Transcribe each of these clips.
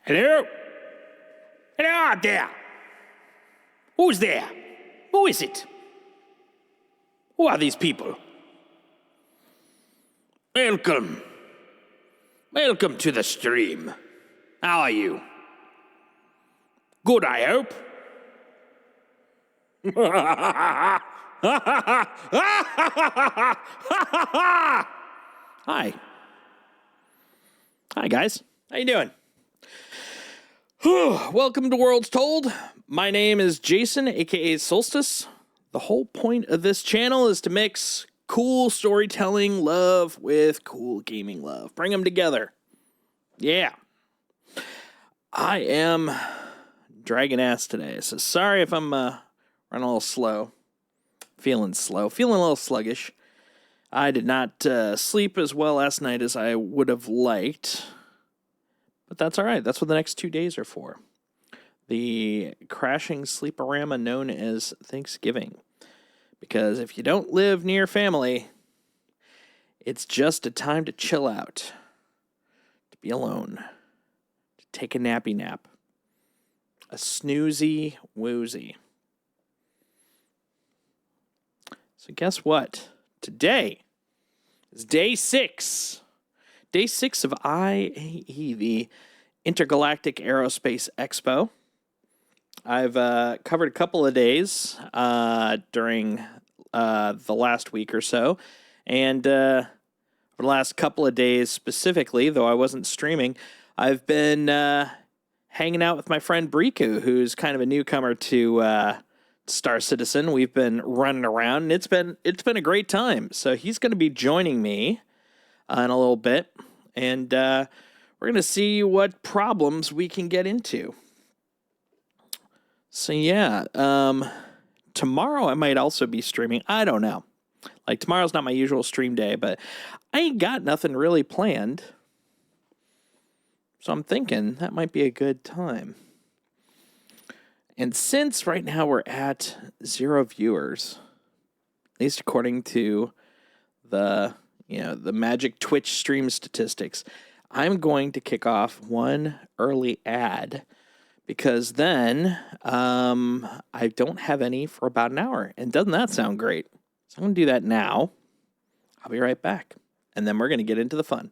Hello? Hello out there? Who's there? Who is it? Who are these people? Welcome. Welcome to the stream. How are you? Good, I hope. Hi. Hi, guys. How you doing? Welcome to Worlds Told. My name is Jason, aka Solstice. The whole point of this channel is to mix cool storytelling love with cool gaming love. Bring them together. Yeah. I am dragging ass today, so sorry if I'm running a little slow. Feeling a little sluggish. I did not sleep as well last night as I would have liked. But that's all right. That's what the next 2 days are for. The crashing sleeporama known as Thanksgiving. Because if you don't live near family, it's just a time to chill out. To be alone. To take a nappy nap. A snoozy woozy. So guess what? Today is day 6. Day 6 of IAE, the Intergalactic Aerospace Expo. I've covered a couple of days during the last week or so. And for the last couple of days specifically, though I wasn't streaming, I've been hanging out with my friend Bricu, who's kind of a newcomer to Star Citizen. We've been running around, and it's been a great time. So he's going to be joining me in a little bit, and we're going to see what problems we can get into. So yeah, tomorrow I might also be streaming. I don't know. Like, tomorrow's not my usual stream day, but I ain't got nothing really planned. So I'm thinking that might be a good time. And since right now we're at 0 viewers, at least according to the magic Twitch stream statistics, I'm going to kick off one early ad, because then I don't have any for about an hour. And doesn't that sound great? So I'm going to do that now. I'll be right back. And then we're going to get into the fun.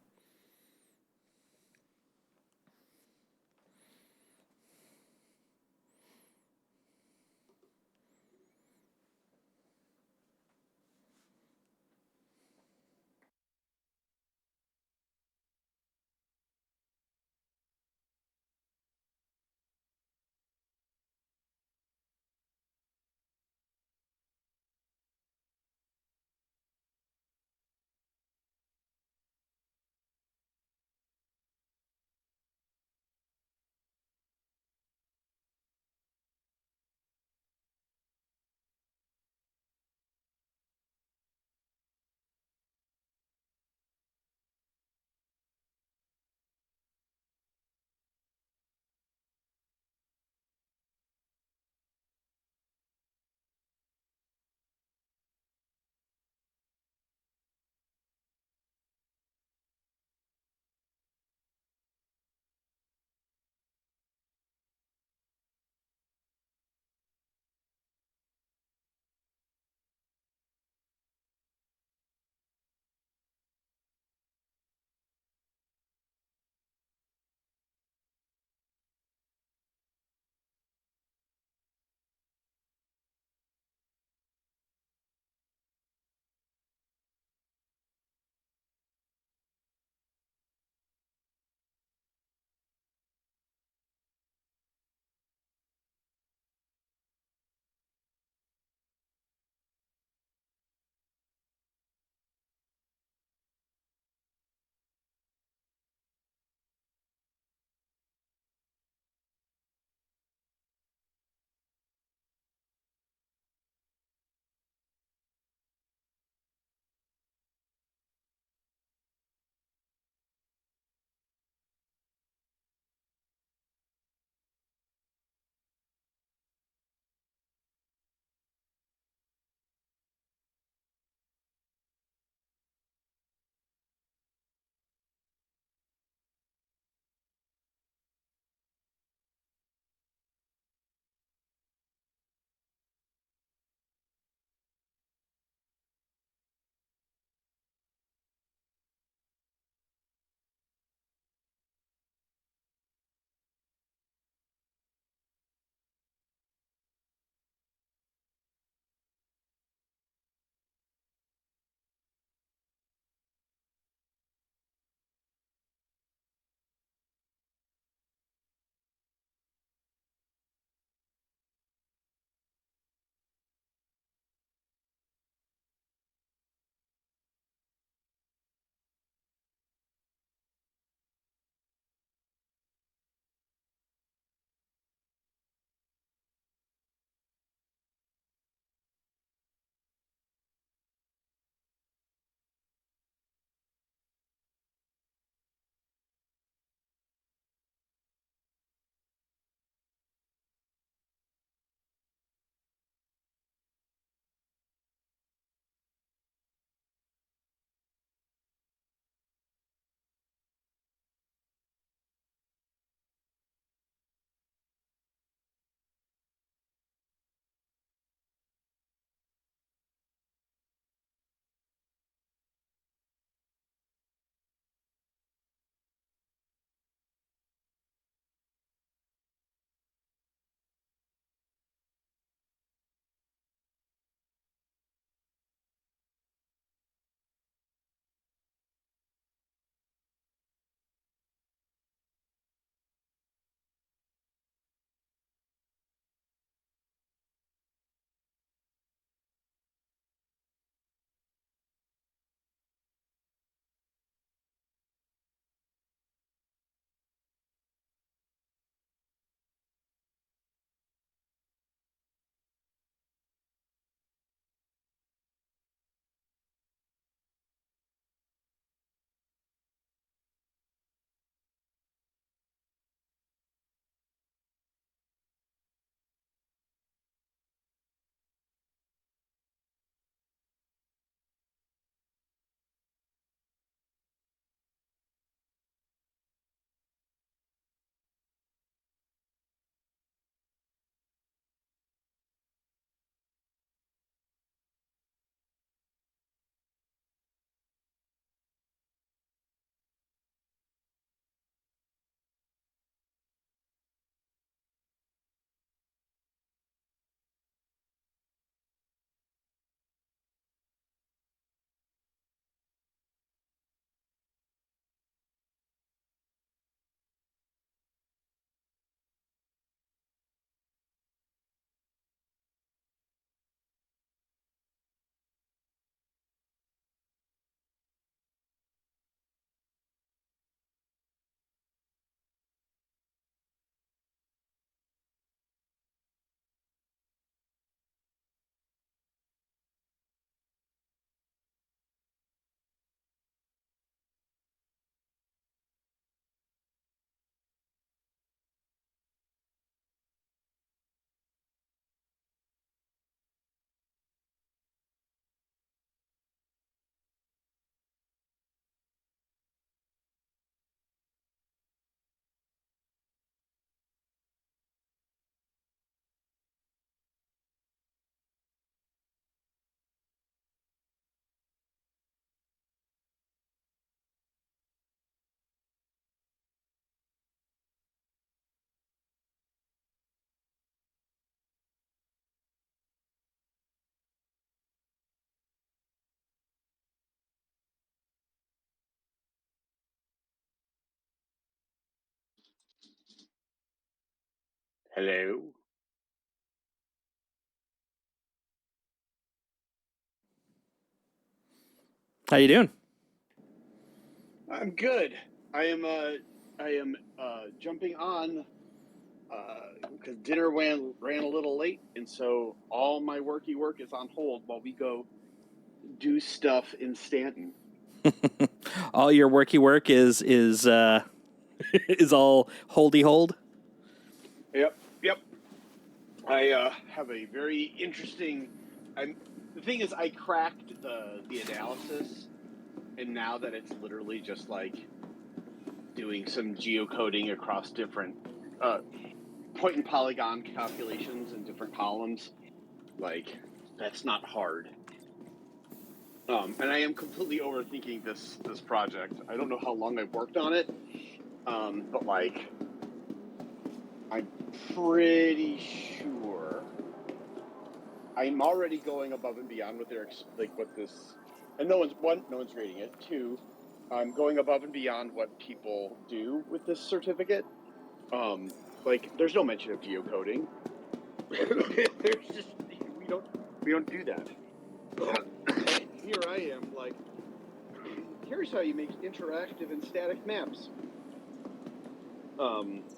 Hello. How you doing? I'm good. I am jumping on because dinner ran a little late, and so all my worky work is on hold while we go do stuff in Stanton. All your worky work is is all holdy hold. Yep. I have a very interesting. The thing is, I cracked the analysis, and now that it's literally just like doing some geocoding across different point and polygon calculations in different columns, like that's not hard. And I am completely overthinking this project. I don't know how long I've worked on it, but like I'm pretty sure I'm already going above and beyond what they're what this, and no one's rating it. Two, I'm going above and beyond what people do with this certificate. Like there's no mention of geocoding. There's just we don't do that. Here I am, like, here's how you make interactive and static maps.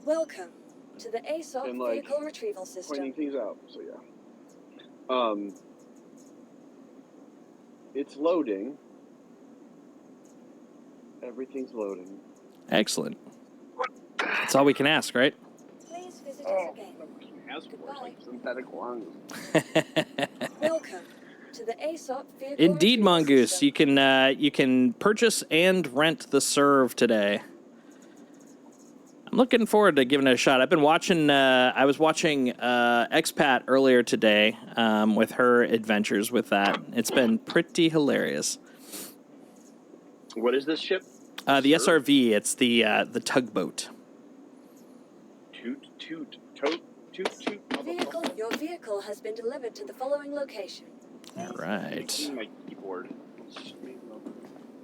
Welcome to the ASOP and, like, vehicle retrieval system. Pointing things out, so yeah. It's loading. Everything's loading. Excellent. That's all we can ask, right? Please visit us again. Ask for it, like synthetic lungs. Welcome to the ASOP vehicle Indeed, retrieval Mongoose. system. You can purchase and rent the serve today. I'm looking forward to giving it a shot. I've been watching. I was watching Expat earlier today with her adventures with that. It's been pretty hilarious. What is this ship? The SRV. It's the tugboat. Toot, toot, toot, toot, toot. Your vehicle has been delivered to the following location. All right. Clean my keyboard.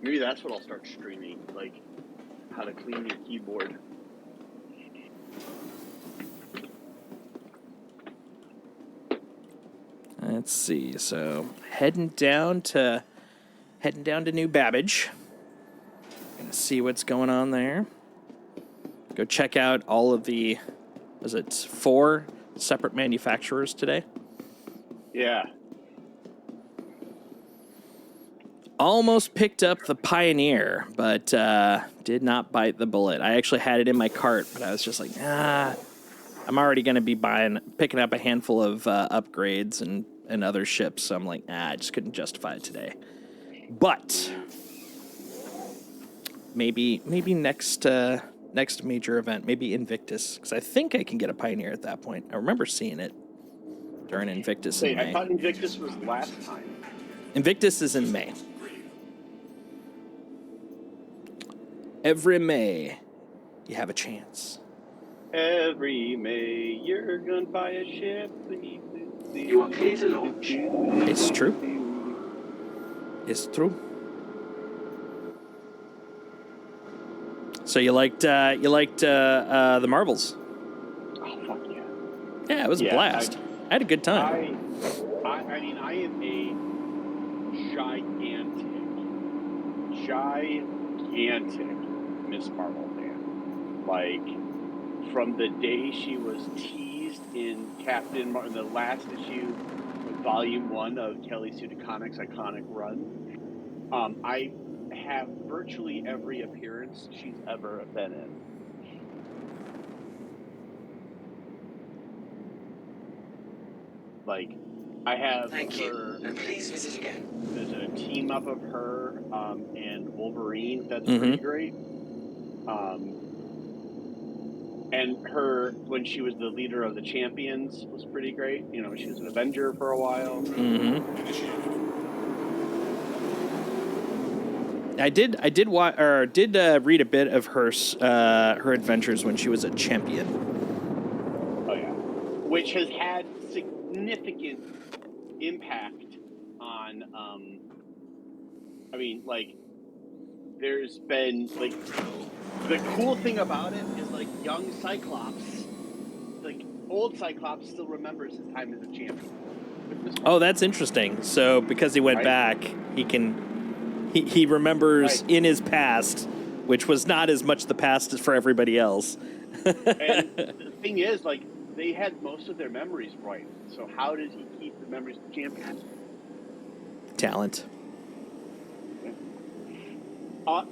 Maybe that's what I'll start streaming, like how to clean your keyboard. Let's see. So heading down to New Babbage. Gonna see what's going on there. Go check out all of the. Was it 4 separate manufacturers today? Yeah. Almost picked up the Pioneer, but did not bite the bullet. I actually had it in my cart, but I was just like, I'm already going to be picking up a handful of upgrades and other ships, so I'm like, I just couldn't justify it today. But maybe next major event, maybe Invictus, because I think I can get a Pioneer at that point. I remember seeing it during Invictus in May. I thought Invictus was last time. Invictus is in May. Every May, you have a chance. Every May, you're gonna buy a ship. You are clear to launch. It's true. It's true. So you liked the Marvels? Oh fuck yeah! Yeah, it was a blast. I had a good time. I mean, I am a gigantic Miss Marvel fan. Like, from the day she was teased in Captain Marvel, the last issue, Volume 1 of Kelly Sue DeConnick's iconic run, I have virtually every appearance she's ever been in. Like, I have Thank her. You. And please visit again. There's a team up of her and Wolverine that's pretty great. And her, when she was the leader of the Champions, was pretty great. You know, she was an Avenger for a while. I did read a bit of her adventures when she was a champion. Oh yeah, which has had significant impact on. I mean, like, there's been like the cool thing about it is like young Cyclops, like old Cyclops still remembers his time as a champion. Oh, that's interesting. So because he went Right? back, he remembers Right. in his past, which was not as much the past as for everybody else. And the thing is, like, they had most of their memories right. So how did he keep the memories of the champion? Talent.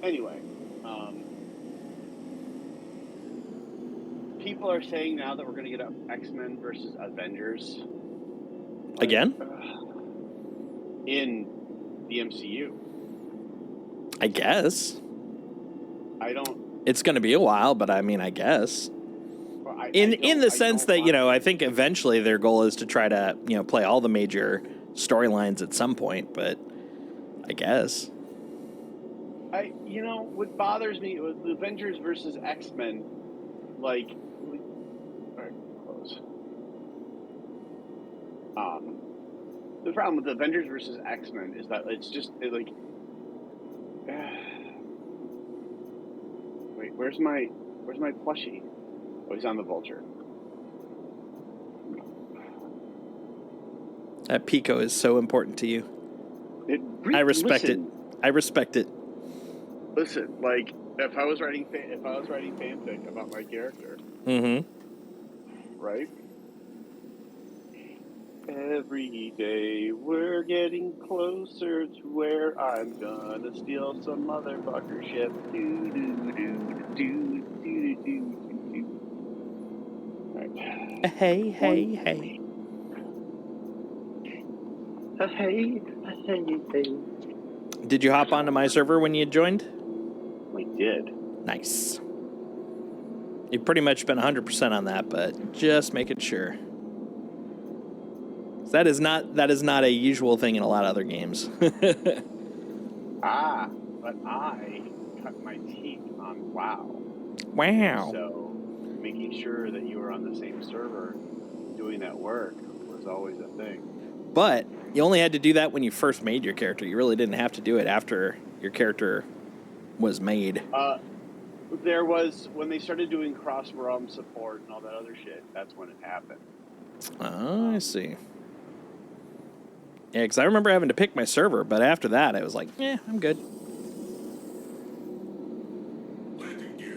Anyway, people are saying now that we're going to get X-Men versus Avengers. Again? In the MCU. I guess. I don't... It's going to be a while, but I mean, I guess. In the sense that, I think eventually their goal is to try to, play all the major storylines at some point, but I guess. What bothers me with the Avengers versus X-Men, like, all right, close. The problem with the Avengers versus X-Men is that it's just wait, where's my plushie? Oh, he's on the Vulture. That Pico is so important to you. I respect it. I respect it. Listen, like, if I was writing fanfic about my character, right? Every day we're getting closer to where I'm gonna steal some motherfucker ship. Do do do do do do do. Right. Hey. Hey, hey. Did you hop onto my server when you joined? We did. Nice. You've pretty much been 100% on that, but just making sure. That is not a usual thing in a lot of other games. But I cut my teeth on WoW. Wow. So making sure that you were on the same server doing that work was always a thing. But you only had to do that when you first made your character. You really didn't have to do it after your character was made. There was, when they started doing cross-realm support and all that other shit, that's when it happened. Oh, I see. Yeah, because I remember having to pick my server, but after that, I was like, I'm good.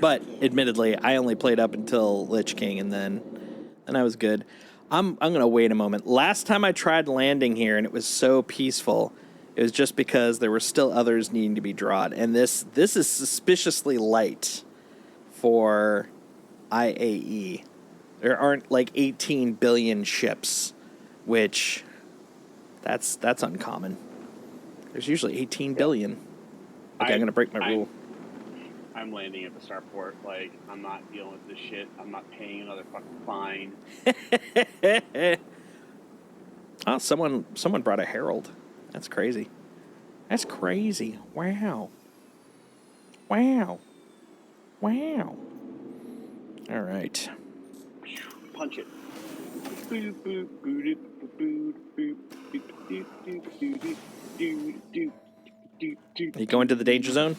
But admittedly, I only played up until Lich King, and then I was good. I'm gonna wait a moment. Last time I tried landing here, and it was so peaceful, it was just because there were still others needing to be drawn, and this is suspiciously light for IAE. There aren't like 18 billion ships, which that's uncommon. There's usually 18 billion. Okay, I'm gonna break my rule. I'm landing at the starport. Like, I'm not dealing with this shit. I'm not paying another fucking fine. Oh, someone brought a herald. That's crazy. That's crazy. Wow. Wow. Wow. All right. Punch it. Are you going to the danger zone?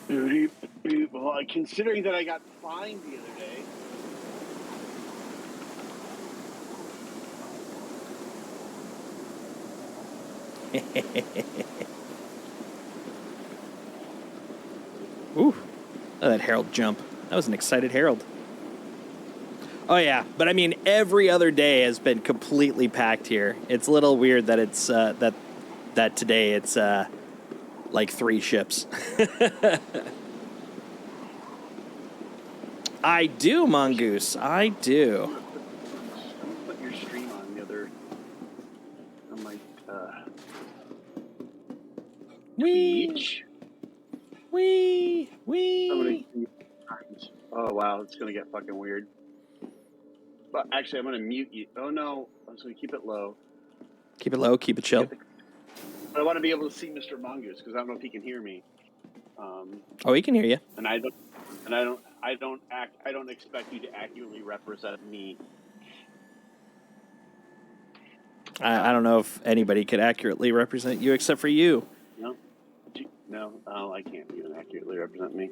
Well, considering that I got fined the other day. Ooh. Oh, that herald jump. That was an excited herald. Oh, yeah. But, I mean, every other day has been completely packed here. It's a little weird that it's, that today it's, like 3 ships. I do, Mongoose. I do. Put your stream on the other... on my, Twitch. Wee. Oh, wow. It's going to get fucking weird. But actually, I'm going to mute you. Oh, no. I'm just going to keep it low. Keep it low. Keep it chill. I want to be able to see Mr. Mongoose because I don't know if he can hear me. Oh, he can hear you. And I don't expect you to accurately represent me. I don't know if anybody could accurately represent you except for you. No, I can't even accurately represent me.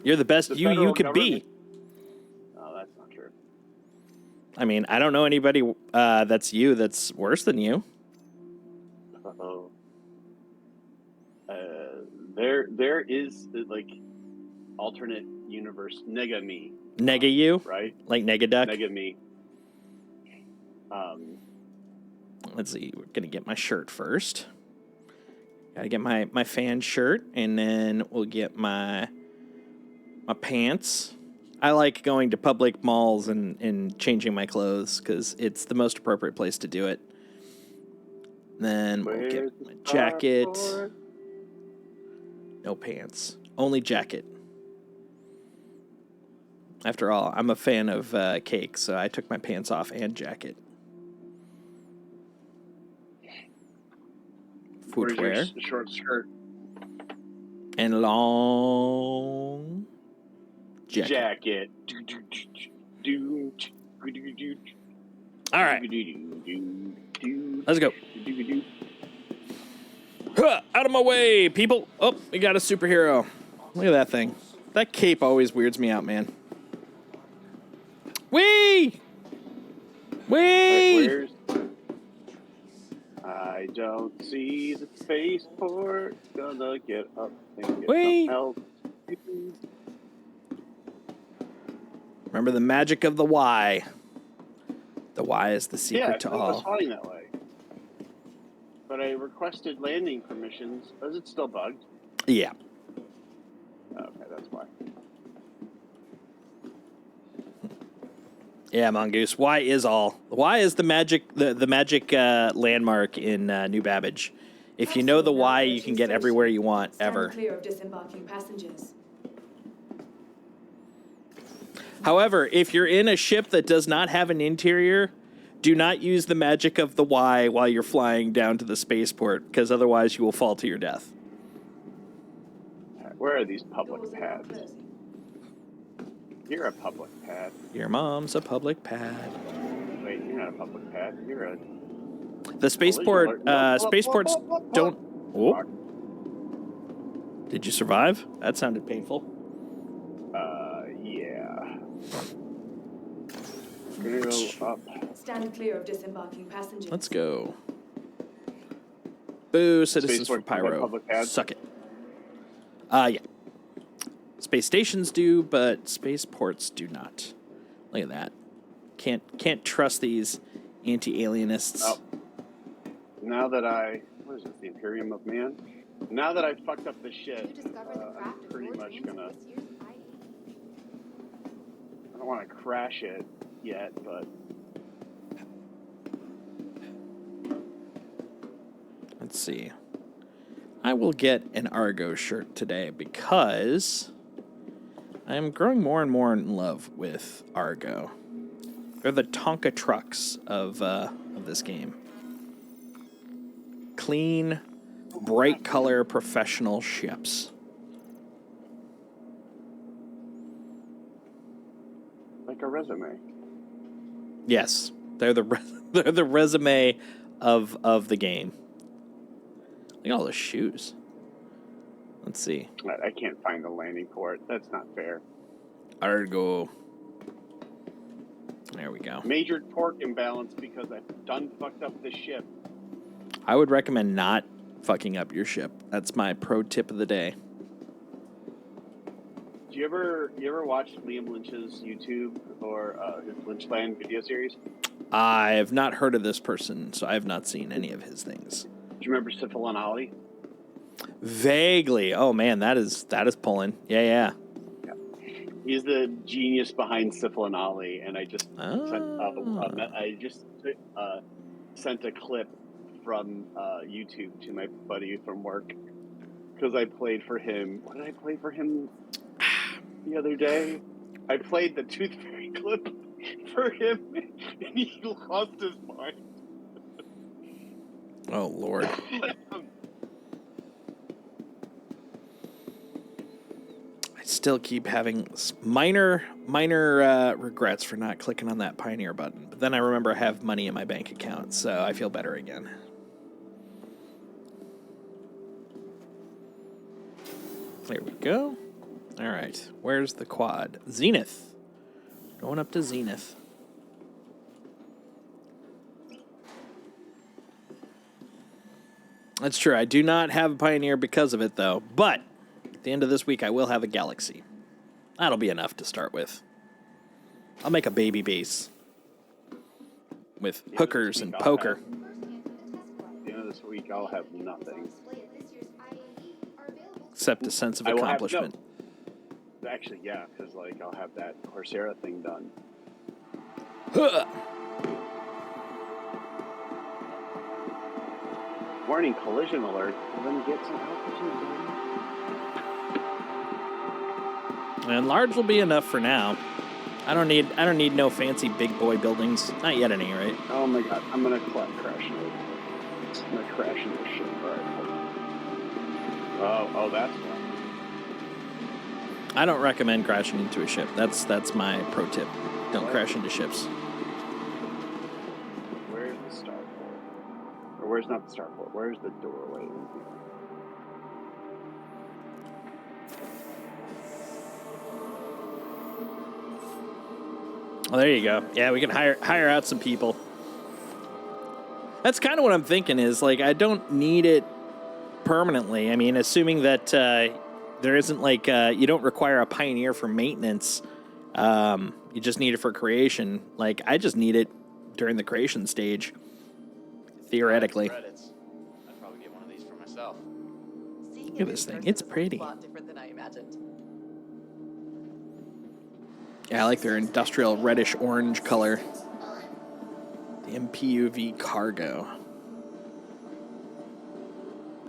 You're the best you could be. Oh, that's not true. I mean, I don't know anybody that's you that's worse than you. Uh-oh. There is like alternate universe nega me. Nega you? Right? Like Nega Duck? Nega me. Let's see. We're going to get my shirt first. Got to get my fan shirt, and then we'll get my pants. I like going to public malls and changing my clothes because it's the most appropriate place to do it. Then we'll get my jacket. No pants. Only jacket. After all, I'm a fan of cake, so I took my pants off and jacket. Footwear. Where's your short skirt? And long jacket. All right. Let's go. Out of my way, people. Oh, we got a superhero. Look at that thing. That cape always weirds me out, man. Whee! Whee! I don't see the spaceport. Gonna get up and get Whee! some help. Remember the magic of the Y. The Y is the secret to I was all. flying that way. But I requested landing permissions. Is it still bugged? Yeah. Okay, that's why. Yeah, Mongoose. Y is all. Y is the magic landmark in New Babbage. If you know the Y, you can get everywhere you want, ever. Stand clear of disembarking passengers. However, if you're in a ship that does not have an interior, do not use the magic of the Y while you're flying down to the spaceport, because otherwise you will fall to your death. Where are these public pads? You're a public pad. Your mom's a public pad. Wait, you're not a public pad. You're a... The spaceport, spaceports don't... Oh. Did you survive? That sounded painful. Yeah. Gonna go up. Stand clear of disembarking passengers. Let's go. Boo, Citizens for Spaceport Pyro. public pad? Suck it. Yeah. Space stations do, but spaceports do not. Look at that. Can't trust these anti-alienists. Oh. Now that what is this, the Imperium of Man? Now that I fucked up the shit, I'm pretty much gonna... I don't want to crash it yet, but... Let's see. I will get an Argo shirt today because I am growing more and more in love with Argo. They're the Tonka trucks of this game. Clean, bright color, professional ships. Like a resume. Yes, they're they're the resume of the game. Look at all the shoes. Let's see. I can't find the landing port. That's not fair. Argo. There we go. Major torque imbalance because I've done fucked up the ship. I would recommend not fucking up your ship. That's my pro tip of the day. Do you ever watch Liam Lynch's YouTube or his Lynchland video series? I have not heard of this person, so I have not seen any of his things. Do you remember Syphil and Ollie? Vaguely. Oh man, that is pulling. Yeah. He's the genius behind Syphil and Ollie, and I just sent a clip from YouTube to my buddy from work because I played for him. What did I play for him the other day? I played the Tooth Fairy clip for him, and he lost his mind. Oh Lord. I still keep having minor regrets for not clicking on that Pioneer button. But then I remember I have money in my bank account, so I feel better again. There we go. All right. Where's the quad? Zenith. Going up to Zenith. That's true. I do not have a Pioneer because of it, though. But at the end of this week, I will have a Galaxy. That'll be enough to start with. I'll make a baby base with hookers and poker. At the end of this week, I'll have nothing. Except a sense of I will have- accomplishment. no. Actually, yeah, because like I'll have that Coursera thing done. Huh. Warning: collision alert. We're gonna get some altitude. And large will be enough for now. I don't need no fancy big boy buildings. Not yet, at any rate. Oh my god, I'm gonna crash into it. I'm gonna crash into the ship. All right. Oh, that's one. I don't recommend crashing into a ship. That's my pro tip. Don't What? crash into ships. Where's the starport? Or where's not the starport? Where's the doorway in here? Oh, there you go. Yeah, we can hire out some people. That's kind of what I'm thinking is, like, I don't need it permanently. I mean, assuming that there isn't, like, you don't require a Pioneer for maintenance. You just need it for creation. Like, I just need it during the creation stage, theoretically. Credits. I'd probably get one of these for myself. Look at this thing. It's pretty. Different than I imagined. Yeah, I like their industrial reddish-orange color. The MPUV Cargo.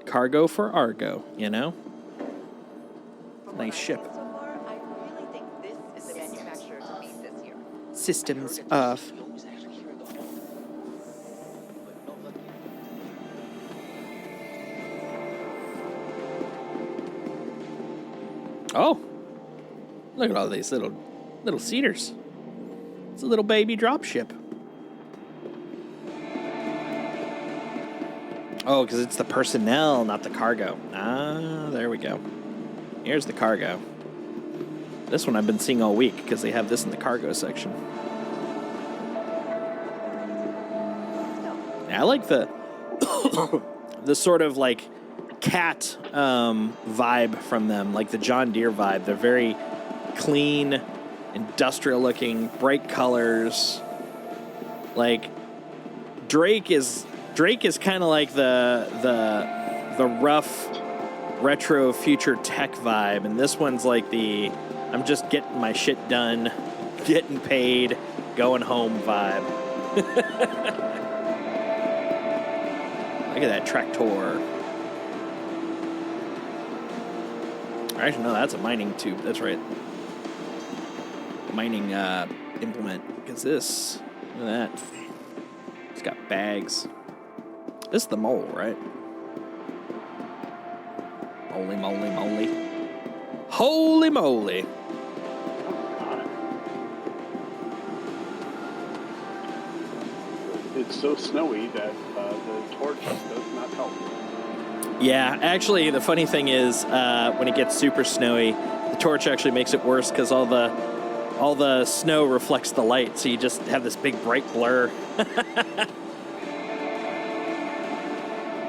Cargo for Argo, you know? From what Nice I've ship. seen So far, I really think this is the manufacturer to beat this year. Systems off. Oh, look at all these little cedars. It's a little baby dropship. Oh, because it's the personnel, not the cargo. Ah, there we go. Here's the cargo. This one I've been seeing all week because they have this in the cargo section. Yeah, I like the the sort of like cat vibe from them, like the John Deere vibe. They're very clean, industrial looking, bright colors. Like Drake is kind of like the rough retro future tech vibe, and this one's like the I'm just getting my shit done, getting paid, going home vibe. Look at that tractor. Actually, no, that's a mining tube. That's right. Mining implement. Because this, look at that. It's got bags. This is the mole, right? Holy moly moly. Holy moly. It's so snowy that the torch does not help. Yeah, actually, the funny thing is, when it gets super snowy, the torch actually makes it worse because all the snow reflects the light, so you just have this big bright blur.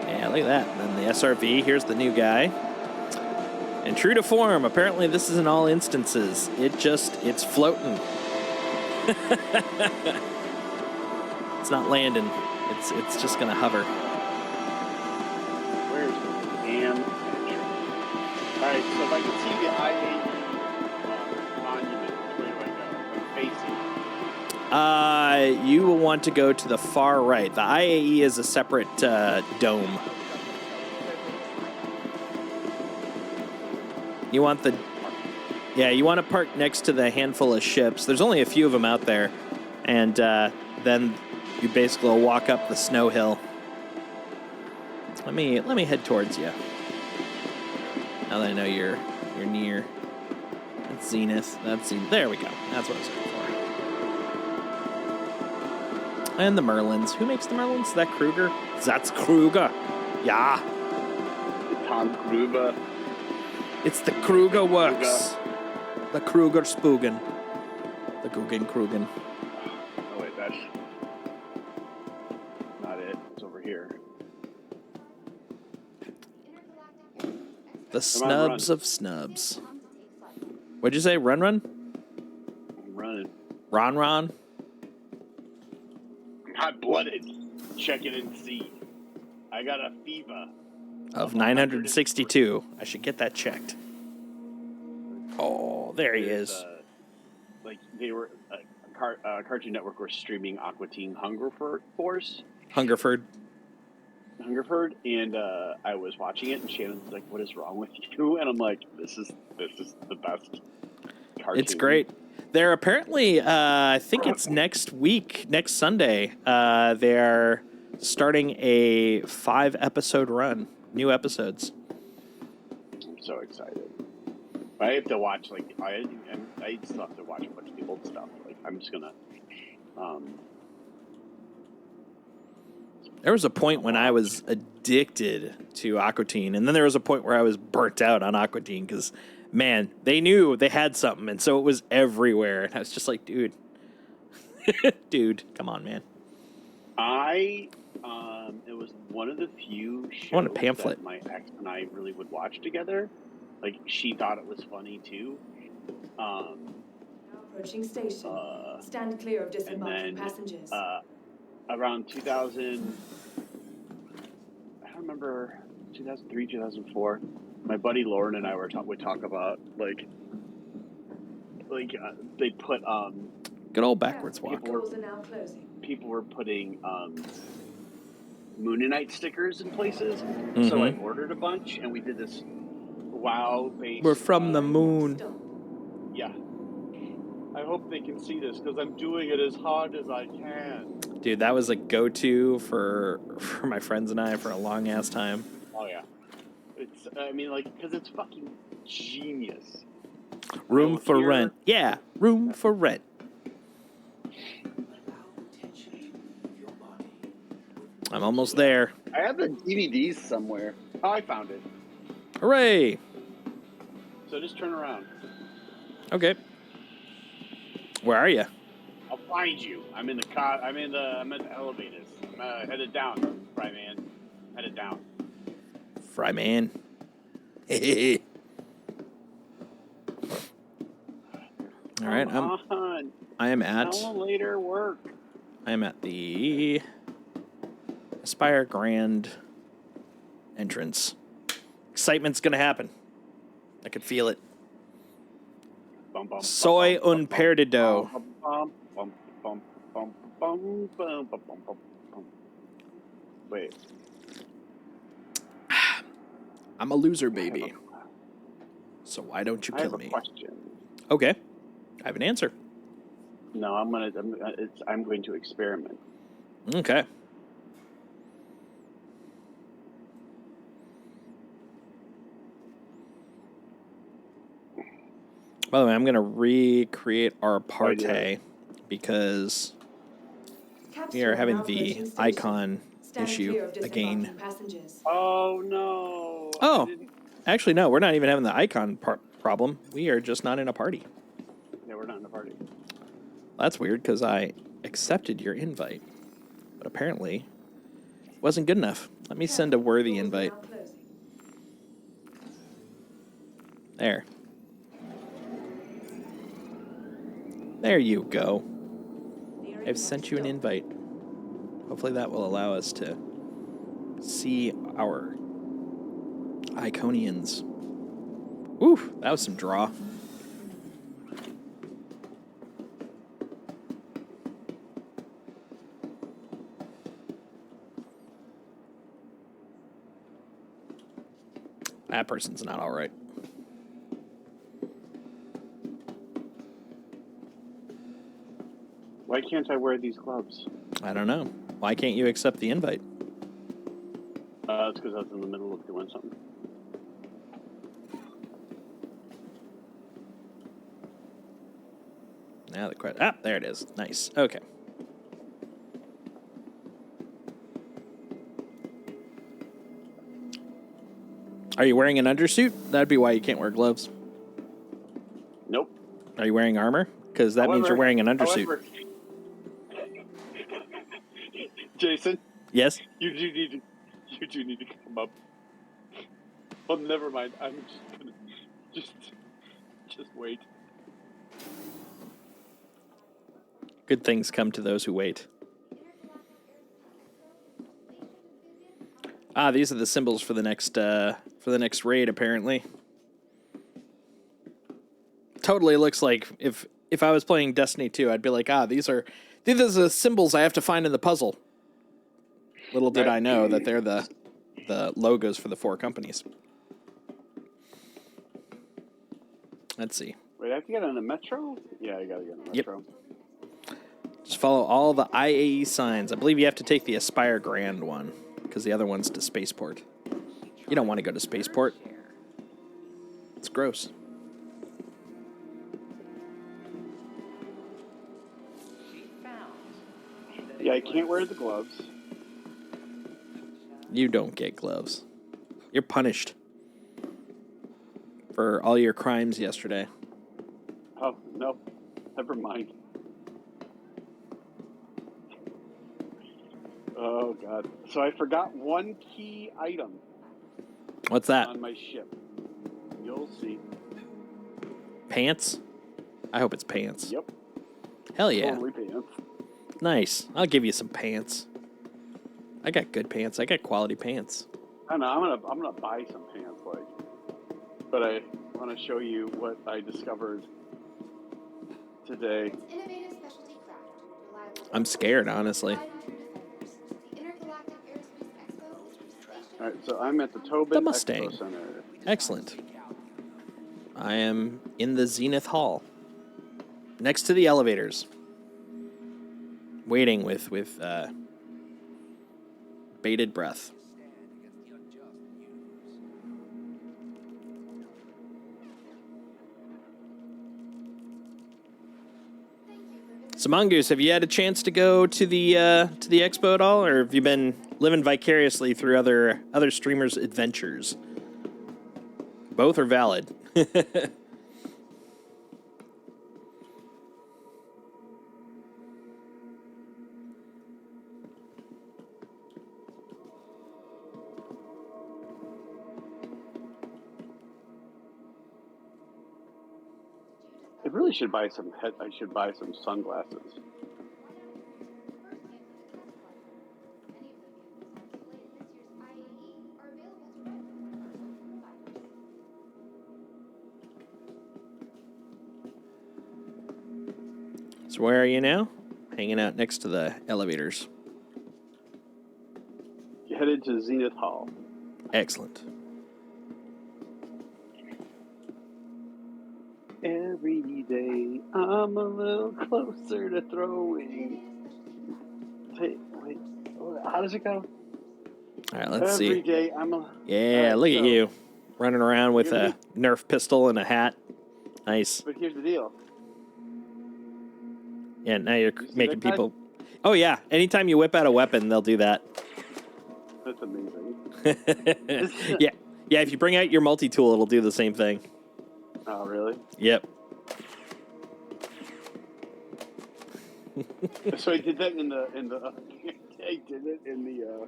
Yeah, look at that. And then the SRV, here's the new guy. And true to form, apparently this is in all instances. It's floating. It's not landing. It's just gonna hover. Where's the damn entrance? All right, so if I can see the IAE monument, which way do I go? Facing. You will want to go to the far right. The IAE is a separate dome. You want you want to park next to the handful of ships. There's only a few of them out there, and then you basically will walk up the snow hill. Let me head towards you. Now that I know you're near. That's Zenith. That's Zenith. There we go. That's what I was looking for. And the Merlins. Who makes the Merlins? Is that Kruger? That's Kruger. Yeah. Tom Gruber. It's the Kruger works. The Kruger Spoogen. The Guggen Krugen. Oh wait, that's not it. It's over here. The snubs of snubs. What'd you say? Run? I'm running. Ron? Hot blooded. Check it and see. I got a fever Of 962. I should get that checked. Oh, there he is. Like they were, Cartoon Network were streaming Aqua Teen Hungerford Force. Hungerford, and I was watching it, and Shannon's like, "What is wrong with you?" And I'm like, "This is the best cartoon." It's great. They're apparently, I think it's next Sunday, they're starting a 5-episode run, new episodes. I'm so excited. I have to watch, like, I still have to watch a bunch of the old stuff. Like, I'm just gonna, There was a point when I was addicted to Aqua Teen, and then there was a point where I was burnt out on Aqua Teen because, man, they knew they had something, and so it was everywhere. And I was just like, dude, come on, man. It was one of the few shows I want a pamphlet. that my ex and I really would watch together. Like, she thought it was funny too. Approaching station. Stand clear of disembarking passengers. Around 2000, I don't remember, 2003, 2004, my buddy Lauren and I would talk about, like they put, Good old backwards walk. Doors are now closing. people were putting, Moonanite stickers in places, Mm-hmm. so I ordered a bunch, and we did this WoW-based... We're from the moon. Yeah. I hope they can see this, because I'm doing it as hard as I can. Dude, that was a go-to for my friends and I for a long-ass time. Oh, yeah. It's, I mean, like, because it's fucking genius. Room So for here- rent. Yeah, room for rent. I'm almost there. I have the DVDs somewhere. Oh, I found it. Hooray! So just turn around. Okay. Where are you? I'll find you. I'm in the car. I'm at the elevators. I'm headed down, Fry Man. Headed down. Fry man. All right, I am at later work. I am at the Aspire Grand entrance. Excitement's gonna happen. I could feel it. Soy un perdido. Wait. I'm a loser, baby. So why don't you I have kill a me? question. Okay, I have an answer. No, I'm going to experiment. Okay. By the way, I'm going to recreate our party because we are having the icon issue again. Oh no! Oh, actually, no, we're not even having the icon problem. We are just not in a party. Yeah, we're not in a party. That's weird because I accepted your invite, but apparently it wasn't good enough. Let me send a worthy invite. There. There you go. I've sent you an invite. Hopefully that will allow us to see our Iconians. Ooh, that was some draw. That person's not all right. Why can't I wear these gloves? I don't know. Why can't you accept the invite? It's because I was in the middle of doing something. Now the question. Ah, there it is. Nice. Okay. Are you wearing an undersuit? That'd be why you can't wear gloves. Nope. Are you wearing armor? Because that means you're wearing an undersuit. However, Jason, Yes? you do need to come up. Oh, never mind. I'm just gonna just wait. Good things come to those who wait. Ah, these are the symbols for the next raid, apparently. Totally looks like if I was playing Destiny 2, I'd be like, these are the symbols I have to find in the puzzle. Little did I know that they're the logos for the 4 companies. Let's see. Wait, I have to get on the metro? Yeah, I gotta get on the metro. Just follow all the IAE signs. I believe you have to take the Aspire Grand one, because the other one's to Spaceport. You don't want to go to Spaceport. It's gross. Yeah, I can't wear the gloves. You don't get gloves. You're punished for all your crimes yesterday. Oh, no. Never mind. Oh, God. So I forgot one key item. What's that? On my ship. You'll see. Pants? I hope it's pants. Yep. Hell yeah. Totally pants. Nice. I'll give you some pants. I got good pants. I got quality pants. I don't know. I'm gonna buy some pants, but I want to show you what I discovered today. I'm scared, honestly. All right, so I'm at the Tobin The Mustang. Expo Center. Excellent. I am in the Zenith Hall, next to the elevators, waiting with bated breath. So Mongoose, have you had a chance to go to the expo at all, or have you been living vicariously through other streamers' adventures? Both are valid. I really should buy some I should buy some sunglasses. So where are you now? Hanging out next to the elevators. Headed to Zenith Hall. Excellent. Every day I'm a little closer to throwing. Wait, how does it go? All right, let's see. Every day I'm a... Yeah, right, look at so you. Running around with a Nerf pistol and a hat. Nice. But here's the deal. Yeah, now you're You see making that people... Oh, yeah. Anytime you whip out a weapon, they'll do that. That's amazing. Yeah. Yeah, if you bring out your multi-tool, it'll do the same thing. Oh, really? Yep. So I did that in the I did it in the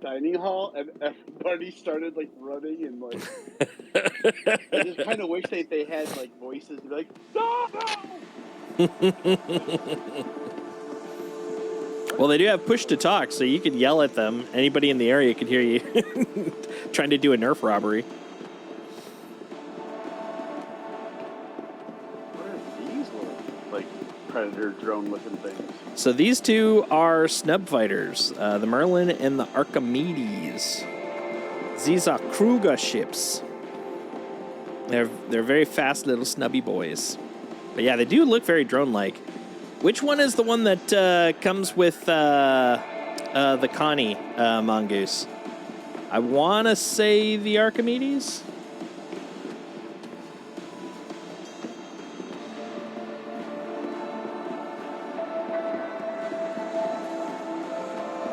dining hall, and everybody started like running and like. I just kind of wish they had like voices to be like, no. Well, they do have push to talk, so you could yell at them. Anybody in the area could hear you trying to do a Nerf robbery. What are these little like predator drone looking things? So these two are snub fighters, the Merlin and the Archimedes. These are Kruger ships. They're very fast little snubby boys. But yeah, they do look very drone-like. Which one is the one that comes with the Connie Mongoose? I want to say the Archimedes.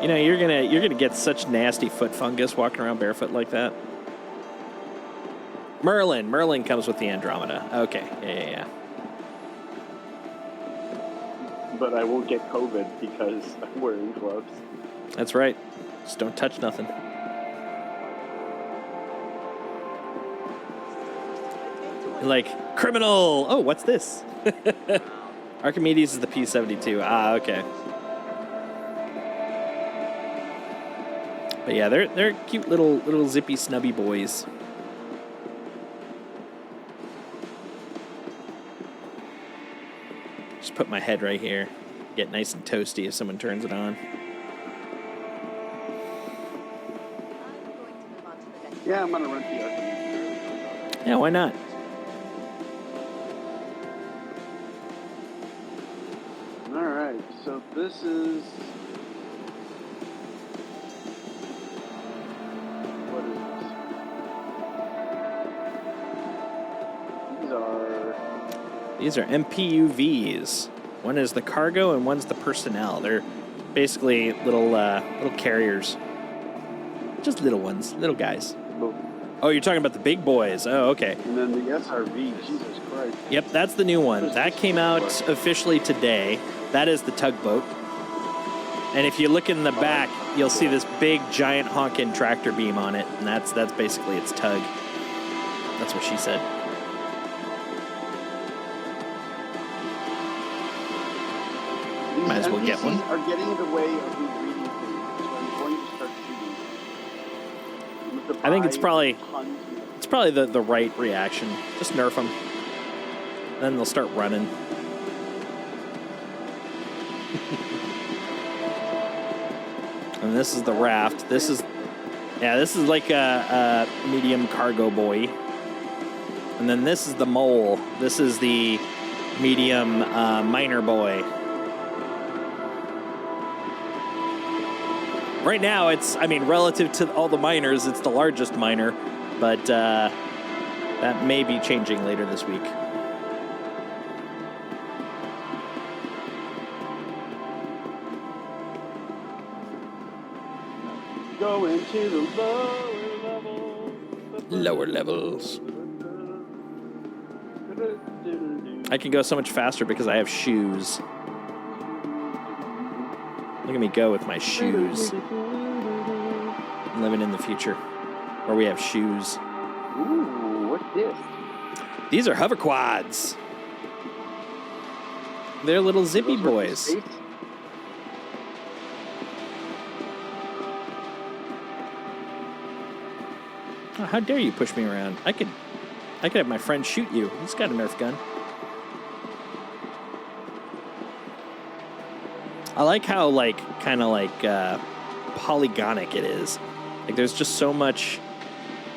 You know, you're gonna get such nasty foot fungus walking around barefoot like that. Merlin comes with the Andromeda. Okay, yeah. But I won't get COVID because I'm wearing gloves. That's right. Just don't touch nothing. Like, criminal! Oh, what's this? Archimedes is the P-72. Ah, okay. But yeah, they're cute little zippy snubby boys. Just put my head right here. Get nice and toasty if someone turns it on. Yeah, I'm gonna rent the Archimedes. Yeah, why not? All right, so this is. What is this? These are MPUVs. One is the cargo and one's the personnel. They're basically little carriers. Just little ones, little guys. Oh, you're talking about the big boys. Oh, okay. And then the SRV, Jesus Christ. Yep, that's the new one. That came out officially today. That is the tugboat. And if you look in the back, you'll see this big, giant honking tractor beam on it, and that's basically its tug. That's what she said. These Might as well get one. NPCs are getting in the way of me reading things, so I'm going to start shooting. I think it's probably the right reaction. Just nerf them. Then they'll start running. And this is the raft. This is like a medium cargo boy. And then this is the mole. This is the medium miner boy. Right now, relative to all the miners, it's the largest miner, but that may be changing later this week. Go into the lower levels. I can go so much faster because I have shoes. Look at me go with my shoes. I'm living in the future where we have shoes. Ooh, what's this? These are hover quads. They're little zippy boys. Oh, how dare you push me around? I could have my friend shoot you. He's got a Nerf gun. I like how kind of polygonic it is. Like there's just so much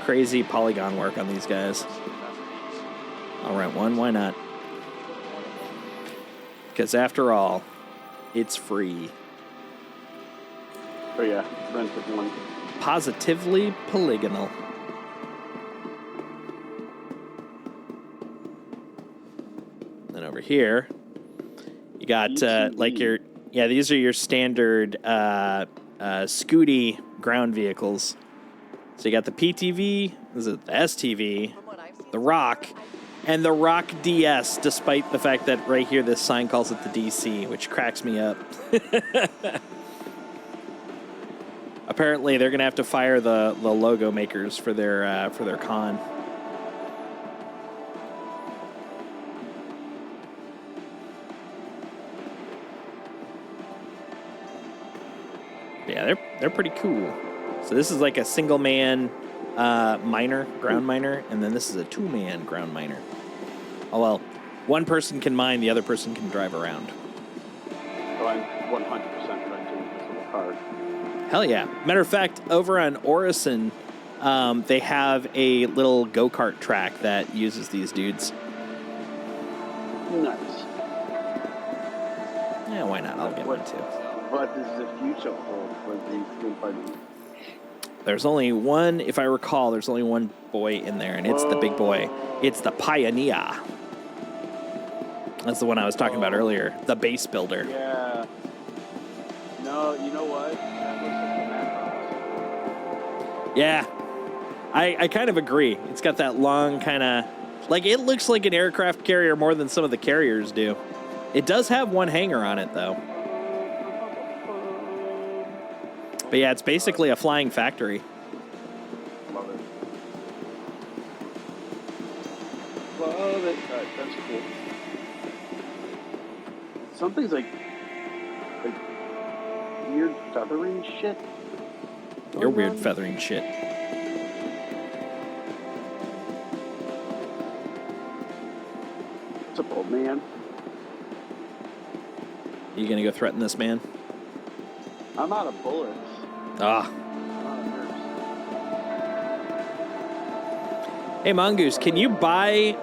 crazy polygon work on these guys. I'll rent one, why not? Because after all, it's free. Oh yeah, rented one. Positively polygonal. Then over here, you got these are your standard Scooty ground vehicles. So you got the PTV, the STV, the Rock, and the Rock DS, despite the fact that right here this sign calls it the DC, which cracks me up. Apparently they're gonna have to fire the logo makers for their con. Yeah, they're pretty cool. So this is like a single man ground miner, and then this is a 2-man ground miner. Oh well, one person can mine, the other person can drive around. So I'm 100% renting this little car. Hell yeah. Matter of fact, over on Orison, they have a little go-kart track that uses these dudes. Nice. Yeah, why not? I'll get one too. What does the future hold for these companies? There's only one, if I recall, there's only one boy in there, and it's the big boy. It's the Pioneer. That's the one I was talking about earlier, the base builder. Yeah. No, you know what? That looks like the Yeah, I kind of agree. It's got that long kind of, it looks like an aircraft carrier more than some of the carriers do. It does have one hangar on it, though. But yeah, it's basically a flying factory. Love it. Love it. That's cool. Something's like weird feathering shit. You're weird feathering shit. What's up, old man? You gonna go threaten this man? I'm out of bullets. Ah. I'm out of nerves. Hey, Mongoose, can you buy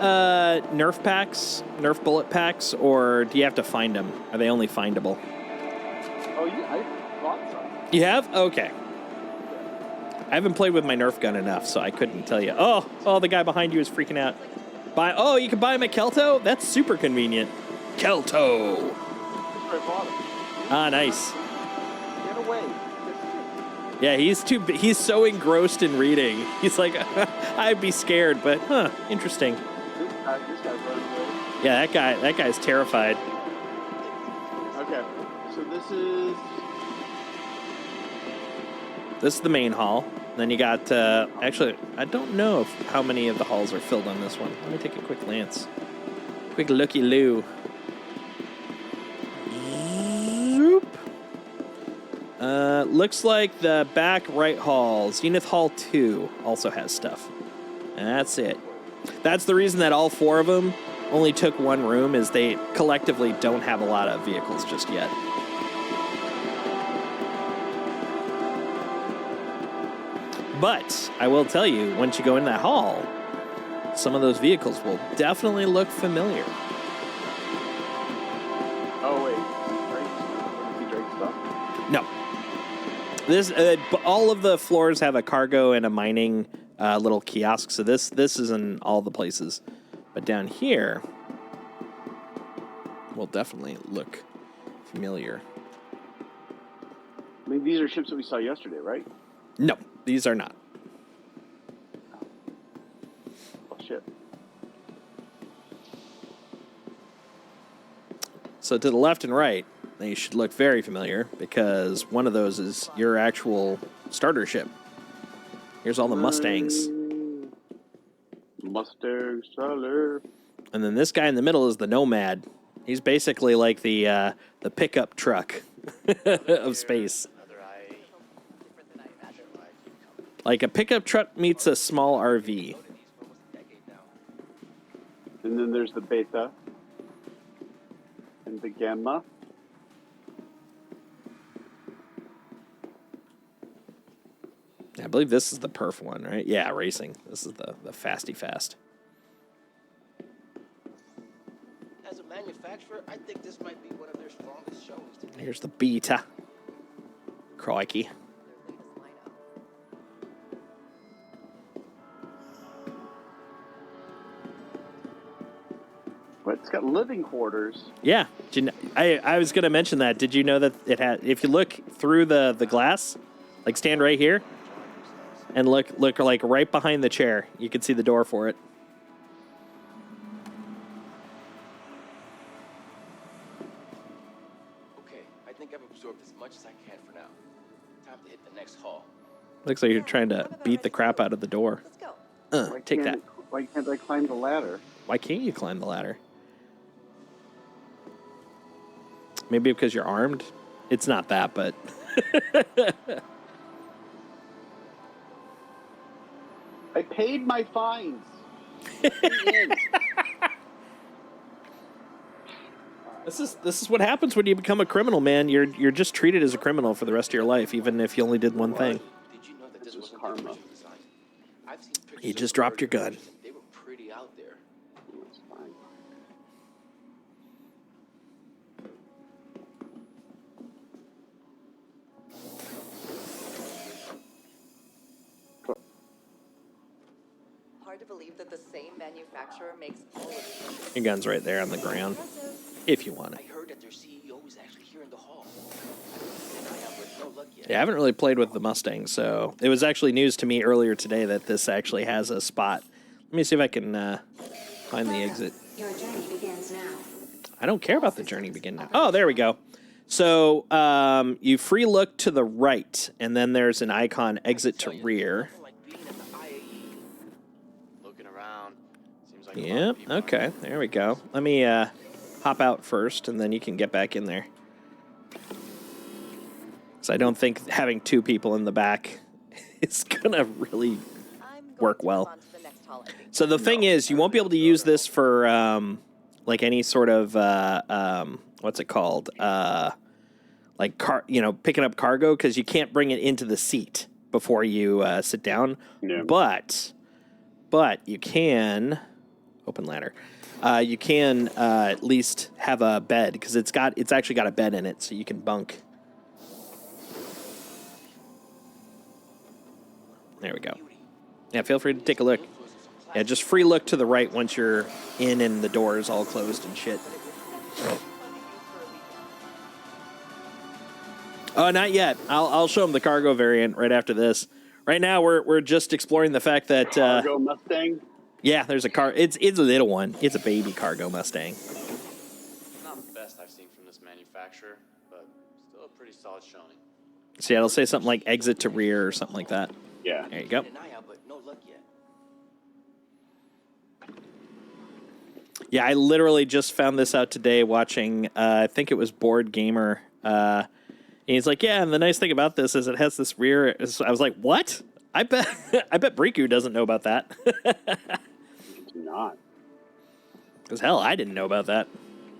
Nerf packs, Nerf bullet packs, or do you have to find them? Are they only findable? Oh, yeah, I bought some. You have? Okay. I haven't played with my Nerf gun enough, so I couldn't tell you. Oh, the guy behind you is freaking out. Oh, you can buy him at Kelto? That's super convenient. Kelto. That's where I bought them. Ah, nice. Get away. Yeah, he's so engrossed in reading. He's like, I'd be scared, but interesting. This guy's running away. Yeah, that guy's terrified. Okay, so this is the main hall. Then you got, actually, I don't know how many of the halls are filled on this one. Let me take a quick glance. Quick looky-loo. Zoop. Looks like the back right hall, Zenith Hall 2, also has stuff. And that's it. That's the reason that all four of them only took one room, is they collectively don't have a lot of vehicles just yet. But I will tell you, once you go in that hall, some of those vehicles will definitely look familiar. Oh wait, Drake stuff. No. This all of the floors have a cargo and a mining little kiosk, so this is in all the places. But down here will definitely look familiar. I mean, these are ships that we saw yesterday, right? No, these are not. Oh shit. So to the left and right, they should look very familiar, because one of those is your actual starter ship. Here's all the Mustangs. Mustang Sailor. And then this guy in the middle is the Nomad. He's basically like the pickup truck of space. Another IAE. Different than I imagined. Like a pickup truck meets a small RV. And then there's the Beta. And the Gamma. I believe this is the perf one, right? Yeah, racing. This is the Fasty Fast. As a manufacturer, I think this might be one of their strongest shows to date. Here's the Beta. Crikey. But it's got living quarters. Yeah. I was going to mention that. Did you know that it had, if you look through the glass, like stand right here and look like right behind the chair, you can see the door for it. Okay, I think I've absorbed as much as I can for now. Time to hit the next hall. Looks like you're trying to beat the crap out of the door. Let's go. Take that. Why can't I climb the ladder? Why can't you climb the ladder? Maybe because you're armed? It's not that, but... I paid my fines. This is what happens when you become a criminal, man. You're just treated as a criminal for the rest of your life, even if you only did one thing. Did you know that this was was karma. karma? I've seen pictures You of just dropped your gun. They were pretty out there. It's fine. Hard to believe that the same manufacturer makes all of these. Your gun's right there on the ground, if you want I it. heard that their CEO is actually here in the hall. And I have with no luck yet. Yeah, I haven't really played with the Mustang, so it was actually news to me earlier today that this actually has a spot. Let me see if I can find the exit. Your journey begins now. I don't care about the journey begin now. Oh, there we go. So you free look to the right, and then there's an icon exit to rear. Like being at the IAE. Looking around, Seems like a lot Yep. of people Okay. There we go. Let me hop out first, and then you can get back in there. So I don't think having 2 people in the back is gonna really work well. So the thing is, you won't be able to use this for like any sort of what's it called? Like picking up cargo, because you can't bring it into the seat before you sit down. Yeah. But you can open ladder. You can at least have a bed, because it's actually got a bed in it, so you can bunk. There we go. Yeah, feel free to take a look. Yeah, just free look to the right once you're in and the door is all closed and shit. Oh, not yet. I'll show them the cargo variant right after this. Right now, we're just exploring the fact that Cargo Mustang. Yeah, there's a car. It's a little one. It's a baby cargo Mustang. Not the best I've seen from this manufacturer, but still a pretty solid showing. So yeah, it'll say something like exit to rear or something like that. Yeah. There you go. Keeping an eye out, but no luck yet. Yeah, I literally just found this out today watching, I think it was Board Gamer. And he's like, yeah, and the nice thing about this is it has this rear. I was like, what? I bet Bricu doesn't know about that. Do not. Because hell, I didn't know about that.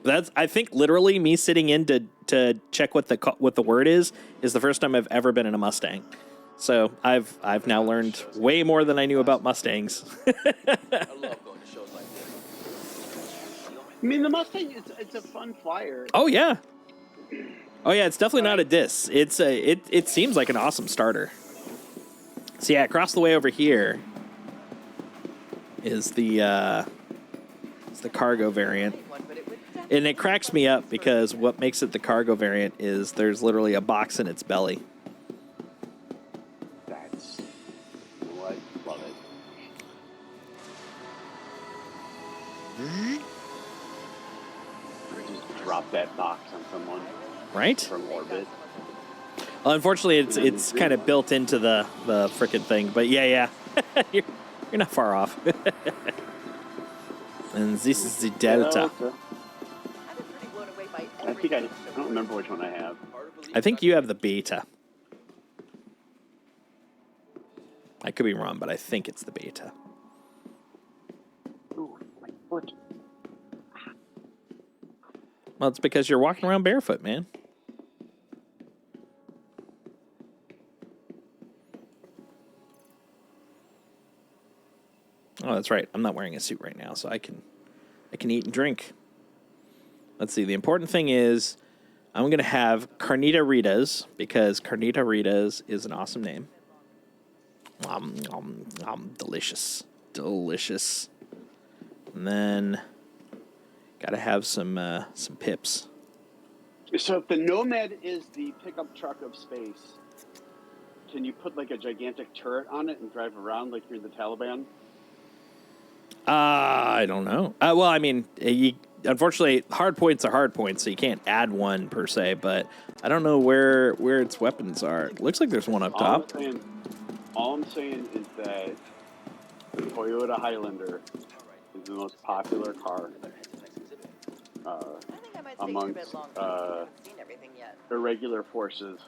That's, I think, literally me sitting in to check what the word is the first time I've ever been in a Mustang. So I've now learned way more than I knew about Mustangs. I love going to shows like this. I mean, the Mustang, it's a fun flyer. Oh yeah. Oh yeah, it's definitely not a diss. It seems like an awesome starter. So yeah, across the way over here is the cargo variant. And it cracks me up because what makes it the cargo variant is there's literally a box in its belly. That's what love it. Or just drop that box on someone Right? from orbit. Well, unfortunately, it's kind of built into the frickin' thing. But yeah, you're not far off. And this is the Delta. I think I don't remember which one I have. I think you have the Beta. I could be wrong, but I think it's the Beta. Ooh, my foot. Well, it's because you're walking around barefoot, man. Oh, that's right. I'm not wearing a suit right now, so I can eat and drink. Let's see. The important thing is I'm going to have Carnita Ritas, because Carnita Ritas is an awesome name. Delicious. Delicious. And then got to have some pips. So if the Nomad is the pickup truck of space, can you put like a gigantic turret on it and drive around like you're the Taliban? I don't know. Well, I mean, unfortunately, hard points are hard points, so you can't add one per se. But I don't know where its weapons are. It looks like there's one up top. All I'm saying is that the Toyota Highlander is the most popular car amongst irregular forces.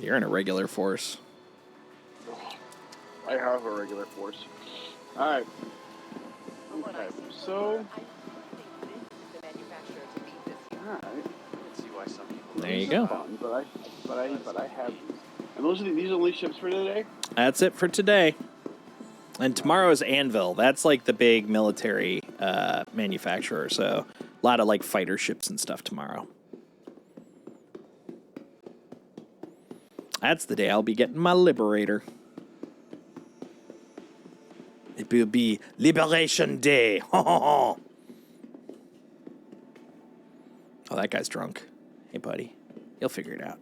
You're in a regular force. I have a regular force. All right. Okay. So. All right. See why some people. There you go. Fun, but I have these. And these are the only ships for today? That's it for today. And tomorrow is Anvil. That's like the big military manufacturer. So a lot of like fighter ships and stuff tomorrow. That's the day I'll be getting my Liberator. It will be Liberation Day. Oh, that guy's drunk. Hey, buddy. He'll figure it out.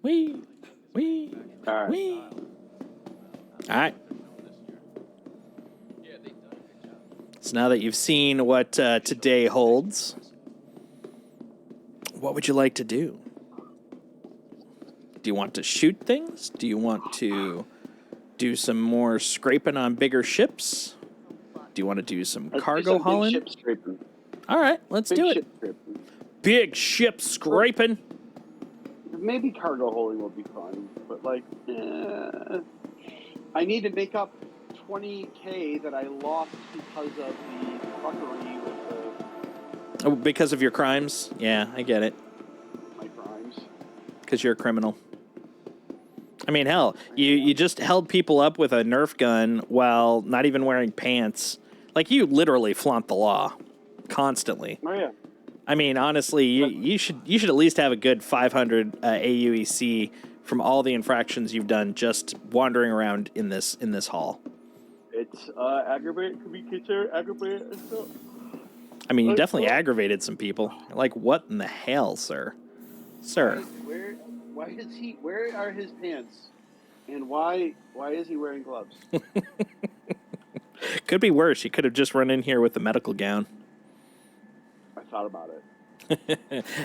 Wee. All right. Wee. All right. So now that you've seen what today holds, what would you like to do? Do you want to shoot things? Do you want to do some more scraping on bigger ships? Do you want to do some cargo hauling? Big ship scraping. All right, let's do it. Ship scraping. Big ship scraping. Maybe cargo hauling will be fun, but like, I need to make up 20K that I lost because of the fuckery with Oh, because of your crimes? Yeah, I get it. my crimes. Because you're a criminal. I mean, hell, you just held people up with a Nerf gun while not even wearing pants. Like, you literally flaunt the law constantly. Oh yeah. I mean, honestly, you should at least have a good 500 AUEC from all the infractions you've done just wandering around in this hall. It's aggravated. Could be considered aggravated. I mean, you definitely aggravated some people. Like, what in the hell, sir? Sir. Why is he? Where are his pants? And why is he wearing gloves? Could be worse. He could have just run in here with the medical gown. I thought about it.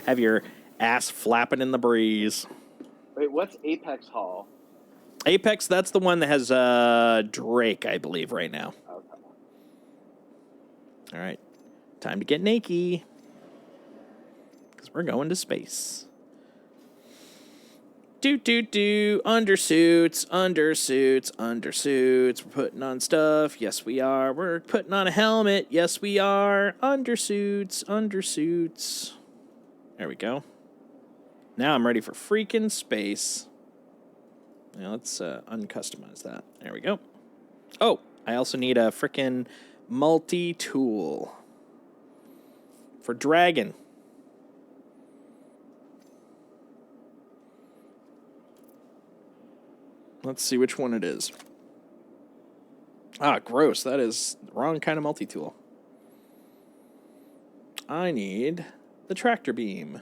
Have your ass flapping in the breeze. Wait, what's Apex Hall? Apex, that's the one that has Drake, I believe, right now. Okay. All right. Time to get naked. Because we're going to space. Undersuits. We're putting on stuff. Yes, we are. We're putting on a helmet. Yes, we are. Undersuits. There we go. Now I'm ready for freaking space. Now let's uncustomize that. There we go. Oh, I also need a freaking multi-tool for dragon. Let's see which one it is. Ah, gross. That is the wrong kind of multi-tool. I need the tractor beam.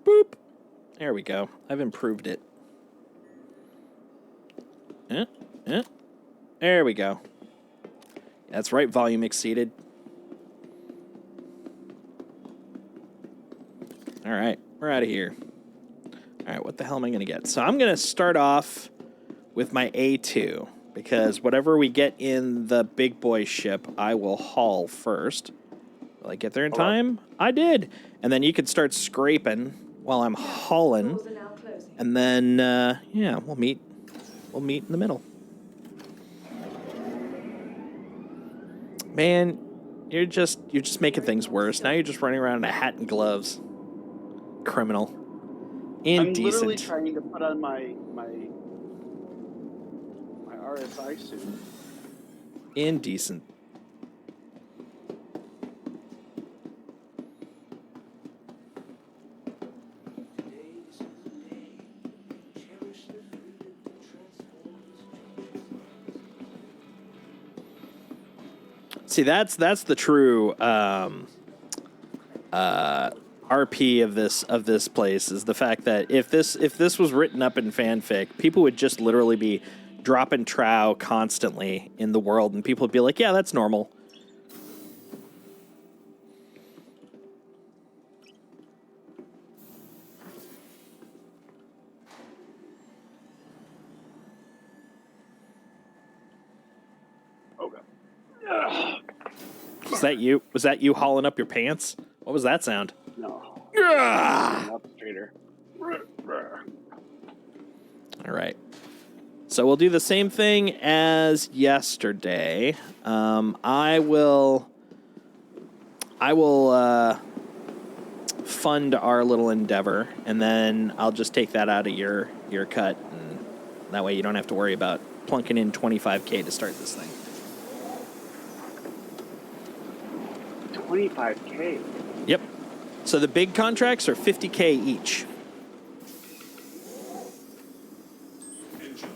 Boop. There we go. I've improved it. There we go. That's right, volume exceeded. All right, we're out of here. All right, what the hell am I going to get? So I'm going to start off with my A2, because whatever we get in the big boy ship, I will haul first. Will I get there in time? I did. And then you can start scraping while I'm hauling. And then, yeah, we'll meet in the middle. Man, you're just making things worse. Now you're just running around in a hat and gloves. Criminal. Indecent. I'm literally trying to put on my RSI suit. Indecent. See, that's the true RP of this place, is the fact that if this was written up in fanfic, people would just literally be dropping trow constantly in the world, and people would be like, yeah, that's normal. Okay. Was that you? Was that you hauling up your pants? What was that sound? No. Up straighter. All right. So we'll do the same thing as yesterday. I will fund our little endeavor, and then I'll just take that out of your cut, and that way you don't have to worry about plunking in $25K to start this thing. 25K. Yep. So the big contracts are $50K each.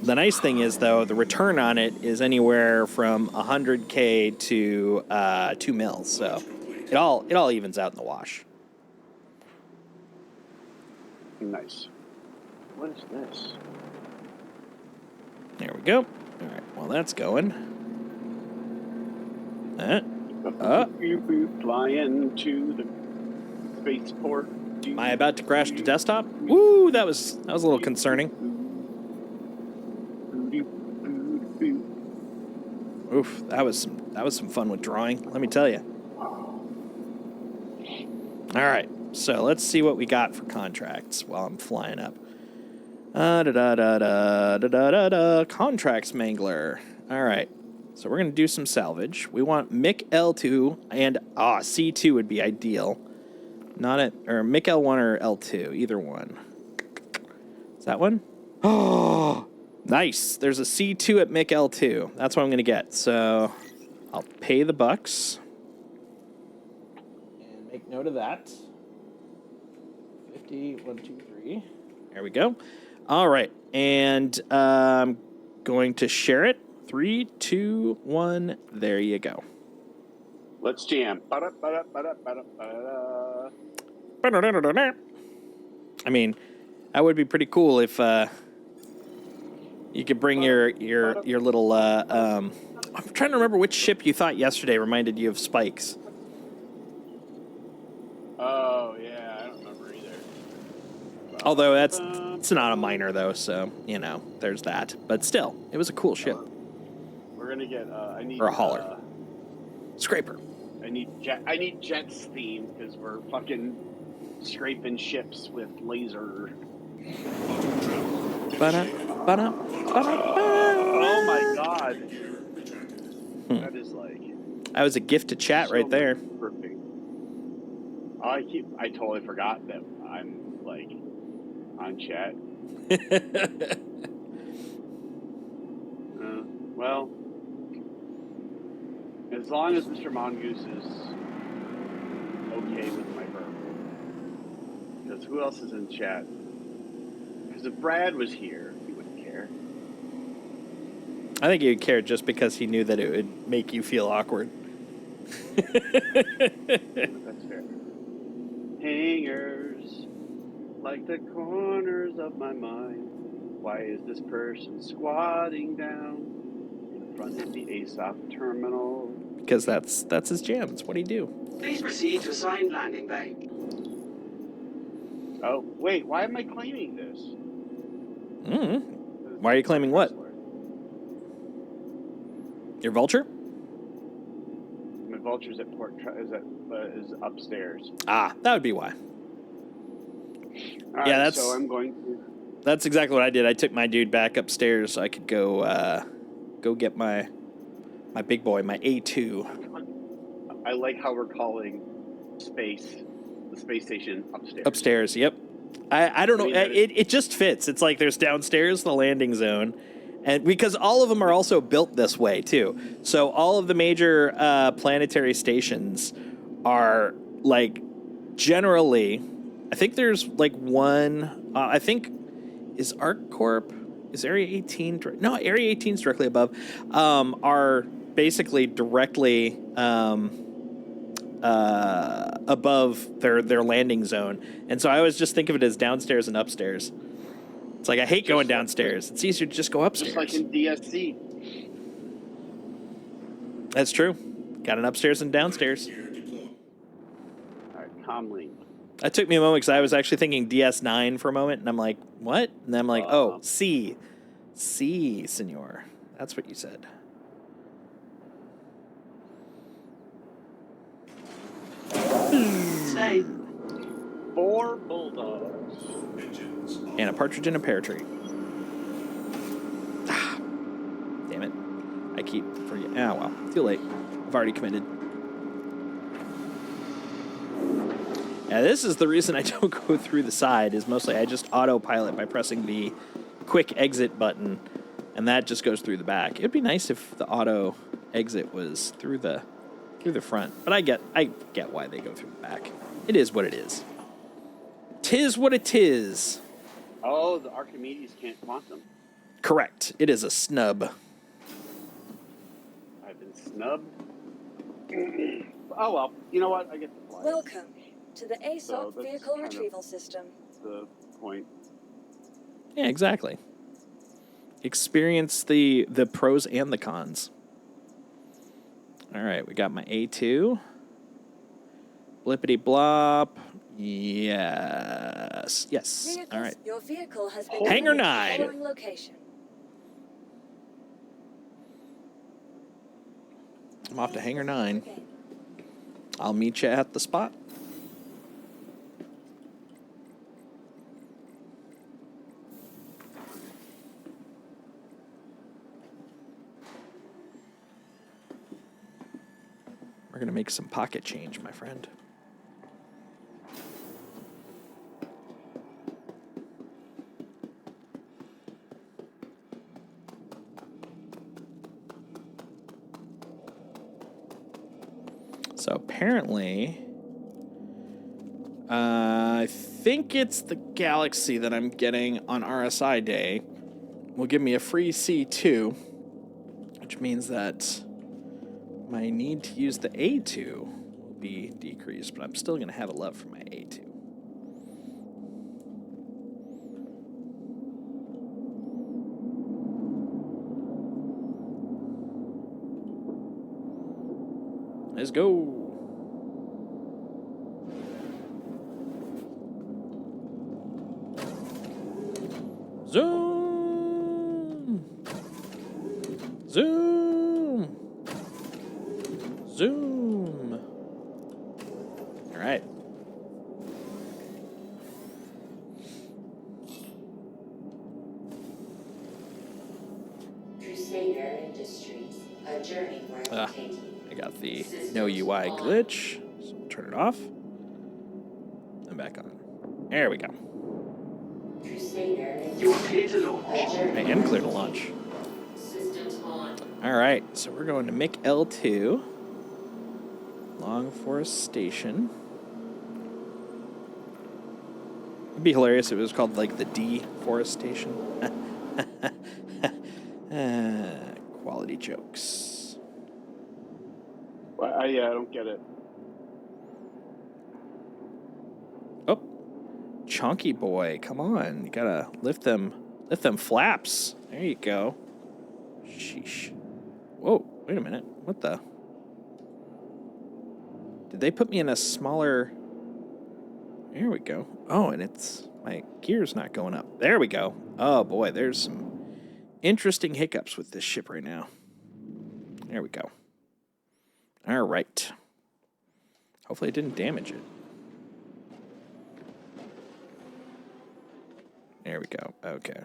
The nice thing is, though, the return on it is anywhere from $100K to $2 mil. So it all evens out in the wash. Nice. What is this? There we go. All right. Well, that's going. Flying to the spaceport. Am I about to crash the desktop? Woo, that was a little concerning. Oof, that was some fun with drawing, let me tell you. All right, so let's see what we got for contracts while I'm flying up. Contracts Mangler. All right, so we're gonna do some salvage. We want MIC L2 and C2 would be ideal. Not it, or MIC L1 or L2, either one. Is that one? Oh, nice. There's a C2 at MIC L2. That's what I'm gonna get. So I'll pay the bucks. And make note of that. 50, 1, 2, 3. There we go. All right, and I'm going to share it. 3, 2, 1. There you go. Let's jam. I mean, that would be pretty cool if you could bring your little. I'm trying to remember which ship you thought yesterday reminded you of Spike's. Oh yeah, I don't remember either. Although it's not a minor though, so you know there's that. But still, it was a cool ship. We're gonna get. I need. Or a hauler. Scraper. I need Jet's theme because we're fucking scraping ships with laser. Oh my god. That is like. That was a gift to chat so right there. Perfect. I totally forgot that I'm like on chat. Well, as long as Mr. Mongoose is okay with my burp. Because who else is in chat? Because if Brad was here, he wouldn't care. I think he'd care just because he knew that it would make you feel awkward. That's fair. Hangers, like the corners of my mind. Why is this person squatting down in front of the ASOP terminal? Because that's his jam. It's what he do. Please proceed to assigned landing bay. Oh, wait, why am I claiming this? Why are you claiming what? Your vulture? My vulture's at is upstairs. Ah, that would be why. All yeah, right, that's. So I'm going to. That's exactly what I did. I took my dude back upstairs so I could go get my big boy, my A2. I like how we're calling the space station upstairs. Upstairs, yep. I don't know. It just fits. It's like there's downstairs the landing zone, and because all of them are also built this way too. So all of the major planetary stations are like generally. I think there's like one. I think is ArcCorp. Is Area 18? No, Area 18 is directly above. Are basically directly above their landing zone, and so I always just think of it as downstairs and upstairs. It's like I hate going downstairs. It's easier to just go upstairs. Just like in DSC. That's true. Got an upstairs and downstairs. All right, Comlink. That took me a moment because I was actually thinking DS9 for a moment, and I'm like, what? And then I'm like, oh, C, senor. That's what you said. Say. 4 bulldogs. And a partridge in a pear tree. Ah, damn it. I keep forgetting. Ah, well, too late. I've already committed. Yeah, this is the reason I don't go through the side, is mostly I just autopilot by pressing the quick exit button, and that just goes through the back. It'd be nice if the auto exit was through the front, but I get why they go through the back. It is what it is. 'Tis what it is. Oh, the Archimedes can't quantum. Correct. It is a snub. I've been snubbed. Oh well, you know what? I get to fly. Welcome to the ASOP So that's vehicle kind of retrieval system. the point. Yeah, exactly. Experience the pros and the cons. All right, we got my A2. Blippity blop. Yes. Yes. Vehicles, All right. your vehicle has been Hangar delivered to 9. the following location. I'm off to Hangar 9. I'll meet you at the spot. We're going to make some pocket change, my friend. So apparently, I think it's the Galaxy that I'm getting on RSI Day will give me a free C2, which means that my need to use the A2 will be decreased, but I'm still going to have a love for my A2. Let's go. Zoom. Zoom. Zoom. All right. Crusader Industries, a journey worth taking. I got the no UI glitch, so we'll turn it off. And back on. There we go. Crusader You are clear to launch. I am clear to launch. Systems on. All right, so we're going to MIC L2, Long Forest Station. It'd be hilarious if it was called like the deforestation. Quality jokes. Well, I don't get it. Oh, chunky boy, come on! You gotta lift them flaps. There you go. Sheesh. Whoa, wait a minute. What the? Did they put me in a smaller? There we go. Oh, and it's my gear's not going up. There we go. Oh boy, there's some interesting hiccups with this ship right now. There we go. All right. Hopefully it didn't damage it. There we go. Okay.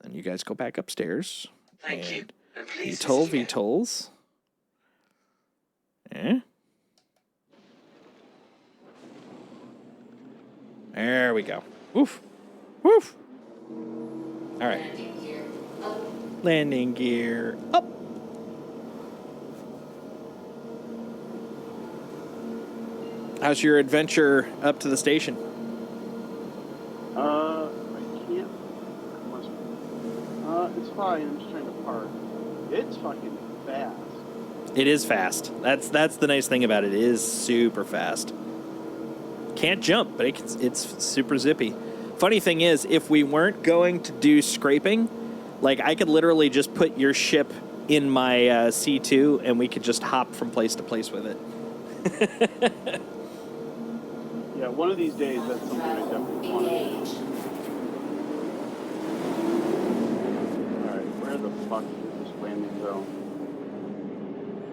Then you guys go back upstairs. Thank you. And please VTOLs. Eh? There we go. Woof. Woof. All right. Landing gear up. How's your adventure up to the station? I can't. It's fine. I'm just trying to park. It's fucking fast. It is fast. That's the nice thing about it. It is super fast. Can't jump, but it's super zippy. Funny thing is, if we weren't going to do scraping, like I could literally just put your ship in my C2 and we could just hop from place to place with it. Yeah, one of these days, that's something I definitely want. Alright, where the fuck is this landing zone?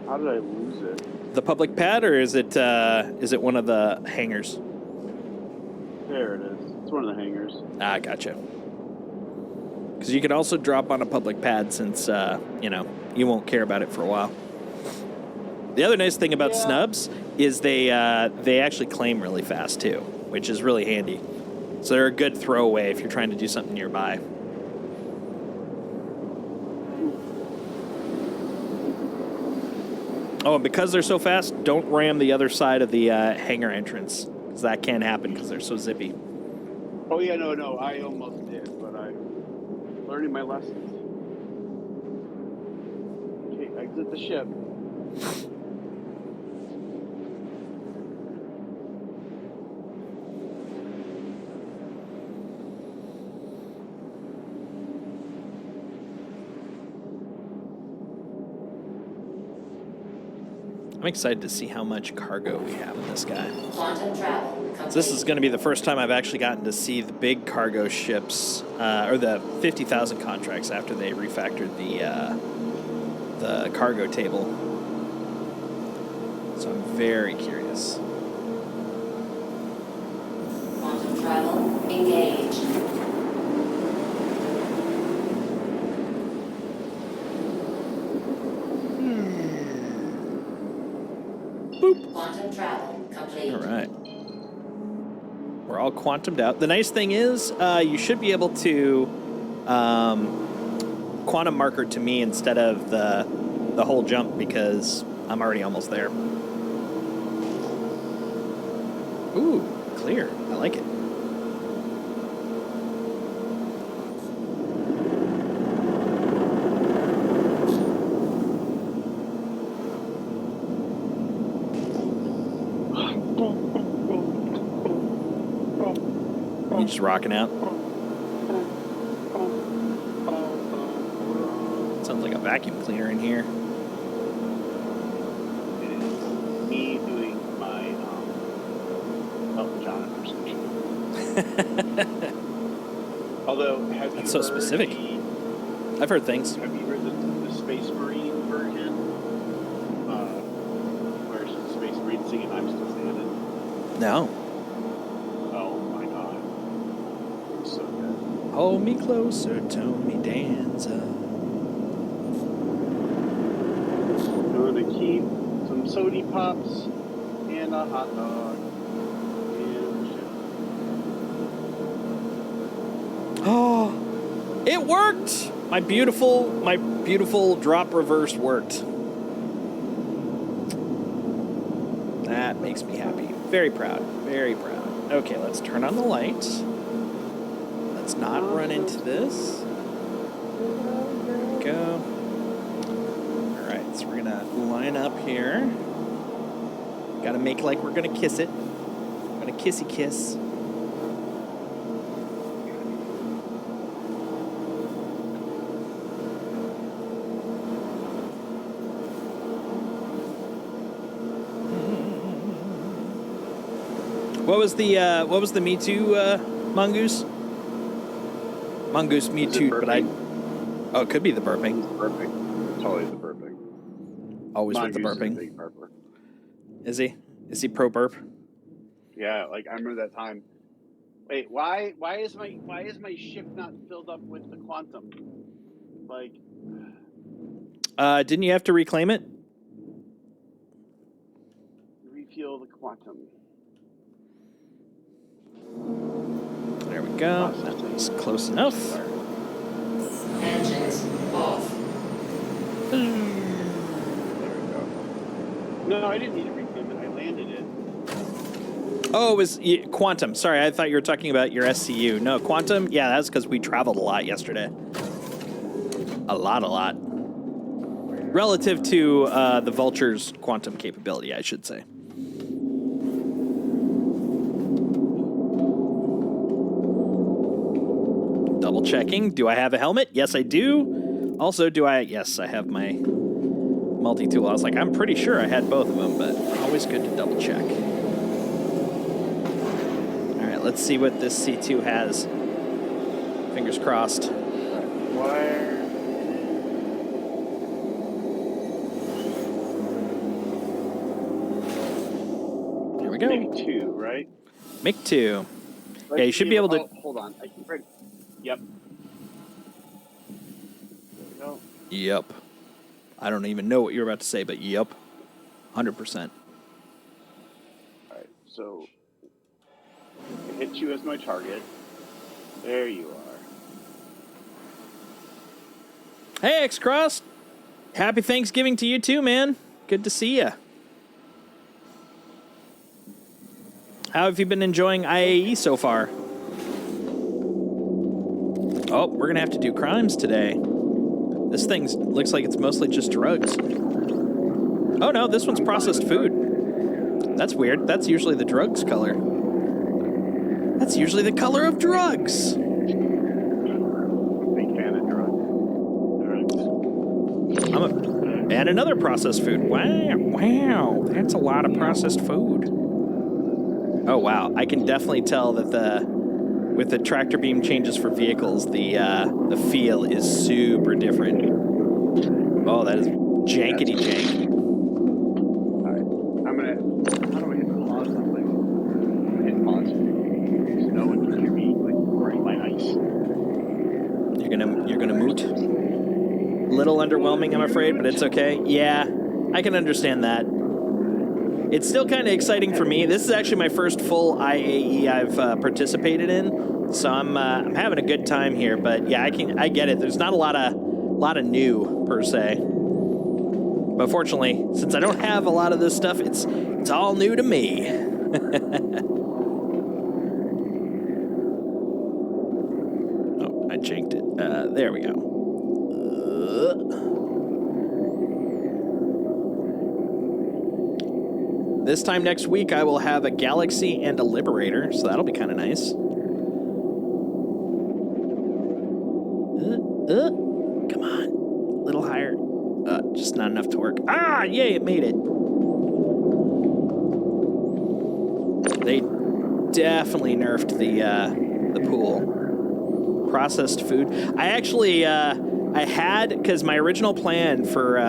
How did I lose it? The public pad, or is it one of the hangars? There it is. It's one of the hangars. Ah, gotcha. Because you can also drop on a public pad since, you won't care about it for a while. The other nice thing about snubs is they actually claim really fast, too, which is really handy. So they're a good throwaway if you're trying to do something nearby. Oh, and because they're so fast, don't ram the other side of the hangar entrance, because that can happen because they're so zippy. Oh, yeah, no, I almost did, but I'm learning my lessons. Okay, exit the ship. I'm excited to see how much cargo we have in this guy. Quantum travel complete. So this is going to be the first time I've actually gotten to see the big cargo ships, or the 50,000 contracts after they refactored the cargo table. So I'm very curious. Quantum travel engaged. Boop. Quantum travel complete. All right. We're all quantumed out. The nice thing is, you should be able to quantum marker to me instead of the whole jump because I'm already almost there. Ooh, clear. I like it. You just rocking out? Sounds like a vacuum cleaner in here. It is me doing my Elton John impersonation. Although, have you That's so heard specific. I've heard things. Have you heard the Space Marine version? Where it's the Space Marine singing "I'm Still Standing"? No. Oh my god, it's so good. Hold me closer, Tony Danza. Gonna keep some sody pops and a hot dog and shit. Oh, it worked! My beautiful drop reverse worked. That makes me happy. Very proud. Very proud. Okay, let's turn on the light. Let's not run into this. There we go. Alright, so we're gonna line up here. Gotta make like we're gonna kiss it. Gonna kissy kiss. What was the Me Too, Mongoose? Mongoose Me Too, but oh, it could be the burping. It's burping. It's always the burping. Always with the Mongoose is a burping. big burper. Is he? Is he pro burp? Yeah, like I remember that time. Wait, why is my ship not filled up with the quantum? Like, Didn't you have to reclaim it? refuel the quantum. There we go. That's close enough. Engines off. There we go. No, I didn't need to reclaim it. I landed it. Oh, it was quantum. Sorry, I thought you were talking about your SCU. No, quantum. Yeah, that's because we traveled a lot yesterday. A lot. Relative to the Vulture's quantum capability, I should say. Double checking. Do I have a helmet? Yes, I do. Also, yes, I have my multi-tool. I was like, I'm pretty sure I had both of them, but always good to double check. All right, let's see what this C2 has. Fingers crossed. Wire. Here we go. Maybe 2, right? Make 2. Yeah, you should be able to. Oh, hold on. I keep ready. Yep. There we go. Yep. I don't even know what you're about to say, but yep. 100%. All right, so I hit you as my target. There you are. Hey, X-Cross. Happy Thanksgiving to you too, man. Good to see you. How have you been enjoying IAE so far? Oh, we're going to have to do crimes today. This thing looks like it's mostly just drugs. Oh, no, this one's processed food. That's weird. That's usually the drugs color. That's usually the color of drugs. Big fan of drugs. And another processed food. Wow. Wow, that's a lot of processed food. Oh wow, I can definitely tell that with the tractor beam changes for vehicles, the feel is super different. Oh, that is jankety jank. All right, how do I hit pause on my phone? I'm hitting pause so no one can hear me like burning my ice. You're gonna moot. A little underwhelming, I'm afraid, but it's okay. Yeah, I can understand that. It's still kind of exciting for me. This is actually my first full IAE I've participated in, so I'm having a good time here. But yeah, I get it. There's not a lot of new per se, but fortunately, since I don't have a lot of this stuff, it's all new to me. Oh, I jinked it. There we go. This time next week, I will have a Galaxy and a Liberator, so that'll be kind of nice. Come on. A little higher. Just not enough torque. Ah, yay, it made it. They definitely nerfed the pool. Processed food. I actually, I had, because my original plan for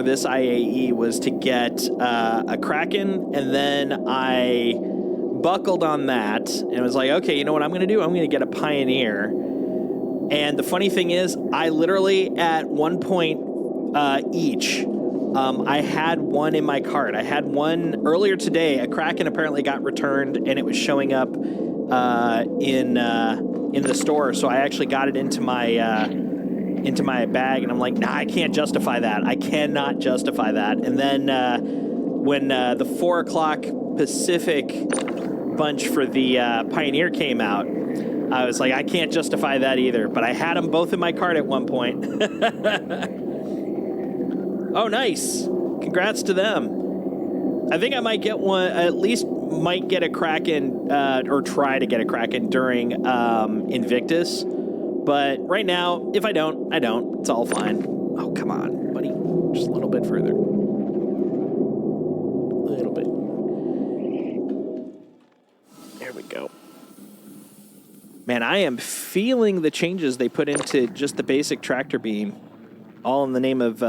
this IAE was to get a Kraken, and then I buckled on that and was like, okay, you know what I'm going to do? I'm going to get a Pioneer. And the funny thing is, I literally at one point each, I had one in my cart. I had one earlier today. A Kraken apparently got returned, and it was showing up in the store. So I actually got it into my bag, and I'm like, nah, I can't justify that. I cannot justify that. And then when the 4 o'clock Pacific bunch for the Pioneer came out, I was like, I can't justify that either. But I had them both in my cart at one point. Oh, nice. Congrats to them. I think I might get one, at least might get a Kraken, or try to get a Kraken during Invictus. But right now, if I don't, I don't. It's all fine. Oh, come on, buddy. Just a little bit further. A little bit. There we go. Man, I am feeling the changes they put into just the basic tractor beam, all in the name of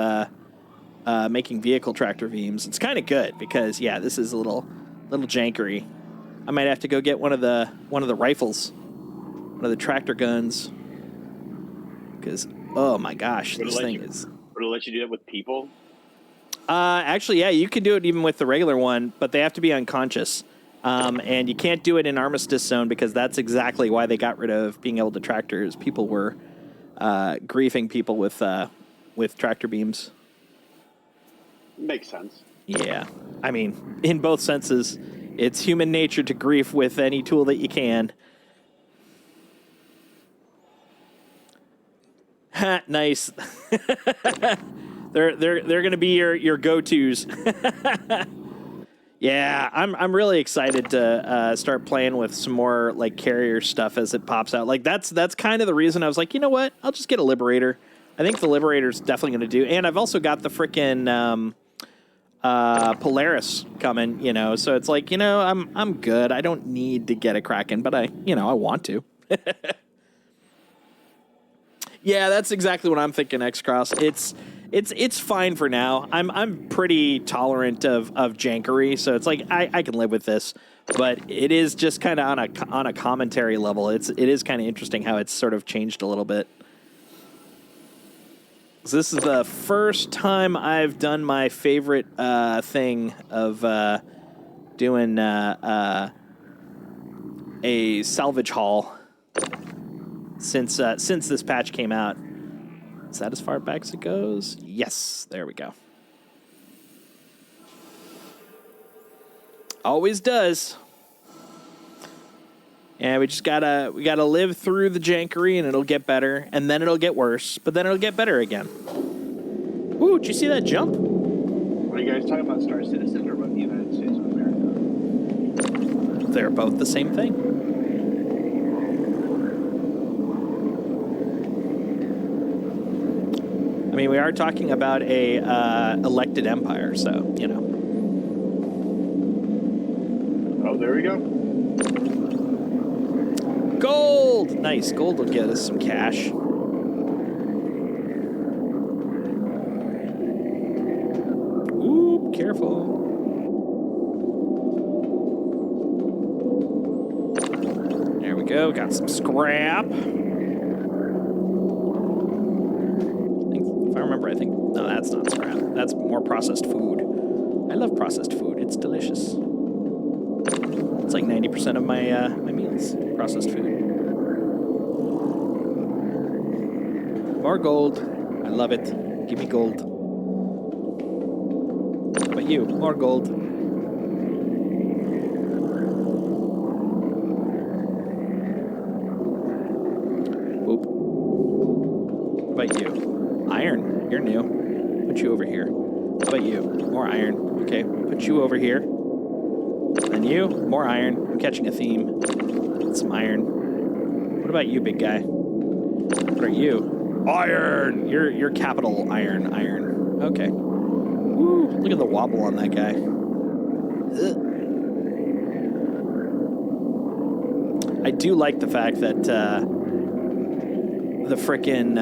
making vehicle tractor beams. It's kind of good because, yeah, this is a little jankery. I might have to go get one of the rifles, one of the tractor guns. Because, oh my gosh, this thing is... Would it let you do that with people? Actually, yeah, you can do it even with the regular one, but they have to be unconscious. And you can't do it in Armistice Zone because that's exactly why they got rid of being able to tractors. People were griefing people with tractor beams. Makes sense. Yeah. I mean, in both senses, it's human nature to grief with any tool that you can. Ha, nice. They're going to be your go-tos. Yeah, I'm really excited to start playing with some more like carrier stuff as it pops out. Like that's kind of the reason I was like, you know what? I'll just get a Liberator. I think the Liberator's definitely going to do. And I've also got the frickin' Polaris coming, you know. So it's like, you know, I'm good. I don't need to get a Kraken, but I want to. Yeah, that's exactly what I'm thinking, X-Cross. It's fine for now. I'm pretty tolerant of jankery, so it's like I can live with this. But it is just kind of on a commentary level. It is kind of interesting how it's sort of changed a little bit. So this is the first time I've done my favorite thing of doing a salvage haul since this patch came out. Is that as far back as it goes? Yes, there we go. Always does. And we gotta live through the jankery, and it'll get better, and then it'll get worse, but then it'll get better again. Ooh, did you see that jump? Are you guys talking about Star Citizen or about the United States of America? They're both the same thing. mean, we are talking about a elected empire, so, you know. Oh, there we go. Gold! Nice. Gold will get us some cash. Ooh, careful. There we go. Got some scrap. If I remember, I think... No, that's not scrap. That's more processed food. I love processed food. It's delicious. It's like 90% of my my meals. Processed food. More gold. I love it. Give me gold. But you, more gold. Whoop. What about you? Iron. You're new. Put you over here. How about you? More iron. Okay. Put you over here. And you, more iron. I'm catching a theme. Some iron. What about you, big guy? What are you? Iron! You're capital iron. Okay. Woo, look at the wobble on that guy. Ugh. I do like the fact that the frickin'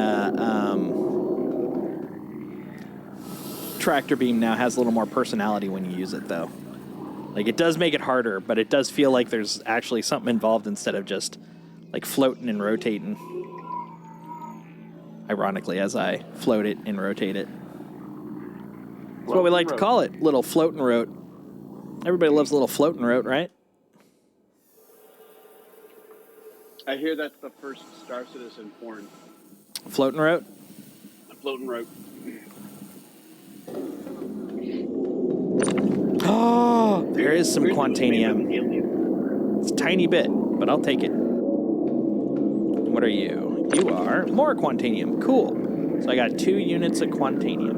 tractor beam now has a little more personality when you use it, though. Like, it does make it harder, but it does feel like there's actually something involved instead of just, like, floating and rotating. Ironically, as I float it and rotate it. That's what we like to call it, little float and rote. Everybody loves a little float and rote, right? I hear that's the first Star Citizen porn. Float and rote? Float and rote. Oh, there is some Quantanium. It's a tiny bit, but I'll take it. What are you? You are more Quantanium. Cool. So I got 2 units of Quantanium.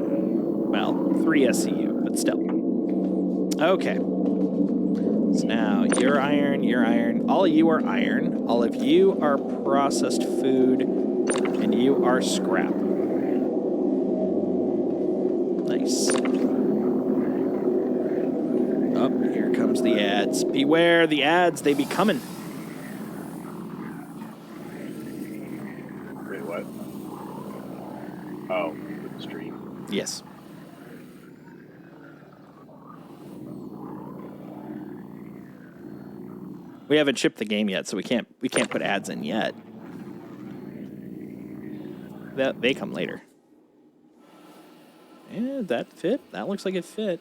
Well, 3 SCU, but still. Okay. So now, you're iron. All of you are iron. All of you are processed food. And you are scrap. Nice. Oh, here comes the ads. Beware the ads, they be coming. Wait, what? Oh, for the stream. Yes. We haven't shipped the game yet, so we can't put ads in yet. They come later. Yeah, that fit? That looks like it fit.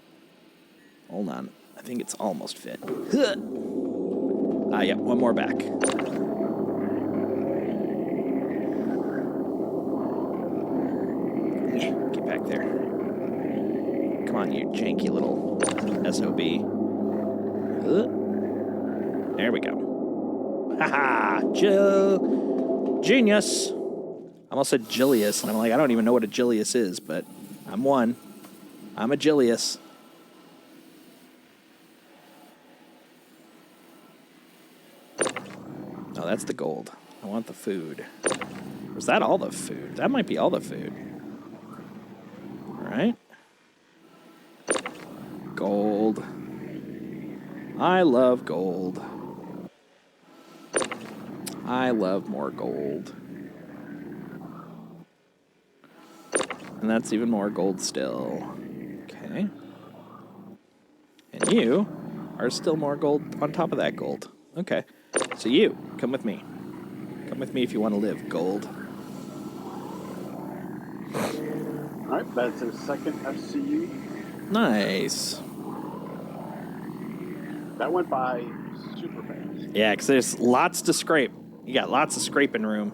Hold on. I think it's almost fit. Ah, yeah, one more back. Get back there. Come on, you janky little SOB. There we go. Haha! Genius! I almost said Gilius, and I'm like, I don't even know what a Gilius is, but I'm one. I'm a Gilius. No, that's the gold. I want the food. Was that all the food? That might be all the food. All right. Gold. I love gold. I love more gold. And that's even more gold still. Okay. And you are still more gold on top of that gold. Okay. So you, come with me. Come with me if you want to live, gold. All right, that's a second SCU. Nice. That went by super fast. Yeah, because there's lots to scrape. You got lots of scraping room.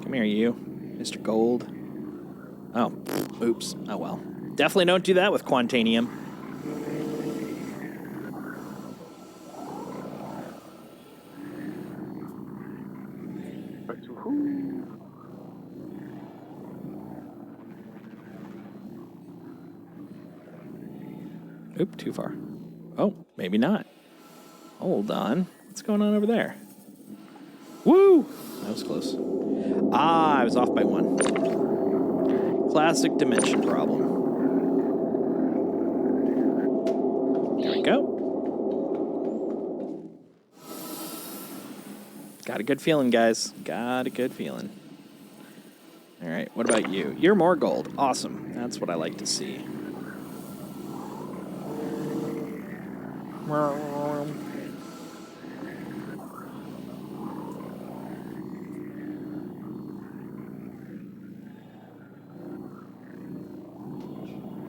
Come here, you, Mr. Gold. Oh, oops. Oh, well. Definitely don't do that with Quantanium. Oop, too far. Oh, maybe not. Hold on. What's going on over there? Woo! That was close. Ah, I was off by 1. Classic dimension problem. There we go. Got a good feeling, guys. Got a good feeling. All right, what about you? You're more gold. Awesome. That's what I like to see.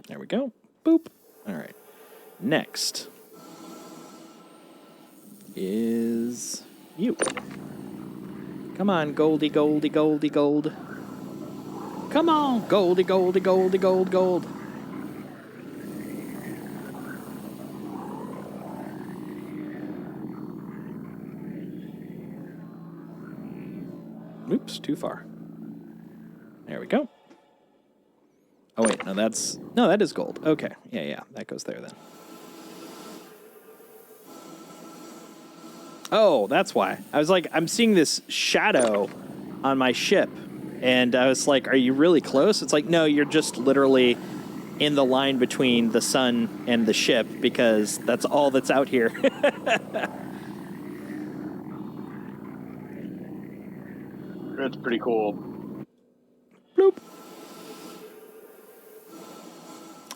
There we go. Boop. All right. Next is you. Come on, Goldie, Goldie, Goldie, Gold. Come on, Goldie, Goldie, Goldie, Gold, Gold. Oops, too far. There we go. Oh, wait, no, that is gold. Okay, yeah, that goes there then. Oh, that's why. I was like, I'm seeing this shadow on my ship, and I was like, are you really close? It's like, no, you're just literally in the line between the sun and the ship, because that's all that's out here. That's pretty cool. Bloop.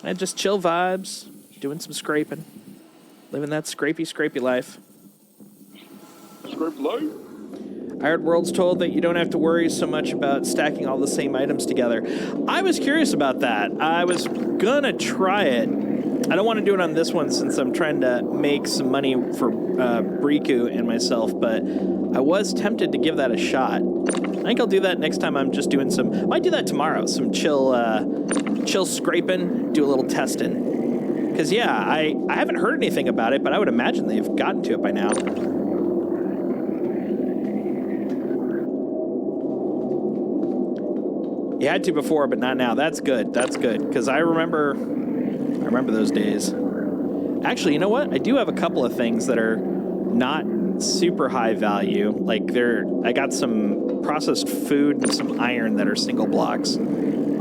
And just chill vibes, doing some scraping, living that scrapey life. Scrape light. I heard World's told that you don't have to worry so much about stacking all the same items together. I was curious about that. I was gonna try it. I don't want to do it on this one since I'm trying to make some money for Bricu and myself, but I was tempted to give that a shot. I think I'll do that next time I'm just doing some... I might do that tomorrow, some chill scraping, do a little testing. Because, yeah, I haven't heard anything about it, but I would imagine they've gotten to it by now. You had to before, but not now. That's good. That's good. Because I remember those days. Actually, you know what? I do have a couple of things that are not super high value. Like I got some processed food and some iron that are single blocks.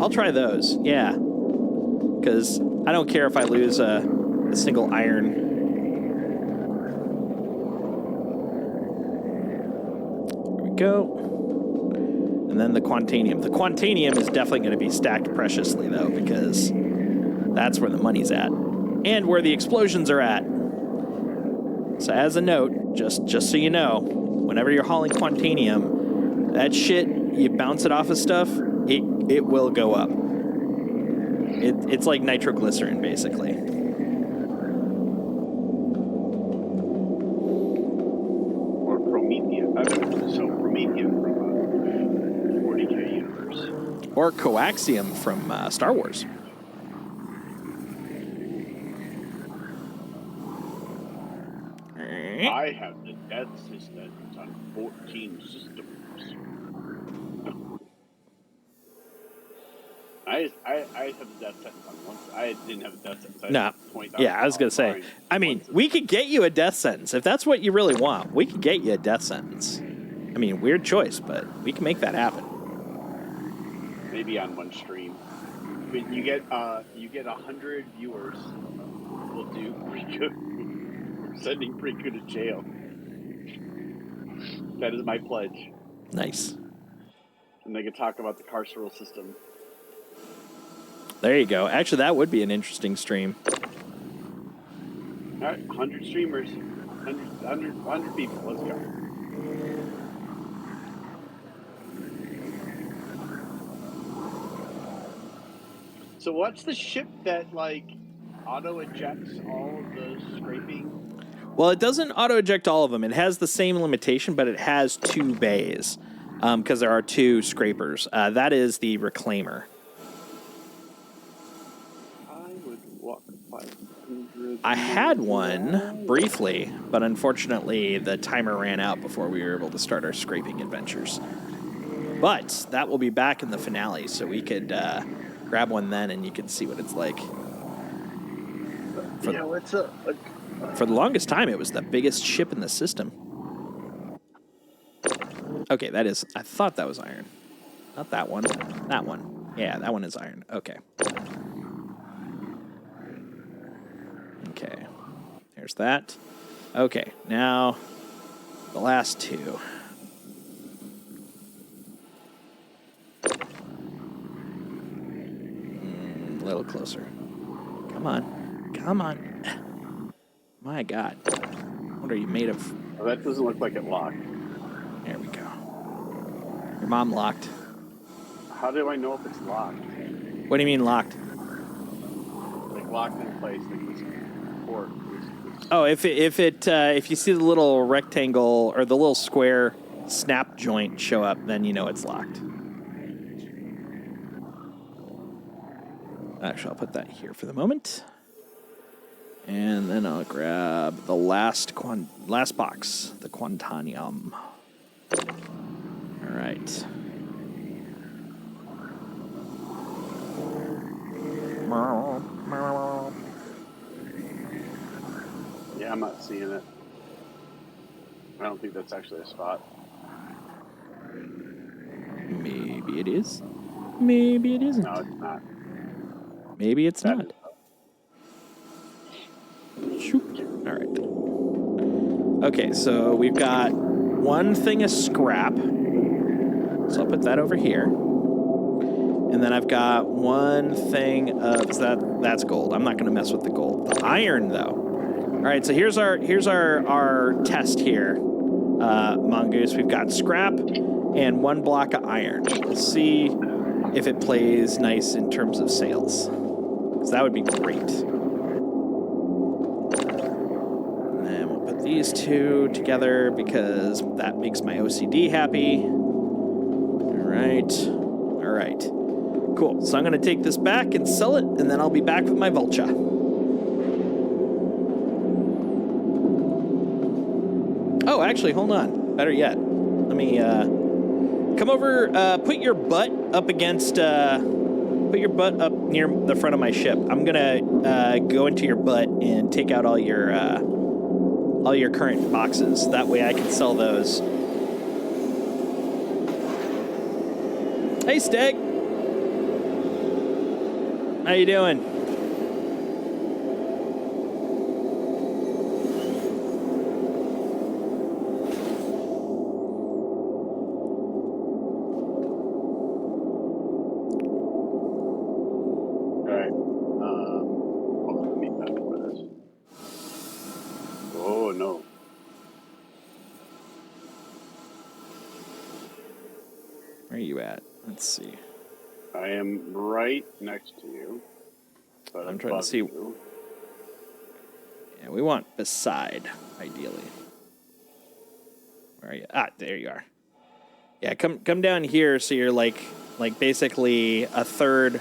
I'll try those. Yeah. Because I don't care if I lose a single iron. There we go. And then the Quantanium. The Quantanium is definitely going to be stacked preciously, though, because that's where the money's at. And where the explosions are at. So as a note, just so you know, whenever you're hauling Quantanium, that shit, you bounce it off of stuff, it will go up. It's like nitroglycerin, basically. Or Prometheus. Prometheus from 40K universe. Or coaxium from Star Wars. I have the death systems on 14 systems. I have the death sentence on one. I didn't have a death sentence. No. Yeah, I was going to say. I mean, we could get you a death sentence. If that's what you really want, we could get you a death sentence. I mean, weird choice, but we can make that happen. Maybe on one stream. But you get 100 viewers. We'll do Bricu. Sending Bricu to jail. That is my pledge. Nice. And they can talk about the carceral system. There you go. Actually, that would be an interesting stream. All right, 100 streamers. 100 people. Let's go. So what's the ship that, like, auto-ejects all of the scraping? Well, it doesn't auto-eject all of them. It has the same limitation, but it has 2 bays because there are 2 scrapers. That is the Reclaimer. I had one briefly, but unfortunately the timer ran out before we were able to start our scraping adventures. But that will be back in the finale, so we could grab one then and you can see what it's like. For the longest time, it was the biggest ship in the system. Okay, that is... I thought that was iron. Not that one. That one. Yeah, that one is iron. Okay. Okay. There's that. Okay, now the last two. A little closer. Come on. Come on. My God. What are you made of? Oh, that doesn't look like it locked. There we go. Your mom locked. How do I know if it's locked? What do you mean locked? Like locked in place, like this port. Oh, if you see the little rectangle or the little square snap joint show up, then you know it's locked. Actually, I'll put that here for the moment. And then I'll grab the last box, the Quantanium. All right. Yeah, I'm not seeing it. I don't think that's actually a spot. Maybe it is. Maybe it isn't. No, it's not. Maybe it's That not. Shoot. All right. Okay, so we've got one thing of scrap. So I'll put that over here. And then I've got one thing of that's gold. I'm not going to mess with the gold. The iron, though. All right, so here's our test here, Mongoose. We've got scrap and one block of iron. We'll see if it plays nice in terms of sales. So that would be great. And then we'll put these two together because that makes my OCD happy. All right. All right. Cool. So I'm going to take this back and sell it, and then I'll be back with my Vulture. Oh, actually, hold on. Better yet. Let me come over, put your butt up against... put your butt up near the front of my ship. I'm gonna go into your butt and take out all your current boxes. That way I can sell those. Hey, Steg. How you doing? Where are you at? Let's see. I am right next to you. But I'm trying to see. You. Yeah, we want beside, ideally. Where are you? Ah, there you are. Yeah, come down here so you're like basically a third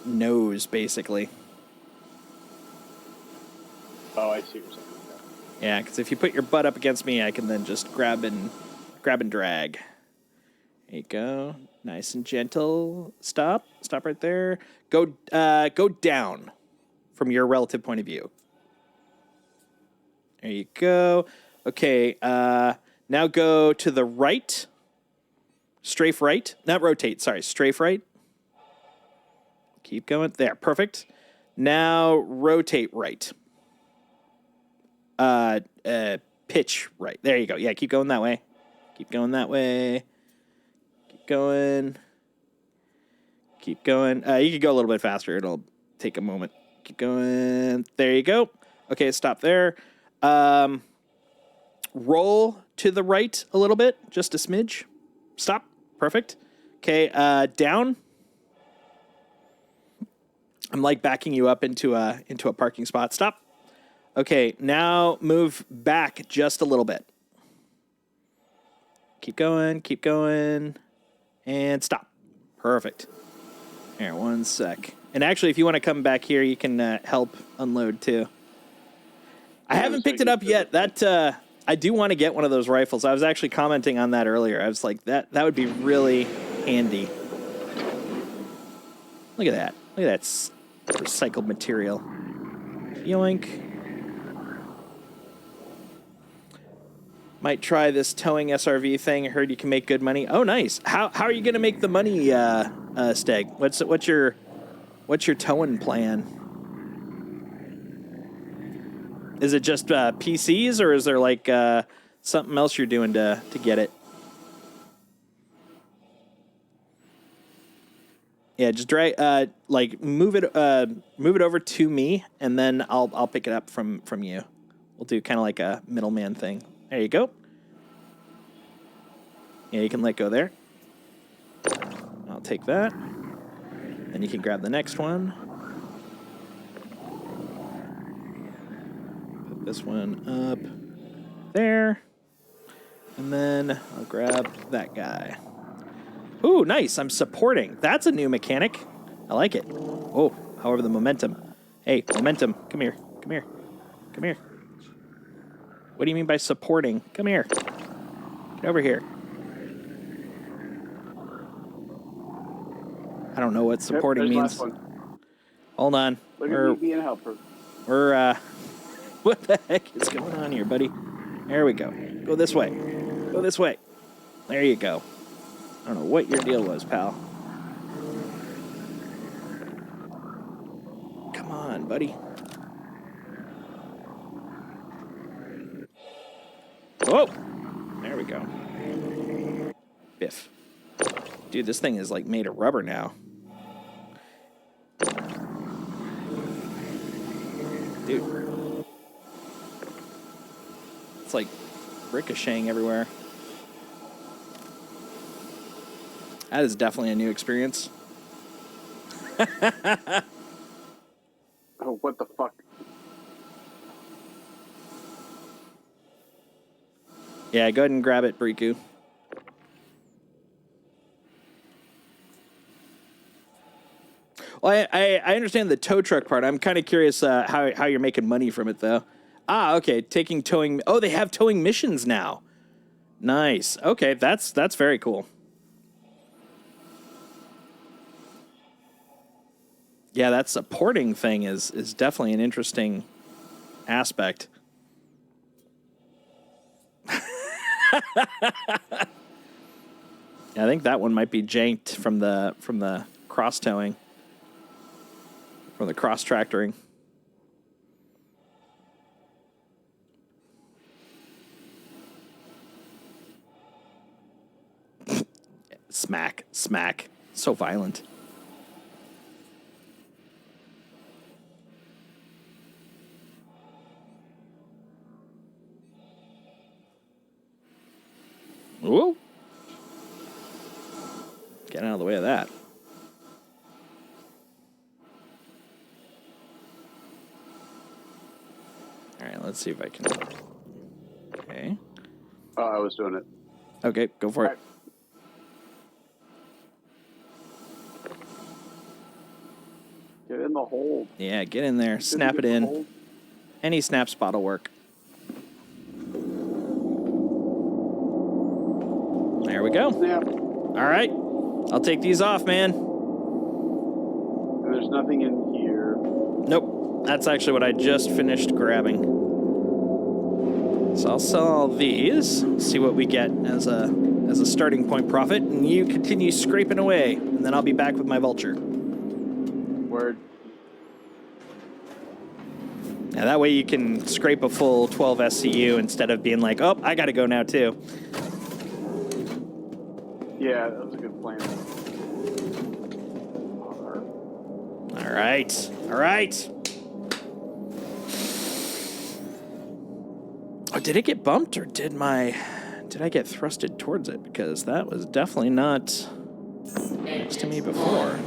nose, basically. Oh, I see what you're saying. Yeah, because if you put your butt up against me, I can then just grab and drag. There you go. Nice and gentle. Stop right there. Go down from your relative point of view. There you go. Okay, now go to the right. Strafe right. Not rotate, sorry. Strafe right. Keep going. There, perfect. Now rotate right. Pitch right. There you go. Yeah, keep going that way. Keep going that way. Keep going. Keep going. You can go a little bit faster. It'll take a moment. Keep going. There you go. Okay, stop there. Roll to the right a little bit. Just a smidge. Stop. Perfect. Okay, down. I'm like backing you up into a parking spot. Stop. Okay, now move back just a little bit. Keep going, and stop. Perfect. Here, one sec. And actually, if you want to come back here, you can help unload too. I haven't picked it up yet. That I do want to get one of those rifles. I was actually commenting on that earlier. I was like, that would be really handy. Look at that. Look at that recycled material. Yoink. Might try this towing SRV thing. I heard you can make good money. Oh, nice. How are you gonna make the money, Steg? What's your towing plan? Is it just PCs, or is there like something else you're doing to get it? Yeah, just drag like move it over to me, and then I'll pick it up from you. We'll do kind of like a middleman thing. There you go. Yeah, you can let go there. I'll take that. Then you can grab the next one. Put this one up there. And then I'll grab that guy. Ooh, nice. I'm supporting. That's a new mechanic. I like it. Oh, however, the momentum. Hey, momentum. Come here. Come here. Come here. What do you mean by supporting? Come here. Get over here. I don't know what supporting means. Hold on. Look at me being a helper. What the heck is going on here, buddy? There we go. Go this way. Go this way. There you go. I don't know what your deal was, pal. Come on, buddy. Whoa! There we go. Biff. Dude, this thing is like made of rubber now. Dude. It's like ricocheting everywhere. That is definitely a new experience. Oh, what the fuck? Yeah, go ahead and grab it, Bricu. Well, I understand the tow truck part. I'm kind of curious how you're making money from it, though. Ah, okay. Taking towing. Oh, they have towing missions now. Nice. Okay, that's very cool. Yeah, that supporting thing is definitely an interesting aspect. Yeah, I think that one might be janked from the cross towing, from the cross tractoring. Smack, smack. So violent. Whoa. Get out of the way of that. All right, let's see if I can. Okay. Oh, I was doing it. Okay, go for it. Get in the hole. Yeah, get in there. Snap it in. Hole. Any snap spot will work. There we go. Snap. All right. I'll take these off, man. And there's nothing in here. Nope. That's actually what I just finished grabbing. So I'll sell all these, see what we get as a starting point profit, and you continue scraping away, and then I'll be back with my vulture. Word. Yeah, that way you can scrape a full 12 SCU instead of being like, oh, I gotta go now too. Yeah, that was a good plan. All right. All right. Oh, did it get bumped, or did I get thrusted towards it? Because that was definitely not next to me before.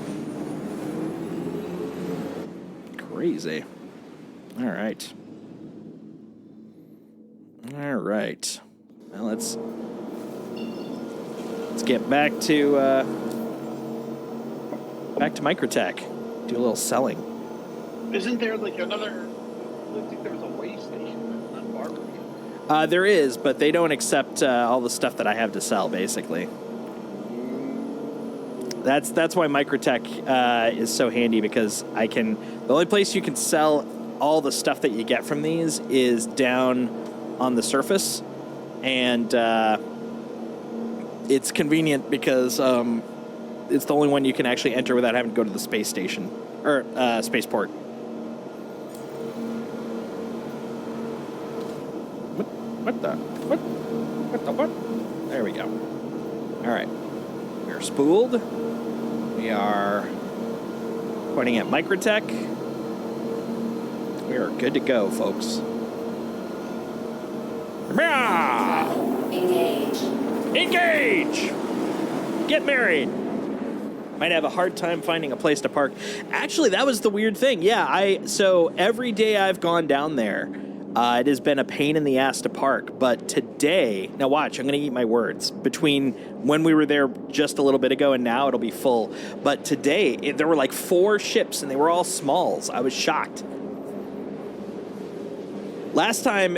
Crazy. All right. All right. Now let's get back to Microtech. Do a little selling. Isn't there like another? I think there was a way station on Barbary. There is, but they don't accept all the stuff that I have to sell, basically. That's why Microtech is so handy, because the only place you can sell all the stuff that you get from these is down on the surface, and it's convenient because it's the only one you can actually enter without having to go to the space station or spaceport. What the what? There we go. All right, we are spooled. We are pointing at Microtech. We are good to go, folks. Engage! Get married! Might have a hard time finding a place to park. Actually, that was the weird thing. Yeah, so every day I've gone down there, it has been a pain in the ass to park. But today, now watch, I'm going to eat my words. Between when we were there just a little bit ago and now, it'll be full. But today, there were like 4 ships, and they were all smalls. I was shocked. Last time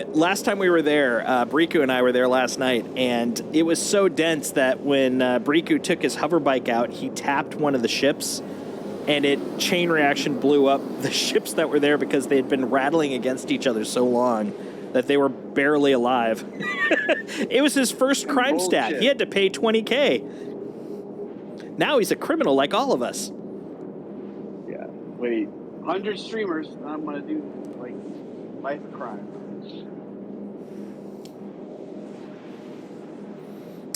we were there, Bricu and I were there last night, and it was so dense that when Bricu took his hover bike out, he tapped one of the ships, and it chain reaction blew up the ships that were there because they had been rattling against each other so long that they were barely alive. It was his first crime stat. He had to pay $20K. Now he's a criminal like all of us. Yeah. Wait, 100 streamers. I'm gonna do like life of crime.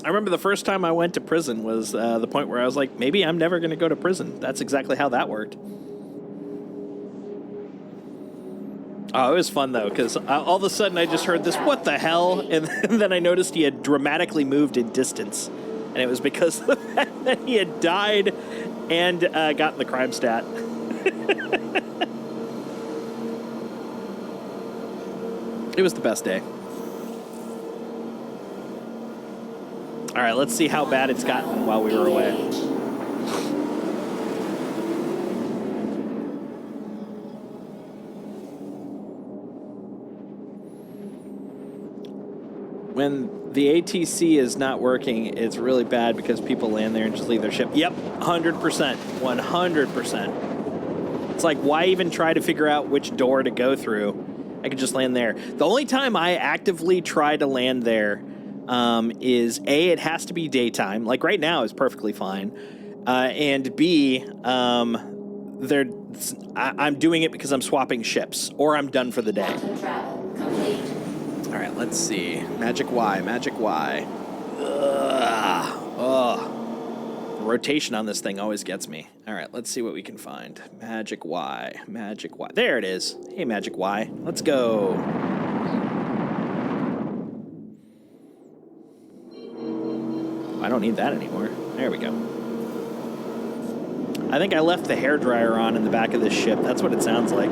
I remember the first time I went to prison was the point where I was like, maybe I'm never going to go to prison. That's exactly how that worked. Oh, it was fun, though, because all of a sudden I just heard this, what the hell? And then I noticed he had dramatically moved in distance. And it was because of the fact that he had died and gotten the crime stat. It was the best day. All right, let's see how bad it's gotten while we were away. When the ATC is not working, it's really bad because people land there and just leave their ship. Yep, 100%, 100%. It's like, why even try to figure out which door to go through? I could just land there. The only time I actively try to land there is A, it has to be daytime. Like right now is perfectly fine. And B, I'm doing it because I'm swapping ships or I'm done for the day. All right, let's see. Magic Y, Magic Y. Ugh. The rotation on this thing always gets me. All right, let's see what we can find. Magic Y, Magic Y. There it is. Hey, Magic Y. Let's go. I don't need that anymore. There we go. I think I left the hairdryer on in the back of this ship. That's what it sounds like.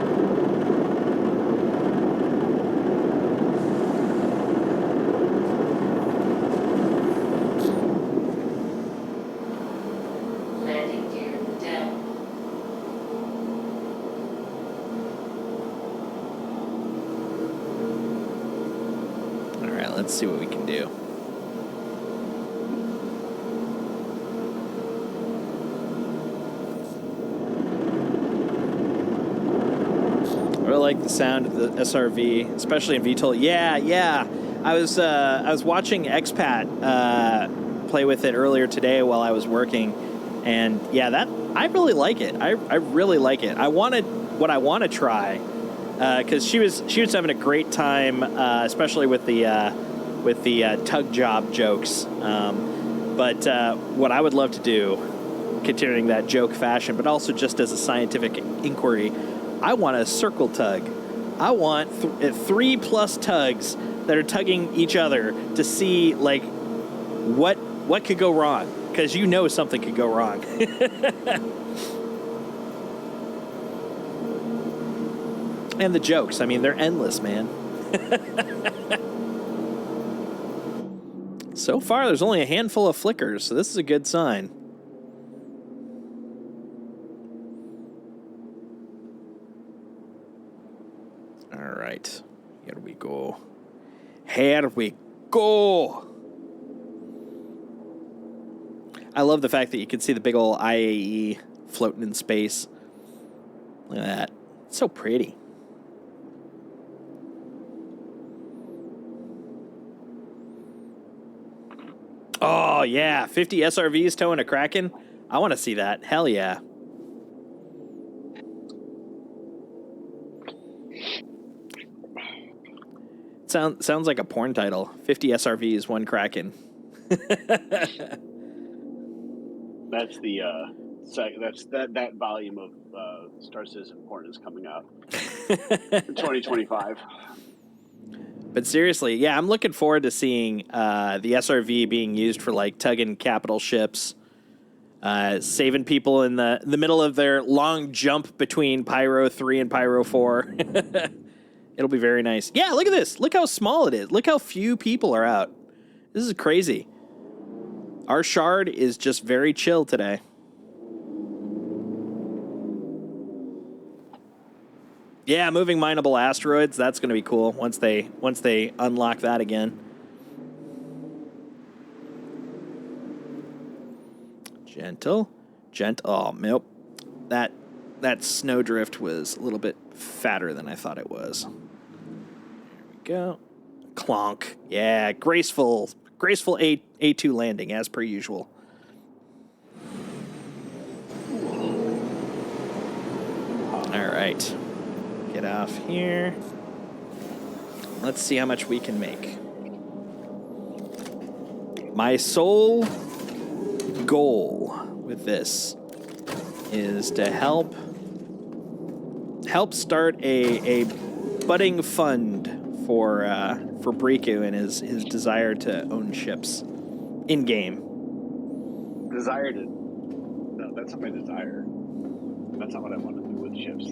Landing gear down. All right, let's see what we can do. I really like the sound of the SRV, especially in VTOL. Yeah. I was watching Expat play with it earlier today while I was working, and yeah, I really like it. I really like it. I want to try because she was having a great time, especially with the tug job jokes. But what I would love to do, continuing that joke fashion, but also just as a scientific inquiry, I want a circle tug. I want 3+ tugs that are tugging each other to see like what could go wrong, because you know something could go wrong. And the jokes, I mean, they're endless, man. So far, there's only a handful of flickers, so this is a good sign. All right, here we go. Here we go. I love the fact that you can see the big old IAE floating in space. Look at that. It's so pretty. yeah, 50 SRVs towing a Kraken. I want to see that. Hell yeah. Sounds like a porn title. 50 SRVs, one Kraken. That's the that volume of Star Citizen porn is coming out in 2025. But seriously, yeah, I'm looking forward to seeing the SRV being used for like tugging capital ships, saving people in the middle of their long jump between Pyro 3 and Pyro 4. It'll be very nice. Yeah, look at this. Look how small it is. Look how few people are out. This is crazy. Our shard is just very chill today. Yeah, moving mineable asteroids. That's going to be cool once they unlock that again. Gentle. Oh, nope. That snowdrift was a little bit fatter than I thought it was. There we go. Clonk. Yeah, graceful A2 landing as per usual. All right. Get off here. Let's see how much we can make. My sole goal with this is to help start a budding fund for Bricu and his desire to own ships in game. Desire to? No, that's not my desire. That's not what I want to do with ships.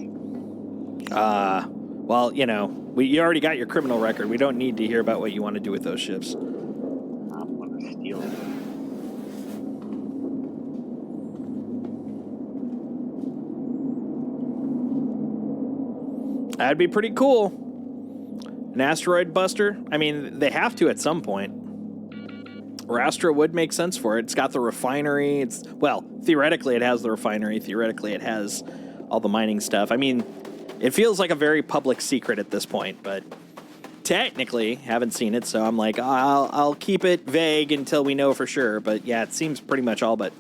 Well, you know, you already got your criminal record. We don't need to hear about what you want to do with those ships. I want to steal it. That'd be pretty cool. An asteroid buster? I mean, they have to at some point. Rastra would make sense for it. It's got the refinery. Theoretically it has the refinery. Theoretically it has all the mining stuff. I mean, it feels like a very public secret at this point, but technically haven't seen it, so I'm like, I'll keep it vague until we know for sure. But yeah, it seems pretty much all but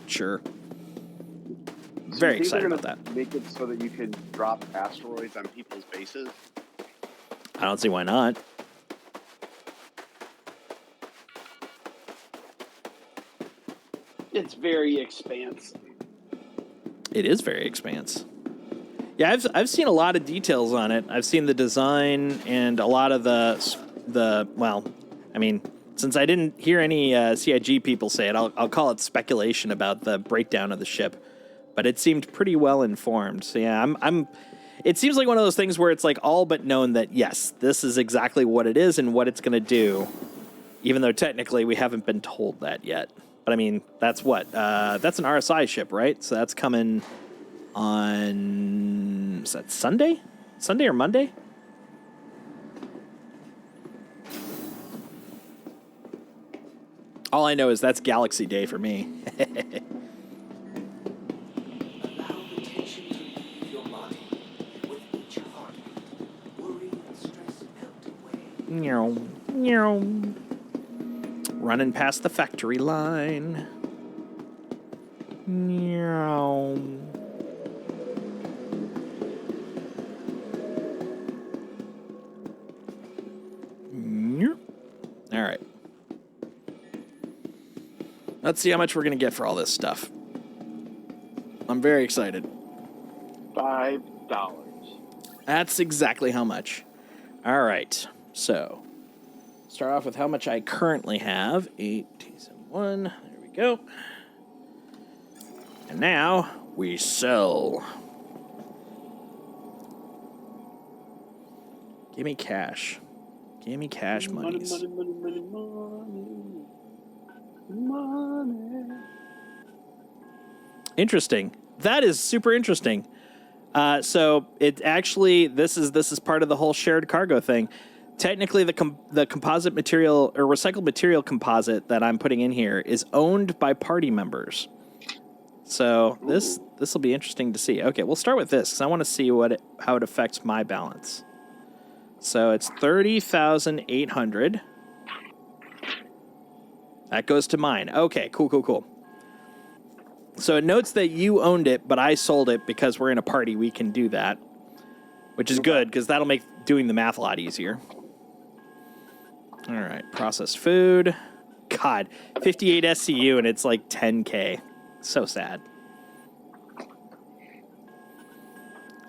sure. Very excited about that. Make it so that you can drop asteroids on people's bases. I don't see why not. It's very expansive. It is very expansive. Yeah, I've seen a lot of details on it. I've seen the design and a lot of the well, I mean, since I didn't hear any CIG people say it, I'll call it speculation about the breakdown of the ship. But it seemed pretty well informed. So yeah, I'm. It seems like one of those things where it's like all but known that yes, this is exactly what it is and what it's going to do, even though technically we haven't been told that yet. But I mean, that's what that's an RSI ship, right? So that's coming on, is that Sunday or Monday? All I know is that's Galaxy Day for me. Running past the factory line. All right. Let's see how much we're going to get for all this stuff. I'm very excited. $5. That's exactly how much. All right. So, start off with how much I currently have. 871. There we go. And now we sell. Give me cash. Give me cash monies. Money. Interesting. That is super interesting. So it actually this is part of the whole shared cargo thing. Technically, the composite material or recycled material composite that I'm putting in here is owned by party members. So this will be interesting to see. Okay, we'll start with this because I want to see how it affects my balance. So it's 30,800. That goes to mine. Okay, cool. So it notes that you owned it, but I sold it because we're in a party. We can do that, which is good because that'll make doing the math a lot easier. All right, processed food. God, 58 SCU and it's like 10K. So sad.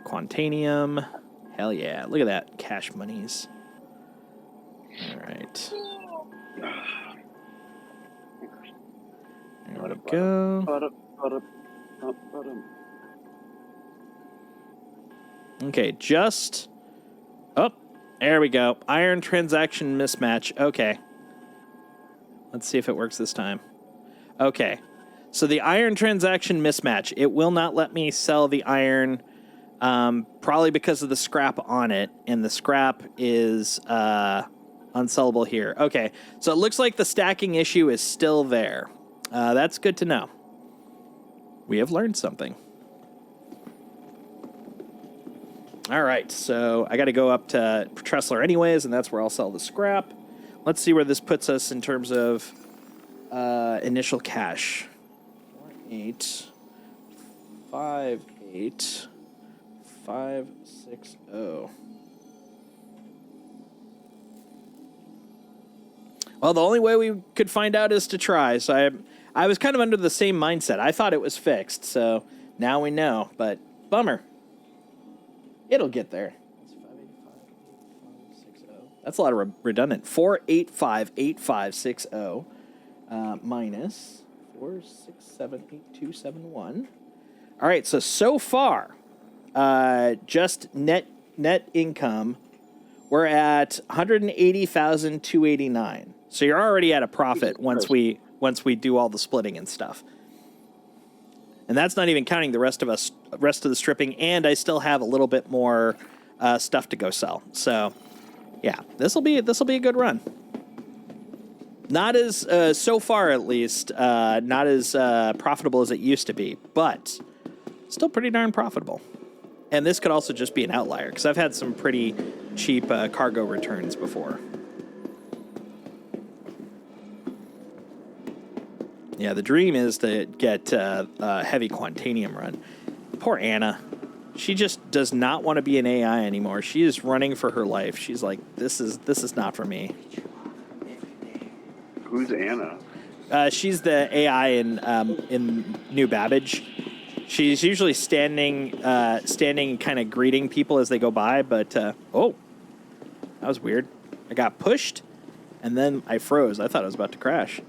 Quantanium. Hell yeah. Look at that. Cash monies. All right. There we go. Okay, just... Oh, there we go. Iron transaction mismatch. Okay. Let's see if it works this time. Okay. So the iron transaction mismatch. It will not let me sell the iron, probably because of the scrap on it. And the scrap is unsellable here. Okay. So it looks like the stacking issue is still there. That's good to know. We have learned something. All right, so I got to go up to Tressler anyways, and that's where I'll sell the scrap. Let's see where this puts us in terms of initial cash. 4858560. Well, the only way we could find out is to try. So I was kind of under the same mindset. I thought it was fixed, so now we know. But bummer. It'll get there. That's a lot of redundant. 4858560 minus 4678271. All right, so far, just net income, we're at 180,289. So you're already at a profit once we do all the splitting and stuff. And that's not even counting the rest of the stripping, and I still have a little bit more stuff to go sell. So, yeah, this will be a good run. Not as so far at least, not as profitable as it used to be, but still pretty darn profitable. And this could also just be an outlier because I've had some pretty cheap cargo returns before. Yeah, the dream is to get a heavy Quantanium run. Poor Anna. She just does not want to be an AI anymore. She is running for her life. She's like, this is not for me. Who's Anna? She's the AI in New Babbage. She's usually standing kind of greeting people as they go by, but oh, that was weird. I got pushed, and then I froze. I thought I was about to crash.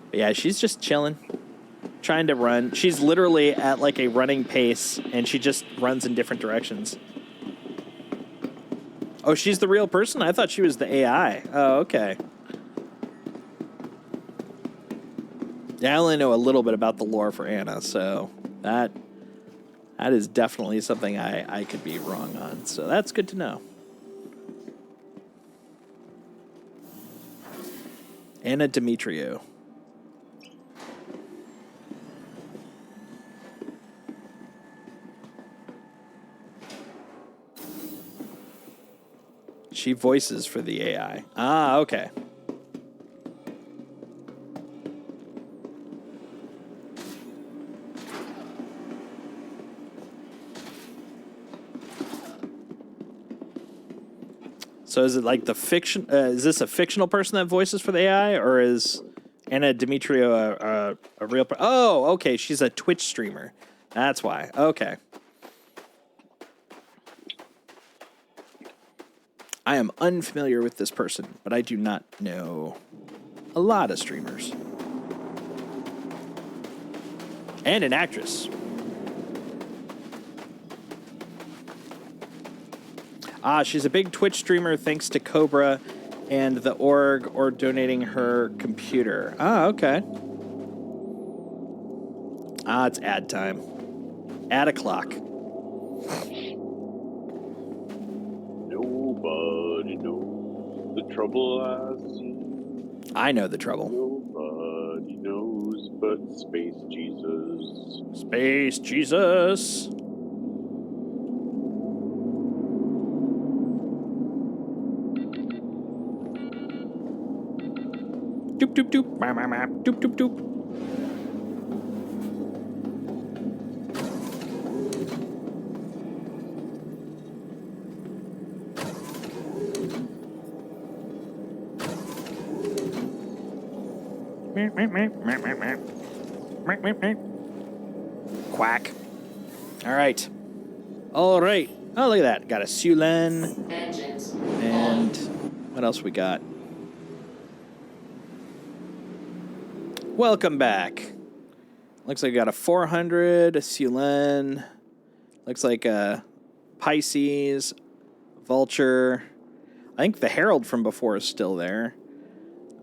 But yeah, she's just chilling, trying to run. She's literally at like a running pace, and she just runs in different directions. Oh, she's the real person? I thought she was the AI. Oh, okay. Yeah, I only know a little bit about the lore for Anna, so that is definitely something I could be wrong on. So that's good to know. Anna Demetriou. She voices for the AI. Ah, okay. So is it like the fiction? Is this a fictional person that voices for the AI, or is Anna Demetriou a real? Oh, okay. She's a Twitch streamer. That's why. Okay. I am unfamiliar with this person, but I do not know a lot of streamers. And an actress. Ah, she's a big Twitch streamer thanks to Cobra and the org or donating her computer. Ah, okay. Ah, it's ad time. Ad o'clock. Nobody knows the trouble I see. I know the trouble. Nobody knows but Space Jesus. Space Jesus. Doop, doop, doop. Map, map, map. Doop, doop, doop. Quack. All right. All right. Oh, look at that. Got a Sulen. Engines. And what else we got? Welcome back. Looks like we got a 400, a Sulen. Looks like a Pisces, Vulture. I think the Herald from before is still there.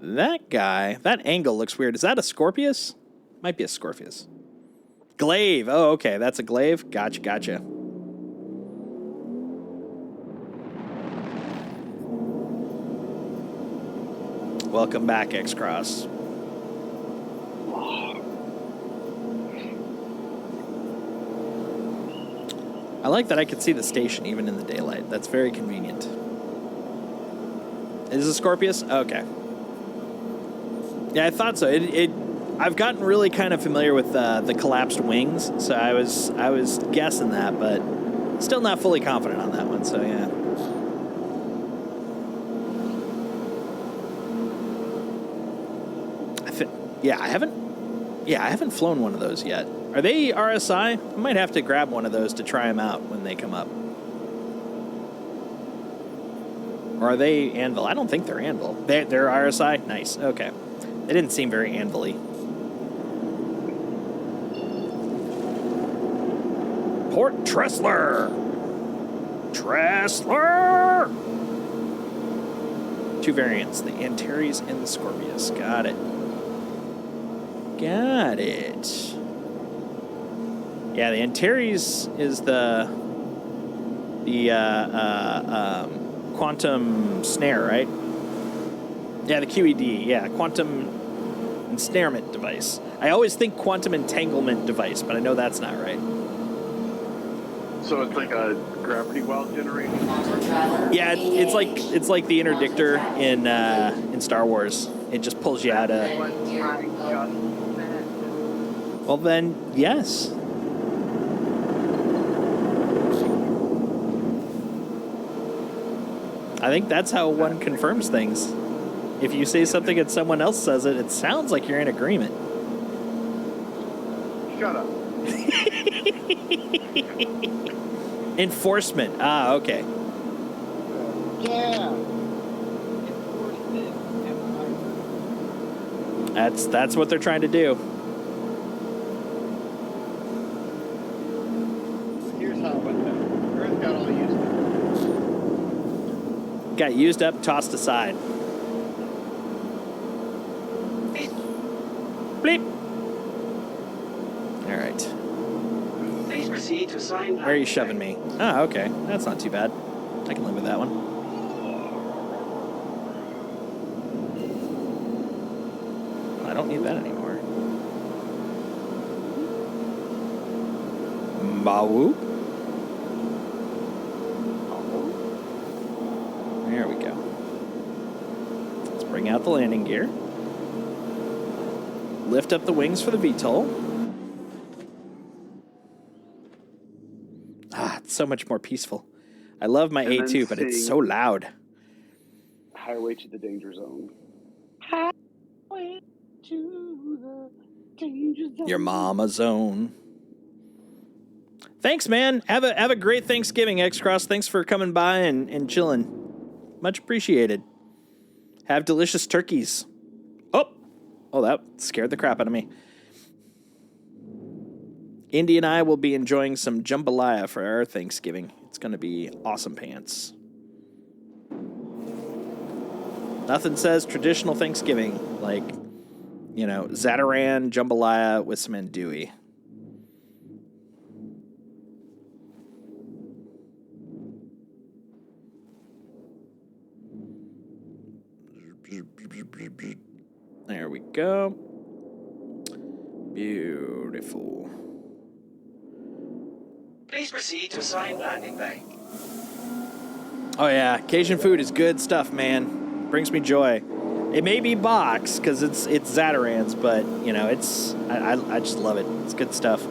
That guy, that angle looks weird. Is that a Scorpius? Might be a Scorpius. Glaive. Oh, okay. That's a Glaive. Gotcha, gotcha. Welcome back, X-Cross. I like that I could see the station even in the daylight. That's very convenient. Is it a Scorpius? Okay. Yeah, I thought so. I've gotten really kind of familiar with the collapsed wings, so I was guessing that, but still not fully confident on that one. So yeah. I haven't flown one of those yet. Are they RSI? I might have to grab one of those to try them out when they come up. Or are they Anvil? I don't think they're Anvil. They're RSI? Nice. Okay. They didn't seem very Anvil-y. Port Tressler! Tressler! Two variants, the Antares and the Scorpius. Got it. Got it. Yeah, the Antares is the quantum snare, right? Yeah, the QED. Yeah, quantum ensnarement device. I always think quantum entanglement device, but I know that's not right. So it's like a gravity well generator? Yeah, it's like the interdictor in Star Wars. It just pulls you out of. Well then, yes. I think that's how one confirms things. If you say something and someone else says it, it sounds like you're in agreement. Shut up. Enforcement. Ah, okay. Yeah. That's what they're trying to do. Here's how it went down. Earth got all used up. Got used up, tossed aside. Bleep. All right. Please proceed to sign. Where are you shoving me? Ah, okay. That's not too bad. I can live with that one. I don't need that anymore. Mawoo. There we go. Let's bring out the landing gear. Lift up the wings for the VTOL. Ah, it's so much more peaceful. I love my A2, but it's so loud. Highway to the danger zone. Highway to the danger zone. Your mama zone. Thanks, man. Have a great Thanksgiving, X-Cross. Thanks for coming by and chilling. Much appreciated. Have delicious turkeys. Oh, that scared the crap out of me. Indy and I will be enjoying some jambalaya for our Thanksgiving. It's going to be awesome pants. Nothing says traditional Thanksgiving like, you know, Zatarain jambalaya with some andouille. There we go. Beautiful. Please proceed to sign landing bank. Oh yeah, Cajun food is good stuff, man. Brings me joy. It may be box because it's Zatarans, but you know I just love it. It's good stuff.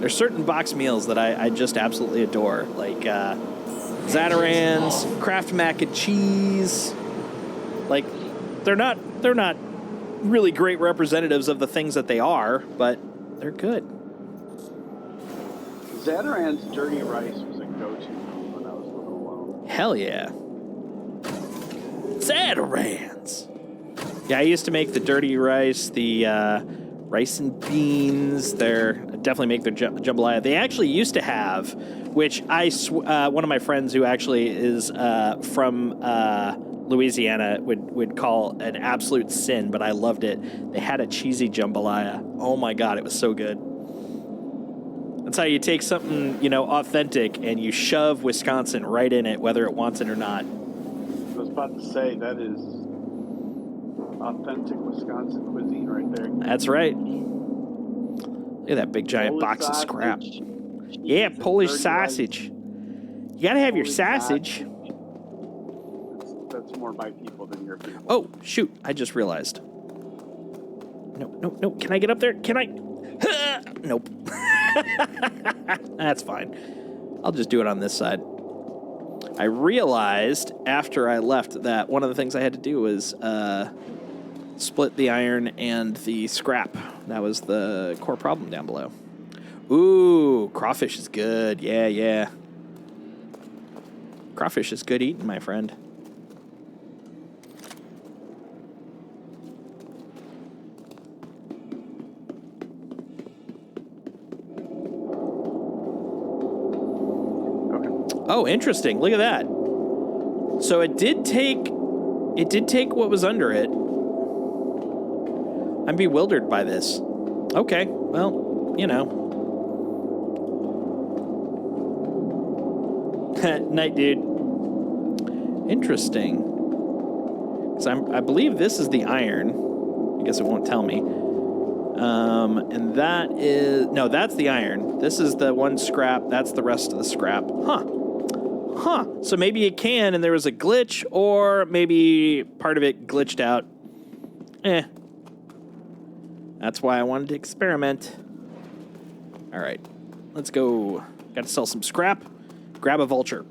There's certain box meals that I just absolutely adore, like Zatarans, Kraft mac and cheese. Like they're not really great representatives of the things that they are, but they're good. Zataran's dirty rice was a go-to when I was living alone. Hell yeah. Zatarans. Yeah, I used to make the dirty rice, the rice and beans. Definitely make their jambalaya. They actually used to have, which one of my friends who actually is from Louisiana would call an absolute sin, but I loved it. They had a cheesy jambalaya. Oh my God, it was so good. That's how you take something, authentic and you shove Wisconsin right in it, whether it wants it or not. I was about to say, that is authentic Wisconsin cuisine right there. That's right. Look at that big giant Polish box sausage, of scrap. cheese, Yeah, Polish dirty sausage. rice. You gotta have your Polish sausage. That's more my people than your people. Oh, shoot. I just realized. No. Can I get up there? Can I? Nope. That's fine. I'll just do it on this side. I realized after I left that one of the things I had to do was split the iron and the scrap. That was the core problem down below. Ooh, crawfish is good. Yeah. Crawfish is good eating, my friend. Oh, interesting. Look at that. So it did take what was under it. I'm bewildered by this. Okay, well, Night, dude. Interesting. Because I believe this is the iron. I guess it won't tell me. And that is... No, that's the iron. This is the one scrap. That's the rest of the scrap. Huh. So maybe it can, and there was a glitch, or maybe part of it glitched out. That's why I wanted to experiment. All right. Let's go. Got to sell some scrap. Grab a vulture.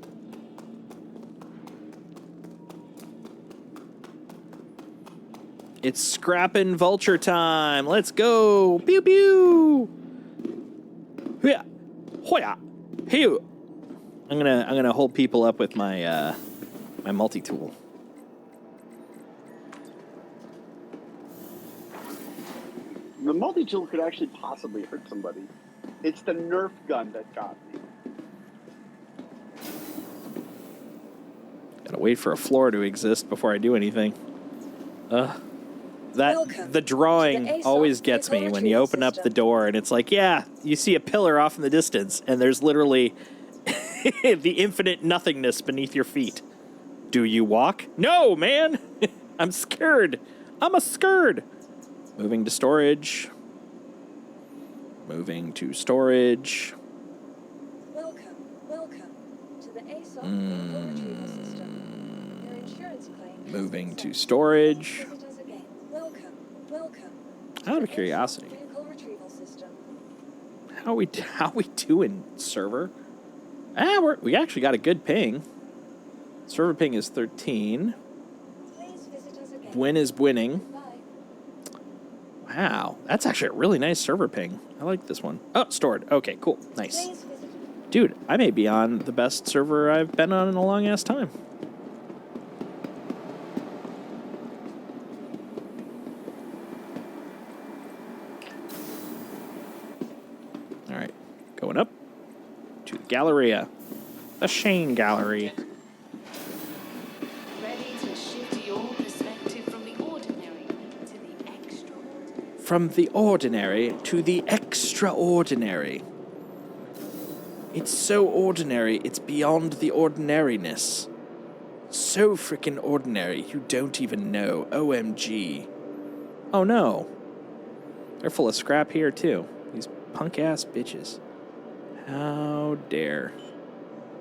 It's scrap and vulture time. Let's go. Pew pew. Yeah. Hoya. Hew. I'm gonna hold people up with my my multi-tool. The multi-tool could actually possibly hurt somebody. It's the Nerf gun that got me. Gotta wait for a floor to exist before I do anything. The drawing always gets me when you open up the door and it's like, yeah, you see a pillar off in the distance and there's literally the infinite nothingness beneath your feet. Do you walk? No, man! I'm scared. I'm a scared. Moving to storage. Welcome to the ASOP retrieval system. Your insurance claim. Moving to storage. Welcome. Out of curiosity. Vehicle retrieval system. How we doing, server? We actually got a good ping. Server ping is 13. Bwin is bwinning. Wow, that's actually a really nice server ping. I like this one. Oh, stored. Okay, cool. Nice. Dude, I may be on the best server I've been on in a long-ass time. All right, going up to the Galleria. The Shane Gallery. Ready to shift your perspective from the ordinary to the extraordinary. From the ordinary to the extraordinary. It's so ordinary, it's beyond the ordinariness. So freaking ordinary, you don't even know. OMG. Oh no. They're full of scrap here too. These punk-ass bitches. How dare.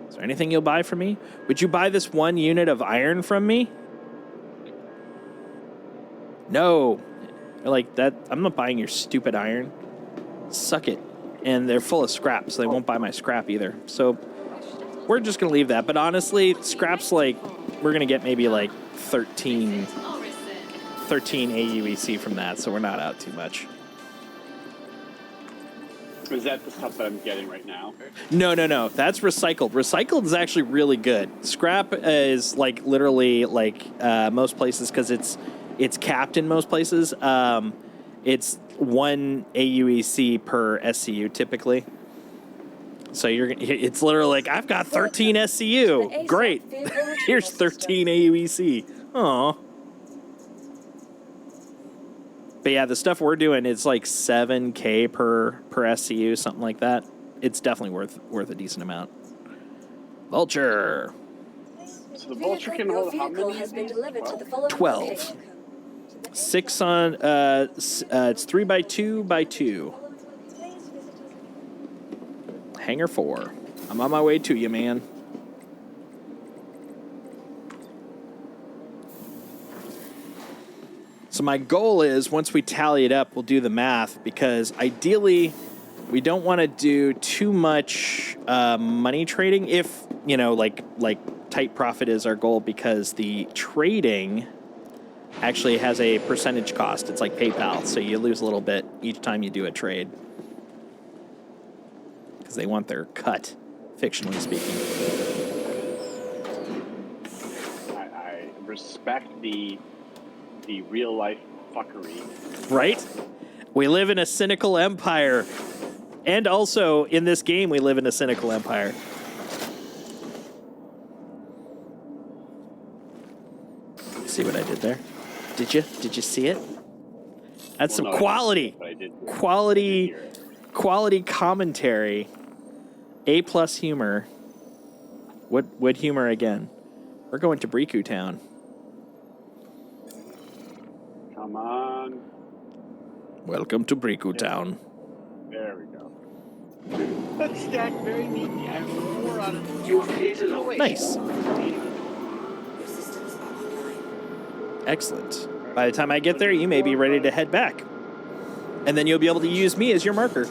Is there anything you'll buy from me? Would you buy this one unit of iron from me? No. They're like, that. I'm not buying your stupid iron. Suck it. And they're full of scrap, so they won't buy my scrap either. So we're just going to leave that. But honestly, scrap's like, we're going to get maybe like 13 AUEC from that, so we're not out too much. Is that the stuff that I'm getting right now? No. That's recycled. Recycled is actually really good. Scrap is like literally like most places because it's capped in most places. It's 1 AUEC per SCU typically. So it's literally like, I've got 13 SCU. Great. Here's 13 AUEC. Aw. But yeah, the stuff we're doing is like 7K per SCU, something like that. It's definitely worth a decent amount. Vulture. So the Vulture can hold how many? Has been delivered to the following 12. location. 6 on, it's 3x2x2. Hangar 4. I'm on my way to you, man. So my goal is, once we tally it up, we'll do the math, because ideally we don't want to do too much money trading if, like tight profit is our goal, because the trading actually has a percentage cost. It's like PayPal, so you lose a little bit each time you do a trade. Because they want their cut, fictionally speaking. I respect the real life fuckery. Right? We live in a cynical empire. And also, in this game, we live in a cynical empire. See what I did there? Did you? Did you see it? That's some quality. Quality commentary. A+ humor. What humor again? We're going to Bricu Town. Come on. Welcome to Bricu Town. There we go. That's stacked very neatly. I have 4 out of 4. You've hit a low. Nice. Excellent. By the time I get there, you may be ready to head back. And then you'll be able to use me as your marker.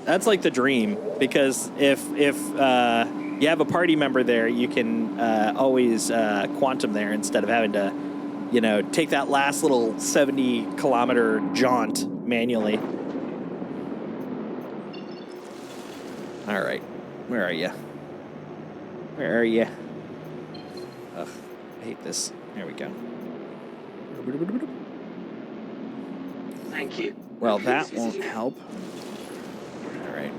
That's like the dream, because if you have a party member there, you can always quantum there instead of having to, take that last little 70-kilometer jaunt manually. All right. Where are you? Where are you? Ugh, I hate this. There we go. Thank you. Well, that won't help. All right.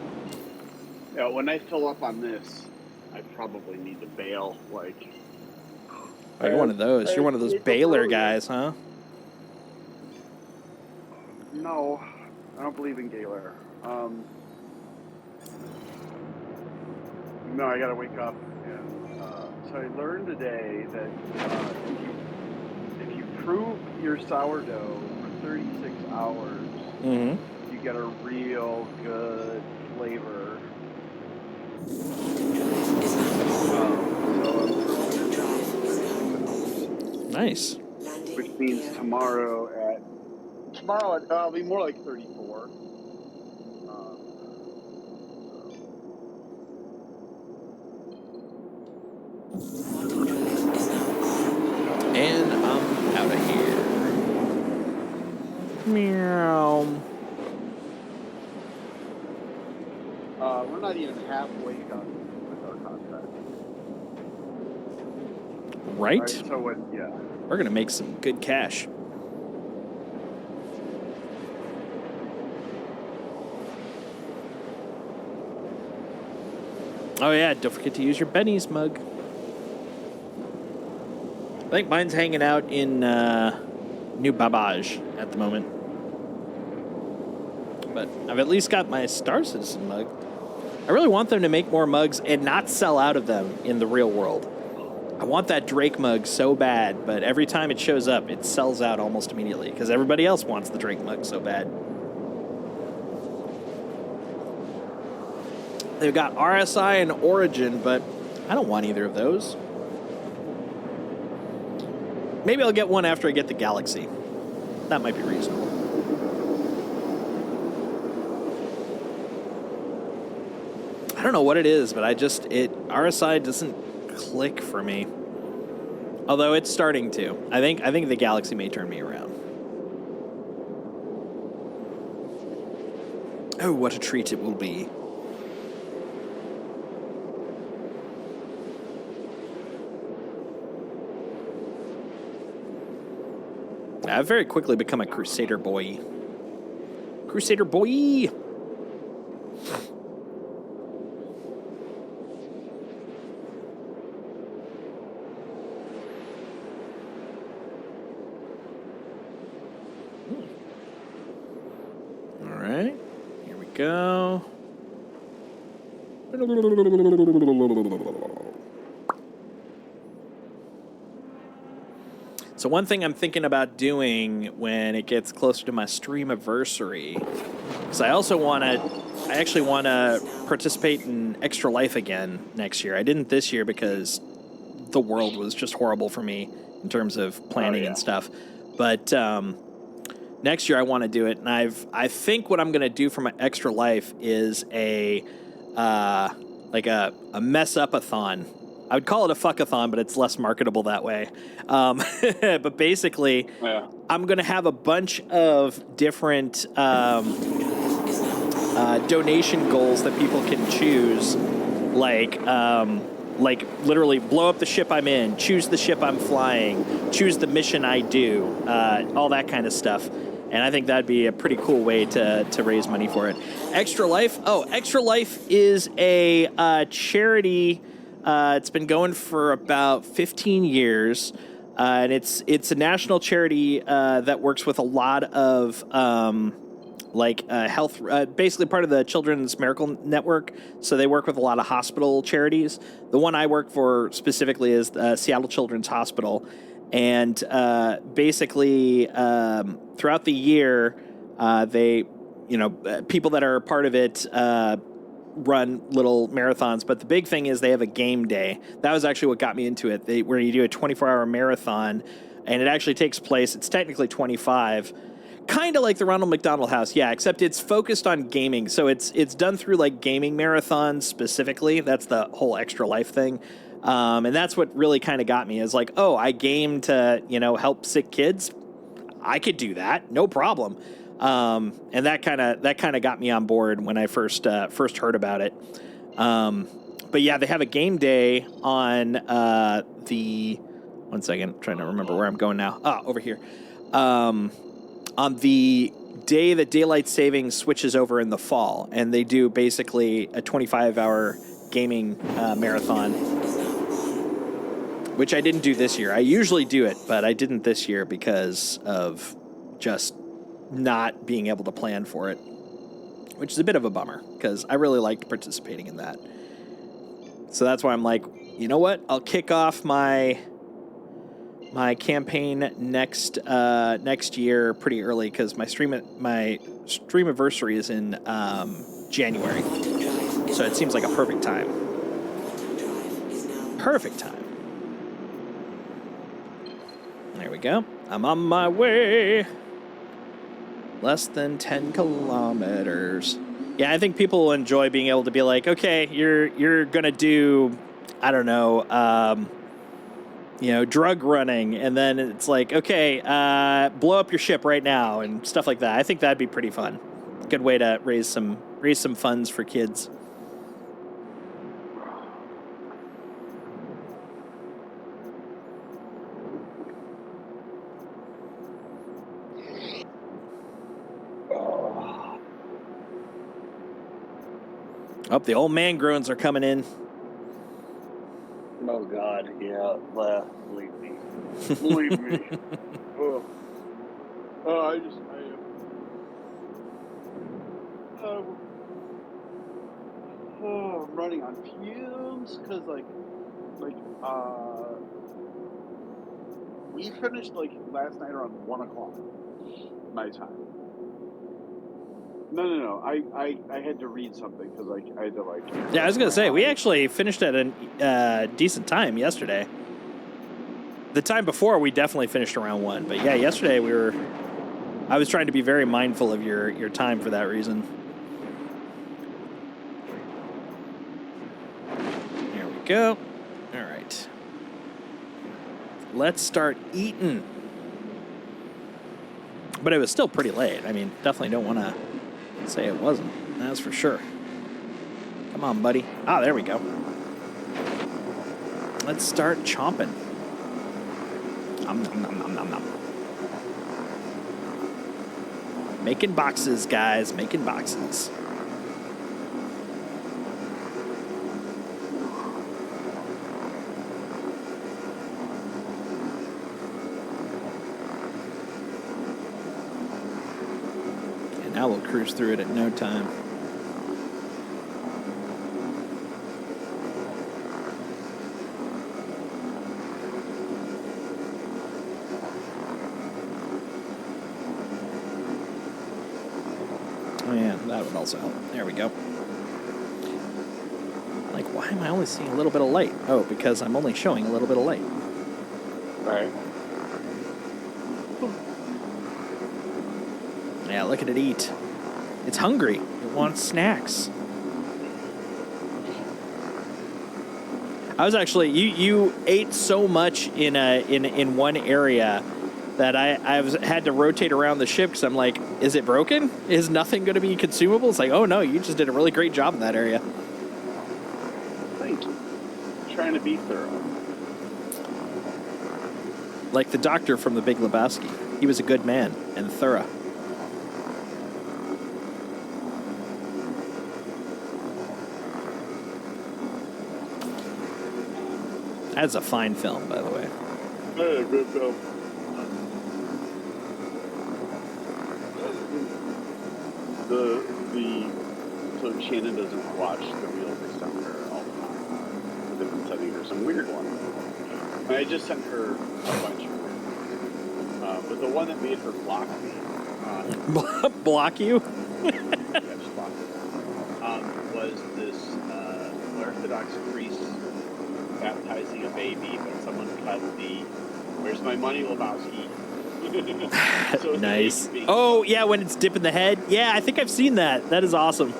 Yeah, when I fill up on this, I probably need to bail, like... Oh, you're one of those. You're one of those bailer guys, huh? No, I don't believe in Gaylor. No, I gotta wake up. And, so I learned today that if you prove your sourdough for 36 hours, you get a real good flavor. Nice. Which means tomorrow it'll be more like 34. And I'm out of here. Meow. We're not even halfway done with our contract. Right? So what? Yeah. We're gonna make some good cash. Oh yeah, don't forget to use your Benny's mug. I think mine's hanging out in New Babage at the moment. But I've at least got my Star Citizen mug. I really want them to make more mugs and not sell out of them in the real world. I want that Drake mug so bad, but every time it shows up, it sells out almost immediately because everybody else wants the Drake mug so bad. They've got RSI and Origin, but I don't want either of those. Maybe I'll get one after I get the Galaxy. That might be reasonable. I don't know what it is, but RSI doesn't click for me. Although it's starting to. I think the Galaxy may turn me around. Oh, what a treat it will be. I've very quickly become a Crusader boy. Crusader boy! Alright, here we go. So one thing I'm thinking about doing when it gets closer to my stream anniversary, because I actually want to participate in Extra Life again next year. I didn't this year because the world was just horrible for me in terms of planning and stuff. But next year I want to do it, and I think what I'm going to do for my Extra Life is a mess up-a-thon. I would call it a fuck-a-thon, but it's less marketable that way. But basically, I'm going to have a bunch of different donation goals that people can choose, like literally blow up the ship I'm in, choose the ship I'm flying, choose the mission I do, all that kind of stuff. And I think that'd be a pretty cool way to raise money for it. Extra Life? Oh, Extra Life is a charity. It's been going for about 15 years, and it's a national charity that works with a lot of health, basically part of the Children's Miracle Network. So they work with a lot of hospital charities. The one I work for specifically is Seattle Children's Hospital, and basically throughout the year, they, people that are part of it. Run little marathons, but the big thing is they have a game day. That was actually what got me into it. Where you do a 24-hour marathon, and it actually takes place. It's technically 25, kind of like the Ronald McDonald House, yeah. Except it's focused on gaming, so it's done through like gaming marathons specifically. That's the whole Extra Life thing, and that's what really kind of got me. Is like, oh, I game to help sick kids. I could do that, no problem. And that kind of got me on board when I first heard about it. But yeah, they have a game day on one second, I'm trying to remember where I'm going now. Over here. On the day that daylight savings switches over in the fall, and they do basically a 25-hour gaming marathon, which I didn't do this year. I usually do it, but I didn't this year because of just not being able to plan for it, which is a bit of a bummer because I really liked participating in that. So that's why I'm like, you know what? I'll kick off my campaign next year pretty early because my stream anniversary is in January, so it seems like a perfect time. Perfect time. There we go. I'm on my way. Less than 10 kilometers. Yeah, I think people will enjoy being able to be like, okay, you're gonna do, I don't know, drug running, and then it's like, okay, blow up your ship right now and stuff like that. I think that'd be pretty fun. Good way to raise some funds for kids. Oh, the old man groans are coming in. Oh, God, yeah. Believe me. Believe me. I'm running on fumes because, we finished, last night around 1 o'clock my time. No. I had to read something because I had to Yeah, I was gonna say we actually finished at a decent time yesterday. The time before, we definitely finished around 1. But yeah, yesterday I was trying to be very mindful of your time for that reason. There we go. All right. Let's start eating. But it was still pretty late. I mean, definitely don't want to say it wasn't. That's for sure. Come on, buddy. Ah, there we go. Let's start chomping. Nom, nom, nom, nom, nom, nom. Making boxes, guys. Making boxes. And now we'll cruise through it at no time. Oh yeah, that would also help. There we go. Like, why am I only seeing a little bit of light? Oh, because I'm only showing a little bit of light. Right. Yeah, look at it eat. It's hungry. It wants snacks. I was actually you ate so much in one area that I had to rotate around the ship because I'm like, is it broken? Is nothing going to be consumable? It's like, oh no, you just did a really great job in that area. Thank you. Trying to be thorough. Like the doctor from The Big Lebowski. He was a good man and thorough. That's a fine film, by the way. Hey, good film. So Shannon doesn't watch the reels I send her all the time. They've been sending her some weird ones. And I just sent her a bunch of weird ones. But the one that made her block me. Block you? Yeah, just block me. Was this Orthodox priest baptizing a baby, but someone cut the "Where's my money, Lebowski?" So nice. Oh, yeah, when it's dipping the head. Yeah, I think I've seen that. That is awesome.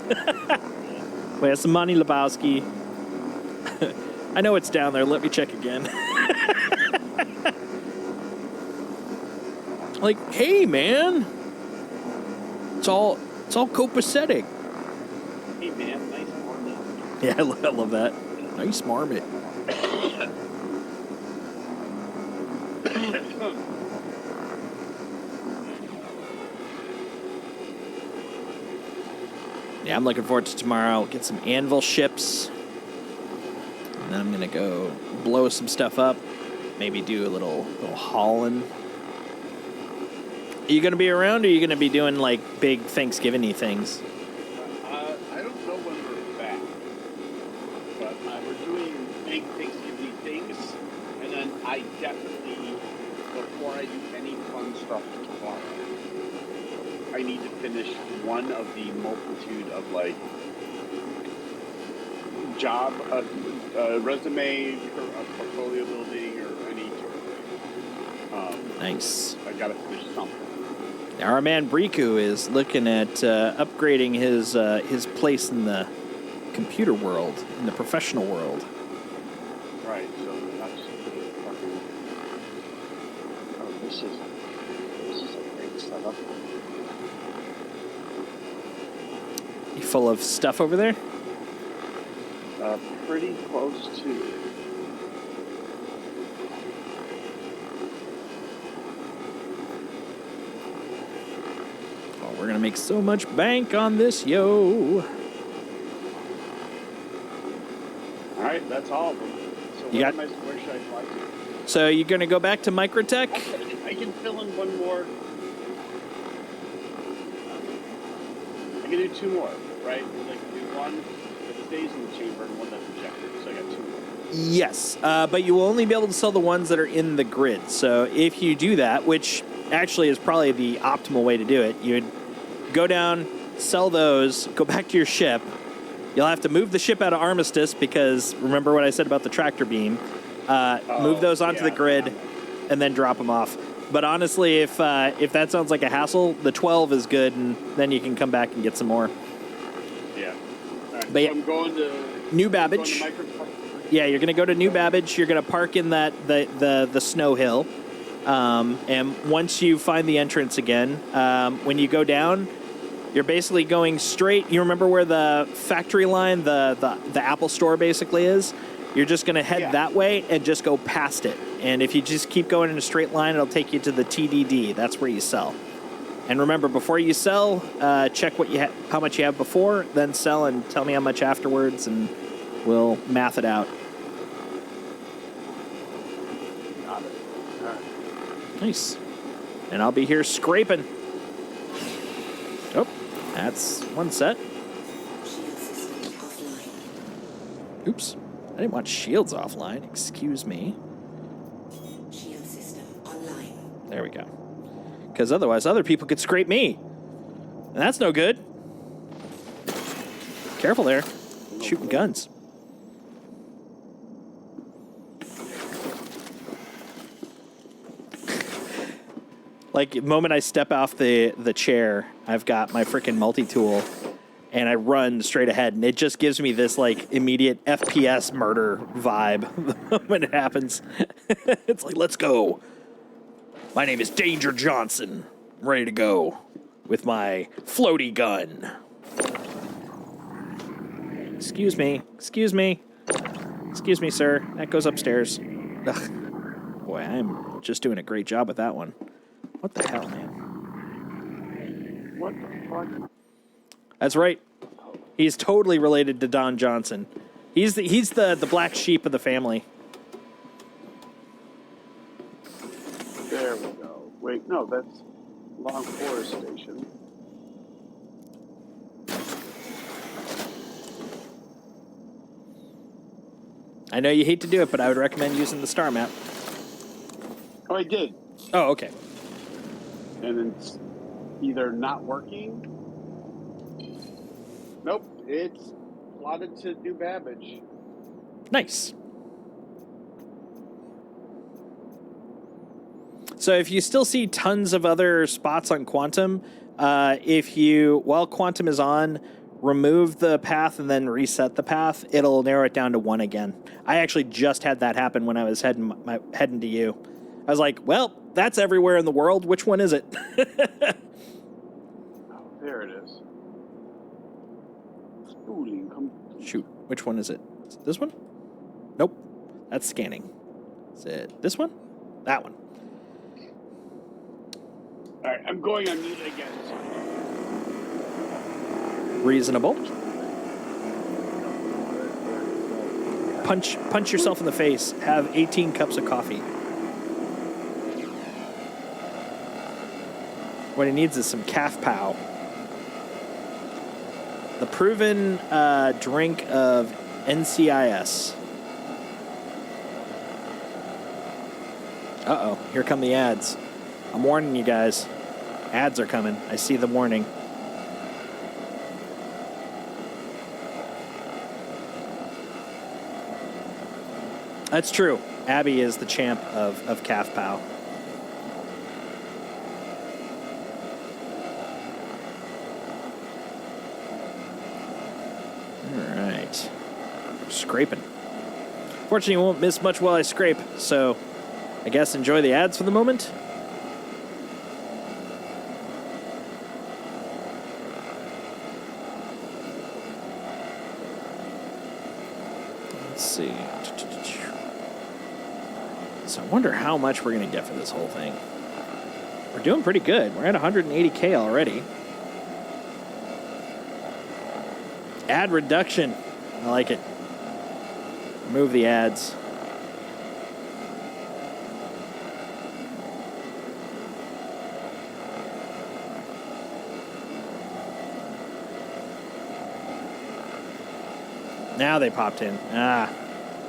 Where's the money, Lebowski? I know it's down there. Let me check again. Like, hey, man. It's all copacetic. Hey, man, nice marmot. Yeah, I love that. Nice marmot. Yeah, I'm looking forward to tomorrow. Get some anvil ships. And then I'm going to go blow some stuff up. Maybe do a little hauling. Are you going to be around, or are you going to be doing, like, big Thanksgiving-y things? I don't know when we're back. But we're doing big Thanksgiving things. And then I definitely, before I do any fun stuff tomorrow, I need to finish one of the multitude of, like, job, resume, portfolio building, or any sort of thing. Nice. I gotta finish something. Now, our man Bricu is looking at upgrading his place in the computer world, in the professional world. Right, so that's fucking... Oh, this is a great setup. You full of stuff over there? Pretty close to. Oh, we're gonna make so much bank on this, yo. All right, that's all of them. So where should I fly to? So you're gonna go back to Microtech? I can fill in one more. I can do two more, right? Like do one that stays in the chamber and one that's ejected. So I got two more. Yes, but you will only be able to sell the ones that are in the grid. So if you do that, which actually is probably the optimal way to do it, you'd go down, sell those, go back to your ship. You'll have to move the ship out of Armistice because remember what I said about the tractor beam. Move those onto the grid, and then drop them off. But honestly, if that sounds like a hassle, the 12 is good, and then you can come back and get some more. Yeah. All right, But so I'm going to New Babbage. Yeah, you're going to go to New Babbage. You're going to park in the snow hill. And once you find the entrance again, when you go down, you're basically going straight. You remember where the factory line, the Apple store basically is? You're just going to head that way and just go past it. And if you just keep going in a straight line, it'll take you to the TDD. That's where you sell. And remember, before you sell, check what how much you have before, then sell and tell me how much afterwards, and we'll math it out. Got it. All right. Nice. And I'll be here scraping. Oh, that's one set. Shield system offline. Oops. I didn't want shields offline. Excuse me. Shield system online. There we go. Because otherwise, other people could scrape me. And that's no good. Careful there. Shooting guns. Like, the moment I step off the chair, I've got my freaking multi-tool, and I run straight ahead, and it just gives me this, like, immediate FPS murder vibe when it happens. It's like, let's go. My name is Danger Johnson. I'm ready to go with my floaty gun. Excuse me. Excuse me. Excuse me, sir. That goes upstairs. Ugh. Boy, I'm just doing a great job with that one. What the hell, man? What the fuck? That's right. He's totally related to Don Johnson. He's the black sheep of the family. There we go. Wait, no, that's Long Forest Station. I know you hate to do it, but I would recommend using the star map. Oh, I did. Oh, okay. And it's either not working. Nope, it's plotted to New Babbage. Nice. So if you still see tons of other spots on Quantum, while Quantum is on, remove the path and then reset the path, it'll narrow it down to 1 again. I actually just had that happen when I was heading to you. I was like, well, that's everywhere in the world. Which one is it? Oh, there it is. Spooling. Shoot, which one is it? Is it this one? Nope. That's scanning. Is it this one? That one. All right, I'm going on mute again. Reasonable. Punch yourself in the face. Have 18 cups of coffee. What he needs is some calf pow. The proven drink of NCIS. Uh-oh, here come the ads. I'm warning you guys. Ads are coming. I see the warning. That's true. Abby is the champ of calf pow. Alright. Scraping. Fortunately, you won't miss much while I scrape, so I guess enjoy the ads for the moment. Let's see. So I wonder how much we're going to get for this whole thing. We're doing pretty good. We're at 180K already. Ad reduction. I like it. Remove the ads. Now they popped in. Ah.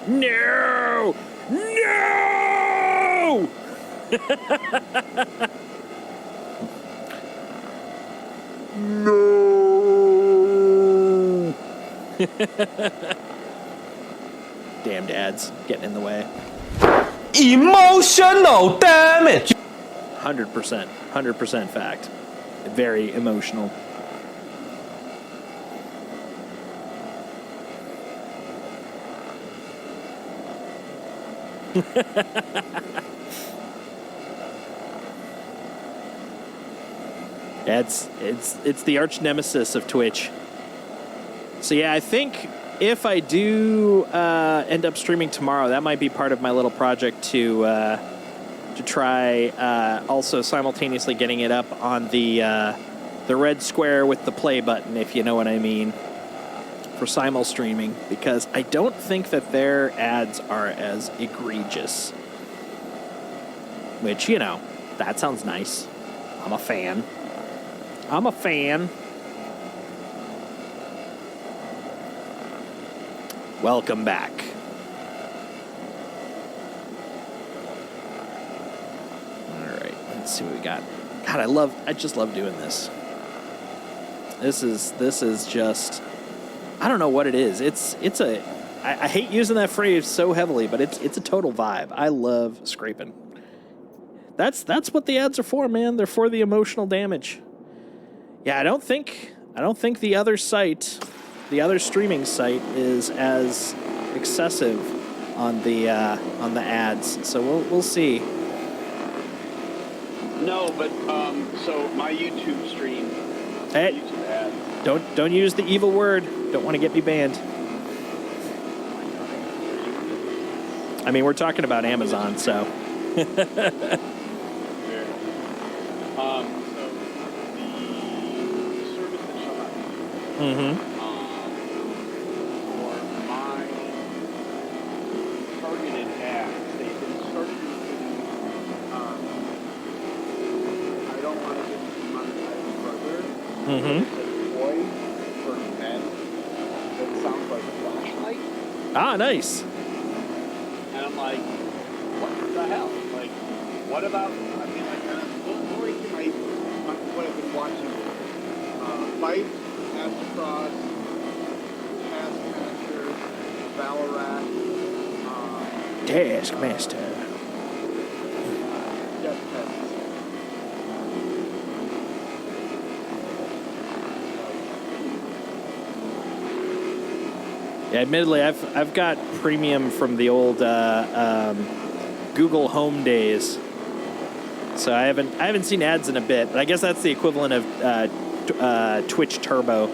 No! No! No! Damned ads getting in the way. Emotional damage. 100% fact. Very emotional. It's the arch nemesis of Twitch. So yeah, I think if I do end up streaming tomorrow, that might be part of my little project to try also simultaneously getting it up on the red square with the play button, if you know what I mean, for simul streaming, because I don't think that their ads are as egregious. Which, you know, that sounds nice. I'm a fan. I'm a fan. Welcome back. All right, let's see what we got. God, I just love doing this. This is just, I don't know what it is. I hate using that phrase so heavily, but it's a total vibe. I love scraping. That's what the ads are for, man. They're for the emotional damage. Yeah, I don't think the other site, the other streaming site, is as excessive on the ads. So we'll see. No, but so my YouTube stream, Hey, YouTube ads. don't use the evil word. Don't want to get me banned. I mean, we're talking about Amazon, so. So the service that shall not be Mm-hmm. for my targeted ads, they've been starting to I don't want to get demonetized further. Mm-hmm. It's a toy for men that sounds like a flashlight. Ah, nice. And I'm like, what the hell? Like, what about, I mean, like, what I've been watching, Fight, Astrocross, Taskmaster, Valorant, Taskmaster. Death Test. Yeah, admittedly, I've got premium from the old Google Home days, so I haven't seen ads in a bit. But I guess that's the equivalent of Twitch Turbo.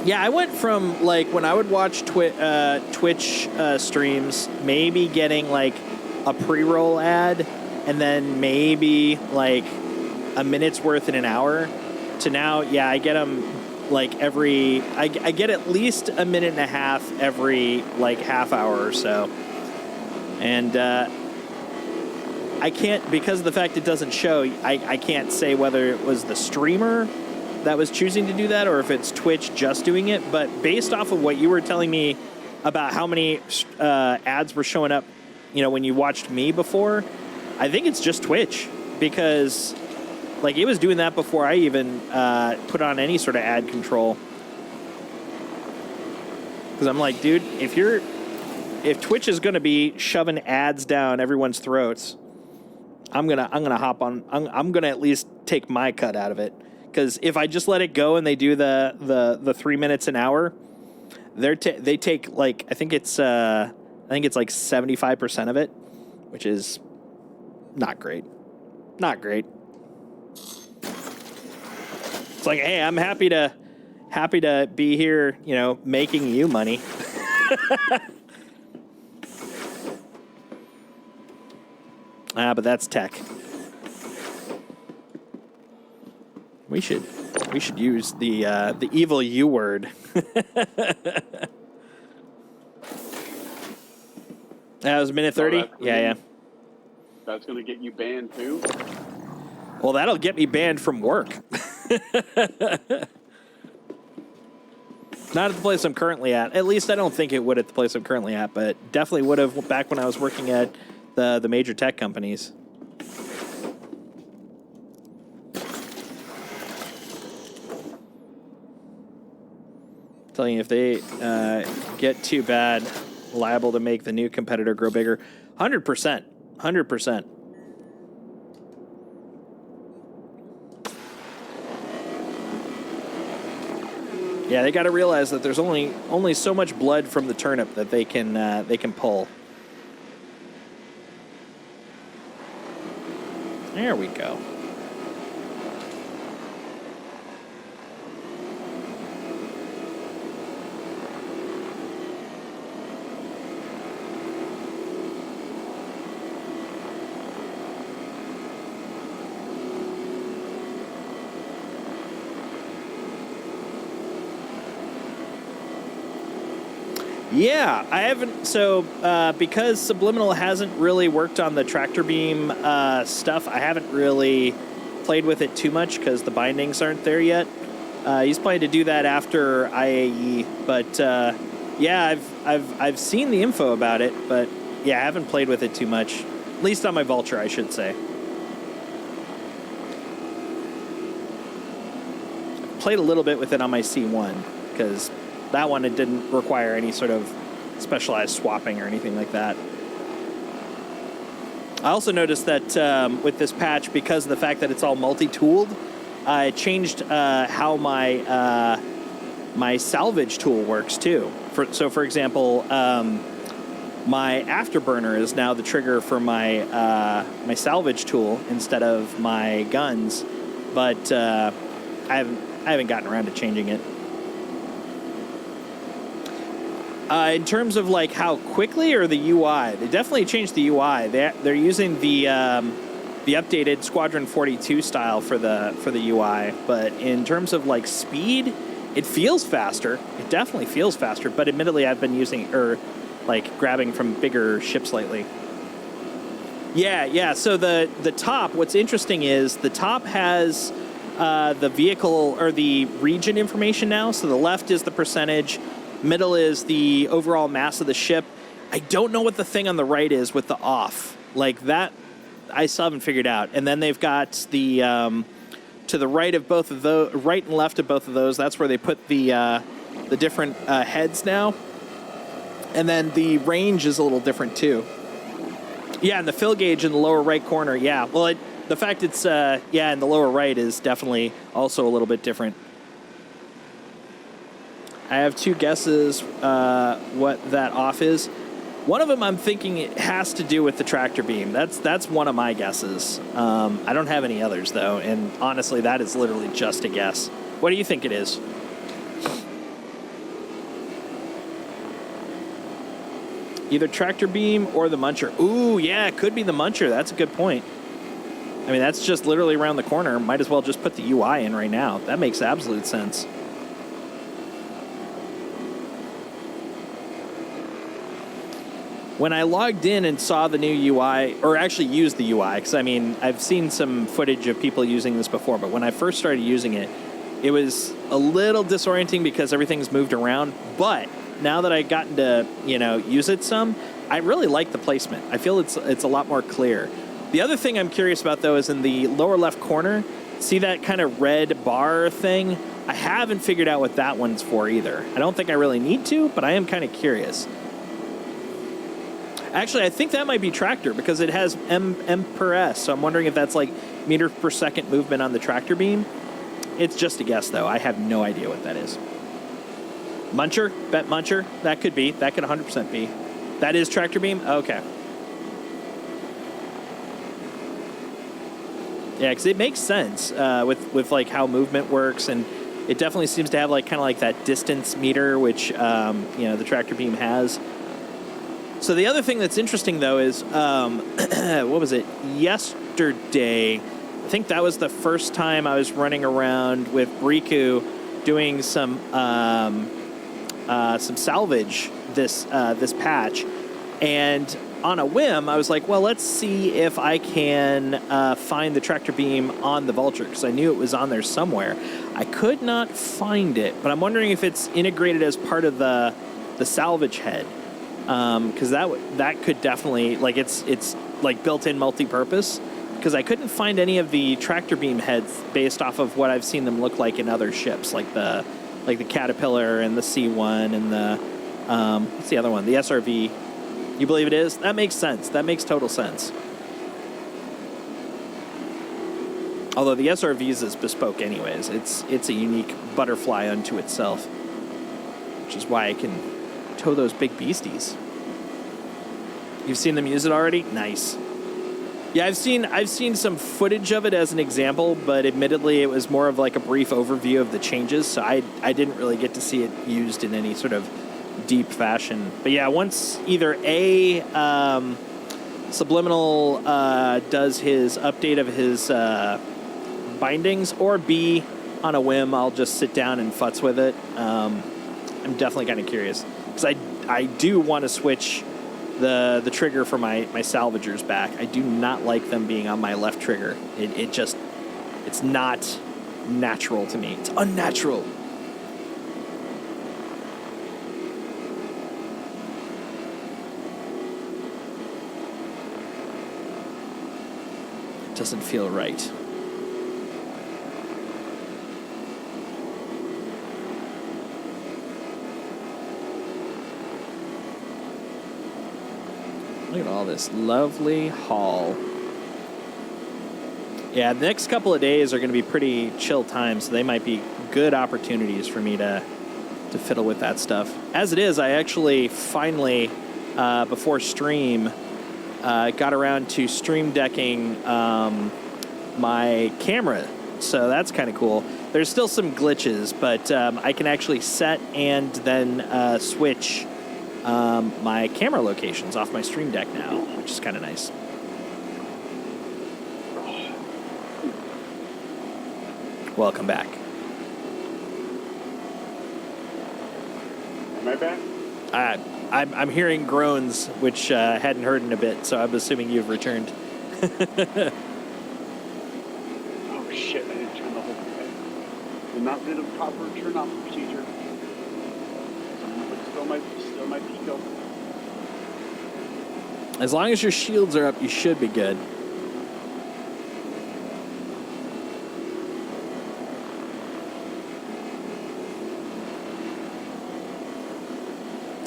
Yeah, I went from, like, when I would watch Twitch streams, maybe getting like a pre-roll ad, and then maybe like a minute's worth in an hour, to now, yeah, I get them like I get at least a minute and a half every like half hour or so. And I can't, because of the fact it doesn't show, I can't say whether it was the streamer that was choosing to do that or if it's Twitch just doing it. But based off of what you were telling me about how many ads were showing up, you know, when you watched me before, I think it's just Twitch, because like it was doing that before I even put on any sort of ad control. Because I'm like, dude, if Twitch is going to be shoving ads down everyone's throats, I'm gonna hop on. I'm gonna at least take my cut out of it. Because if I just let it go and they do the 3 minutes an hour, they take like I think it's like 75% of it, which is not great. Not great. It's like, hey, I'm happy to be here, you know, making you money. But that's tech. We should use the evil U word. That was minute 30? Yeah. That's going to get you banned too? Well, that'll get me banned from work. Not at the place I'm currently at. At least I don't think it would at the place I'm currently at, but definitely would have back when I was working at the major tech companies. Telling you, if they get too bad, liable to make the new competitor grow bigger. 100%. 100%. Yeah, they got to realize that there's only so much blood from the turnip that they can pull. There we go. Yeah, I haven't. So because Subliminal hasn't really worked on the tractor beam stuff, I haven't really played with it too much because the bindings aren't there yet. He's planning to do that after IAE, but yeah, I've seen the info about it, but yeah, I haven't played with it too much. At least on my Vulture, I should say. Played a little bit with it on my C1 because that one, it didn't require any sort of specialized swapping or anything like that. I also noticed that with this patch, because of the fact that it's all multi-tooled, it changed how my my salvage tool works too. So, for example, my afterburner is now the trigger for my my salvage tool instead of my guns, but I haven't gotten around to changing it. In terms of like how quickly or the UI, they definitely changed the UI. They're using the updated Squadron 42 style for the UI, but in terms of like speed, it feels faster. It definitely feels faster. But admittedly, I've been using like grabbing from bigger ships lately. Yeah. So the top. What's interesting is the top has the vehicle or the region information now. So the left is the percentage. Middle is the overall mass of the ship. I don't know what the thing on the right is with the off. Like that, I still haven't figured out. And then they've got the to the right of both of those, right and left of both of those. That's where they put the different heads now. And then the range is a little different too. Yeah, and the fill gauge in the lower right corner. Yeah, well, the fact it's in the lower right is definitely also a little bit different. I have two guesses what that off is. One of them I'm thinking it has to do with the tractor beam. That's one of my guesses. I don't have any others, though, and honestly, that is literally just a guess. What do you think it is? Either tractor beam or the muncher. Ooh, yeah, it could be the muncher. That's a good point. I mean, that's just literally around the corner. Might as well just put the UI in right now. That makes absolute sense. When I logged in and saw the new UI, or actually used the UI, because I mean, I've seen some footage of people using this before, but when I first started using it, it was a little disorienting because everything's moved around. But now that I've gotten to, use it some, I really like the placement. I feel it's a lot more clear. The other thing I'm curious about, though, is in the lower left corner, see that kind of red bar thing? I haven't figured out what that one's for either. I don't think I really need to, but I am kind of curious. Actually, I think that might be tractor because it has M per S, so I'm wondering if that's like meter per second movement on the tractor beam. It's just a guess, though. I have no idea what that is. Muncher? Bet muncher? That could be. That could 100% be. That is tractor beam? Okay. Yeah, because it makes sense with like how movement works, and it definitely seems to have like kind of like that distance meter, which the tractor beam has. So the other thing that's interesting, though, is, what was it? Yesterday, I think that was the first time I was running around with Bricu doing some salvage this patch. And on a whim, I was like, well, let's see if I can find the tractor beam on the Vulture, because I knew it was on there somewhere. I could not find it, but I'm wondering if it's integrated as part of the salvage head. Because that could definitely, like, it's like built-in multi-purpose, because I couldn't find any of the tractor beam heads based off of what I've seen them look like in other ships, like the Caterpillar and the C1 and the What's the other one? The SRV. You believe it is? That makes sense. That makes total sense. Although the SRVs is bespoke anyways. It's a unique butterfly unto itself. Which is why I can tow those big beasties. You've seen them use it already? Nice. Yeah, I've seen some footage of it as an example, but admittedly it was more of like a brief overview of the changes, so I didn't really get to see it used in any sort of deep fashion. But yeah, once either A, Subliminal does his update of his bindings, or B, on a whim, I'll just sit down and futz with it. I'm definitely kind of curious, because I do want to switch the trigger for my salvagers back. I do not like them being on my left trigger. It's not natural to me. It's unnatural. It doesn't feel right. Look at all this lovely haul. Yeah, the next couple of days are going to be pretty chill times, so they might be good opportunities for me to fiddle with that stuff. As it is, I actually finally, before stream, got around to stream decking my camera, so that's kind of cool. There's still some glitches, but I can actually set and then switch my camera locations off my stream deck now, which is kind of nice. Welcome back. Am I back? I'm hearing groans, which I hadn't heard in a bit, so I'm assuming you've returned. Oh shit, I didn't turn the whole thing. Did not do the proper turn off procedure. Still my Pico. As long as your shields are up, you should be good.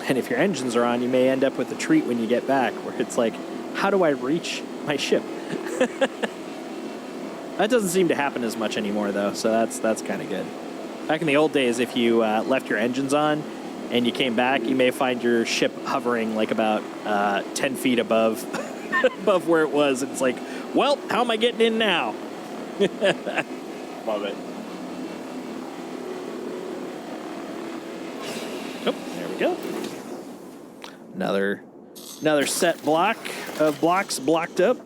And if your engines are on, you may end up with a treat when you get back, where it's like, how do I reach my ship? That doesn't seem to happen as much anymore, though, so that's kind of good. Back in the old days, if you left your engines on and you came back, you may find your ship hovering like about 10 feet above above where it was. It's like, well, how am I getting in now? Love it. Oh, there we go. Another set block of blocks blocked up.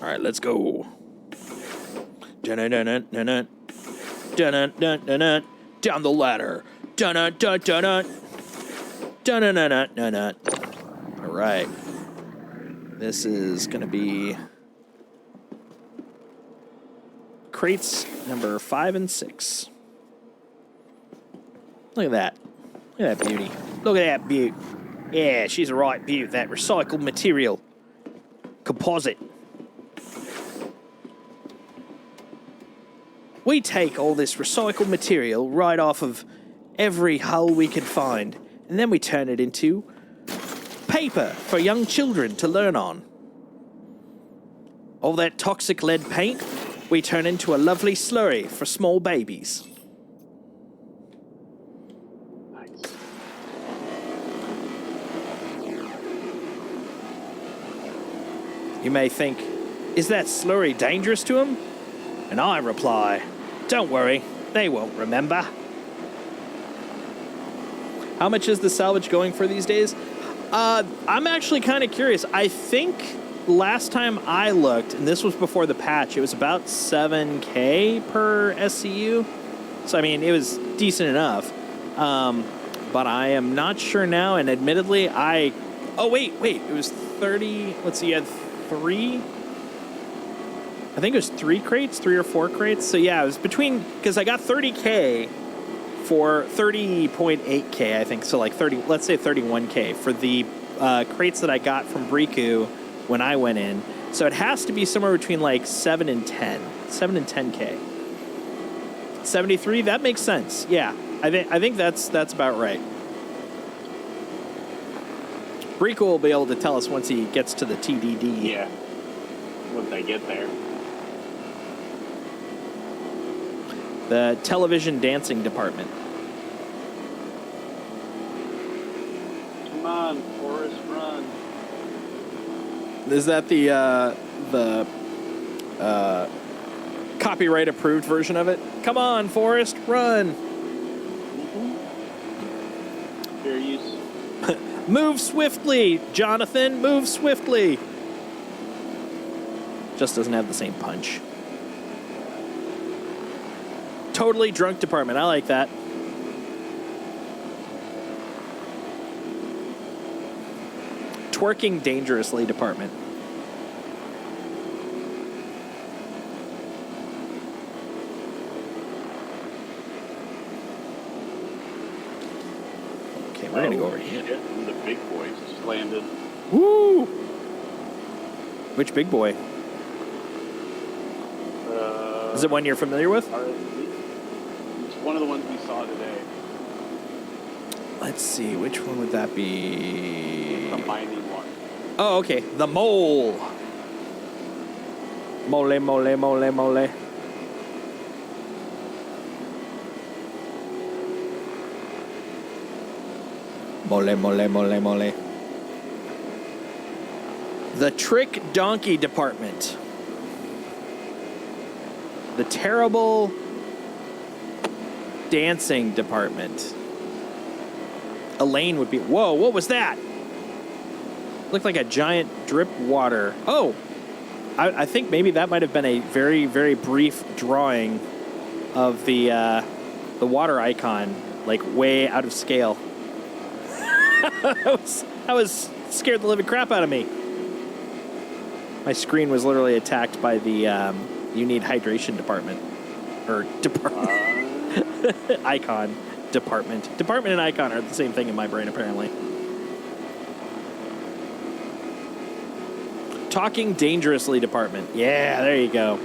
All right, let's go. Dun-dun-dun-dun-dun. Dun-dun-dun-dun-dun. Down the ladder. Dun-dun-dun-dun-dun. Dun-dun-dun-dun-dun. All right. This is going to be crates number 5 and 6. Look at that. Look at that beauty. Look at that beaut. Yeah, she's a right beaut. That recycled material. Composite. We take all this recycled material right off of every hull we can find, and then we turn it into paper for young children to learn on. All that toxic lead paint, we turn into a lovely slurry for small babies. Nice. You may think, is that slurry dangerous to them? And I reply, don't worry, they won't remember. How much is the salvage going for these days? I'm actually kind of curious. I think last time I looked, and this was before the patch, it was about 7K per SCU. So, I mean, it was decent enough. But I am not sure now, and admittedly, oh, wait, it was 30, let's see, you had 3? I think it was 3 crates, 3 or 4 crates. So yeah, it was between, because I got 30K for 30.8K, I think. So like 30, let's say 31K for the crates that I got from Bricu when I went in. So it has to be somewhere between like 7 and 10K. 73. That makes sense. Yeah, I think that's about right. Bricu will be able to tell us once he gets to the TDD. Yeah. Once I get there. The television dancing department. Come on, Forrest, run. Is that the copyright approved version of it? Come on, Forrest, run! Fair use. Move swiftly, Jonathan, move swiftly. Just doesn't have the same punch. Totally drunk department. I like that. Twerking dangerously department. Okay, we're gonna go over here. Shit, one of the big boys just landed. Woo! Which big boy? Is it one you're familiar with? It's one of the ones we saw today. Let's see, which one would that be? The mining one. Oh, okay. The mole. Mole, mole, mole, mole. Mole, mole, mole, mole. The trick donkey department. The terrible dancing department. Elaine would be... Whoa, what was that? Looked like a giant drip water. Oh, I think maybe that might have been a very, very brief drawing of the water icon, like way out of scale. I was scared the living crap out of me. My screen was literally attacked by the you need hydration department. Or department. Icon. Department. Department and icon are the same thing in my brain, apparently. Talking dangerously department. Yeah, there you go.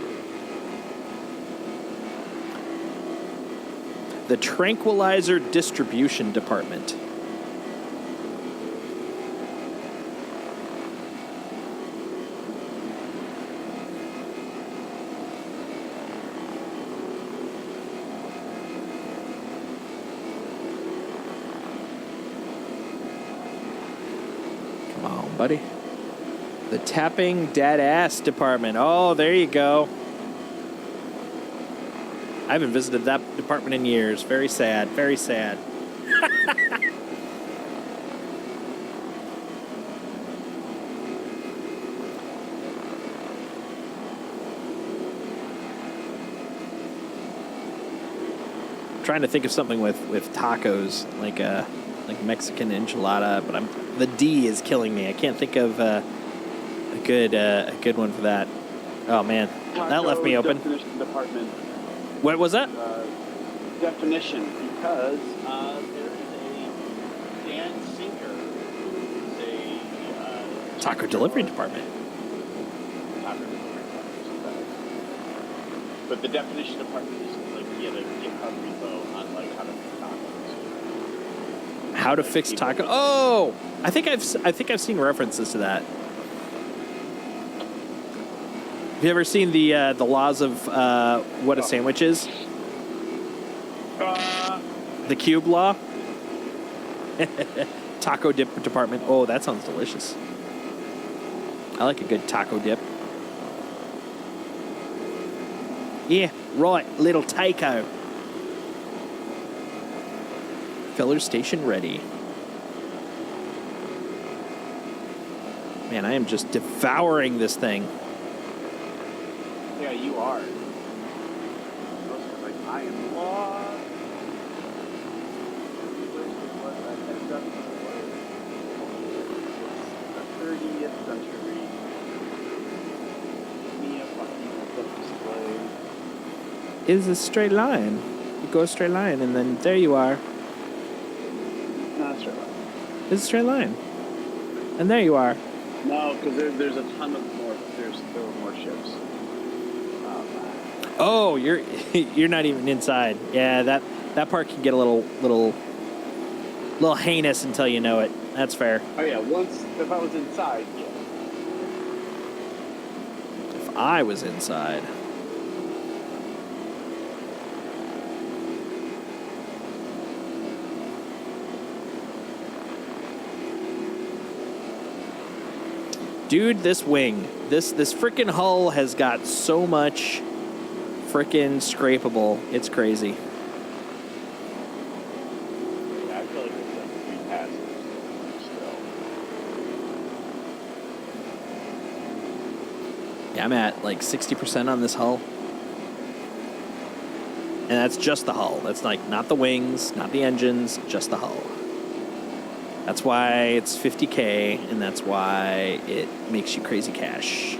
The tranquilizer distribution department. Come on, buddy. The tapping dead ass department. Oh, there you go. I haven't visited that department in years. Very sad. Very sad. Trying to think of something with tacos, like Mexican enchilada, but the D is killing me. I can't think of a good one for that. Oh man, that left me open. Definition department. What was that? Definition, because there is a Dan Sinker who's a Taco delivery department. Taco delivery department. But the definition department is like he had a GitHub repo on like how to make tacos. How to fix taco? Oh, I think I've seen references to that. Have you ever seen the laws of what a sandwich is? The cube law? Taco dip department. Oh, that sounds delicious. I like a good taco dip. Yeah, right, little taco. Filler station ready. Man, I am just devouring this thing. Yeah, you are. Like, I am lost. The 30th century. Me a fucking display. It is a straight line. You go a straight line, and then there you are. Not a straight line. It's a straight line. And there you are. No, because there's a ton of more. There were more ships. Oh, you're not even inside. Yeah, that part can get a little heinous until you know it. That's fair. Oh yeah, if I was inside, yeah. If I was inside. Dude, this wing, this frickin' hull has got so much frickin' scrapable. It's crazy. Yeah, I feel like it's like 3 passes still. Yeah, I'm at like 60% on this hull. And that's just the hull. That's like not the wings, not the engines, just the hull. That's why it's 50K, and that's why it makes you crazy cash.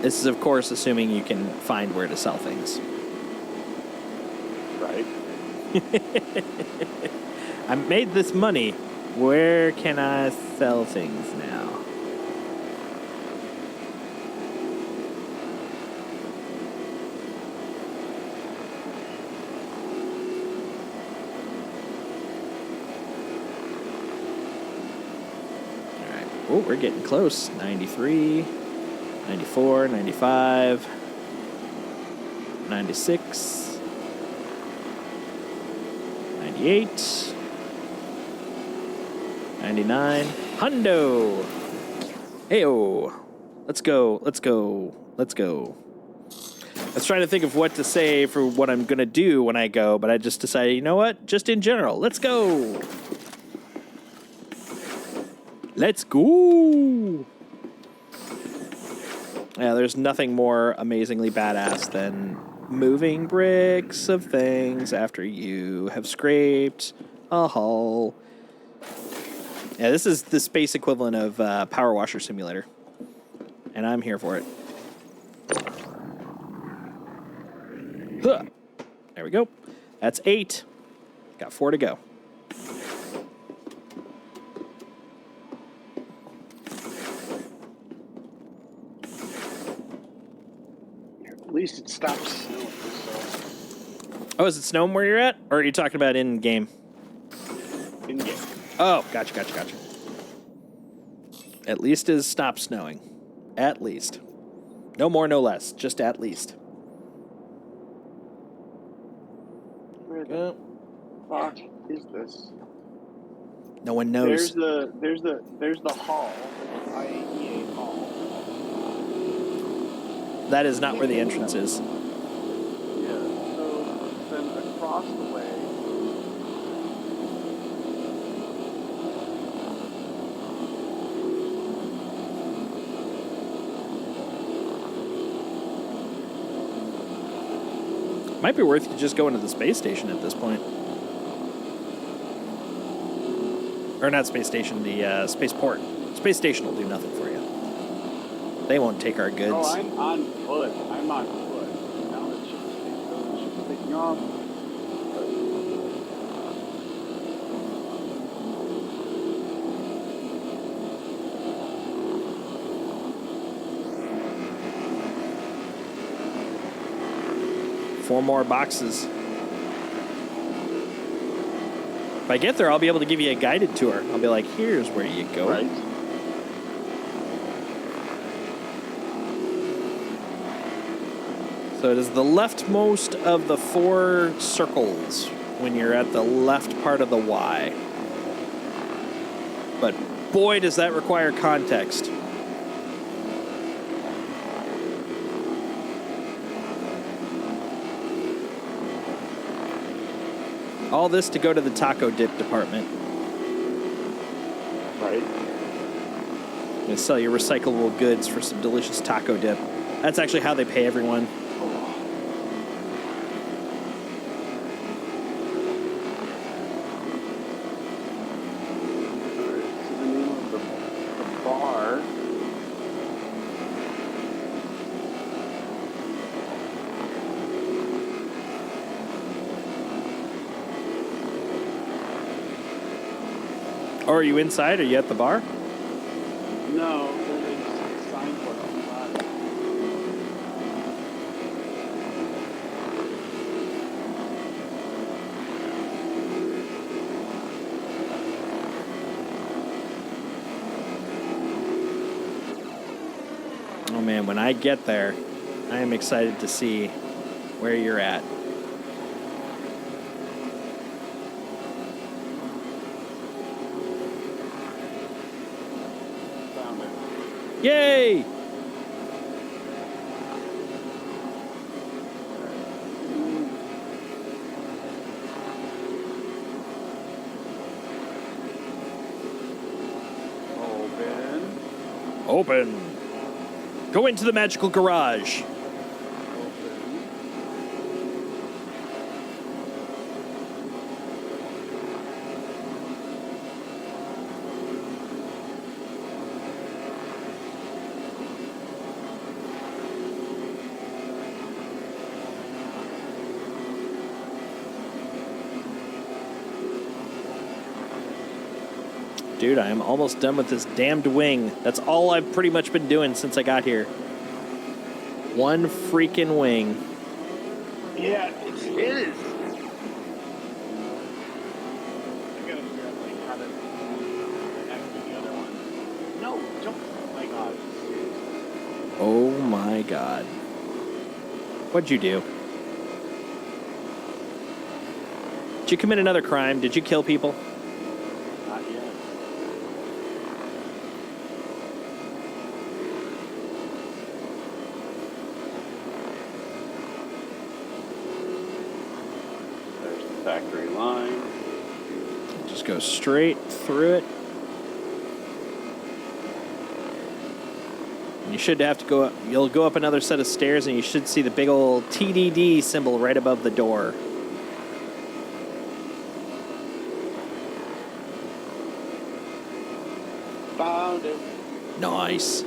This is, of course, assuming you can find where to sell things. Right. I made this money. Where can I sell things now? Oh, we're getting close. 93, 94, 95, 96, 98, 99. Hundo! Heyo! Let's go, let's go, let's go. I was trying to think of what to say for what I'm going to do when I go, but I just decided, you know what? Just in general, let's go! Let's go! Yeah, there's nothing more amazingly badass than moving bricks of things after you have scraped a hull. Yeah, this is the space equivalent of Power Washer Simulator. And I'm here for it. Huh. There we go. That's 8. Got 4 to go. At least it stops snowing. So. Oh, is it snowing where you're at? Or are you talking about in-game? In-game. Oh, gotcha. At least it stopped snowing. At least. No more, no less. Just at least. Where the fuck is this? No one knows. There's the hall. There's the IAE hall. That is not where the entrance is. Yeah, so then across the way. Might be worth you just going to the space station at this point. Or not space station, the spaceport. Space station will do nothing for you. They won't take our goods. Oh, I'm on foot. I'm on foot. Now the ship's taking off. Four more boxes. If I get there, I'll be able to give you a guided tour. I'll be like, here's where you go. Right. So it is the leftmost of the 4 circles when you're at the left part of the Y. But boy, does that require context. All this to go to the taco dip department. Right. They sell you recyclable goods for some delicious taco dip. That's actually how they pay everyone. So the name of the bar. Oh, are you inside? Are you at the bar? No, they just signed for it on the side. Oh man, when I get there, I am excited to see where you're at. Found it. Yay! Open. Open. Go into the magical garage. Dude, I am almost done with this damned wing. That's all I've pretty much been doing since I got here. One freaking wing. Yeah, it is. I gotta figure out like how to after the other one. No, don't. Oh my god. Oh my god. What'd you do? Did you commit another crime? Did you kill people? Not yet. There's the factory line. Just go straight through it. And you should have to go up. You'll go up another set of stairs and you should see the big old TDD symbol right above the door. Found it. Nice.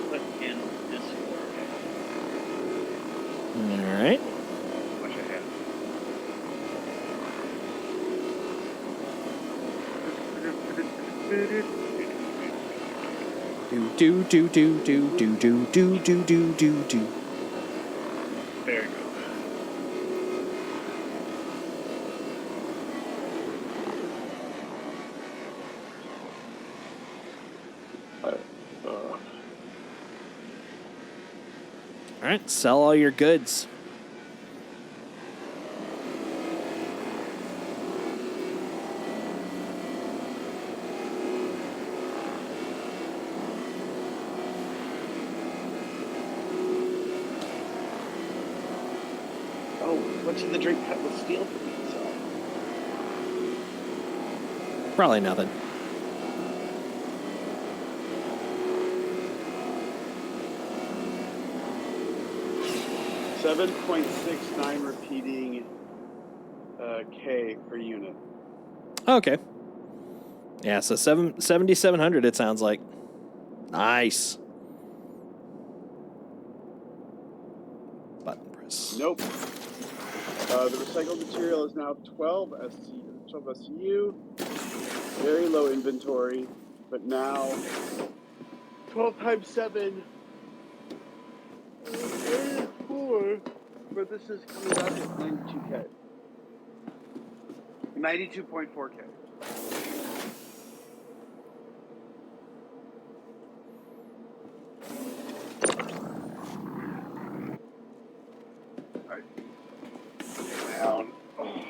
Click in Discord. All right. Wish I had. Do do do do do do do do do do do. There you go. All right, sell all your goods. Oh, what's in the drink cut with steel for me? So. Probably nothing. $7.69 repeating K per unit. Okay. Yeah, so 7,700 it sounds like. Nice. Button press. Nope. The recycled material is now 12 SCU. Very low inventory, but now 12 times 7 is 4. But this is coming out at 92K. 92.4K. Down. Oh.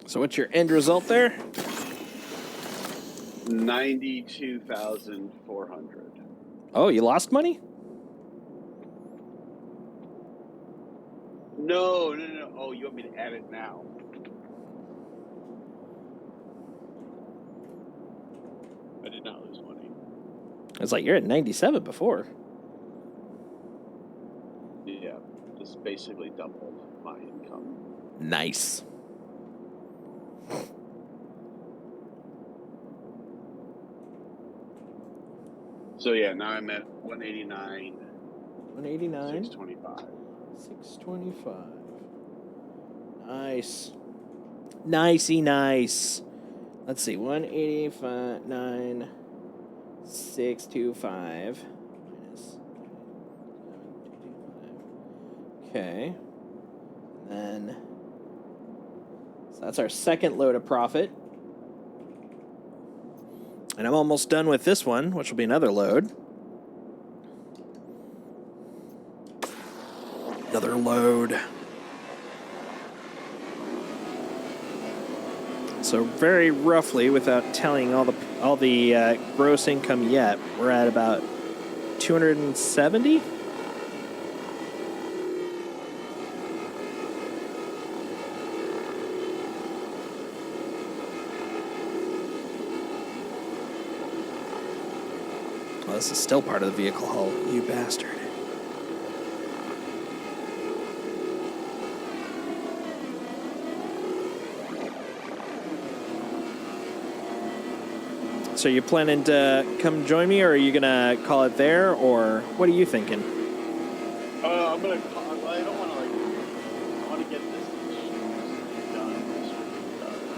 So what's your end result there? 92,400. Oh, you lost money? No. Oh, you want me to add it now? I did not lose money. It's like you're at 97 before. Yeah, this basically doubled my income. Nice. So yeah, now I'm at 189. 189. 625. 625. Nice. Nicey nice. Let's see. 185, 9, 625. Minus 7, 225. Okay. And then, so that's our second load of profit. And I'm almost done with this one, which will be another load. Another load. So very roughly, without telling all the gross income yet, we're at about 270. Well, this is still part of the vehicle hull, you bastard. So you planning to come join me, or are you gonna call it there, or what are you thinking? I'm gonna call. I don't want to like. I want to get this done.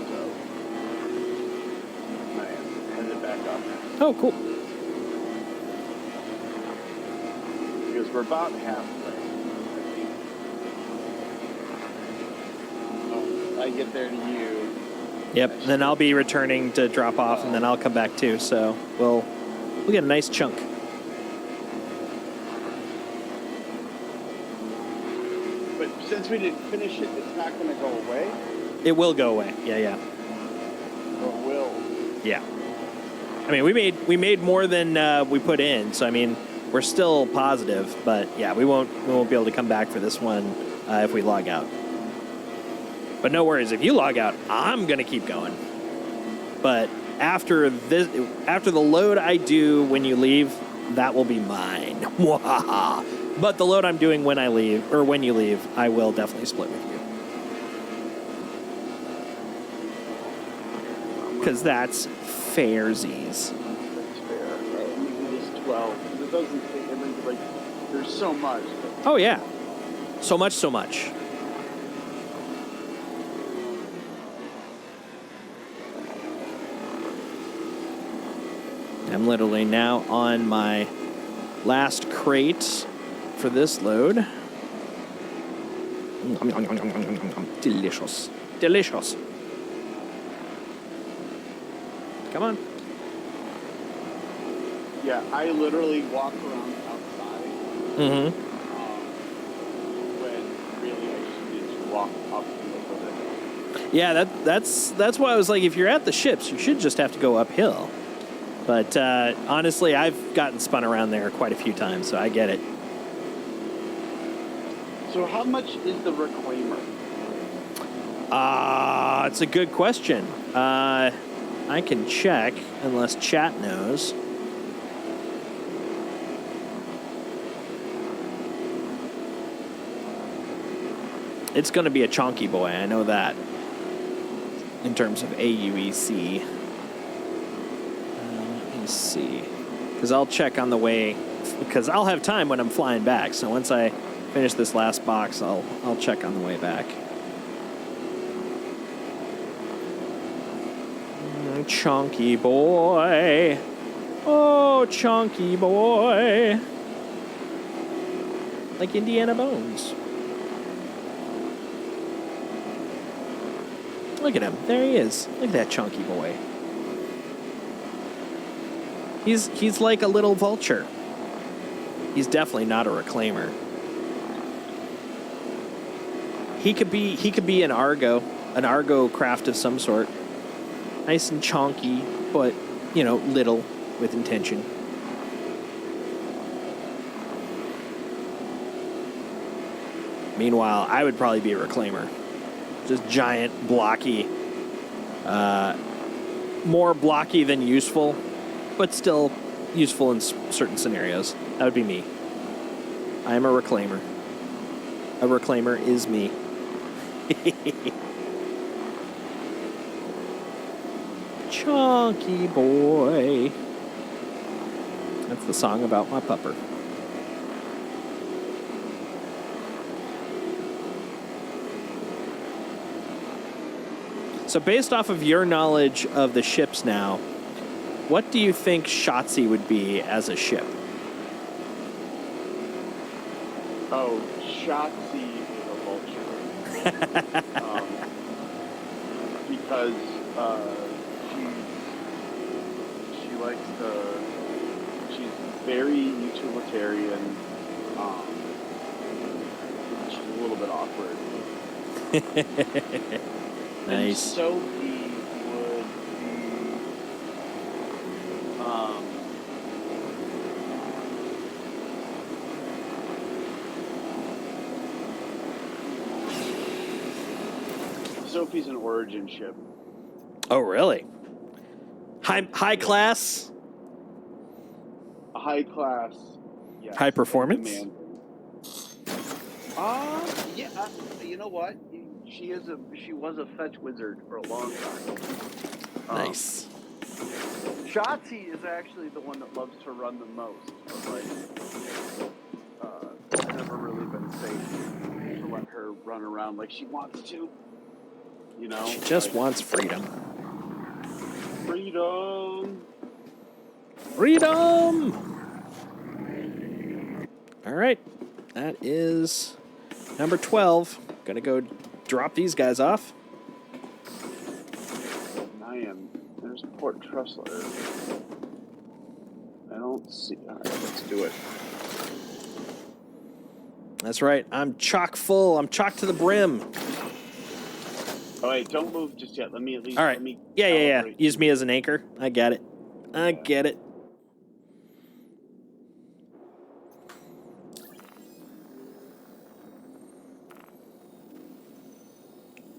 So I am headed back up. Oh, cool. Because we're about halfway. I get there to you. Yep. And then I'll be returning to drop off, and then I'll come back too. So we'll get a nice chunk. But since we didn't finish it, it's not going to go away. It will go away. Yeah. Or will? Yeah. I mean, we made more than we put in, so I mean, we're still positive. But yeah, we won't be able to come back for this one if we log out. But no worries, if you log out, I'm gonna keep going. But after the load I do when you leave, that will be mine. But the load I'm doing when you leave, I will definitely split with you. Because that's fairsies. That's fair. Let me do this 12. Because it doesn't take everything, like, there's so much. Oh, yeah. So much. I'm literally now on my last crate for this load. Delicious. Come on. Yeah, I literally walk around outside. Mm-hmm. When really I should just walk up and over the hill. Yeah, that's why I was like, if you're at the ships, you should just have to go uphill. But honestly, I've gotten spun around there quite a few times, so I get it. So how much is the reclaimer? It's a good question. I can check, unless chat knows. It's going to be a chonky boy, I know that. In terms of AUEC. Let me see. Because I'll check on the way, because I'll have time when I'm flying back. So once I finish this last box, I'll check on the way back. Chunky boy. Oh, chunky boy. Like Indiana Bones. Look at him. There he is. Look at that chunky boy. He's like a little vulture. He's definitely not a reclaimer. He could be an Argo craft of some sort. Nice and chonky, but, you know, little with intention. Meanwhile, I would probably be a reclaimer. Just giant, blocky. More blocky than useful, but still useful in certain scenarios. That would be me. I am a reclaimer. A reclaimer is me. Chunky boy. That's the song about my pupper. So based off of your knowledge of the ships now, what do you think Shotzi would be as a ship? Oh, Shotzi is a vulture. Because she likes to. She's very utilitarian. She's a little bit awkward. Nice. And Sophie would be. Sophie's an origin ship. Oh, really? High class? High class. Yes. High performance? Yeah. You know what? She was a fetch wizard for a long time. Nice. Shotzi is actually the one that loves to run the most. But it's never really been safe to let her run around like she wants to. You know? She just wants freedom. Freedom. Freedom! All right. That is number 12. Gonna go drop these guys off. There's Port Trussler. I don't see. All right, let's do it. That's right. I'm chock full. I'm chock to the brim. Oh, wait, don't move just yet. Let me at least. All right. Let me Yeah. calibrate. Use me as an anchor. I get it. I get it.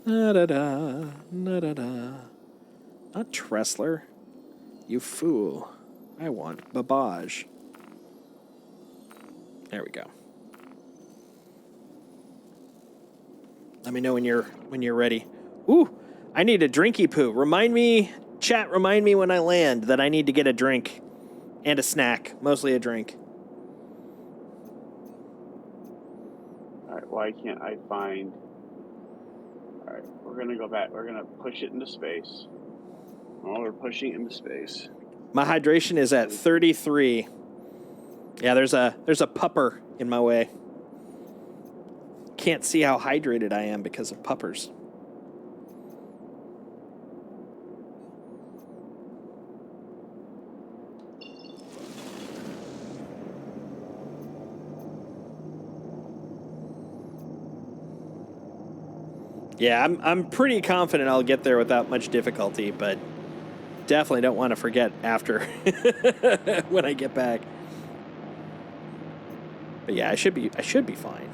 Da-da-da. Da-da-da. Not Tressler. You fool. I want Babage. There we go. Let me know when you're ready. Ooh, I need a drinky poo. Remind me, chat, remind me when I land that I need to get a drink and a snack. Mostly a drink. All right, why can't I find... All right, we're going to go back. We're going to push it into space. Oh, we're pushing it into space. My hydration is at 33. Yeah, there's a pupper in my way. Can't see how hydrated I am because of puppers. Yeah, I'm pretty confident I'll get there without much difficulty, but definitely don't want to forget after when I get back. But yeah, I should be fine.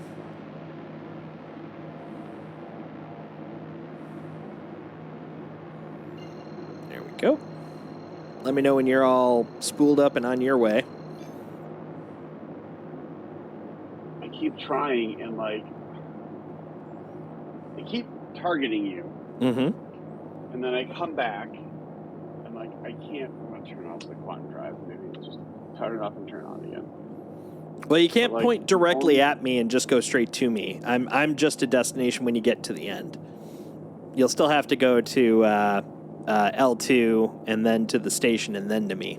There we go. Let me know when you're all spooled up and on your way. I keep trying and, like, I keep targeting you. Mm-hmm. And then I come back and, like, I can't. I'm going to turn off the quantum drive. Maybe just turn it off and turn it on again. Well, you can't point directly at me and just go straight to me. I'm just a destination when you get to the end. You'll still have to go to L2 and then to the station and then to me.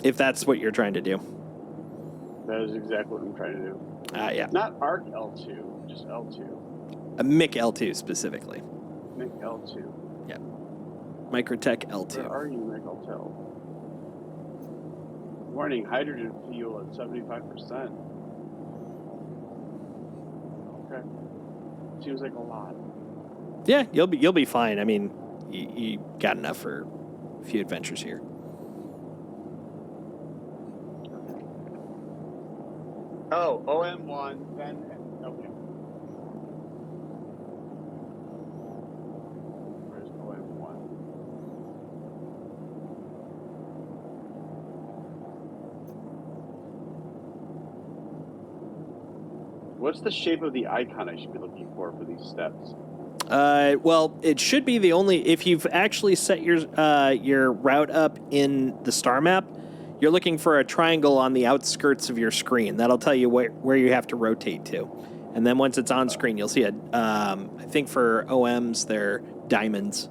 If that's what you're trying to do. That is exactly what I'm trying to do. Yeah. Not ARC L2, just L2. MIC L2 specifically. MIC L2. Yeah. Microtech L2. Where are you, MIC L2? Warning, hydrogen fuel at 75%. Okay. Seems like a lot. Yeah, you'll be fine. I mean, you got enough for a few adventures here. Oh, OM1, then okay. Where's OM1? What's the shape of the icon I should be looking for these steps? Well, it should be the only... If you've actually set your route up in the star map, you're looking for a triangle on the outskirts of your screen. That'll tell you where you have to rotate to. And then once it's on screen, you'll see it. I think for OMs, they're diamonds.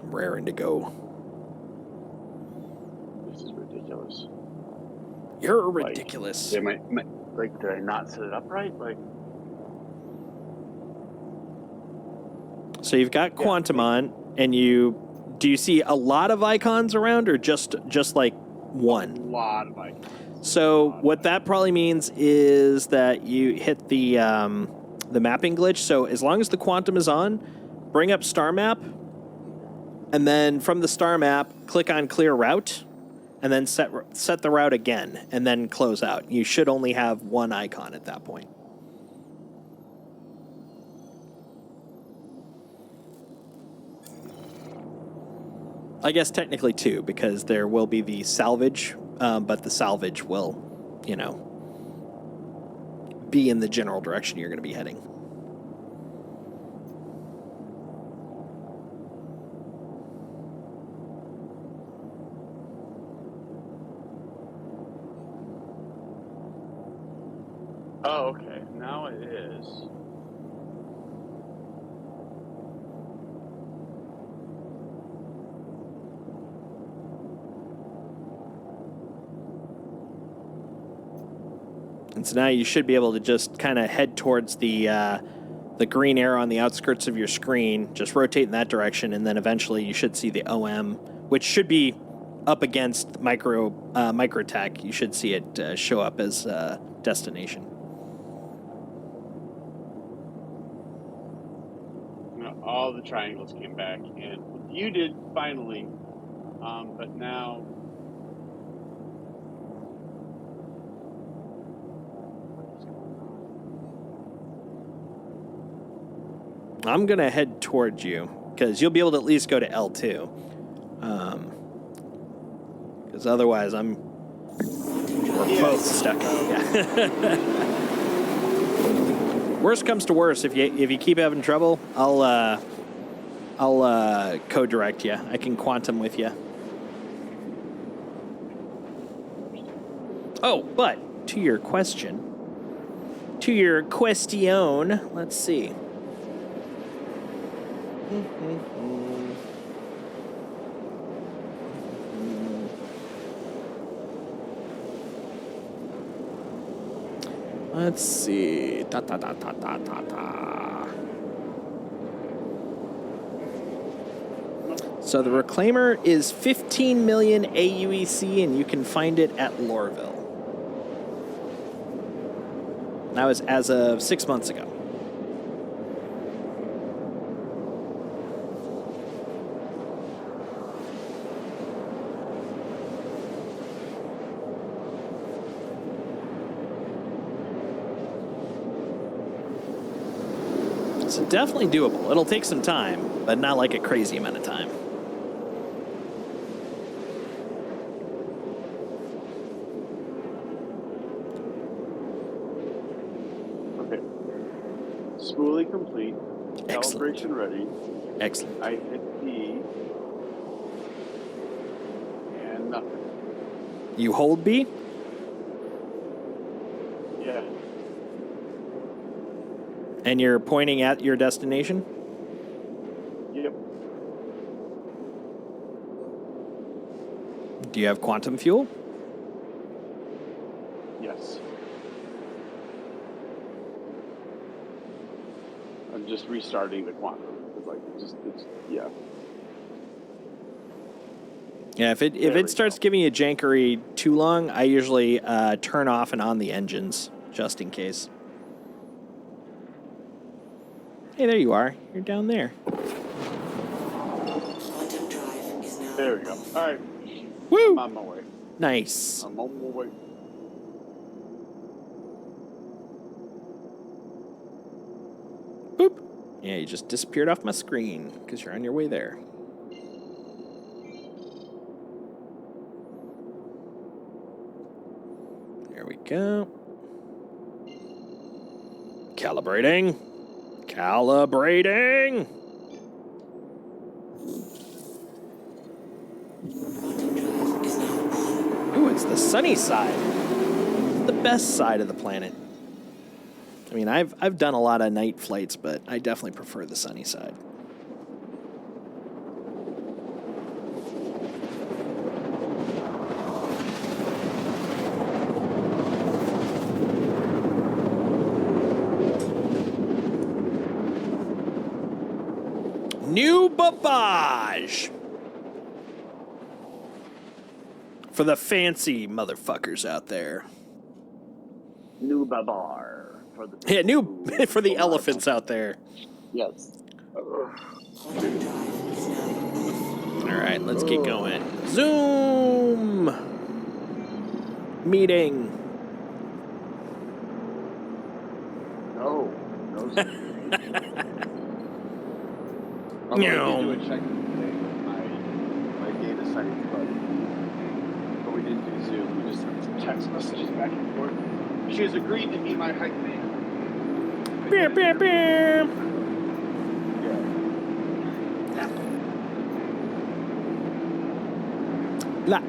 Raring to go. This is ridiculous. You're ridiculous. Did I not set it up right? Like, so you've got Quantum on, and do you see a lot of icons around, or just like one? A lot of icons. So what that probably means is that you hit the mapping glitch. So as long as the Quantum is on, bring up Star Map, and then from the Star Map, click on Clear Route, and then set the route again, and then close out. You should only have one icon at that point. I guess technically two, because there will be the salvage, but the salvage will, be in the general direction you're going to be heading. Oh, okay. Now it is. And so now you should be able to just kind of head towards the green arrow on the outskirts of your screen, just rotate in that direction, and then eventually you should see the OM, which should be up against Microtech. You should see it show up as destination. All the triangles came back, and you did finally, but now I'm going to head towards you, because you'll be able to at least go to L2. Because otherwise we're both stuck. Yeah. Worst comes to worst, if you keep having trouble, I'll co-direct you. I can quantum with you. Oh, but to your question, let's see. Let's see. So the Reclaimer is 15 million AUEC, and you can find it at Lorville. That was as of 6 months ago. So definitely doable. It'll take some time, but not like a crazy amount of time. Okay. Spoolie complete. Excellent. Calibration ready. Excellent. I hit B. And nothing. You hold B? Yeah. And you're pointing at your destination? Yep. Do you have quantum fuel? Yes. I'm just restarting the quantum. Yeah. Yeah, if it starts giving you jankery too long, I usually turn off and on the engines, just in case. Hey, there you are. You're down there. Quantum drive is now. There we go. All right. Woo! I'm on my way. Nice. I'm on my way. Boop. Yeah, you just disappeared off my screen because you're on your way there. There we go. Calibrating. Calibrating. Ooh, it's the sunny side. It's the best side of the planet. I mean, I've done a lot of night flights, but I definitely prefer the sunny side. New babage for the fancy motherfuckers out there. New babar for the new for the elephants out there. Yes. All right, let's get going. Zoom meeting. No. I did do a check today with my data science buddy. But we didn't do Zoom. We just sent some text messages back and forth. She has agreed to be my hype man. Beer, beer, beer. Yeah. La.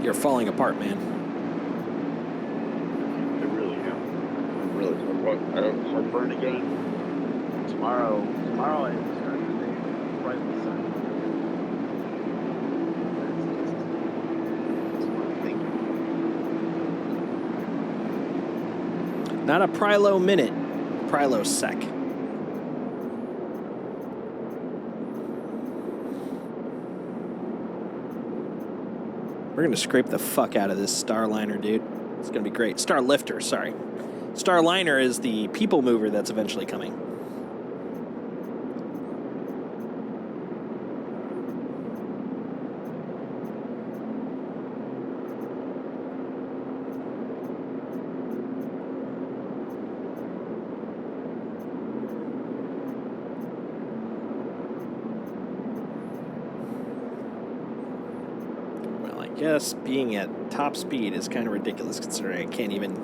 You're falling apart, man. I really am. Really. What? I have heartburn again. Tomorrow I have to start the day right with the sun. That's what I'm thinking. Not a Prilo minute, Prilo sec. We're gonna scrape the fuck out of this Starliner, dude. It's gonna be great. Starlifter, sorry. Starliner is the people mover that's eventually coming. I guess being at top speed is kind of ridiculous considering I can't even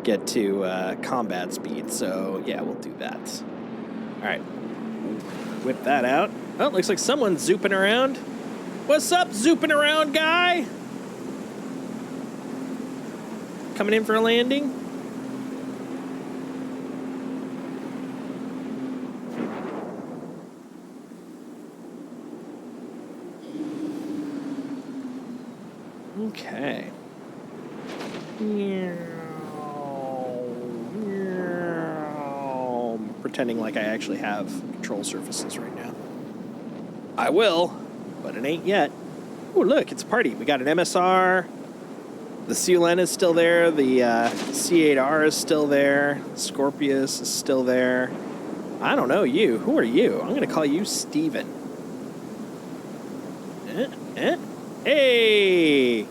get to combat speed. So yeah, we'll do that. All right, whip that out. Oh, looks like someone's zooping around. What's up, zooping around guy? Coming in for a landing? Okay. Pretending like I actually have control surfaces right now. I will, but it ain't yet. Oh, look, it's a party. We got an MSR. The CLN is still there. The C8R is still there. Scorpius is still there. I don't know you. Who are you? I'm going to call you Steven. Hey!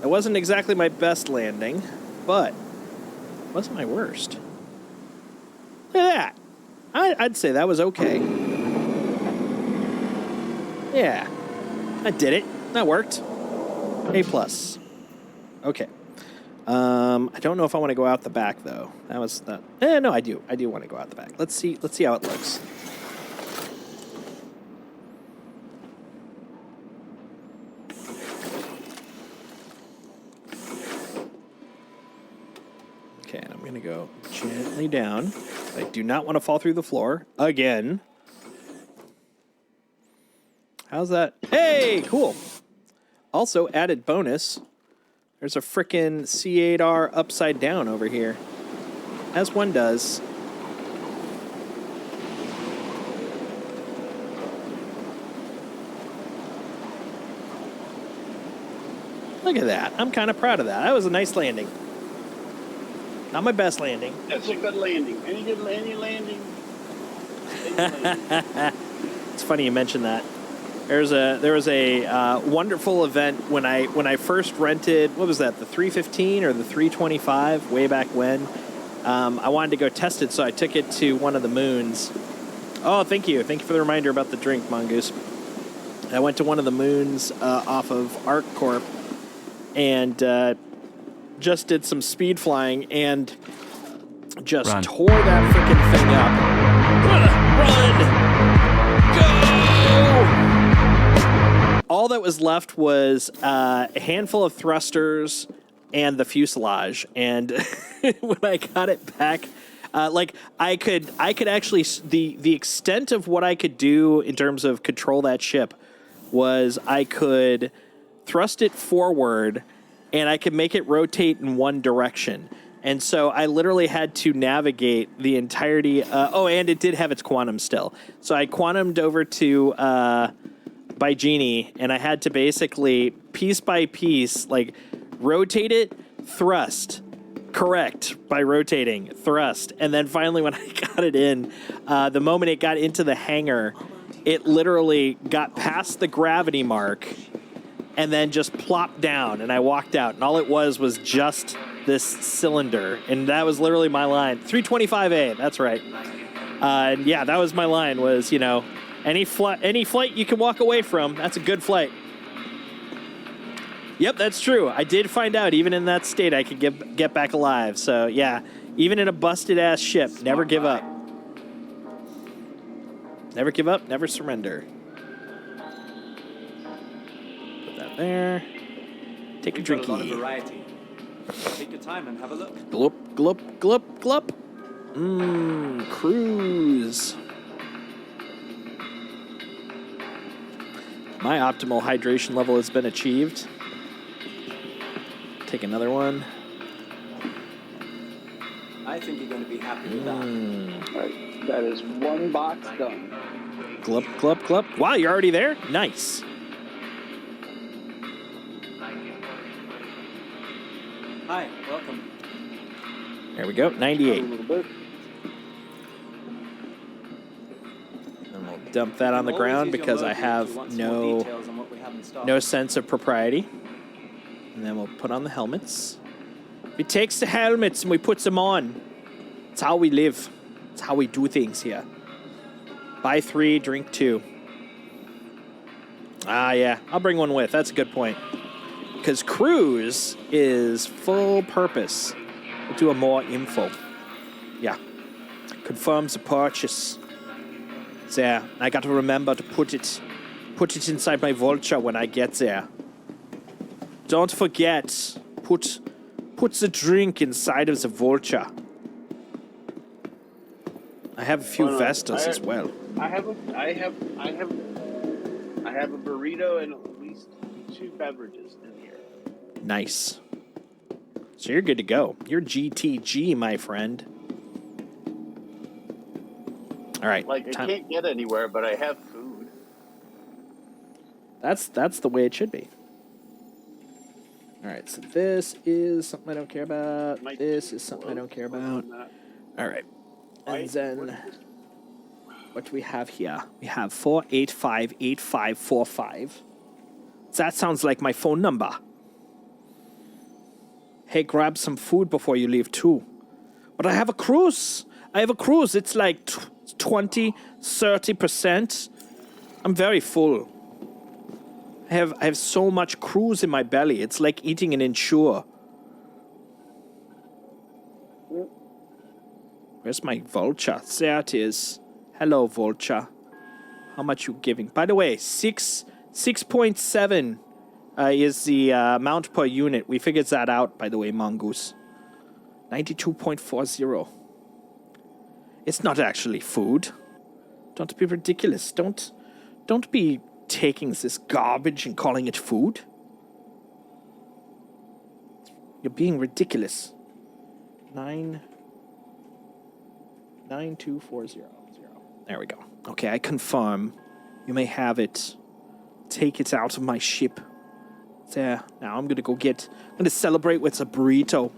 It wasn't exactly my best landing, but it wasn't my worst. Look at that. I'd say that was okay. Yeah, I did it. That worked. A+. Okay. I don't know if I want to go out the back though. That was not. No, I do. I do want to go out the back. Let's see how it looks. Okay, and I'm going to go gently down. I do not want to fall through the floor again. How's that? Hey, cool. Also, added bonus. There's a frickin' C8R upside down over here. As one does. Look at that. I'm kind of proud of that. That was a nice landing. Not my best landing. That's a good landing. Any landing? It's funny you mentioned that. There was a wonderful event when I first rented, what was that, the 315 or the 325 way back when. I wanted to go test it, so I took it to one of the moons. Oh, thank you for the reminder about the drink, Mongoose. I went to one of the moons off of ArcCorp and just did some speed flying and just tore that freaking thing up. Run! Go! All that was left was a handful of thrusters and the fuselage. And when I got it back, I could actually, the extent of what I could do in terms of control that ship was I could thrust it forward and I could make it rotate in one direction. And so I literally had to navigate the entirety. And it did have its quantum still. So I quantumed over to by Genie, and I had to basically piece by piece, like rotate it, thrust, correct by rotating, thrust, and then finally when I got it in, the moment it got into the hangar, it literally got past the gravity mark and then just plopped down, and I walked out, and all it was just this cylinder, and that was literally my line. 325A, that's right. And yeah, that was my line, was, you know, any flight you can walk away from, that's a good flight. Yep, that's true. I did find out, even in that state, I could get back alive. So yeah, even in a busted-ass ship, never give up. Never give up, never surrender. Put that there. Take a drinky. A lot of variety. Take your time and have a look. Glup, glup, glup, glup. Cruise. My optimal hydration level has been achieved. Take another one. I think you're going to be happy with that. All right, that is one box done. Glup, glup, glup. Wow, you're already there? Nice. Hi, welcome. There we go, 98. A little bit. And we'll dump that on the ground because I have no sense of propriety. And then we'll put on the helmets. We takes the helmets and we puts them on. It's how we live. It's how we do things here. Buy 3, drink 2. Ah, yeah. I'll bring one with. That's a good point. Because cruise is full purpose. We'll do a more info. Yeah. Confirms the purchase. There. I got to remember to put it inside my vulture when I get there. Don't forget. Put the drink inside of the vulture. I have a few Vestas as well. I have a burrito and at least 2 beverages in here. Nice. So you're good to go. You're GTG, my friend. All right. Like, I can't get anywhere, but I have food. That's the way it should be. All right, so this is something I don't care about. This is something I don't care about. All right. And then what do we have here? We have 4858545. That sounds like my phone number. Hey, grab some food before you leave too. But I have a cruise. It's like 20-30%. I'm very full. I have so much cruise in my belly. It's like eating an Ensure. Where's my vulture? There it is. Hello, vulture. How much you giving? By the way, 6.7 is the amount per unit. We figured that out, by the way, Mongoose. 92.40. It's not actually food. Don't be ridiculous. Don't be taking this garbage and calling it food. You're being ridiculous. 92400. There we go. Okay, I confirm. You may have it. Take it out of my ship. There. Now I'm gonna celebrate with a burrito.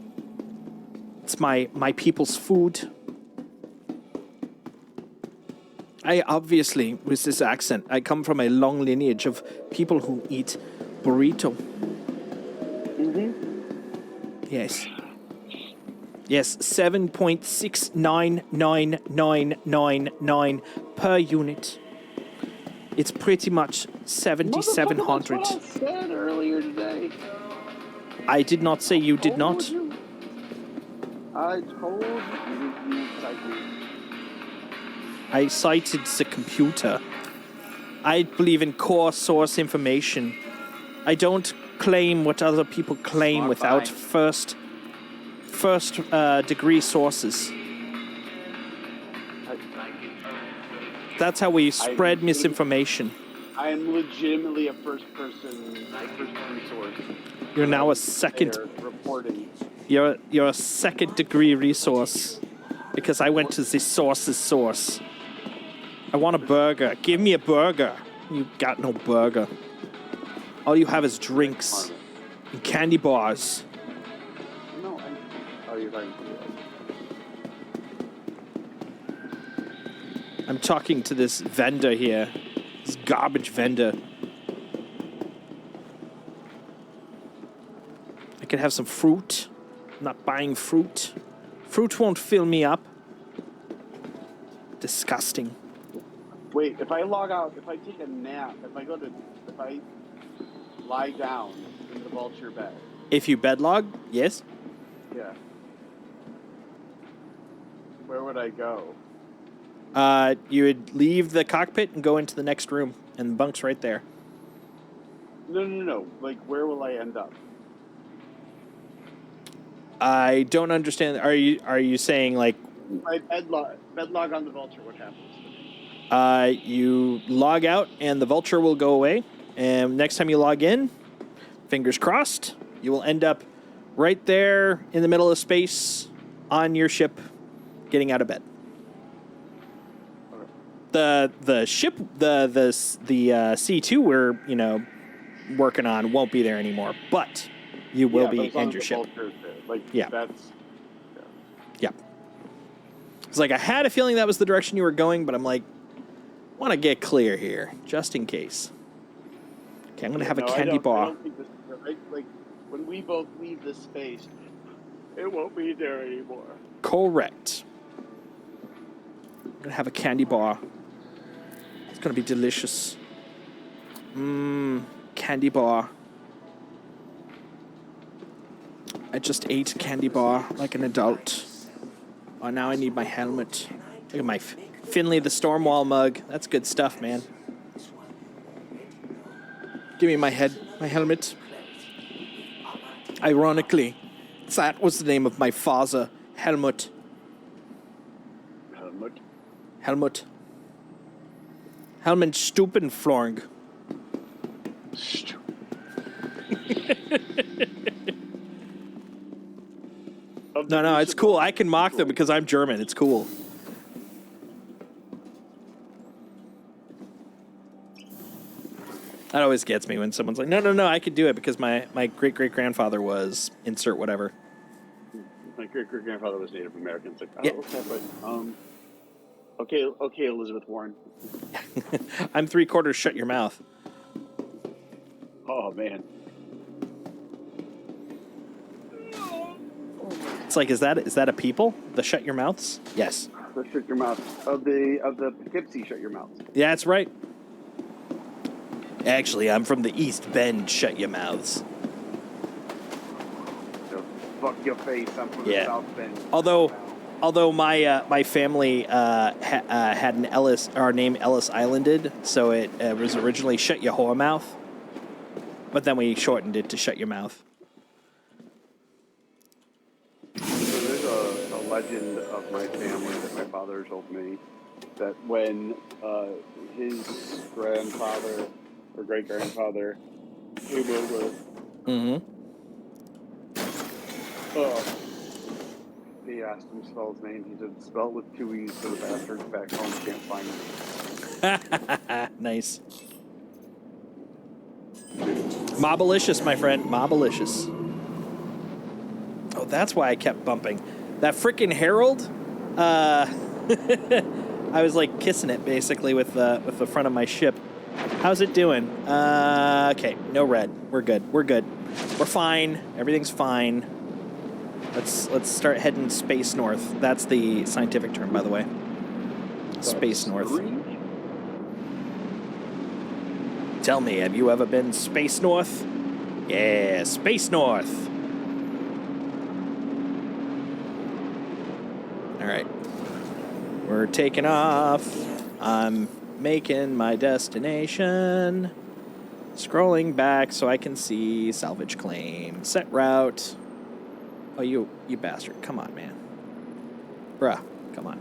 It's my people's food. I obviously, with this accent, I come from a long lineage of people who eat burrito. Mm-hmm. Yes. Yes, 7.6999999 per unit. It's pretty much 7,700. That's what I said earlier today. I did not say you did not. You. I told you cite me. I cited the computer. I believe in core source information. I don't claim what other people claim without first degree sources. That's how we spread misinformation. I am legitimately a first person resource. You're now a second. Reporting. You're a second degree resource because I went to the source's source. I want a burger. Give me a burger. You got no burger. All you have is drinks and candy bars. No, you're talking to me. I'm talking to this vendor here. This garbage vendor. I could have some fruit. I'm not buying fruit. Fruit won't fill me up. Disgusting. Wait, if I log out, if I take a nap, if I lie down in the vulture bed. If you bedlog, yes. Yeah. Where would I go? You would leave the cockpit and go into the next room, and the bunk's right there. No. Like, where will I end up? I don't understand. Are you saying like? I bedlog on the vulture. What happens? You log out, and the vulture will go away. And next time you log in, fingers crossed, you will end up right there in the middle of space on your ship, getting out of bed. The ship, the C2 we're working on won't be there anymore, but you will be and your ship. Yeah. It's like I had a feeling that was the direction you were going, but I'm like, want to get clear here, just in case. Okay, I'm gonna have a candy bar. I don't think this is right. Like when we both leave this space, it won't be there anymore. Correct. I'm gonna have a candy bar. It's gonna be delicious. Candy bar. I just ate candy bar like an adult. Oh, now I need my helmet. Look at my Finley the Stormwall mug. That's good stuff, man. Give me my helmet. Ironically, that was the name of my father, Helmut. Helmut Stupenflorg. No, it's cool. I can mock them because I'm German. It's cool. That always gets me when someone's like, no, I could do it because my great-great-grandfather was insert whatever. My great-great-grandfather was Native American. It's like, yeah. Okay, Elizabeth Warren. I'm 3/4 shut your mouth. Oh, man. It's like, is that a people? The shut your mouths? Yes. The shut your mouth. Of the Poughkeepsie shut your mouths. Yeah, that's right. Actually, I'm from the East Bend shut your mouths. So, fuck your face, I'm from the South Bend. Although my family had an Ellis, our name Ellis Islanded, so it was originally shut your whore mouth, but then we shortened it to shut your mouth. So there's a legend of my family that my father told me that when his grandfather or great grandfather came over, he asked him to spell his name. He said, spell it with 2 E's so the bastards back home can't find him. Nice. Mobalicious, my friend. Mobalicious. Oh, that's why I kept bumping. That frickin' Herald, I was like kissing it basically with the front of my ship. How's it doing? Okay, no red. We're good. We're good. We're fine. Everything's fine. Let's start heading space north. That's the scientific term, by the way. Space north. Tell me, have you ever been space north? Yeah, space north. All right. We're taking off. I'm making my destination. Scrolling back so I can see salvage claim. Set route. Oh, you bastard. Come on, man. Bruh, come on.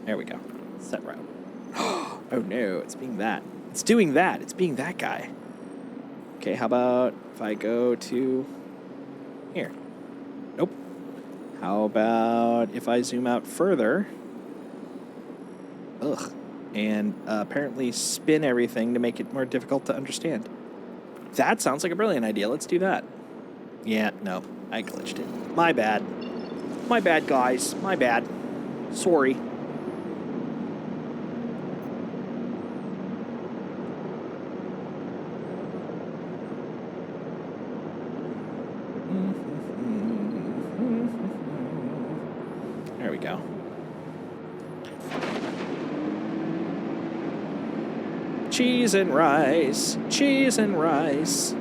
There we go. Set route. Oh no, it's being that. It's doing that. It's being that guy. Okay, how about if I go to here? Nope. How about if I zoom out further? Ugh. And apparently spin everything to make it more difficult to understand. That sounds like a brilliant idea. Let's do that. Yeah, no. I glitched it. My bad. My bad, guys. My bad. Sorry. There we go. Cheese and rice. Cheese and rice.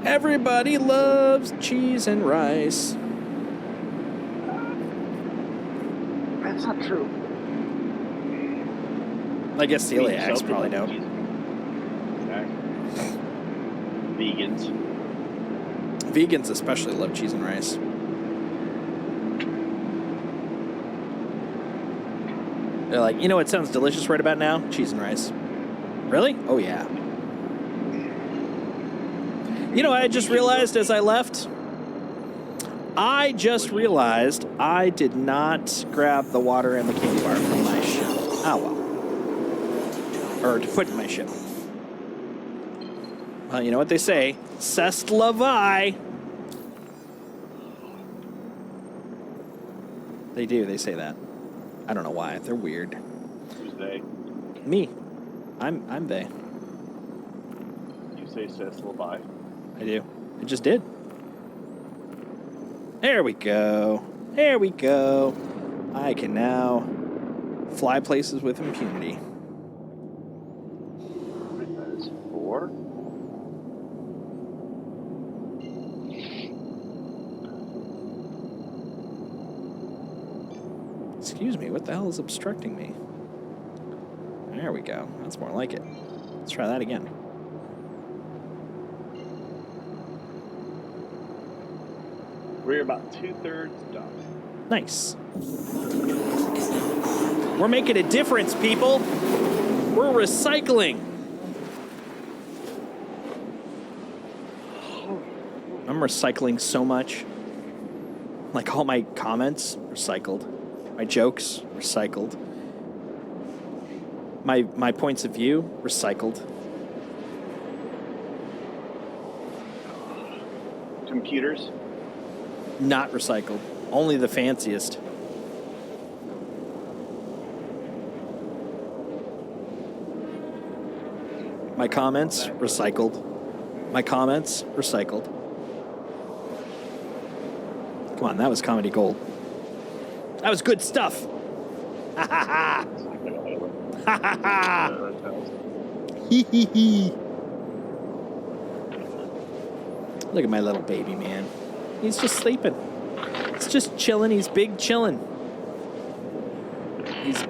Everybody loves cheese and rice. That's not true. I guess celiacs probably don't. Exactly. Vegans. Vegans especially love cheese and rice. They're like, you know what sounds delicious right about now? Cheese and rice. Really? Oh, yeah. You know, I just realized as I left, I just realized I did not grab the water and the candy bar from my ship. Oh, well. Or to put in my ship. Well, you know what they say. C'est la vie. They do. They say that. I don't know why. They're weird. Who's they? Me. I'm they. You say c'est la vie? I do. I just did. There we go. There we go. I can now fly places with impunity. That is 4. Excuse me, what the hell is obstructing me? There we go. That's more like it. Let's try that again. We're about 2/3 done. Nice. We're making a difference, people. We're recycling. I'm recycling so much. Like all my comments, recycled. My jokes, recycled. My points of view, recycled. Computers? Not recycled. Only the fanciest. My comments, recycled. My comments, recycled. Come on, that was comedy gold. That was good stuff. Ha ha ha. Ha ha ha. Hee hee hee. Look at my little baby, man. He's just sleeping. He's just chilling. He's big chilling. He's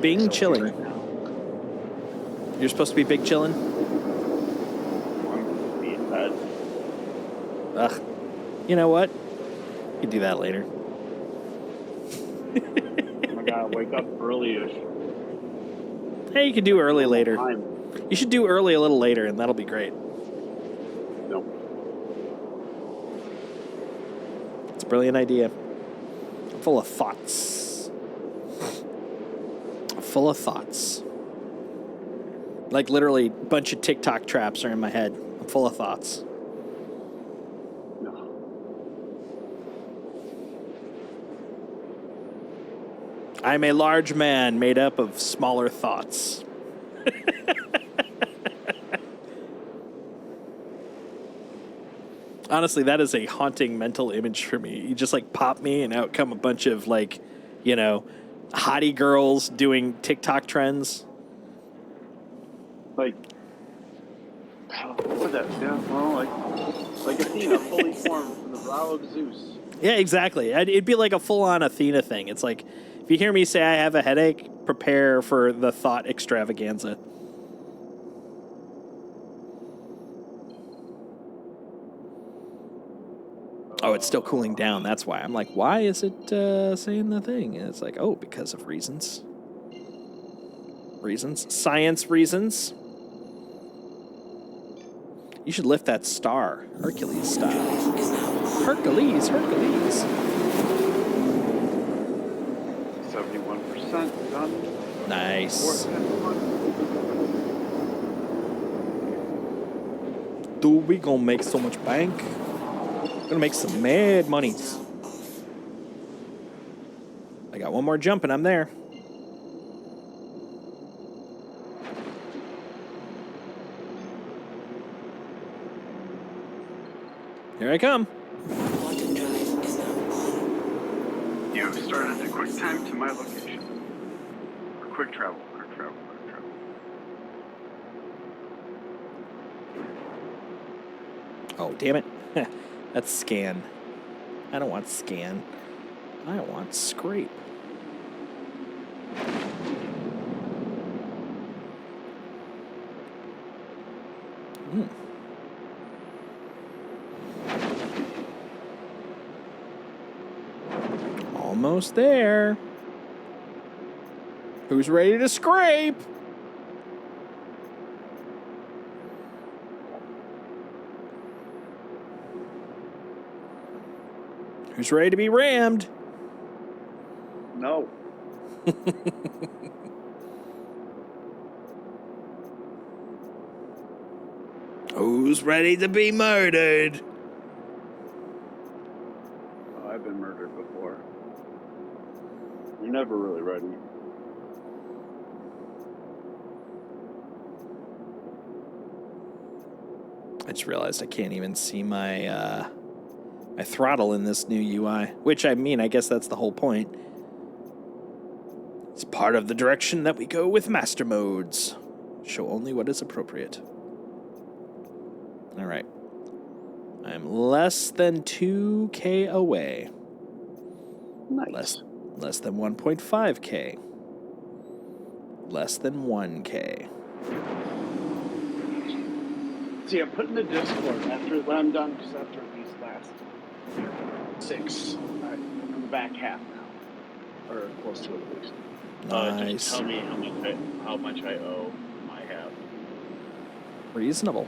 bing chilling. You're supposed to be big chilling? I'm being fed. Ugh. You know what? You can do that later. I gotta wake up early-ish. Hey, you can do early later. Time. You should do early a little later, and that'll be great. Nope. It's a brilliant idea. I'm full of thoughts. Full of thoughts. Like literally, a bunch of TikTok traps are in my head. I'm full of thoughts. I'm a large man made up of smaller thoughts. Honestly, that is a haunting mental image for me. You just like pop me and out come a bunch of like, you know, hottie girls doing TikTok trends. Like, what was that? Yeah, well, like Athena, fully formed from the brow of Zeus. Yeah, exactly. It'd be like a full-on Athena thing. It's like, if you hear me say I have a headache, prepare for the thought extravaganza. Oh, it's still cooling down. That's why. I'm like, why is it saying the thing? And it's like, oh, because of reasons. Reasons. Science reasons. You should lift that star. Hercules style. Hercules. 71% done. Nice. Dude, we gonna make so much bank. Gonna make some mad monies. I got one more jump and I'm there. Here I come. You have started a quick time to my location. Quick travel. Oh, damn it. That's scan. I don't want scan. I want scrape. Almost there. Who's ready to scrape? Who's ready to be rammed? No. Who's ready to be murdered? Oh, I've been murdered before. You're never really ready. I just realized I can't even see my my throttle in this new UI. Which, I mean, I guess that's the whole point. It's part of the direction that we go with master modes. Show only what is appropriate. All right. I'm less than 2K away. Nice. Less than 1.5K. Less than 1K. See, I'm putting the Discord when I'm done, just after these last 6. I'm in the back half now, or close to it at least. Nice. Just tell me how much I owe. I have. Reasonable.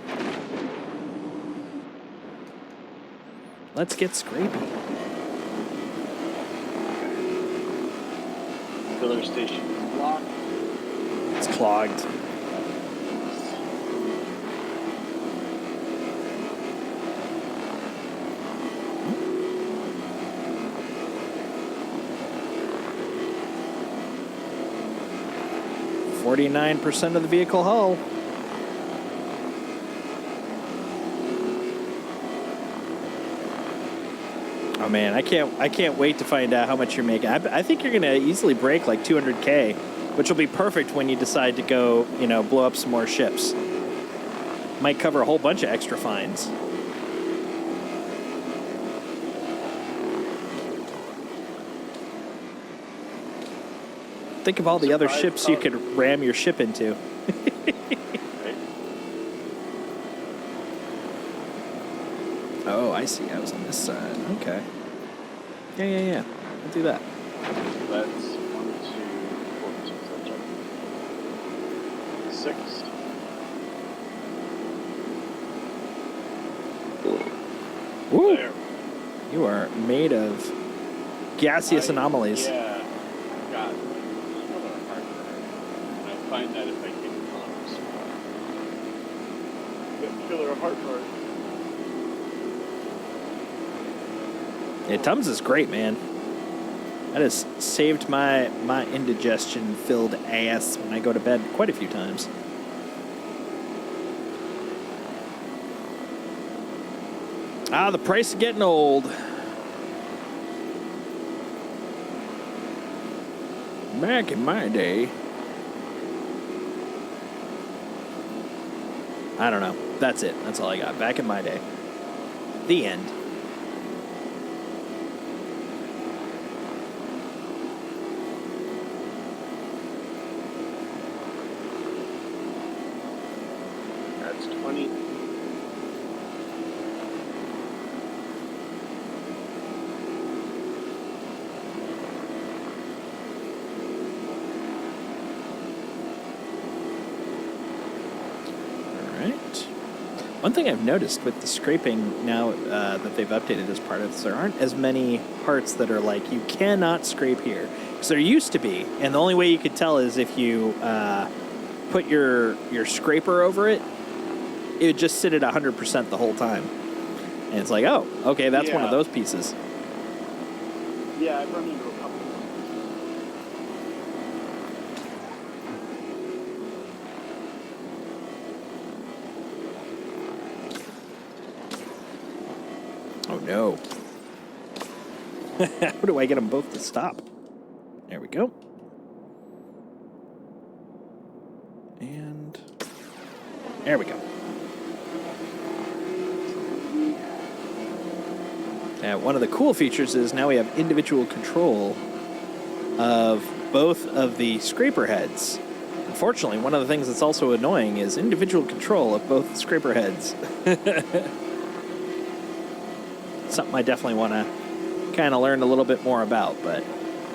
Let's get scrapey. Filler station is blocked. It's clogged. .49% of the vehicle hull. Oh man, I can't wait to find out how much you're making. I think you're gonna easily break like 200K, which will be perfect when you decide to go, you know, blow up some more ships. Might cover a whole bunch of extra fines. Think of all the other ships you could ram your ship into. Oh, I see. I was on this side. Okay. Yeah. I'll do that. That's 1, 2, 4, 6. Woo! There. You are made of gaseous anomalies. Yeah. God. Another heartburn. I find that if I take Tums. Get killer heartburn. Yeah, Tums is great, man. That has saved my indigestion-filled ass when I go to bed quite a few times. Ah, the price is getting old. Back in my day. I don't know. That's it. That's all I got. Back in my day. The end. That's 20. One thing I've noticed with the scraping now that they've updated as part of this, there aren't as many parts that are like, you cannot scrape here. Because there used to be, and the only way you could tell is if you put your scraper over it, it would just sit at 100% the whole time. And it's like, oh, okay, that's one of those pieces. Yeah, I've run into a couple. Oh, no. How do I get them both to stop? There we go. And there we go. Now, one of the cool features is now we have individual control of both of the scraper heads. Unfortunately, one of the things that's also annoying is individual control of both scraper heads. Something I definitely want to kind of learn a little bit more about, but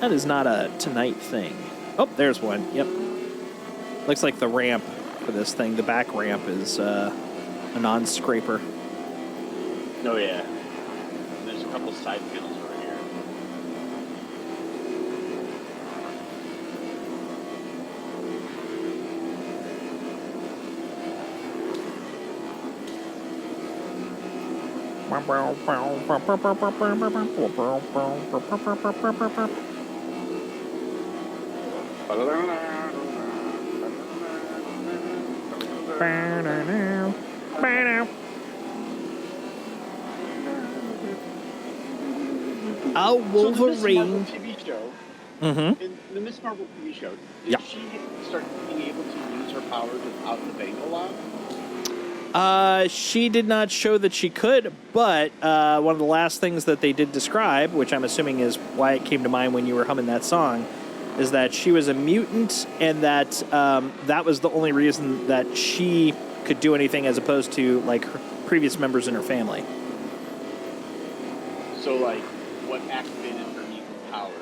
that is not a tonight thing. Oh, there's one. Yep. Looks like the ramp for this thing, the back ramp, is a non-scraper. Oh, yeah. There's a couple side panels over here. Oh, Wolverine. So the Miss Marvel TV show, Mm-hmm. in the Miss Marvel TV show, did she start being able to use her powers without the bangle on? She did not show that she could, but one of the last things that they did describe, which I'm assuming is why it came to mind when you were humming that song, is that she was a mutant and that that was the only reason that she could do anything as opposed to, like, her previous members in her family. So, like, what activated her mutant powers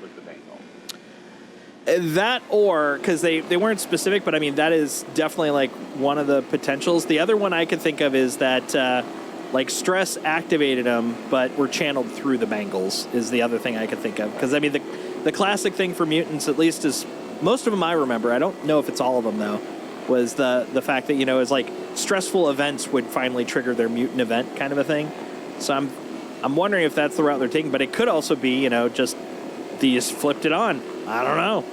was the bangle? That, or because they weren't specific, but I mean that is definitely like one of the potentials. The other one I could think of is that like stress activated them, but were channeled through the bangles. Is the other thing I could think of, because I mean the classic thing for mutants, at least, is most of them I remember. I don't know if it's all of them though. Was the fact that, you know, is like stressful events would finally trigger their mutant event kind of a thing. So I'm wondering if that's the route they're taking, but it could also be, you know, just they just flipped it on. I don't know.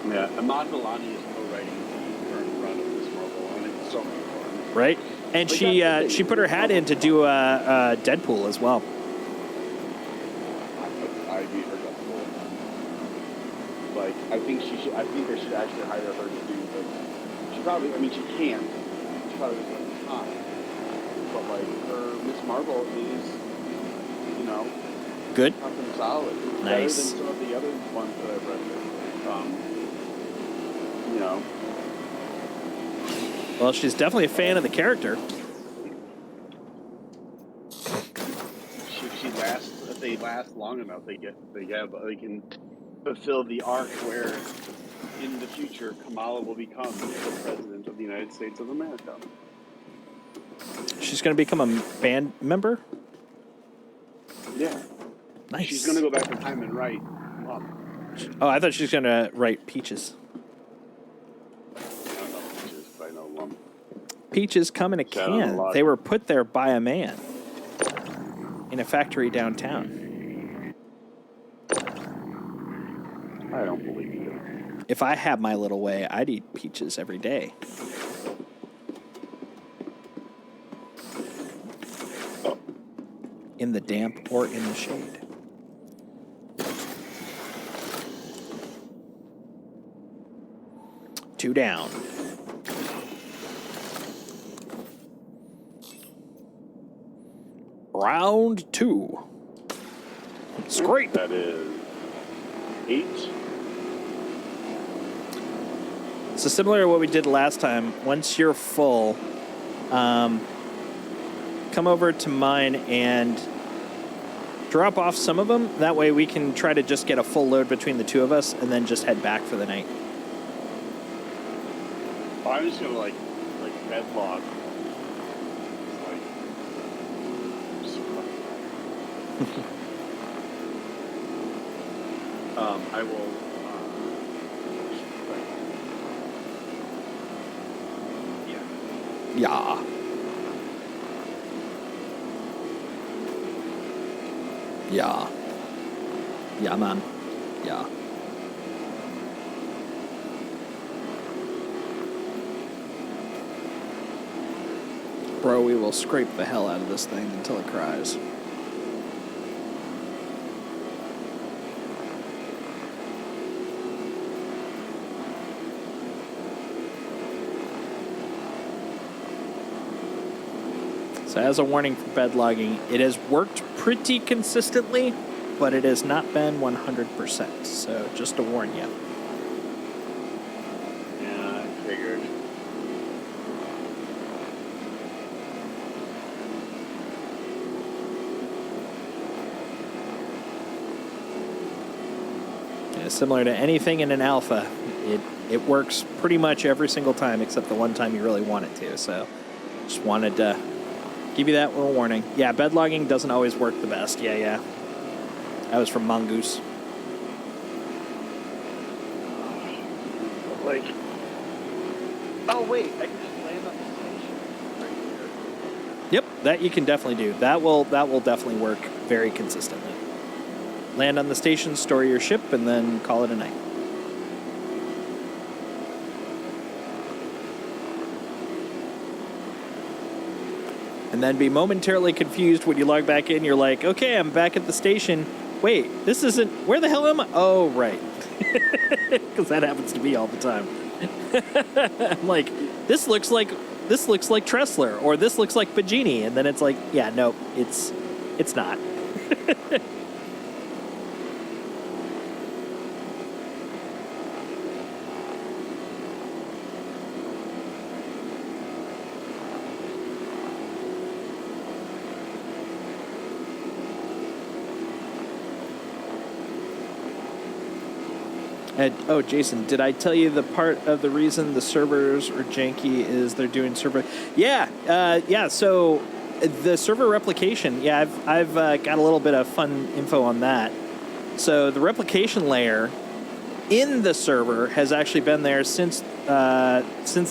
Yeah, Ahmad Milani is co-writing the current run of Miss Marvel, and it's so much fun. Right? And she put her hat in to do Deadpool as well. I beat her Deadpool. Like, I think they should actually hire her to do, but she probably, I mean, she can. She probably doesn't have time. But, like, her Miss Marvel is, you know, good. Fucking solid. It's Nice. better than some of the other ones that I've read. You know. Well, she's definitely a fan of the character. She lasts. If they last long enough, they can fulfill the arc where, in the future, Kamala will become the president of the United States of America. She's going to become a band member? Yeah. Nice. She's going to go back in time and write Mom. Oh, I thought she was going to write Peaches. I don't know Peaches, but I know Lump. Peaches come in a can. They were put there by a man. in a factory downtown. I don't believe you. If I had my little way, I'd eat peaches every day. In the damp or in the shade. Two down. Round 2. Scrape. That is 8. So similar to what we did last time, once you're full, come over to mine and drop off some of them. That way we can try to just get a full load between the two of us and then just head back for the night. I'm just gonna like bedlog. Like, I will. Yeah. Yeah. Yeah, man. Yeah. Bro, we will scrape the hell out of this thing until it cries. So as a warning for bed logging, it has worked pretty consistently, but it has not been 100%. So just to warn you. Yeah, I figured. Yeah, similar to anything in an alpha, it works pretty much every single time except the one time you really want it to. So just wanted to give you that little warning. Yeah, bed logging doesn't always work the best. Yeah. That was from Mongoose. Like, oh wait, I can just land on the station right here. Yep, that you can definitely do. That will definitely work very consistently. Land on the station, store your ship, and then call it a night. And then be momentarily confused when you log back in. You're like, okay, I'm back at the station. Wait, this isn't... Where the hell am I? Oh, right. Because that happens to me all the time. I'm like, this looks like Tressler, or this looks like Pagini. And then it's like, yeah, no, it's not. Oh, Jason, did I tell you the part of the reason the servers are janky is they're doing server? Yeah. So the server replication. Yeah, I've got a little bit of fun info on that. So the replication layer in the server has actually been there since the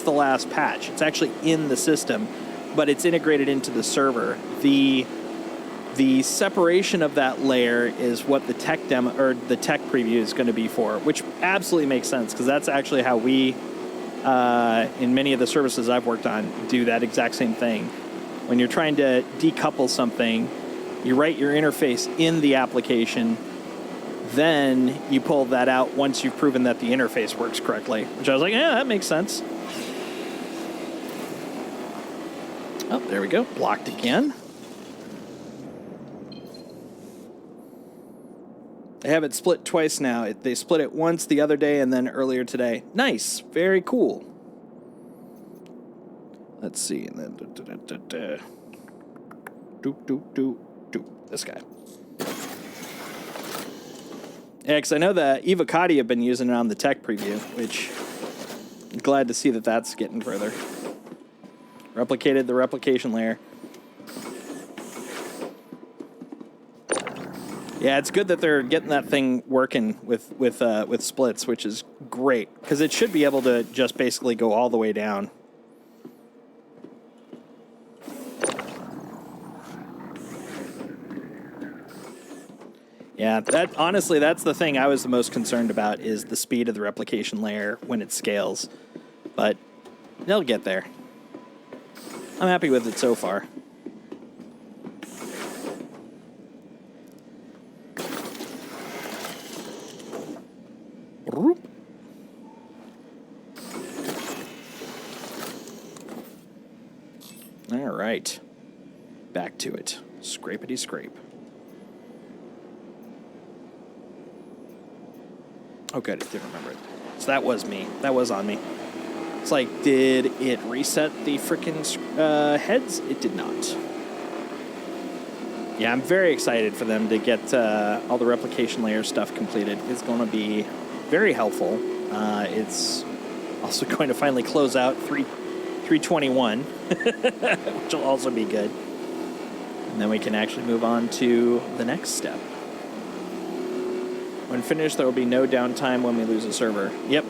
last patch. It's actually in the system, but it's integrated into the server. The separation of that layer is what the tech demo or the tech preview is going to be for, which absolutely makes sense because that's actually how we, in many of the services I've worked on, do that exact same thing. When you're trying to decouple something, you write your interface in the application, then you pull that out once you've proven that the interface works correctly, which I was like, yeah, that makes sense. Oh, there we go. Blocked again. They have it split twice now. They split it once the other day and then earlier today. Nice. Very cool. Let's see. And then this guy. Yeah, because I know that Evocati have been using it on the tech preview, which I'm glad to see that that's getting further. Replicated the replication layer. Yeah, it's good that they're getting that thing working with splits, which is great because it should be able to just basically go all the way down. Yeah, that honestly, that's the thing I was the most concerned about is the speed of the replication layer when it scales. But they'll get there. I'm happy with it so far. All right. Back to it. Scrapety scrape. Oh, good. I did remember it. So that was me. That was on me. It's like, did it reset the frickin' heads? It did not. Yeah, I'm very excited for them to get all the replication layer stuff completed. It's going to be very helpful. It's also going to finally close out 321, which will also be good. And then we can actually move on to the next step. When finished, there will be no downtime when we lose a server. Yep.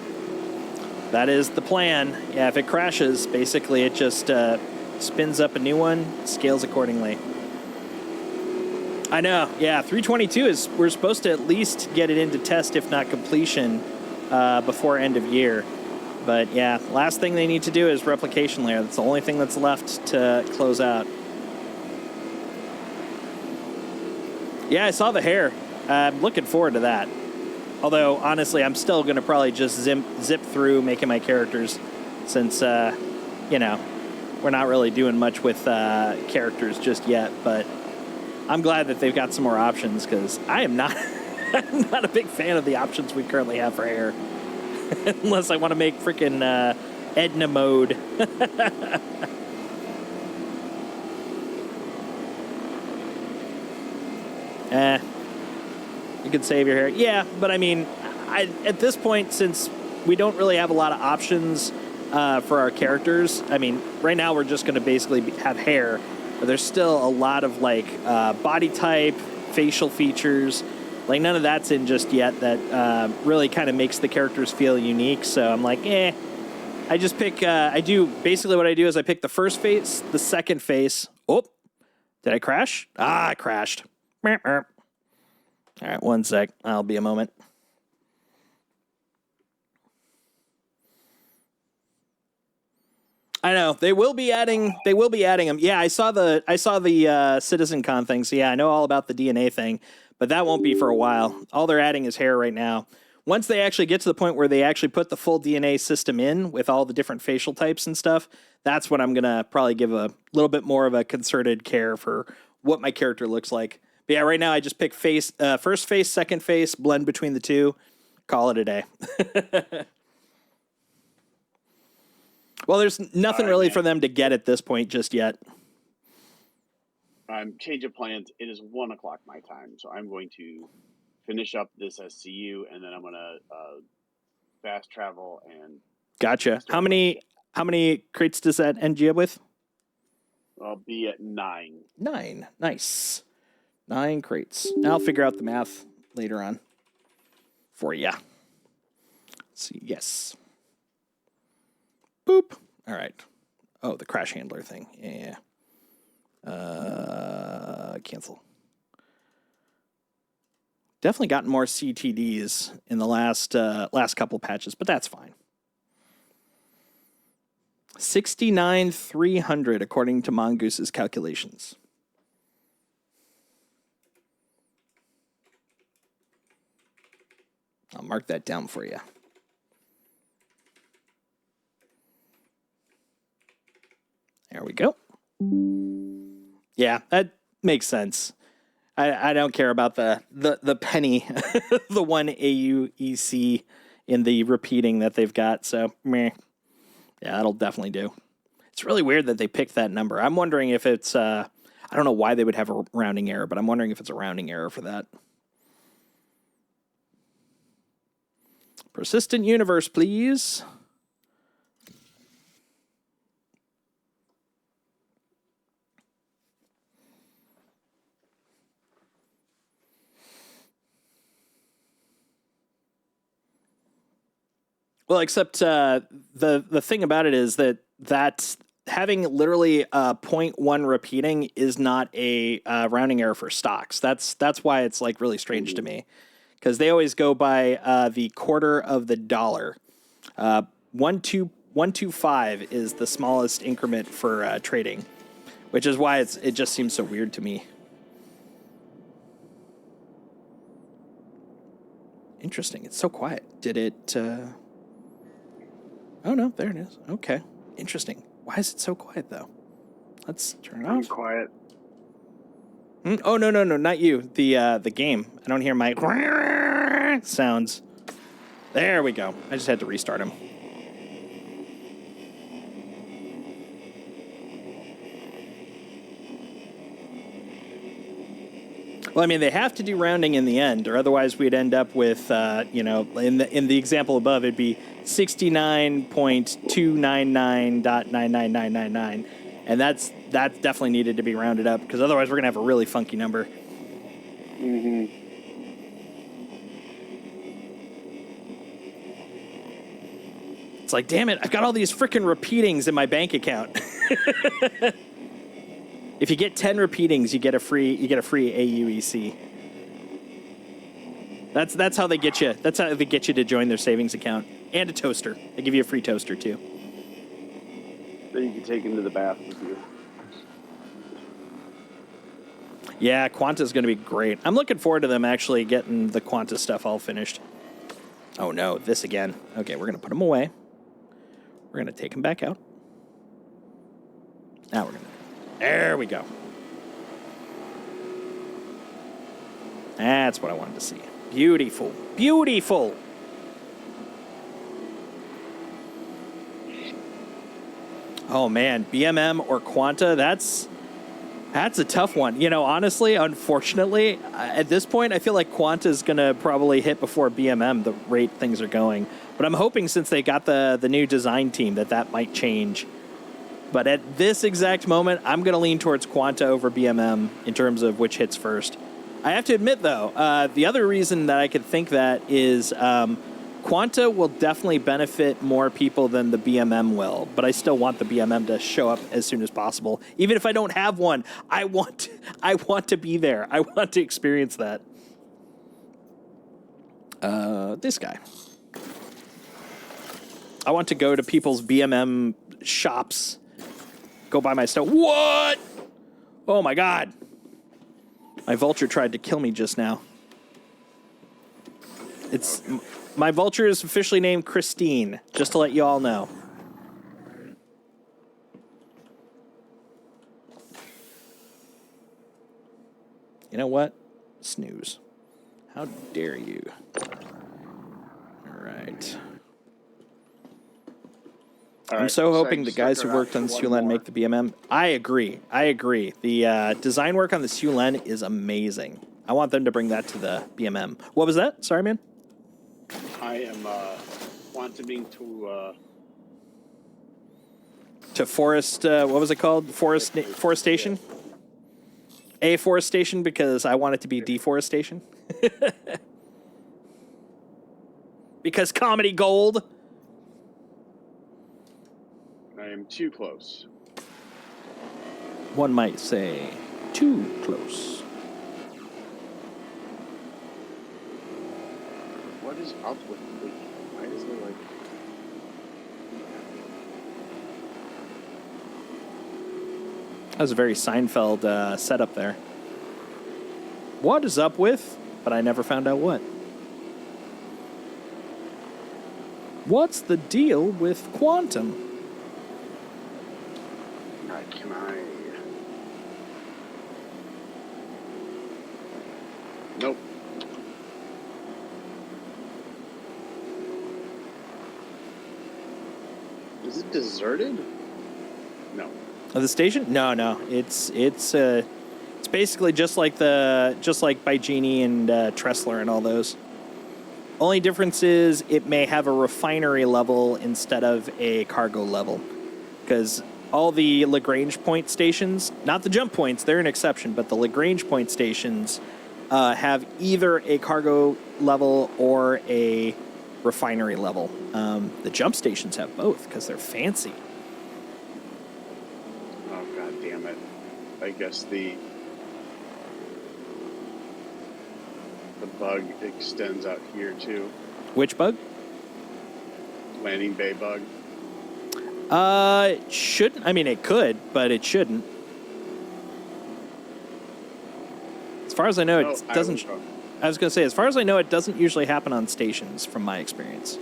That is the plan. Yeah, if it crashes, basically it just spins up a new one, scales accordingly. I know. Yeah, 322 is, we're supposed to at least get it into test, if not completion, before end of year. But yeah, last thing they need to do is replication layer. That's the only thing that's left to close out. Yeah, I saw the hair. I'm looking forward to that. Although, honestly, I'm still going to probably just zip through making my characters since, you know, we're not really doing much with characters just yet. But I'm glad that they've got some more options because I am not, I'm not a big fan of the options we currently have for hair. Unless I want to make freaking Edna mode. You could save your hair. Yeah, but I mean, at this point, since we don't really have a lot of options for our characters, I mean, right now we're just going to basically have hair, but there's still a lot of, like, body type, facial features. Like, none of that's in just yet that really kind of makes the characters feel unique. So I'm like, I just pick, basically what I do is I pick the first face, the second face. Oh, did I crash? Ah, I crashed. All right, one sec. I'll be a moment. I know they will be adding them. Yeah, I saw the CitizenCon thing. So yeah, I know all about the DNA thing, but that won't be for a while. All they're adding is hair right now. Once they actually get to the point where they actually put the full DNA system in with all the different facial types and stuff, that's when I'm gonna probably give a little bit more of a concerted care for what my character looks like. But yeah, right now I just pick face, first face, second face, blend between the two, call it a day. Well, there's nothing really for them to get at this point just yet. Change of plans. It is 1 o'clock my time, so I'm going to finish up this SCU, and then I'm going to fast travel and. Gotcha. How many crates does that end you up with? I'll be at 9. 9. Nice. 9 crates. I'll figure out the math later on for ya. Let's see. Yes. Boop. All right. Oh, the crash handler thing. Yeah. Cancel. Definitely gotten more CTDs in the last couple patches, but that's fine. 69,300 according to Mongoose's calculations. I'll mark that down for you. There we go. Yeah, that makes sense. I don't care about the penny, the 1 AUEC in the repeating that they've got. So, meh. Yeah, that'll definitely do. It's really weird that they picked that number. I'm wondering if it's, I don't know why they would have a rounding error, but I'm wondering if it's a rounding error for that. Persistent universe, please. Well, except the thing about it is that having literally 0.1 repeating is not a rounding error for stocks. That's why it's like really strange to me, because they always go by the quarter of the dollar. 125 is the smallest increment for trading, which is why it just seems so weird to me. Interesting. It's so quiet. Did it? Oh no, there it is. Okay, interesting. Why is it so quiet though? Let's turn it off. Quiet. Oh no, not you. The game. I don't hear my sounds. There we go. I just had to restart him. Well, I mean, they have to do rounding in the end, or otherwise we'd end up with, in the example above, it'd be 69.299.99999, and that's definitely needed to be rounded up, because otherwise we're gonna have a really funky number. Mm-hmm. It's like, damn it, I've got all these freaking repeatings in my bank account. If you get 10 repeatings, you get a free AUEC. That's how they get you. That's how they get you to join their savings account, and a toaster. They give you a free toaster too. That you can take into the bath with you. Yeah, Quanta's going to be great. I'm looking forward to them actually getting the Quanta stuff all finished. Oh no, this again. Okay, we're going to put them away. We're going to take them back out. Now we're going to... There we go. That's what I wanted to see. Beautiful. Beautiful. Oh, man. BMM or Quanta, that's a tough one. You know, honestly, unfortunately, at this point, I feel like Quanta is going to probably hit before BMM, the rate things are going. But I'm hoping since they got the new design team that might change. But at this exact moment, I'm going to lean towards Quanta over BMM in terms of which hits first. I have to admit, though, the other reason that I could think that is Quanta will definitely benefit more people than the BMM will. But I still want the BMM to show up as soon as possible. Even if I don't have one, I want to be there. I want to experience that. This guy. I want to go to people's BMM shops. Go buy my stuff. What? Oh my God. My vulture tried to kill me just now. My vulture is officially named Christine, just to let you all know. You know what? Snooze. How dare you? All right. I'm so hoping the guys who worked on the Sulan make the BMM. I agree. The design work on the Sulan is amazing. I want them to bring that to the BMM. What was that? Sorry, man. I am wanting to forest. What was it called? Forestation. Afforestation, because I want it to be deforestation. Because comedy gold. I am too close. One might say too close. What is up with the... Why is it like... That was a very Seinfeld setup there. What is up with? But I never found out what. What's the deal with quantum? Can I... Nope. Is it deserted? No. Of the station? No. It's basically just like by Genie and Tressler and all those. Only difference is it may have a refinery level instead of a cargo level, because all the Lagrange point stations, not the jump points, they're an exception, but the Lagrange point stations have either a cargo level or a refinery level. The jump stations have both because they're fancy. God damn it. I guess the bug extends out here too. Which bug? Landing bay bug. It shouldn't. I mean, it could, but it shouldn't. As far as I know, it doesn't. I was going to say, as far as I know, it doesn't usually happen on stations, from my experience.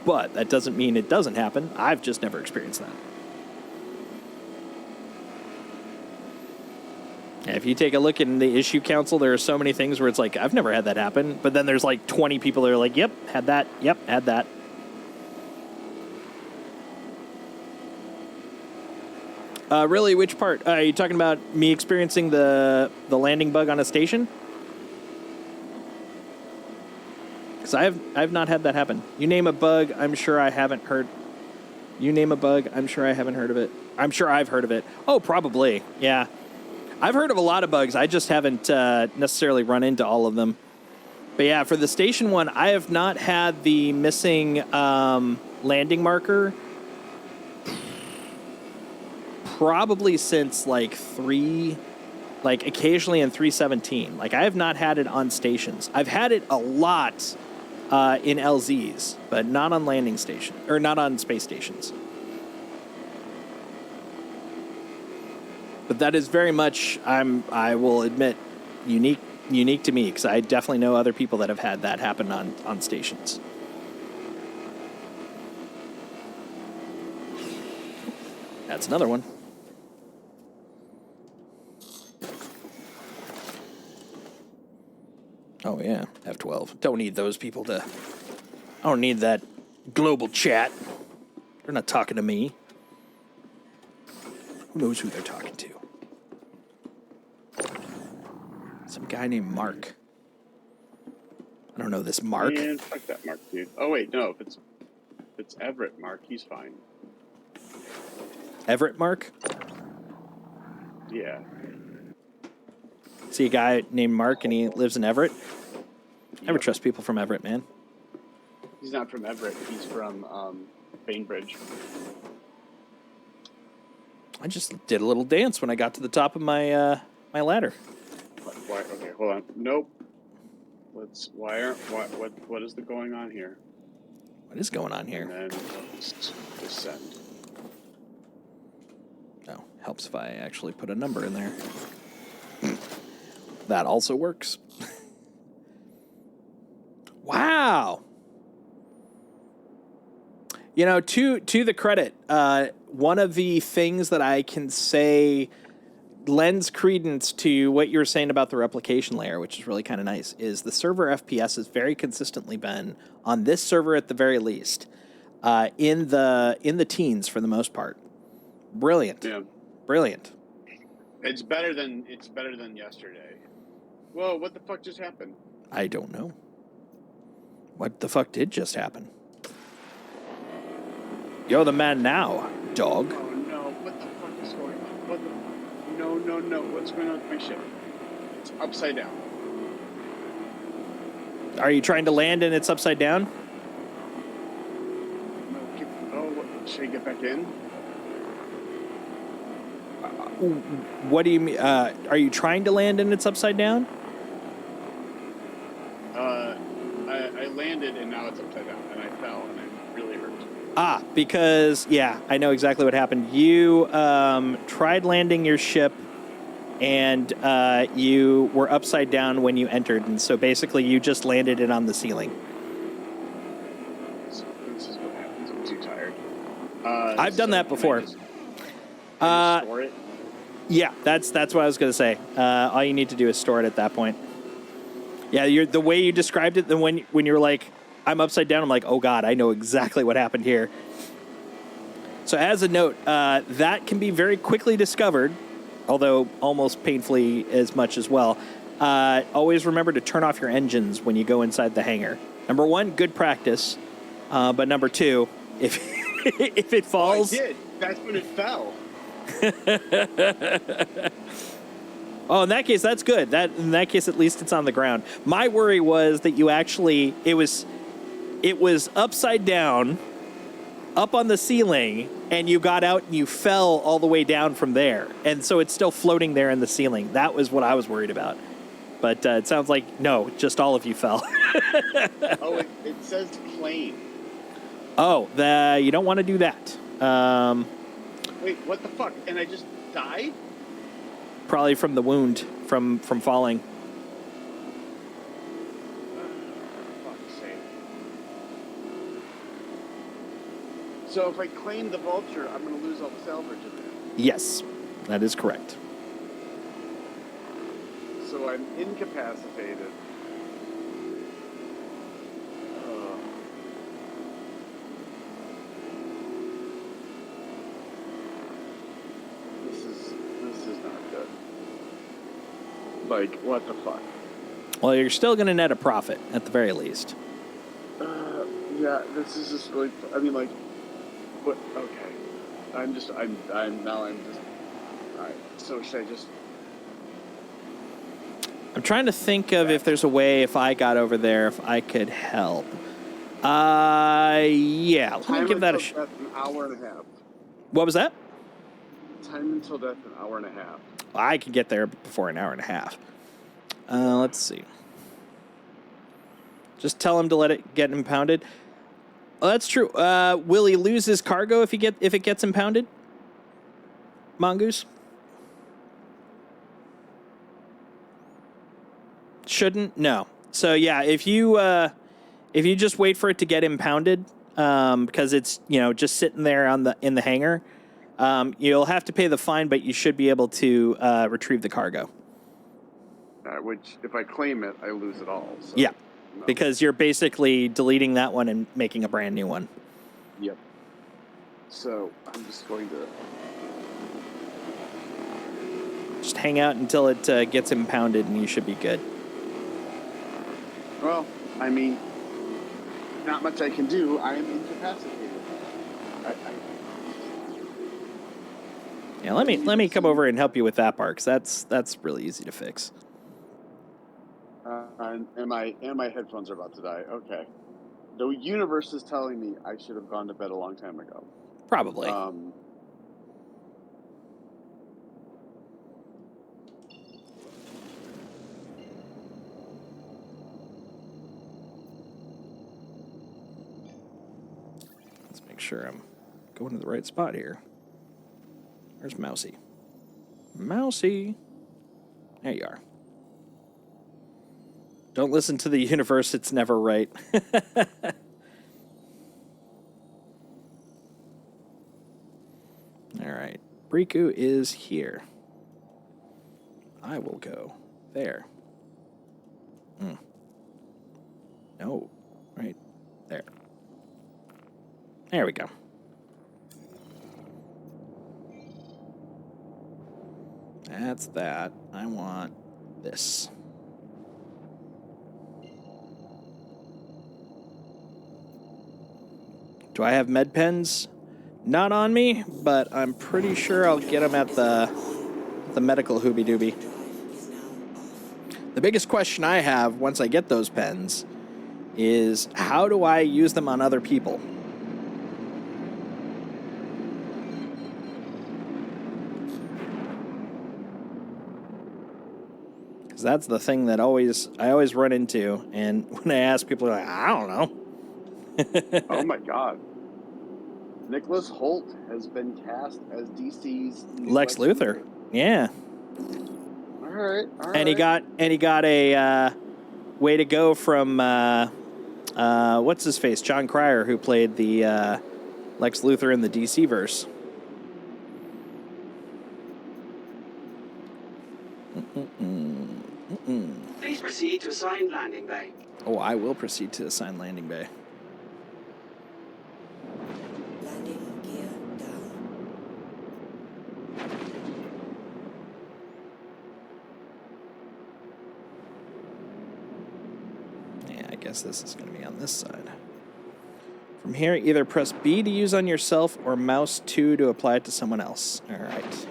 But that doesn't mean it doesn't happen. I've just never experienced that. If you take a look in the issue council, there are so many things where it's like, I've never had that happen. But then there's like 20 people that are like, yep, had that. Yep, had that. Really, which part? Are you talking about me experiencing the landing bug on a station? Because I've not had that happen. You name a bug, I'm sure I haven't heard. You name a bug, I'm sure I haven't heard of it. I'm sure I've heard of it. Oh, probably. Yeah. I've heard of a lot of bugs. I just haven't necessarily run into all of them. But yeah, for the station one, I have not had the missing landing marker probably since occasionally in 317. Like, I have not had it on stations. I've had it a lot in LZs, but not on landing station, or not on space stations. But that is very much, I will admit, unique to me, because I definitely know other people that have had that happen on stations. That's another one. Oh yeah, F12. Don't need those people to... I don't need that global chat. They're not talking to me. Who knows who they're talking to? Some guy named Mark. I don't know this Mark. Man, fuck that Mark, dude. Oh wait, no, if it's Everett Mark, he's fine. Everett Mark? Yeah. See a guy named Mark and he lives in Everett? Never trust people from Everett, man. He's not from Everett. He's from Bainbridge. I just did a little dance when I got to the top of my my ladder. Okay, hold on. Nope. Let's wire. What is the going on here? What is going on here? And then let's descend. Oh, helps if I actually put a number in there. That also works. Wow. You know, to the credit, one of the things that I can say lends credence to what you were saying about the replication layer, which is really kind of nice, is the server FPS has very consistently been, on this server at the very least, in the teens for the most part. Brilliant. Yeah. Brilliant. It's better than yesterday. Whoa, what the fuck just happened? I don't know. What the fuck did just happen? You're the man now, dog. Oh no, what the fuck is going on? No, what's going on with my ship? It's upside down. Are you trying to land and it's upside down? No, should I get back in? What do you mean? Are you trying to land and it's upside down? I landed and now it's upside down, and I fell and it really hurt. Because, yeah, I know exactly what happened. You tried landing your ship, and you were upside down when you entered, and so basically you just landed it on the ceiling. This is what happens. I'm too tired. I've done that before. Can I store it? Yeah, that's what I was going to say. All you need to do is store it at that point. Yeah, the way you described it, then when you were like, I'm upside down, I'm like, oh God, I know exactly what happened here. So as a note, that can be very quickly discovered, although almost painfully as much as well. Always remember to turn off your engines when you go inside the hangar. Number one, good practice. But number two, if if it falls... Oh, I did. That's when it fell. Oh, in that case, that's good. In that case, at least it's on the ground. My worry was that you actually... It was upside down, up on the ceiling and you got out and you fell all the way down from there. And so it's still floating there in the ceiling. That was what I was worried about. But it sounds like, no, just all of you fell. Oh, it says claim. Oh, you don't want to do that. Wait, what the fuck? And I just died? Probably from the wound from falling. Fuck's sake. So if I claim the vulture, I'm going to lose all the salvage in there. Yes, that is correct. So I'm incapacitated. This is not good. Like, what the fuck? Well, you're still going to net a profit at the very least. Yeah, this is just really. I mean, like, what? Okay, I'm just. All right. So should I just? I'm trying to think of if there's a way, if I got over there, if I could help. Yeah, let me give that a shot. An hour and a half. What was that? Time until death, an hour and a half. I could get there before an hour and a half. Let's see. Just tell him to let it get impounded. Oh, that's true. Will he lose his cargo if it gets impounded? Mongoose? Shouldn't? No. So yeah, if you just wait for it to get impounded, because it's just sitting there in the hangar, you'll have to pay the fine, but you should be able to retrieve the cargo. Which, if I claim it, I lose it all. So, yeah, no. Because you're basically deleting that one and making a brand new one. Yep. So I'm just going to just hang out until it gets impounded, and you should be good. Well, I mean, not much I can do. I am incapacitated. Yeah, let me come over and help you with that part, 'cause that's really easy to fix. And my headphones are about to die. Okay. The universe is telling me I should have gone to bed a long time ago. Probably. Let's make sure I'm going to the right spot here. Where's Mousy? Mousy. There you are. Don't listen to the universe, it's never right. All right. Bricu is here. I will go there. No. Right there. There we go. That's that. I want this. Do I have med pens? Not on me, but I'm pretty sure I'll get them at the medical hoobie-doobie. The biggest question I have once I get those pens is how do I use them on other people? Because that's the thing that I always run into, and when I ask people, they're like, I don't know. Oh my God. Nicholas Hoult has been cast as DC's Lex Luthor. Yeah. All right. And he got a way to go from what's his face, John Cryer, who played the Lex Luthor in the DC verse. Please proceed to assigned landing bay. Oh, I will proceed to assigned landing bay. Landing gear down. Yeah, I guess this is going to be on this side. From here, either press B to use on yourself or mouse 2 to apply it to someone else. All right.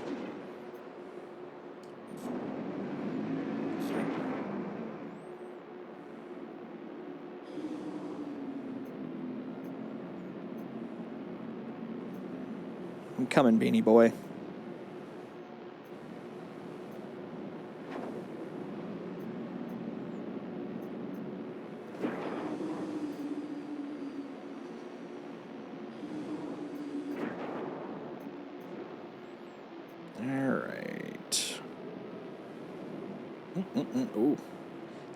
I'm coming, Beanie Boy. All right. Ooh.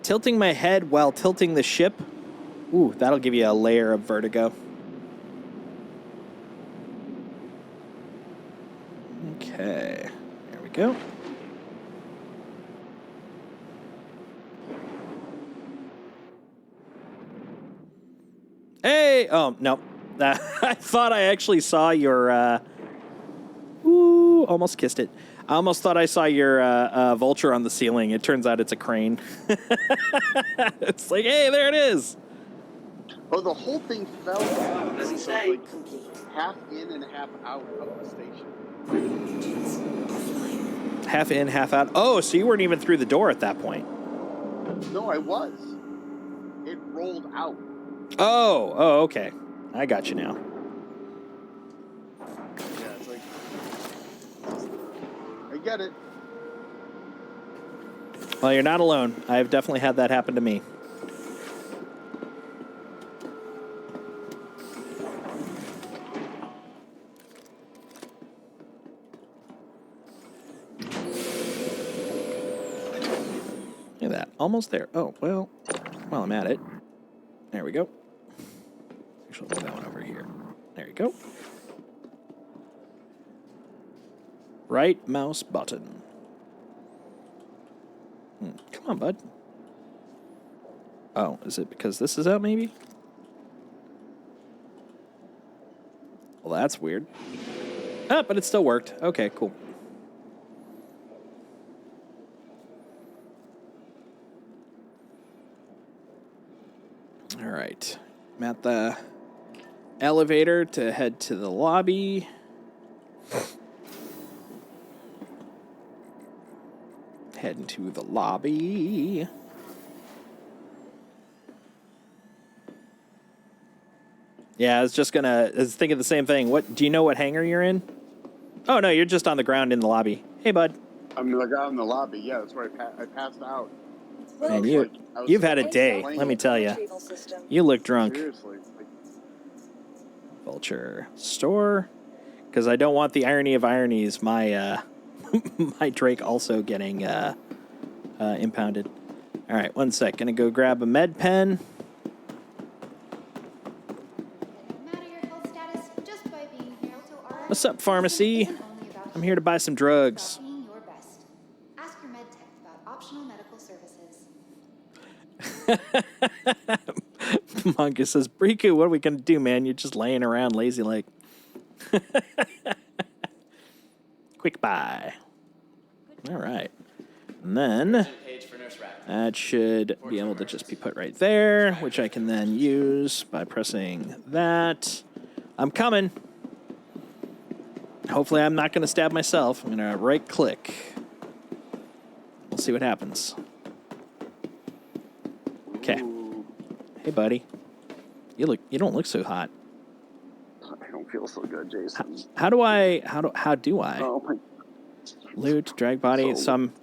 Tilting my head while tilting the ship. Ooh, that'll give you a layer of vertigo. Okay. There we go. Hey! Oh, no. I thought I actually saw your, ooh, almost kissed it. I almost thought I saw your vulture on the ceiling. It turns out it's a crane. It's like, hey, there it is. Oh, the whole thing fell down. Pleasant So stay. like half in and half out of the station. Half in, half out. Oh, so you weren't even through the door at that point. No, I was. It rolled out. Oh, okay. I got you now. Yeah, it's like I get it. Well, you're not alone. I've definitely had that happen to me. Look at that. Almost there. Oh, well, while I'm at it. There we go. Actually, move that one over here. There you go. Right mouse button. Come on, bud. Oh, is it because this is out, maybe? Well, that's weird. Ah, but it still worked. Okay, cool. All right. I'm at the elevator to head to the lobby. Heading to the lobby. Yeah, I was thinking the same thing. What, do you know what hangar you're in? Oh, no, you're just on the ground in the lobby. Hey, bud. I'm like out in the lobby. Yeah, that's where I passed out. Man, you've had a day, let me tell you. You look drunk. Seriously. Vulture store. Because I don't want the irony of ironies, my my Drake also getting impounded. All right, one sec. Gonna go grab a med pen. What's up, pharmacy? I'm here to buy some drugs. Ask your med tech about optional medical services. Monka says, Bricu, what are we gonna do, man? You're just laying around lazy like. Quick buy. All right. And then that should be able to just be put right there, which I can then use by pressing that. I'm coming. Hopefully I'm not going to stab myself. I'm going to right click. We'll see what happens. Okay. Hey, buddy. You don't look so hot. I don't feel so good, Jason. How do I? Oh my. Loot, drag body. So I'm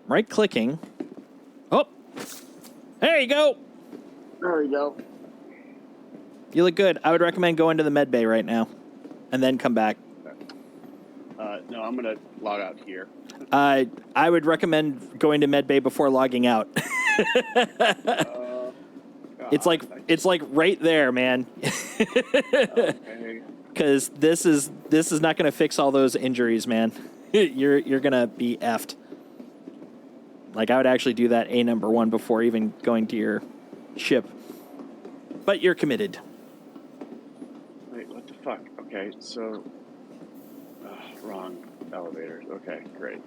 right clicking. Oh, there you go. There we go. You look good. I would recommend going to the med bay right now, and then come back. No, I'm gonna log out here. I would recommend going to med bay before logging out. It's like right there, man. Okay. Because this is not going to fix all those injuries, man. You're gonna be effed. Like, I would actually do that number 1 before even going to your ship. But you're committed. Wait, what the fuck? Okay, so wrong elevators. Okay, great.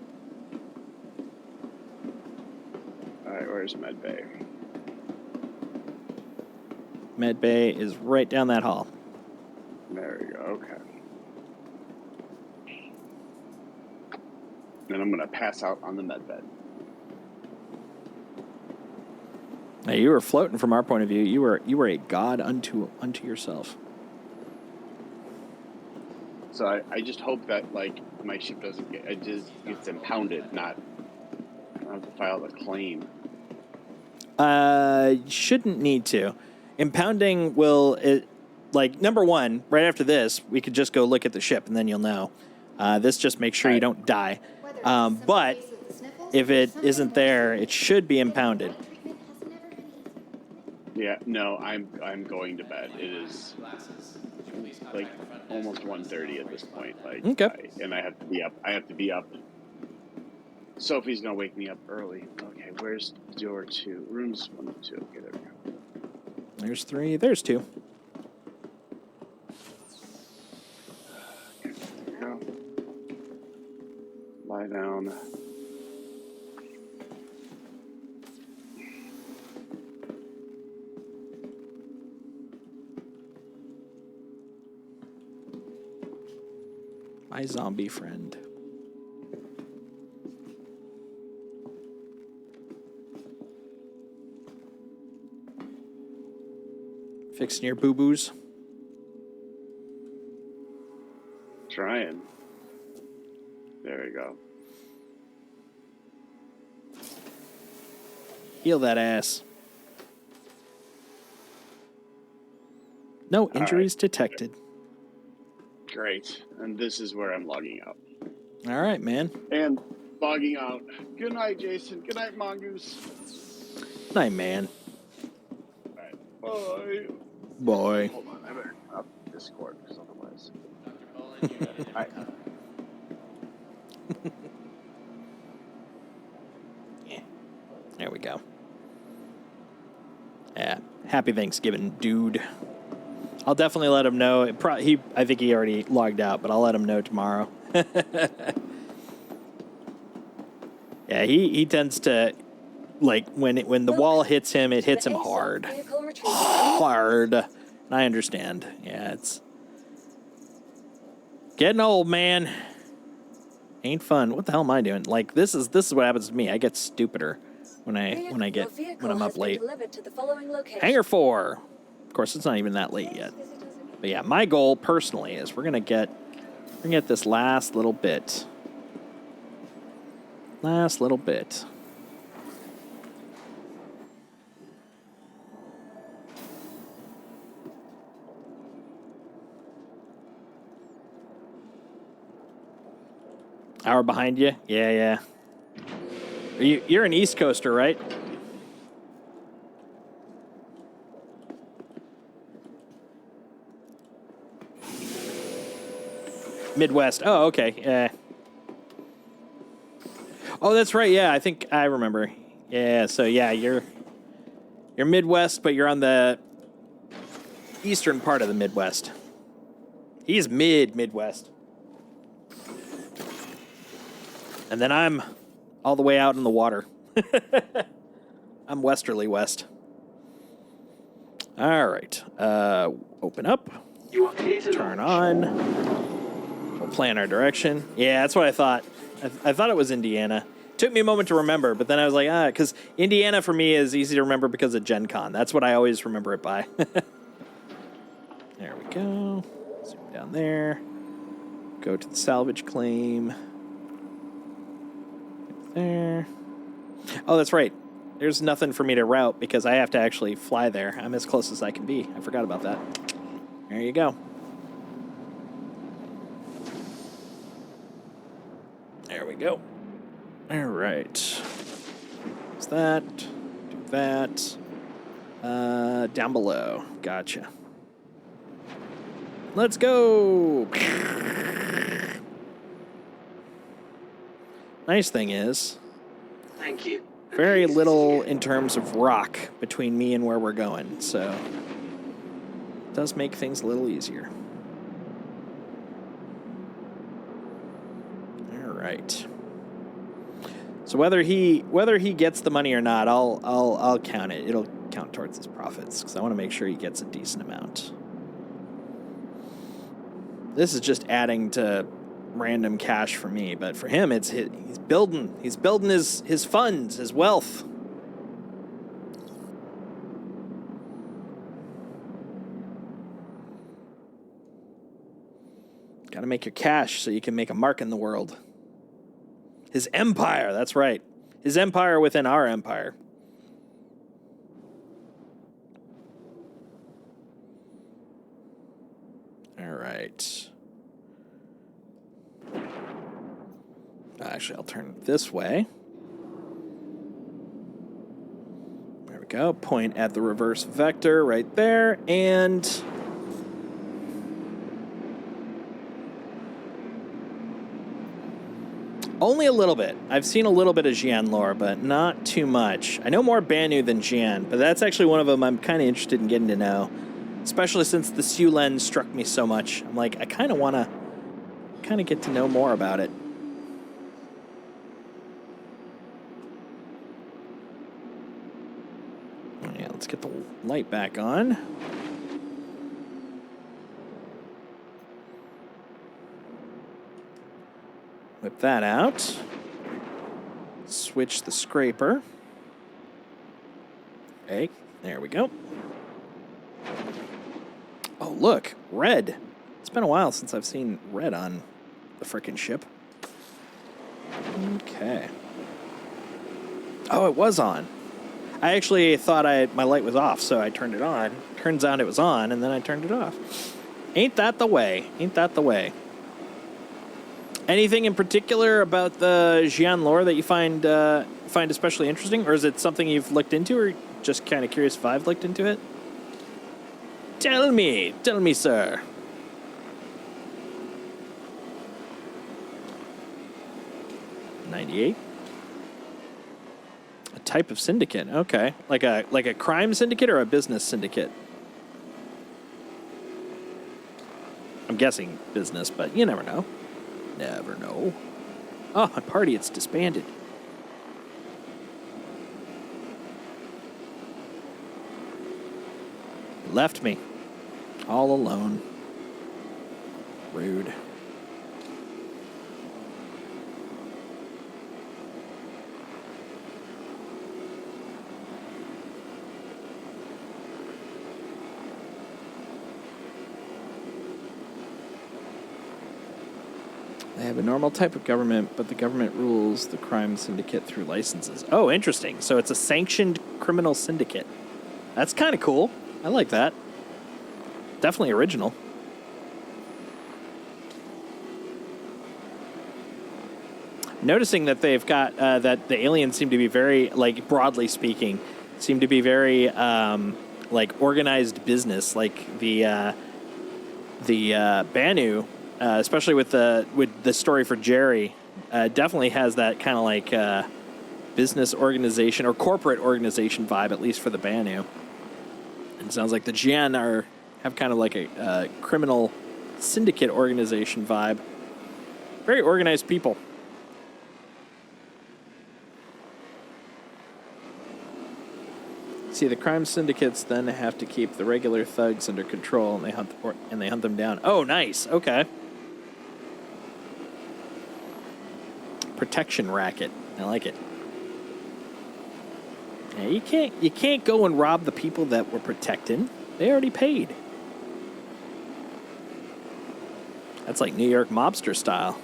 All right, where's med bay? Med bay is right down that hall. There we go. Okay. Then I'm gonna pass out on the med bed. Now, you were floating from our point of view. You were a god unto yourself. So So I just hope that like my ship doesn't get it just gets impounded, not I don't have to file the claim. Shouldn't need to. Impounding will like number one. Right after this, we could just go look at the ship, and then you'll know. This just makes sure you don't die. But if it isn't there, it should be impounded. Yeah, no, I'm going to bed. It is like almost 1:30 at this point. Like, okay. And I have to be up. I have to be up. Sophie's gonna wake me up early. Okay, where's door 2? Rooms 1 and 2. Okay, there we go. There's 3. There's 2. Okay, there we go. Lie down. My zombie friend. Fixing your boo-boos. Trying. There we go. Heal that ass. No injuries detected. Great. And this is where I'm logging out. All right, man. And logging out. Good night, Jason. Good night, Mongoose. Night, man. All right. Bye. Boy. Hold on. I better up Discord because otherwise. Yeah. There we go. Yeah. Happy Thanksgiving, dude. I'll definitely let him know. I think he already logged out, but I'll let him know tomorrow. Yeah, he tends to, like, when the wall hits him, it hits him hard. Hard. And I understand. Yeah, it's getting old, man. Ain't fun. What the hell am I doing? Like, this is what happens to me. I get stupider when I'm up late. Hangar 4. Of course, it's not even that late yet. But yeah, my goal personally is we're gonna get this last little bit. Last little bit. Hour behind you? Yeah. You're an East Coaster, right? Midwest. Oh, okay. Yeah. Oh, that's right. Yeah, I think I remember. Yeah, so yeah, you're Midwest, but you're on the eastern part of the Midwest. He's Midwest. And then I'm all the way out in the water. I'm westerly west. All right. Open up. Turn on. We'll plan our direction. Yeah, that's what I thought. I thought it was Indiana. Took me a moment to remember, but then I was like, because Indiana for me is easy to remember because of Gen Con. That's what I always remember it by. There we go. Zoom down there. Go to the salvage claim. There. Oh, that's right. There's nothing for me to route because I have to actually fly there. I'm as close as I can be. I forgot about that. There you go. There we go. All right. What's that? Do that. Down below. Gotcha. Let's go. Nice thing is, Thank you. very little in terms of rock between me and where we're going, so it does make things a little easier. All right. So whether he gets the money or not, I'll count it. It'll count towards his profits because I want to make sure he gets a decent amount. This is just adding to random cash for me, but for him, he's building his funds, his wealth. Got Gotta make your cash so you can make a mark in the world. His empire, that's right. His empire within our empire. All right. Actually, I'll turn it this way. There we go. Point at the reverse vector right there, and only a little bit. I've seen a little bit of Xian lore, but not too much. I know more Banu than Xian, but that's actually one of them I'm kind of interested in getting to know, especially since the Siu lens struck me so much. I'm like, I kind of want to get to know more about it. Yeah, let's get the light back on. Whip that out. Switch the scraper. Okay, there we go. Oh, look, red. It's been a while since I've seen red on the frickin' ship. Okay. Oh, it was on. I actually thought my light was off, so I turned it on. Turns out it was on, and then I turned it off. Ain't that the way? Ain't that the way? Anything in particular about the Xian lore that you find especially interesting, or is it something you've looked into, or just kind of curious if I've looked into it? Tell me, sir. $98. A type of syndicate, okay, like a crime syndicate or a business syndicate. I'm guessing business, but you never know. Never know. Oh, my party, it's disbanded. Left me. All alone. Rude. They have a normal type of government, but the government rules the crime syndicate through licenses. Oh, interesting. So it's a sanctioned criminal syndicate. That's kind of cool. I like that. Definitely original. Noticing that they've got, that the aliens seem to be very, like, broadly speaking, seem to be very, like, organized business. Like, the Banu... especially with the story for Jerry, definitely has that kind of like business organization or corporate organization vibe, at least for the Banu. And it sounds like the Jian have kind of like a criminal syndicate organization vibe. Very organized people. See, the crime syndicates then have to keep the regular thugs under control, and they hunt them down. Oh, nice. Okay. Protection racket. I like it. Yeah, you can't go and rob the people that we're protecting. They already paid. That's like New York mobster style.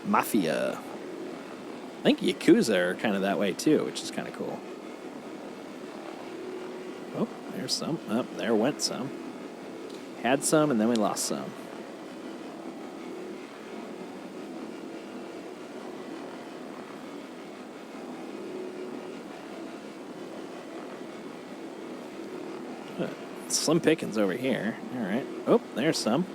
Mafia. I think Yakuza are kind of that way too, which is kind of cool. Oh, there's some. Oh, there went some. Had some, and then we lost some. Slim pickings over here. All right. Oh, there's some.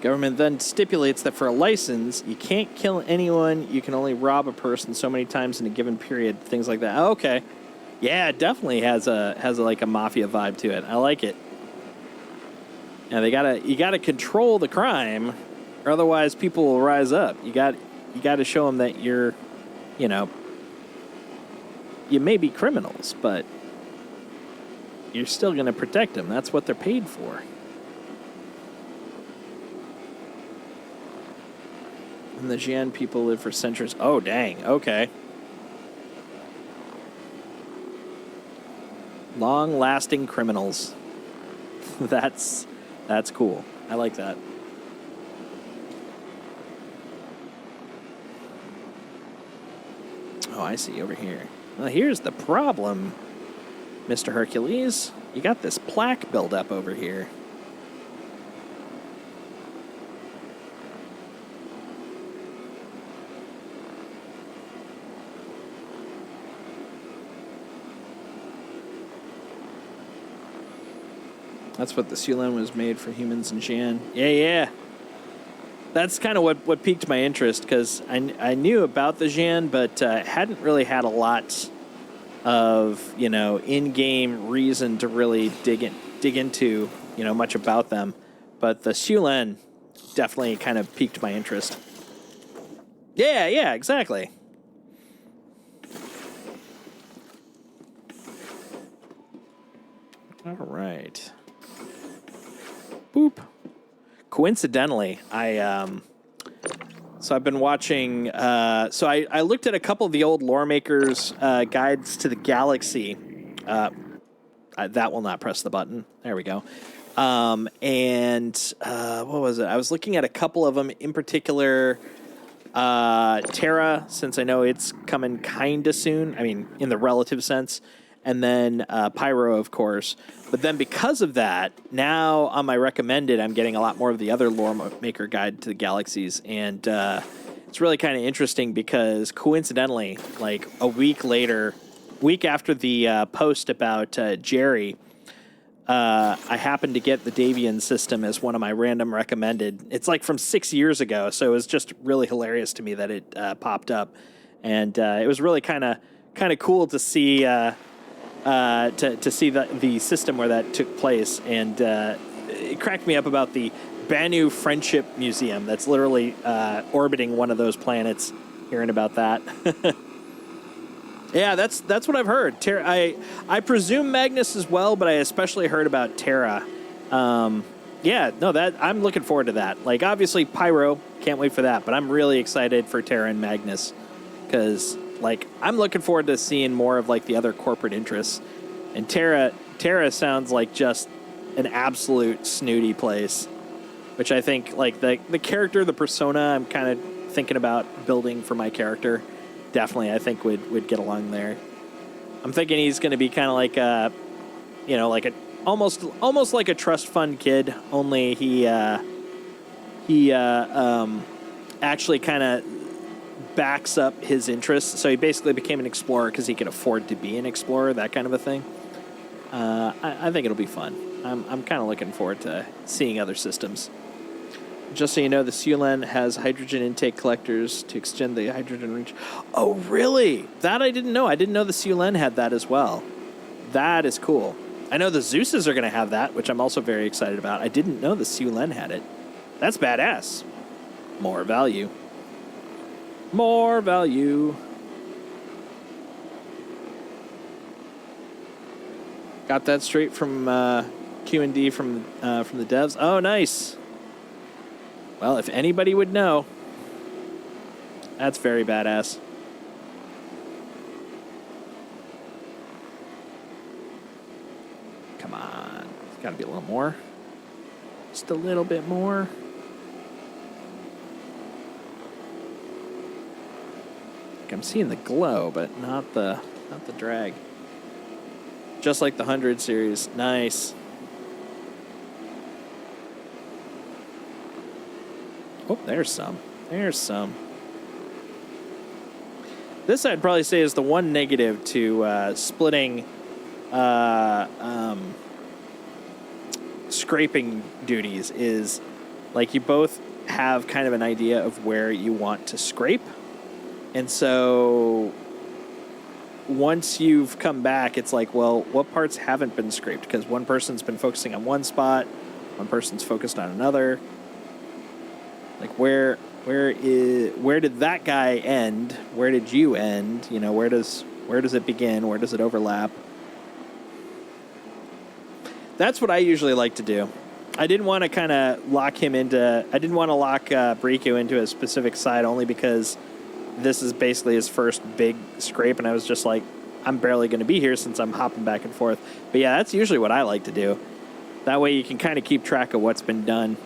Government then stipulates that for a license, you can't kill anyone. You can only rob a person so many times in a given period. Things like that. Oh, okay. Yeah, it definitely has like a mafia vibe to it. I like it. Now you gotta control the crime, or otherwise people will rise up. You got to show them that you're, you may be criminals, but you're still gonna protect them. That's what they're paid for. And the Jian people live for centuries. Oh, dang. Okay. Long-lasting criminals. That's cool. I like that. Oh, I see over here. Well, here's the problem, Mr. Hercules. You got this plaque buildup over here. That's what the Sulan was made for humans and Shan. Yeah. That's kind of what piqued my interest, because I knew about the Zhan, but hadn't really had a lot of, in-game reason to really dig into, much about them. But the Sulan definitely kind of piqued my interest. Yeah, exactly. All right. Boop. Coincidentally, so I've been watching, so I looked at a couple of the old lore makers' guides to the galaxy. That will not press the button. There we go. And what was it? I was looking at a couple of them, in particular, Terra, since I know it's coming kind of soon. I mean, in the relative sense. And then Pyro, of course. But then because of that, now on my recommended, I'm getting a lot more of the other lore maker guide to the galaxies. And it's really kind of interesting because coincidentally, like a week after the post about Jerry, I happened to get the Davian system as one of my random recommended. It's like from 6 years ago, so it was just really hilarious to me that it popped up. And it was really kind of cool to see... to see the system where that took place, and it cracked me up about the Banu Friendship Museum that's literally orbiting one of those planets. Hearing about that, yeah, that's what I've heard. I presume Magnus as well, but I especially heard about Terra. That I'm looking forward to that. Like obviously Pyro, can't wait for that, but I'm really excited for Terra and Magnus because. Like, I'm looking forward to seeing more of, like, the other corporate interests. And Terra sounds like just an absolute snooty place, which I think, like, the character, the persona I'm kind of thinking about building for my character, definitely, I think, would get along there. I'm thinking he's going to be kind of like a, like a, almost like a trust fund kid, only he actually kind of backs up his interests. So he basically became an explorer because he could afford to be an explorer, that kind of a thing. I think it'll be fun. I'm kind of looking forward to seeing other systems. Just so you know, the Sulan has hydrogen intake collectors to extend the hydrogen reach. Oh, really? That I didn't know. I didn't know the Sulan had that as well. That is cool. I know the Zeuses are going to have that, which I'm also very excited about. I didn't know the Sulan had it. That's badass. More value. More value. Got that straight from Q&D from the devs. Oh, nice. Well, if anybody would know, that's very badass. Come on. It's got to be a little more. Just a little bit more. I'm seeing the glow, but not the drag. Just like the 100 series. Nice. Oh, there's some. There's some. This I'd probably say is the one negative to splitting scraping duties is like you both have kind of an idea of where you want to scrape. And so once you've come back, it's like, well, what parts haven't been scraped? Because one person's been focusing on one spot, one person's focused on another. Like where did that guy end? Where did you end? Where does it begin? Where does it overlap? That's what I usually like to do. I didn't want to kind of lock Bricu into a specific side only because this is basically his first big scrape, and I was just like, I'm barely going to be here since I'm hopping back and forth. But yeah, that's usually what I like to do. That way you can kind of keep track of what's been done.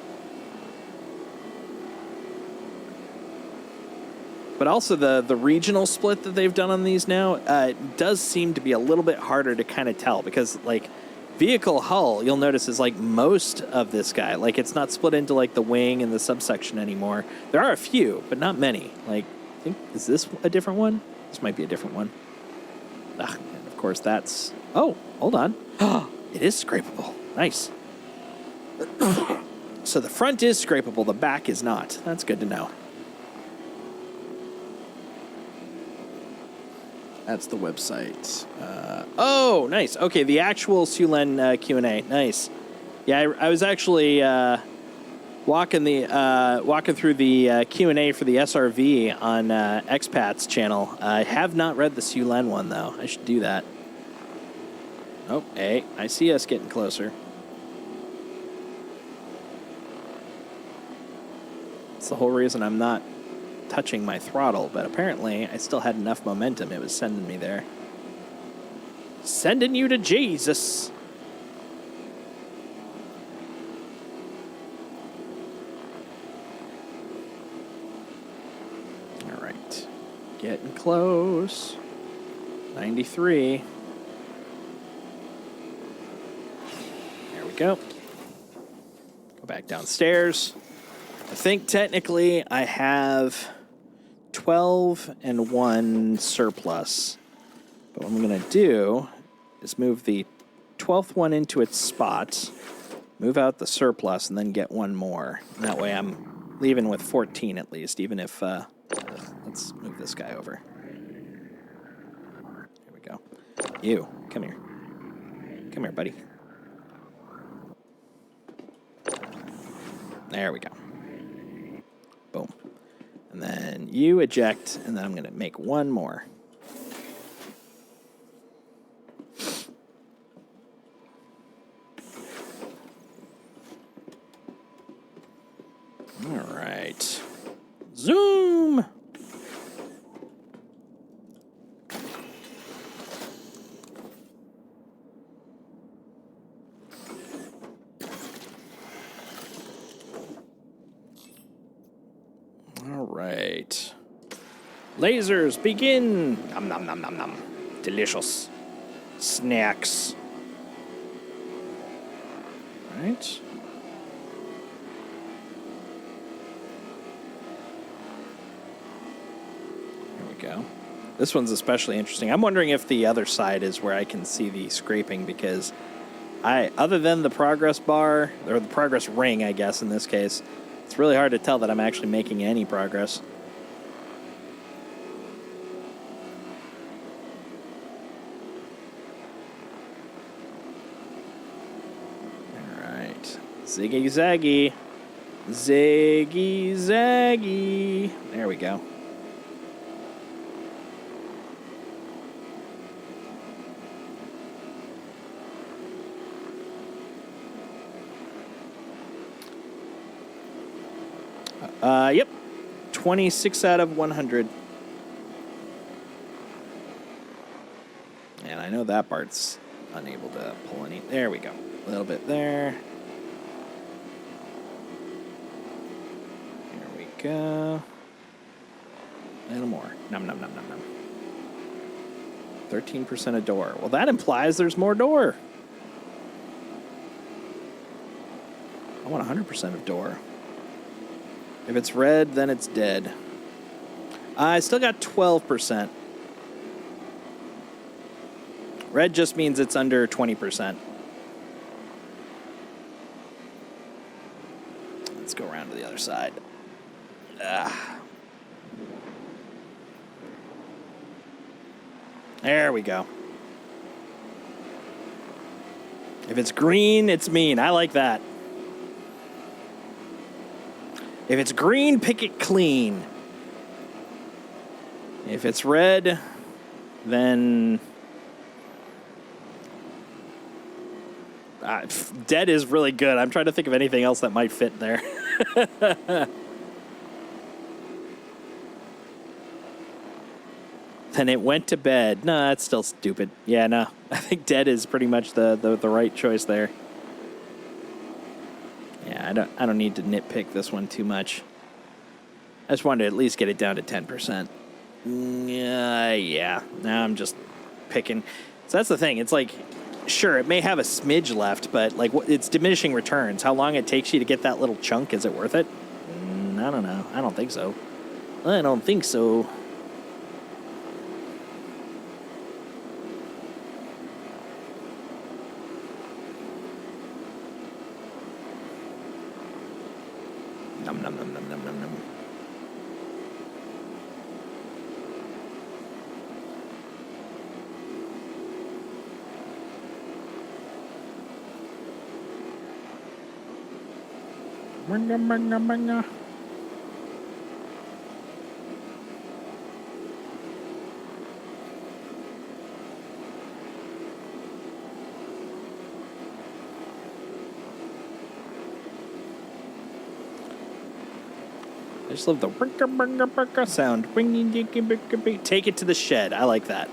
But also the regional split that they've done on these now does seem to be a little bit harder to kind of tell because, like, vehicle hull, you'll notice, is like most of this guy. Like, it's not split into like the wing and the subsection anymore. There are a few, but not many. Like, I think, is this a different one? This might be a different one. Ah, and of course, that's... Oh, hold on. It is scrapable. Nice. So the front is scrapable, the back is not. That's good to know. That's the website. Oh, nice. Okay, the actual Sulen Q&A. Nice. Yeah, I was actually walking through the Q&A for the SRV on Expat's channel. I have not read the Sulen one, though. I should do that. Oh, hey, I see us getting closer. That's the whole reason I'm not touching my throttle, but apparently I still had enough momentum. It was sending me there. Sending you to Jesus. All right. Getting close. 93. There we go. Go back downstairs. I think technically I have 12 and 1 surplus. But what I'm going to do is move the 12th one into its spot, move out the surplus, and then get one more. And that way I'm leaving with 14 at least, even if... let's move this guy over. There we go. You, come here. Come here, buddy. There we go. Boom. And then you eject, and then I'm going to make one more. All right. Zoom! All right. Lasers begin. Nom nom nom nom nom. Delicious. Snacks. All right. There we go. This one's especially interesting. I'm wondering if the other side is where I can see the scraping because other than the progress bar, or the progress ring, I guess in this case, it's really hard to tell that I'm actually making any progress. All right. Ziggy zaggy. Ziggy zaggy. There we go. Yep. 26 out of 100. And I know that part's unable to pull any. There we go. A little bit there. There we go. A little more. Num, num, num, num, num. 13% of door. Well, that implies there's more door. I want 100% of door. If it's red, then it's dead. I still got 12%. Red just means it's under 20%. Let's go around to the other side. There we go. If it's green, it's mean. I like that. If it's green, pick it clean. If it's red, then... dead is really good. I'm trying to think of anything else that might fit there. Then it went to bed. No, that's still stupid. Yeah, no. I think dead is pretty much the right choice there. Yeah, I don't need to nitpick this one too much. I just wanted to at least get it down to 10%. Yeah. Now I'm just picking. So that's the thing. It's like, sure, it may have a smidge left, but like it's diminishing returns. How long it takes you to get that little chunk, is it worth it? I don't know. I don't think so. I don't think so. Nom nom nom nom nom nom nom. Manga manga manga. I just love the sound. Take it to the shed. I like that.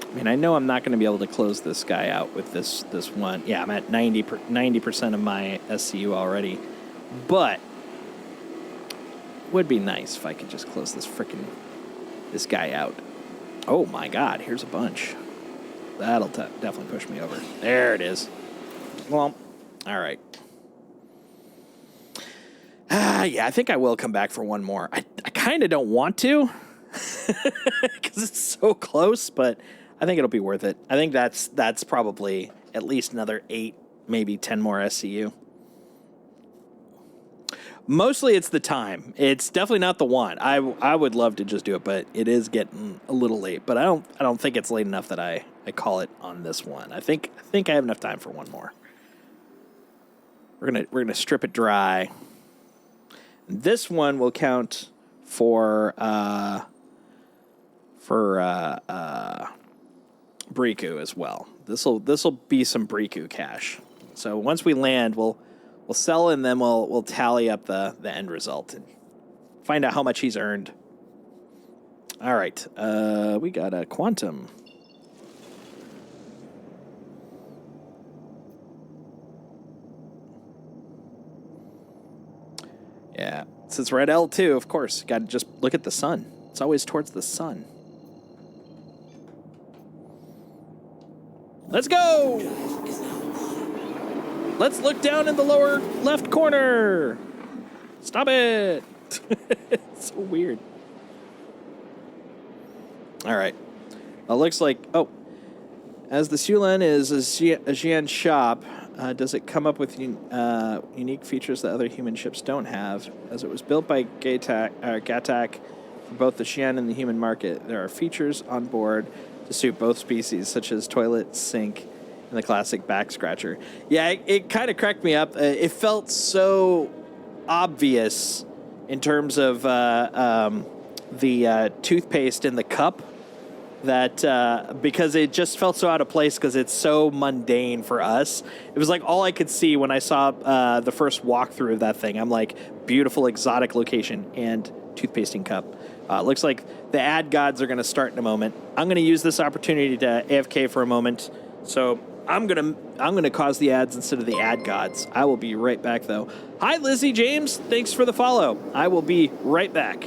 I mean, I know I'm not going to be able to close this guy out with this one. Yeah, I'm at 90% of my SCU already. But it would be nice if I could just close this guy out. Oh my God, here's a bunch. That'll definitely push me over. There it is. Well, all right. Yeah, I think I will come back for one more. I kind of don't want to because it's so close, but I think it'll be worth it. I think that's probably at least another 8, maybe 10 more SCU. Mostly it's the time. It's definitely not the one. I would love to just do it, but it is getting a little late. But I don't think it's late enough that I call it on this one. I think I have enough time for one more. We're gonna strip it dry. This one will count for Bricu as well. This'll be some Bricu cash. So once we land, we'll sell and then we'll tally up the end result and find out how much he's earned. All right, we got a quantum. Yeah, since we're at L2, of course, got to just look at the sun. It's always towards the sun. Let's go! Let's look down in the lower left corner. Stop it! It's so weird. All right. It looks like, as the Sulan is a Xi'an shop, does it come up with unique features that other human ships don't have? As it was built by Gatak for both the Xi'an and the human market, there are features on board to suit both species, such as toilet, sink, and the classic back scratcher. Yeah, it kind of cracked me up. It felt so obvious in terms of the toothpaste in the cup that because it just felt so out of place because it's so mundane for us. It was like all I could see when I saw the first walkthrough of that thing. I'm like, beautiful exotic location and toothpasting cup. Looks like the ad gods are going to start in a moment. I'm going to use this opportunity to AFK for a moment. So I'm gonna cause the ads instead of the ad gods. I will be right back though. Hi Lizzie James, thanks for the follow. I will be right back.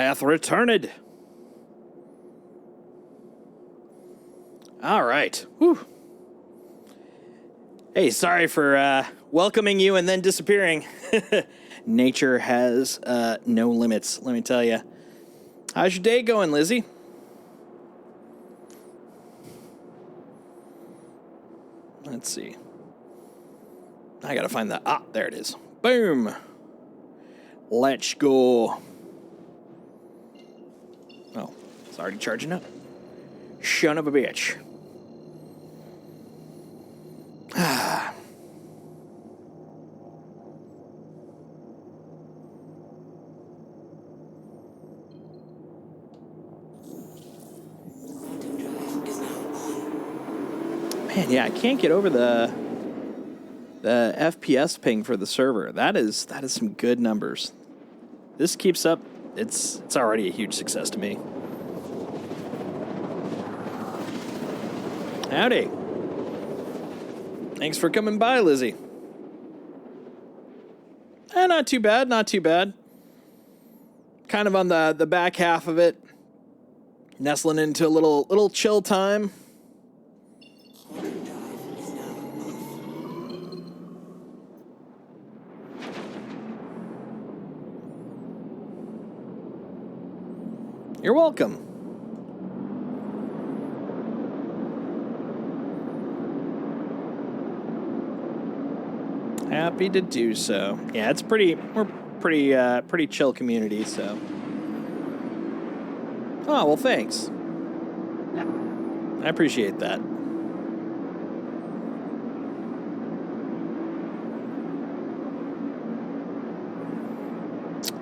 hath returned. All right. Whew. Hey, sorry for welcoming you and then disappearing. Nature has no limits, let me tell you. How's your day going, Lizzie? Let's see. I gotta find that. Ah, there it is. Boom. Let's go. Oh, it's already charging up. Son of a bitch. Ah. Man, yeah, I can't get over the FPS ping for the server. That is some good numbers. This keeps up, it's already a huge success to me. Howdy. Thanks for coming by, Lizzie. Not too bad, not too bad. Kind of on the back half of it. Nestling into a little chill time. You're welcome. Happy to do so. Yeah, we're pretty chill community, so. Oh, well, thanks. I appreciate that.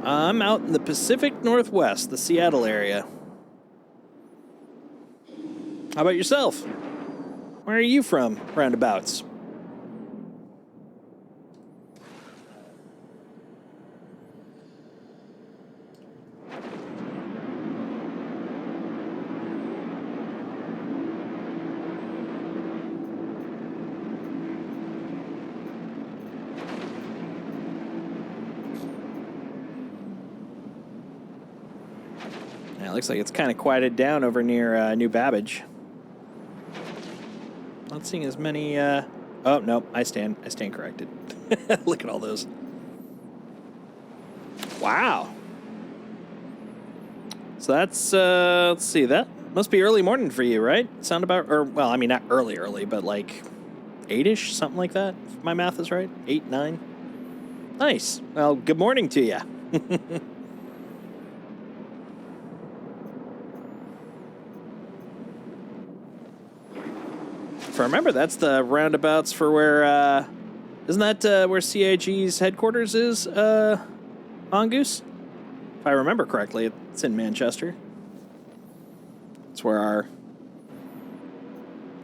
I'm out in the Pacific Northwest, the Seattle area. How about yourself? Where are you from, roundabouts? Yeah, it looks like it's kind of quieted down over near New Babbage. Not seeing as many. Oh no, I stand corrected. Look at all those. Wow. So that's let's see, that must be early morning for you, right? Sound about, or well, I mean not early, but like 8-ish, something like that. If my math is right, 8, 9. Nice. Well, good morning to you. If I remember, that's the roundabouts for where, isn't that where CIG's headquarters is, Mongoose? If I remember correctly, it's in Manchester. It's where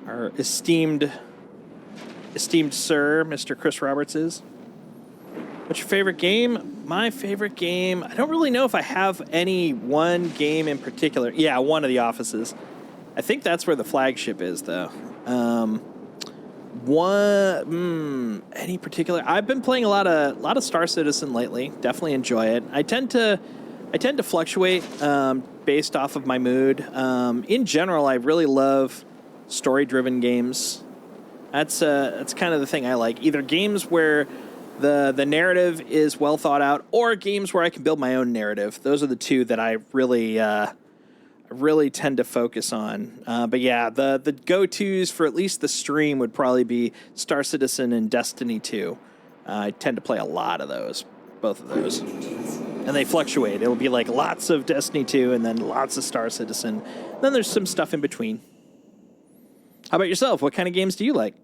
our esteemed sir, Mr. Chris Roberts, is. What's your favorite game? My favorite game, I don't really know if I have any one game in particular. Yeah, one of the offices. I think that's where the flagship is, though. Any particular? I've been playing a lot of Star Citizen lately. Definitely enjoy it. I tend to fluctuate based off of my mood. In general, I really love story-driven games. That's kind of the thing I like. Either games where the narrative is well thought out, or games where I can build my own narrative. Those are the two that I really tend to focus on. But yeah, the go-tos for at least the stream would probably be Star Citizen and Destiny 2. I tend to play a lot of those, both of those. And they fluctuate. It'll be like lots of Destiny 2 and then lots of Star Citizen. Then there's some stuff in between. How about yourself? What kind of games do you like?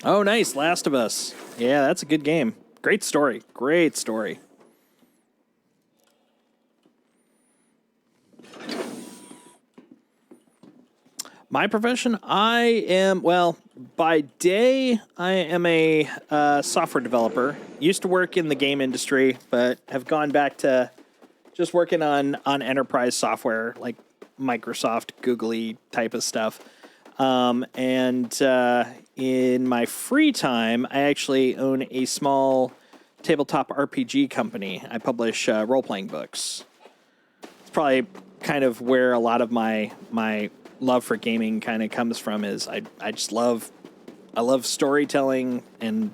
Oh, nice. Last of Us. Yeah, that's a good game. Great story. Great story. My profession? I am, well, by day, I am a software developer. Used to work in the game industry, but have gone back to just working on enterprise software, like Microsoft, googly type of stuff. And in my free time, I actually own a small tabletop RPG company. I publish role-playing books. It's probably kind of where a lot of my love for gaming kind of comes from. Is I love storytelling, and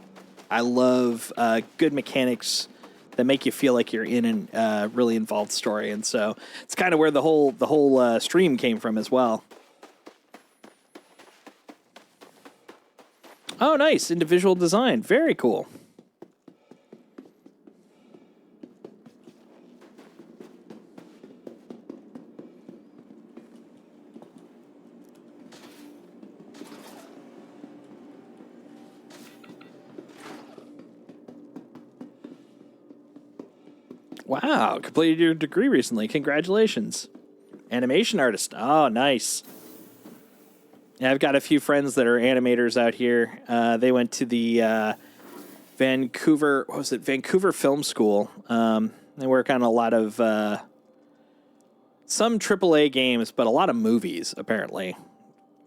I love good mechanics that make you feel like you're in a really involved story. And so it's kind of where the whole stream came from as well. Oh, nice. Individual design. Very cool. Wow, completed your degree recently. Congratulations. Animation artist. Oh, nice. Yeah, I've got a few friends that are animators out here. They went to the Vancouver Film School. They work on a lot of some AAA games, but a lot of movies, apparently.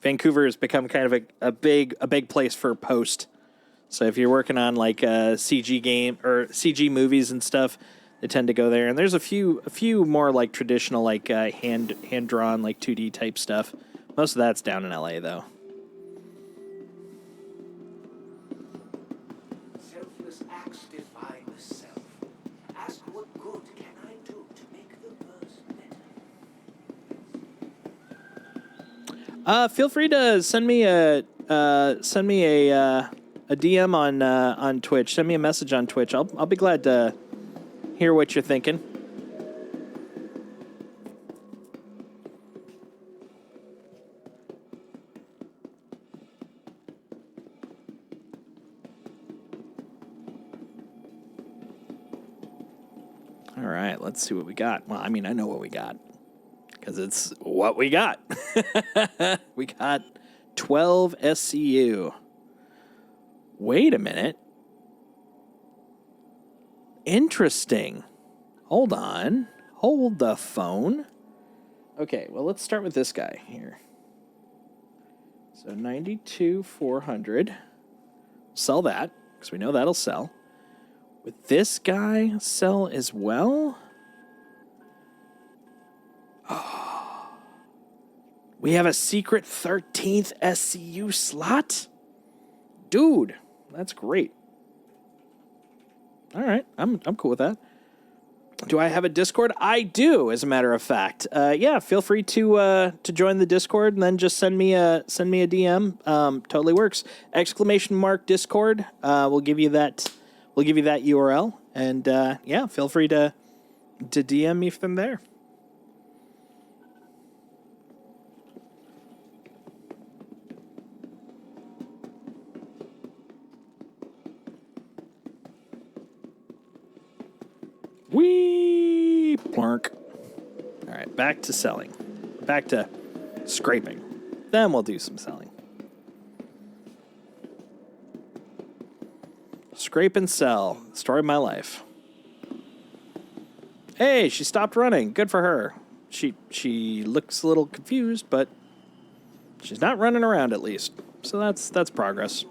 Vancouver has become kind of a big place for post. So if you're working on like CG game or CG movies and stuff, they tend to go there. And there's a few more like traditional like hand drawn like 2D type stuff. Most of that's down in LA though. Selfless acts define the self. Ask what good can I do to make the verse better? Feel free to send me a DM on Twitch. Send me a message on Twitch. I'll be glad to hear what you're thinking. All right, let's see what we got. Well, I mean, I know what we got because it's what we got. We got 12 SCU. Wait a minute. Interesting. Hold on. Hold the phone. Okay, well, let's start with this guy here. So 92,400. Sell that, because we know that'll sell. Would this guy sell as well? Oh. We have a secret 13th SCU slot? Dude, that's great. All right, I'm cool with that. Do I have a Discord? I do, as a matter of fact. Yeah, feel free to join the Discord and then just send me a DM. Totally works. !Discord. We'll give you that URL, and yeah, feel free to DM me from there. Whee! Plunk. All right, back to selling. Back to scraping. Then we'll do some selling. Scrape and sell. Story of my life. Hey, she stopped running. Good for her. She looks a little confused, but she's not running around at least. So that's progress.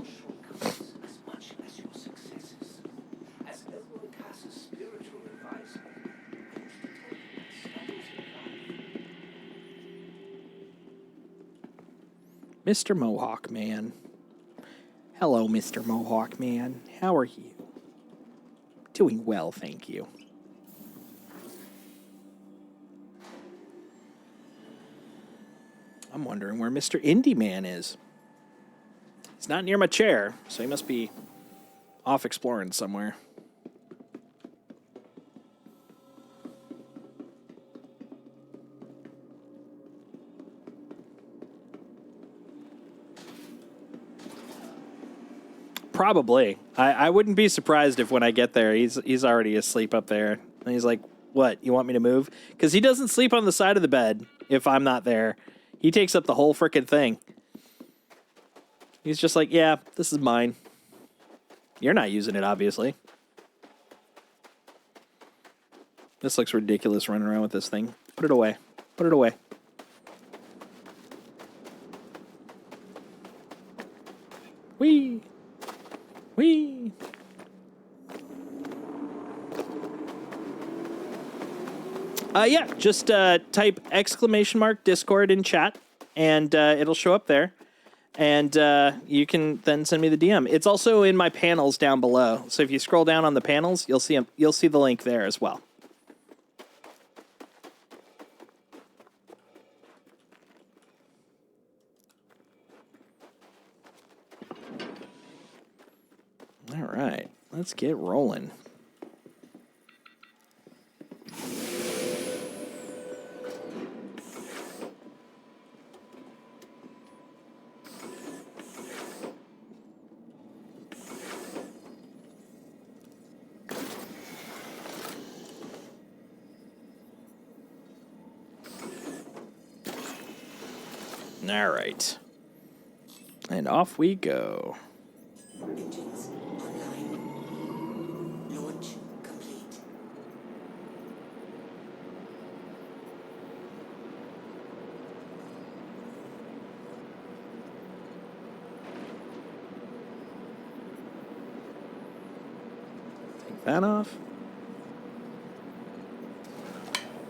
Mr. Mohawk Man. Hello, Mr. Mohawk Man. How are you? Doing well, thank you. I'm wondering where Mr. Indie Man is. He's not near my chair, so he must be off exploring somewhere. Probably. I wouldn't be surprised if when I get there, he's already asleep up there. And he's like, what, you want me to move? Because he doesn't sleep on the side of the bed if I'm not there. He takes up the whole frickin' thing. He's just like, yeah, this is mine. You're not using it, obviously. This looks ridiculous running around with this thing. Put it away. Put it away. Whee! Whee! Yeah, just type !Discord in chat, and it'll show up there. And you can then send me the DM. It's also in my panels down below. So if you scroll down on the panels, you'll see the link there as well. All right, let's get rolling. All right. And off we go. Engines online. Launch complete. Take that off.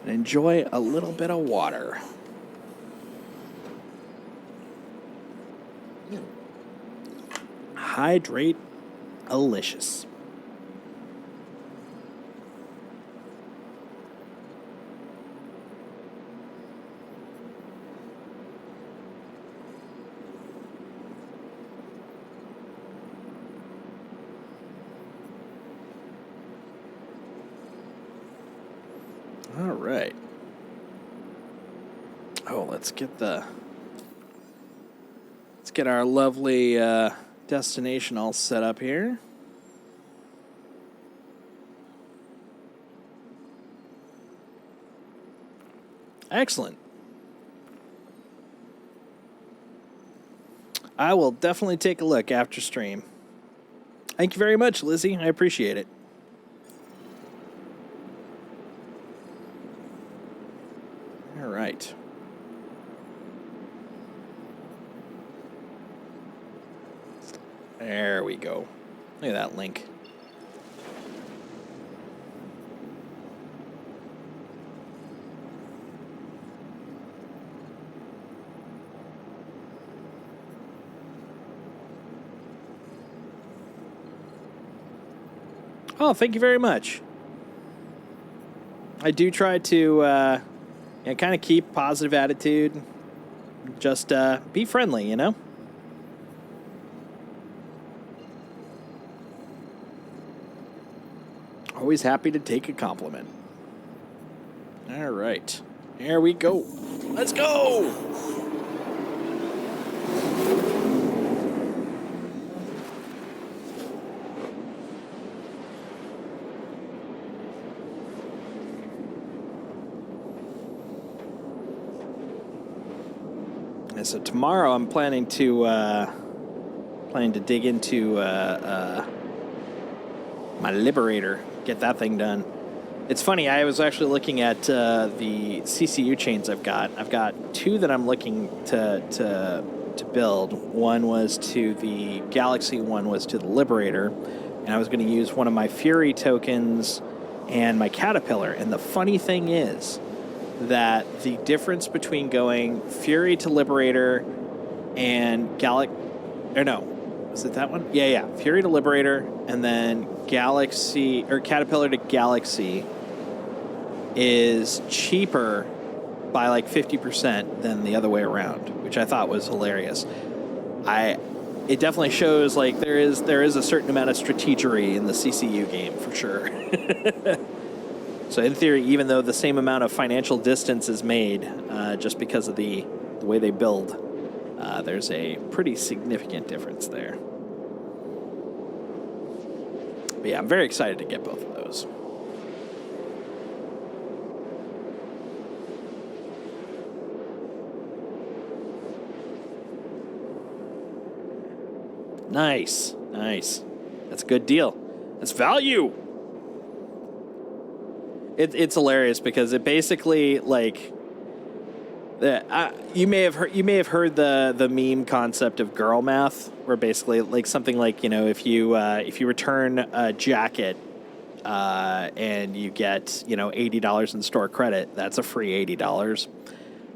And enjoy a little bit of water. Hydrate delicious. All right. Oh, let's get our lovely destination all set up here. Excellent. I will definitely take a look after stream. Thank you very much, Lizzie. I appreciate it. All right. There we go. Look at that link. Oh, thank you very much. I do try to kind of keep positive attitude. Just be friendly, you know? Always happy to take a compliment. All right. Here we go. Let's go! And so tomorrow I'm planning to dig into my Liberator. Get that thing done. It's funny, I was actually looking at the CCU chains I've got. I've got two that I'm looking to build. One was to the Galaxy, one was to the Liberator. And I was going to use one of my Fury tokens and my Caterpillar. And the funny thing is that the difference between going Fury to Liberator and is it that one? Yeah. Fury to Liberator and then Galaxy or Caterpillar to Galaxy is cheaper by like 50% than the other way around, which I thought was hilarious. It definitely shows like there is a certain amount of strategery in the CCU game for sure. So in theory, even though the same amount of financial distance is made, just because of the way they build, there's a pretty significant difference there. But yeah, I'm very excited to get both of those. Nice. That's a good deal. That's value. It's hilarious because it basically like you may have heard the meme concept of girl math, where basically like something like, you know, if you return a jacket and you get, you know, $80 in store credit, that's a free $80.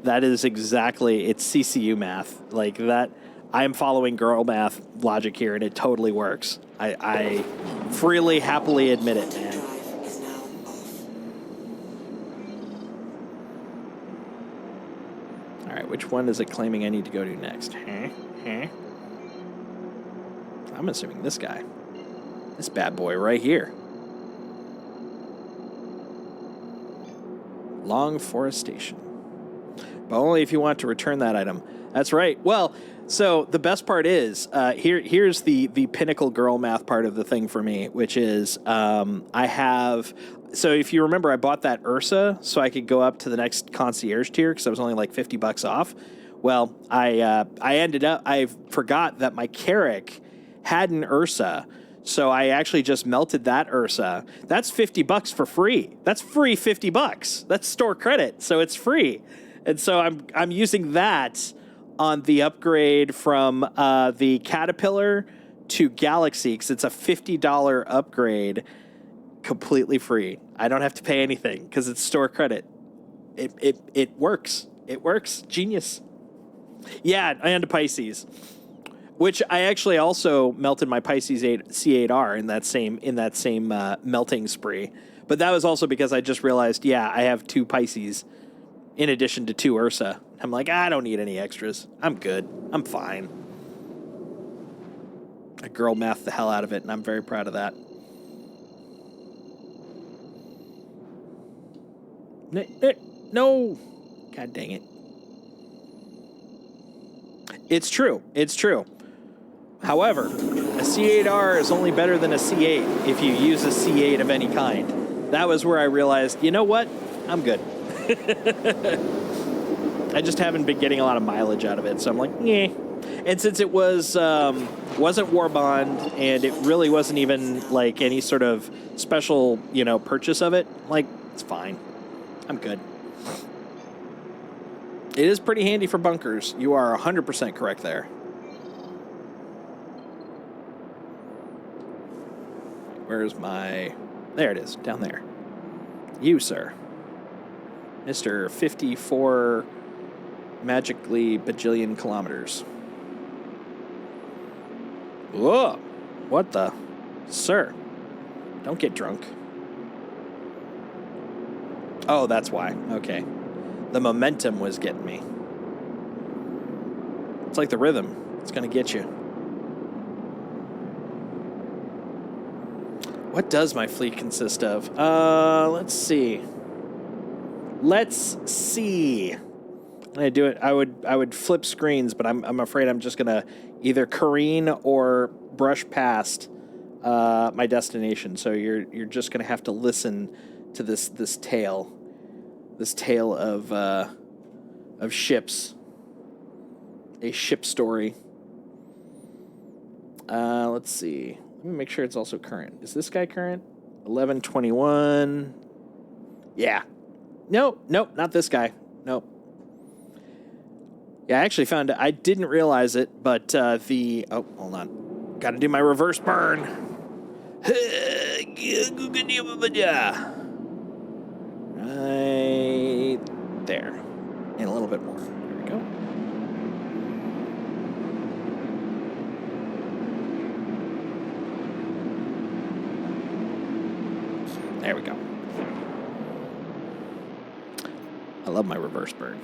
That is exactly, it's CCU math like that. I'm following girl math logic here, and it totally works. I freely, happily admit it, man. All right, which one is it claiming I need to go to next? I'm assuming this guy. This bad boy right here. Long forestation. But only if you want to return that item. That's right. Well, so the best part is, here's the pinnacle girl math part of the thing for me, which is I have... So if you remember, I bought that Ursa so I could go up to the next concierge tier because I was only like $50 off. Well, I forgot that my Carrack had an Ursa, so I actually just melted that Ursa. That's $50 for free. That's free $50. That's store credit, so it's free. And so I'm using that on the upgrade from the Caterpillar to Galaxy because it's a $50 upgrade. Completely free. I don't have to pay anything because it's store credit. It works. It works. Genius. Yeah, and a Pisces, which I actually also melted my Pisces 8 C8R in that same melting spree. But that was also because I just realized, yeah, I have 2 Pisces in addition to 2 Ursa. I'm like, I don't need any extras. I'm good. I'm fine. I girl mathed the hell out of it, and I'm very proud of that. No. God dang it. It's true. It's true. However, a C8R is only better than a C8 if you use a C8 of any kind. That was where I realized, you know what? I'm good. I just haven't been getting a lot of mileage out of it, so I'm like, yeah. And since it wasn't War Bond, and it really wasn't even like any sort of special, you know, purchase of it, like, it's fine. I'm good. It is pretty handy for bunkers. You are 100% correct there. Where's my... There it is, down there. You, sir. Mr. 54 magically bajillion kilometers. Whoa! What the? Sir, don't get drunk. Oh, that's why. Okay. The momentum was getting me. It's like the rhythm. It's going to get you. What does my fleet consist of? Let's see. Let's see. I do it. I would flip screens, but I'm afraid I'm just going to either careen or brush past my destination. So you're just going to have to listen to this tale. This tale of ships. A ship story. Let's see. Let me make sure it's also current. Is this guy current? 1121. Yeah. Nope, not this guy. Nope. Yeah, I actually found it. I didn't realize it, but oh, hold on. Got to do my reverse burn. Right there. And a little bit more. There we go. There we go. I love my reverse burn.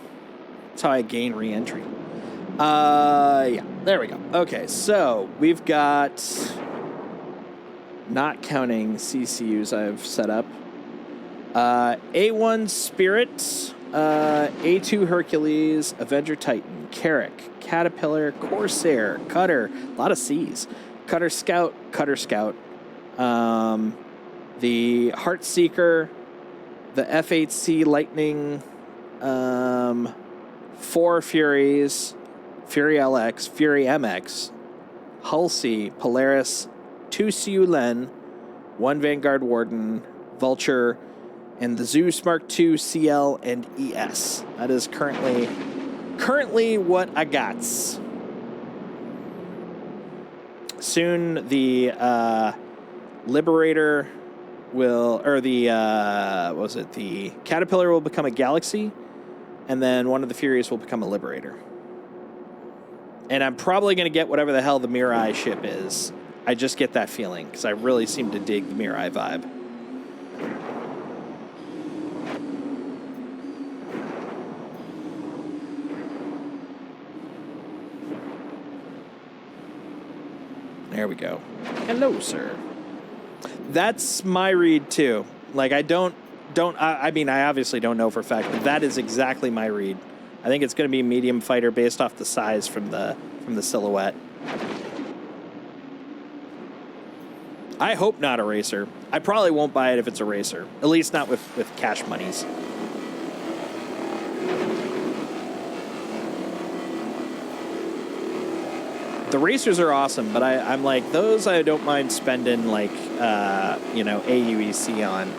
That's how I gain re-entry. Yeah, there we go. Okay, so we've got, not counting CCUs I've set up, A1 Spirit, A2 Hercules, Avenger Titan, Carrack, Caterpillar, Corsair, Cutter, a lot of C's, Cutter Scout, the Heartseeker, the F8C Lightning, 4 Furies, Fury LX, Fury MX, Hulsey, Polaris, 2 Siulen, 1 Vanguard Warden, Vulture, and the Zeus Mark II CL and ES. That is currently what I got. Soon the Liberator will, or the what was it? The Caterpillar will become a Galaxy, and then one of the Furious will become a Liberator. And I'm probably going to get whatever the hell the Mirai ship is. I just get that feeling because I really seem to dig the Mirai vibe. There we go. Hello, sir. That's my read too. Like, I mean, I obviously don't know for a fact, but that is exactly my read. I think it's going to be a medium fighter based off the size from the silhouette. I hope not a racer. I probably won't buy it if it's a racer. At least not with cash monies. The racers are awesome, but I'm like, those I don't mind spending, like, AUEC on.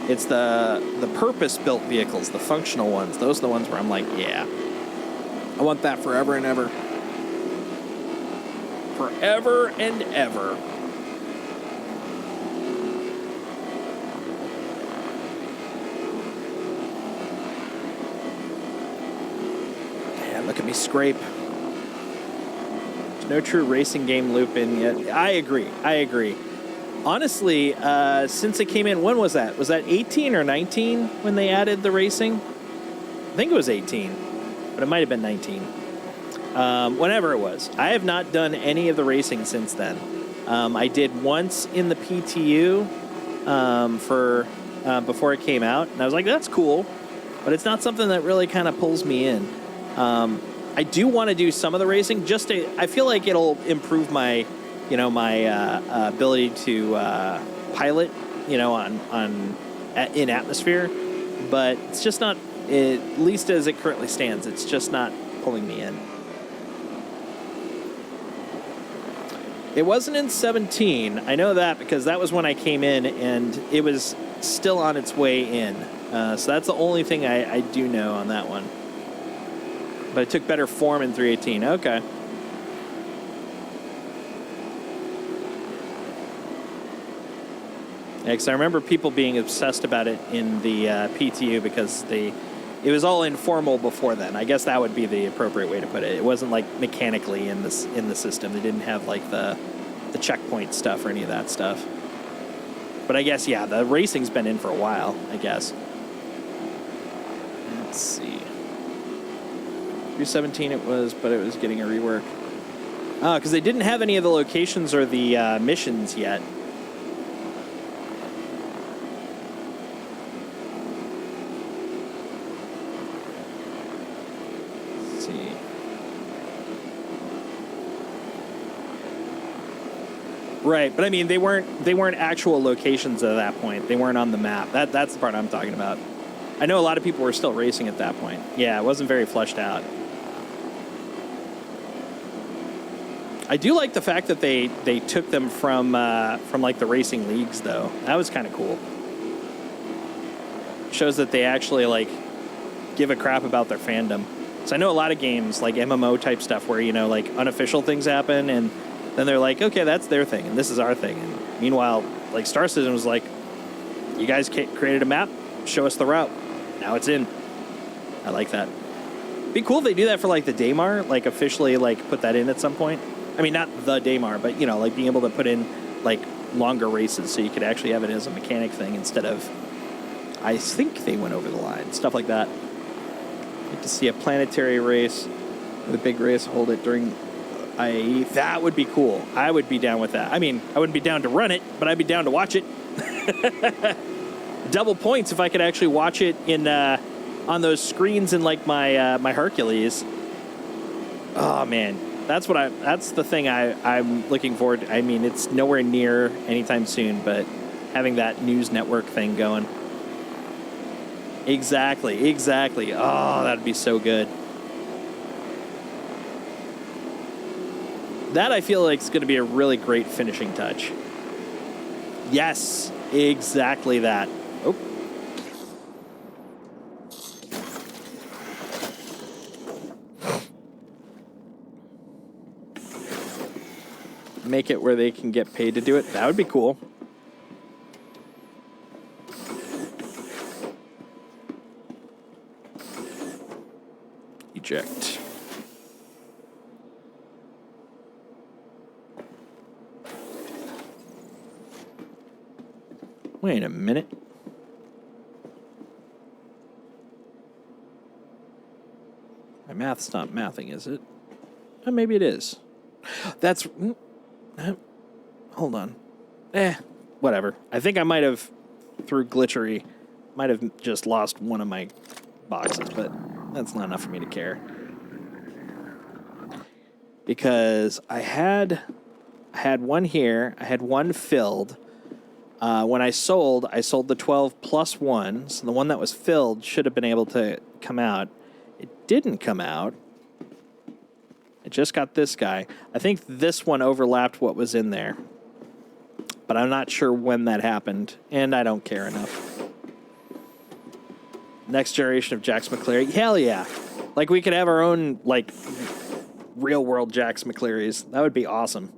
It's the purpose-built vehicles, the functional ones. Those are the ones where I'm like, yeah. I want that forever and ever. Forever and ever. Man, look at me scrape. No true racing game loop in yet. I agree. Honestly, since it came in, when was that? Was that 18 or 19 when they added the racing? I think it was 18, but it might have been 19. Whenever it was. I have not done any of the racing since then. I did once in the PTU before it came out, and I was like, that's cool, but it's not something that really kind of pulls me in. I do want to do some of the racing. I feel like it'll improve my, ability to pilot, in atmosphere. But it's just not, at least as it currently stands, it's just not pulling me in. It wasn't in 17. I know that because that was when I came in, and it was still on its way in. So that's the only thing I do know on that one. But it took better form in 318. Okay. Yeah, because I remember people being obsessed about it in the PTU because it was all informal before then. I guess that would be the appropriate way to put it. It wasn't like mechanically in the system. They didn't have like the checkpoint stuff or any of that stuff. But I guess, yeah, the racing's been in for a while, I guess. Let's see. 317 it was, but it was getting a rework. Oh, because they didn't have any of the locations or the missions yet. Let's see. Right, but I mean, they weren't actual locations at that point. They weren't on the map. That's the part I'm talking about. I know a lot of people were still racing at that point. Yeah, it wasn't very fleshed out. I do like the fact that they took them from like the racing leagues, though. That was kind of cool. Shows that they actually like give a crap about their fandom. So I know a lot of games like MMO type stuff where like unofficial things happen, and then they're like, okay, that's their thing, and this is our thing. And meanwhile, like Star Citizen was like, you guys created a map, show us the route. Now it's in. I like that. Be cool if they do that for like the Daymar, like officially like put that in at some point. I mean, not the Daymar, but, like being able to put in, like, longer races so you could actually have it as a mechanic thing instead of, I think they went over the line, stuff like that. I'd like to see a planetary race with a big race, hold it during IAE. That would be cool. I would be down with that. I mean, I wouldn't be down to run it, but I'd be down to watch it. Double points if I could actually watch it in on those screens in, like, my Hercules. Oh, man. That's the thing I'm looking forward to. I mean, it's nowhere near anytime soon, but having that news network thing going. Exactly. Oh, that'd be so good. That I feel like is going to be a really great finishing touch. Yes, exactly that. Oh. make it where they can get paid to do it. That would be cool. Eject. Wait a minute. My math's not mathing, is it? Oh, maybe it is. That's... Hold on. Whatever. I think I might have, through glitchery, might have just lost one of my boxes, but that's not enough for me to care. Because I had one here. I had one filled. When I sold the 12 plus 1. So the one that was filled should have been able to come out. It didn't come out. I just got this guy. I think this one overlapped what was in there. But I'm not sure when that happened, and I don't care enough. Next generation of Jax McCleary. Hell yeah. Like, we could have our own, like, real-world Jax McClearys. That would be awesome.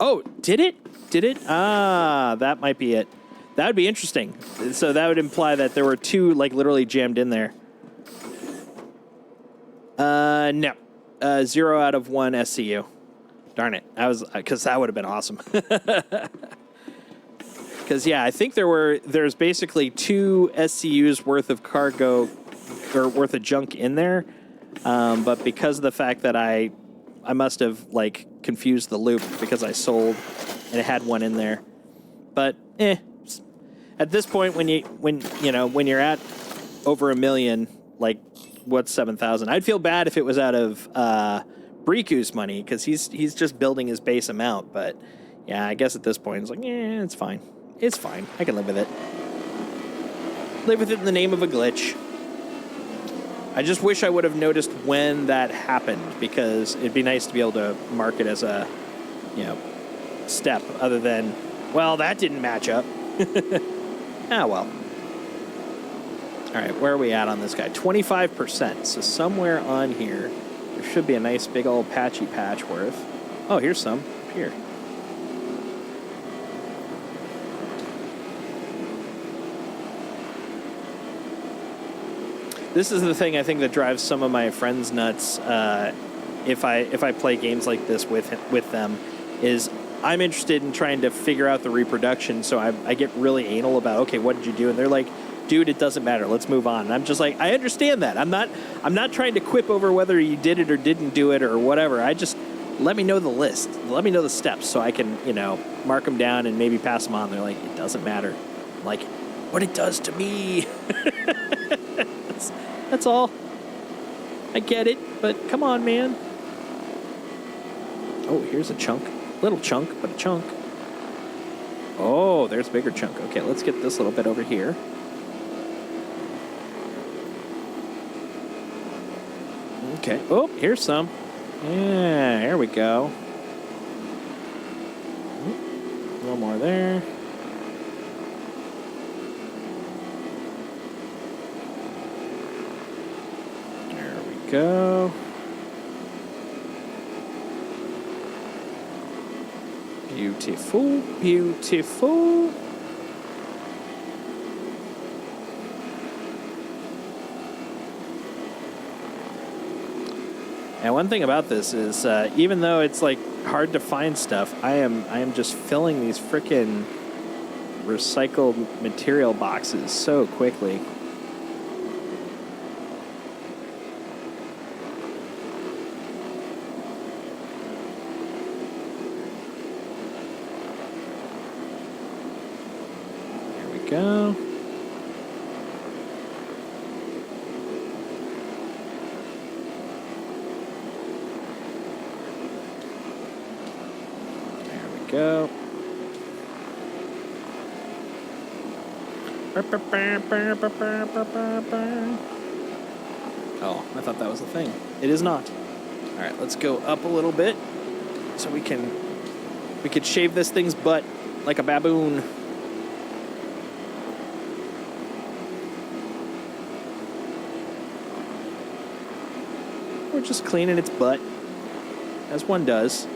Oh, did it? Did it? Ah, that might be it. That would be interesting. So that would imply that there were two, like, literally jammed in there. No. 0 out of 1 SCU. Darn it. Because that would have been awesome. Because, yeah, I think there's basically 2 SCUs worth of cargo, or worth of junk in there. But because of the fact that I must have, like, confused the loop because I sold and it had one in there. But, at this point, when you're at over 1 million, like, what's 7,000? I'd feel bad if it was out of Bricu's money, because he's just building his base amount. But yeah, I guess at this point it's like, it's fine. It's fine. I can live with it. Live with it in the name of a glitch. I just wish I would have noticed when that happened, because it'd be nice to be able to mark it as a, step, other than, well, that didn't match up. Ah, well. All right, where are we at on this guy? 25%. So somewhere on here, there should be a nice big old patchy patch worth. Oh, here's some. Up here. This is the thing I think that drives some of my friends nuts if I play games like this with them, is I'm interested in trying to figure out the reproduction, so I get really anal about, okay, what did you do? And they're like, dude, it doesn't matter. Let's move on. And I'm just like, I understand that. I'm not trying to quip over whether you did it or didn't do it or whatever. I just, let me know the list. Let me know the steps so I can, mark them down and maybe pass them on. They're like, it doesn't matter. I'm like, what it does to me. That's all. I get it, but come on, man. Oh, here's a chunk. Little chunk, but a chunk. Oh, there's a bigger chunk. Okay, let's get this little bit over here. Okay. Oh, here's some. Yeah, here we go. A little more there. There we go. Beautiful, beautiful. And one thing about this is, even though it's like hard to find stuff, I am just filling these frickin' recycled material boxes so quickly. Go. There we go. Oh, I thought that was the thing. It is not. All right, let's go up a little bit so we could shave this thing's butt like a baboon. We're just cleaning its butt. as one does.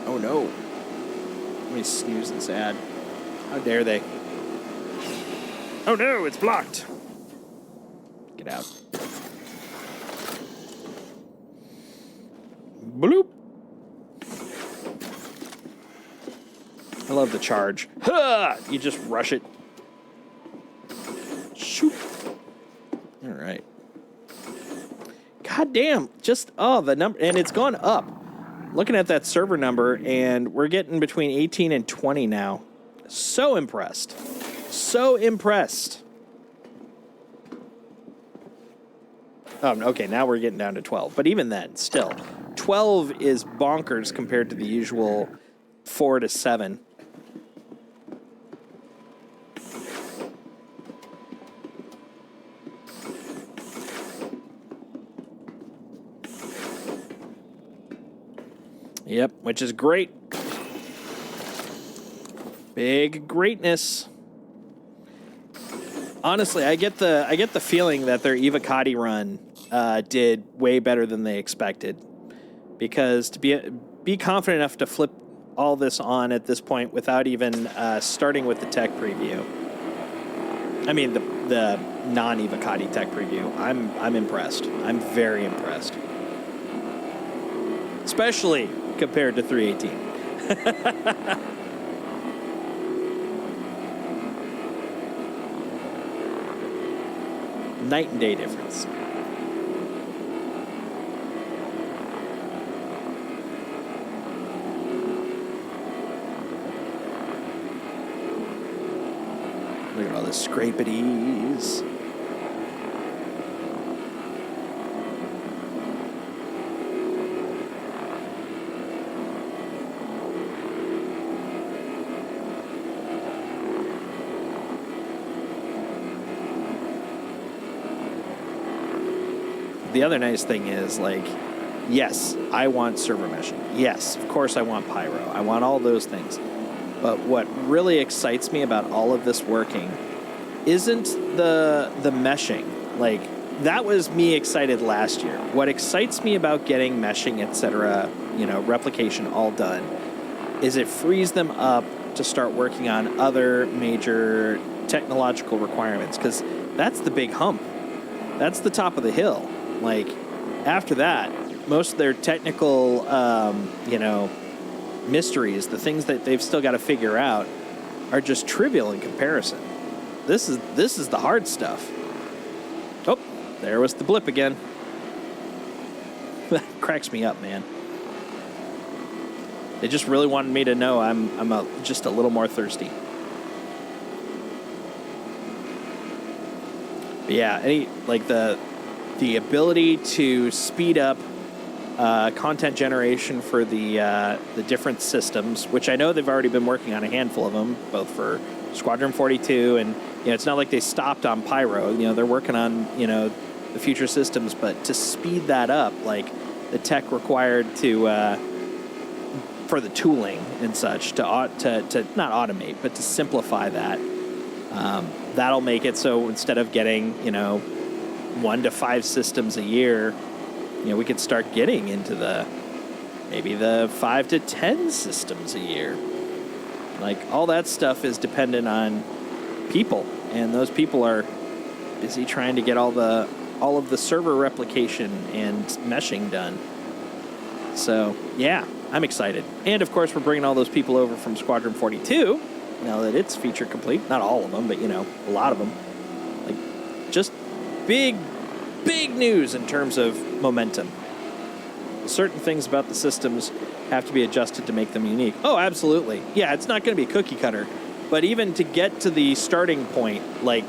Oh no. Let me snooze and sad. How dare they? Oh no, it's blocked. Get out. Bloop. I love the charge. Ha! You just rush it. Shoot. All right. God damn. Just, the number. And it's gone up. Looking at that server number, and we're getting between 18 and 20 now. So impressed. So impressed. Okay, now we're getting down to 12. But even then, still, 12 is bonkers compared to the usual 4 to 7. Yep, which is great. Big greatness. Honestly, I get the feeling that their Evocati run did way better than they expected, because to be confident enough to flip all this on at this point without even starting with the tech preview. I mean the non-Evocati tech preview. I'm impressed. I'm very impressed. Especially compared to 318. Night and day difference. Look at all the scrapities. The other nice thing is, like, yes, I want server meshing. Yes, of course I want pyro. I want all those things. But what really excites me about all of this working isn't the meshing. Like, that was me excited last year. What excites me about getting meshing, etc., replication all done, is it frees them up to start working on other major technological requirements, because that's the big hump. That's the top of the hill. Like, after that, most of their technical, mysteries, the things that they've still got to figure out, are just trivial in comparison. This is the hard stuff. Oh, there was the blip again. That cracks me up, man. They just really wanted me to know I'm just a little more thirsty. But yeah, the ability to speed up content generation for the different systems, which I know they've already been working on a handful of them, both for Squadron 42, and it's not like they stopped on Pyro. They're working on the future systems, but to speed that up, like the tech required to for the tooling and such to not automate, but to simplify that. That'll make it so instead of getting 1 to 5 systems a year, we could start getting into maybe the 5 to 10 systems a year. Like, all that stuff is dependent on people, and those people are busy trying to get all of the server replication and meshing done. So yeah, I'm excited. And of course, we're bringing all those people over from Squadron 42 now that it's feature complete. Not all of them, but a lot of them. Like, just big news in terms of momentum. Certain things about the systems have to be adjusted to make them unique. Oh, absolutely. Yeah, it's not going to be cookie cutter, but even to get to the starting point, like,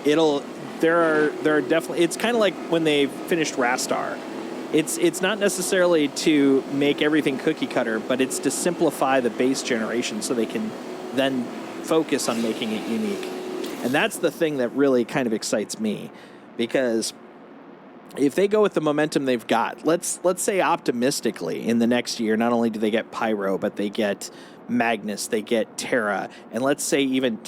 there are definitely, it's kind of like when they finished Rastar. It's not necessarily to make everything cookie cutter, but it's to simplify the base generation so they can then focus on making it unique. And that's the thing that really kind of excites me, because if they go with the momentum they've got, let's say optimistically in the next year, not only do they get Pyro, but they get Magnus, they get Terra, and let's say even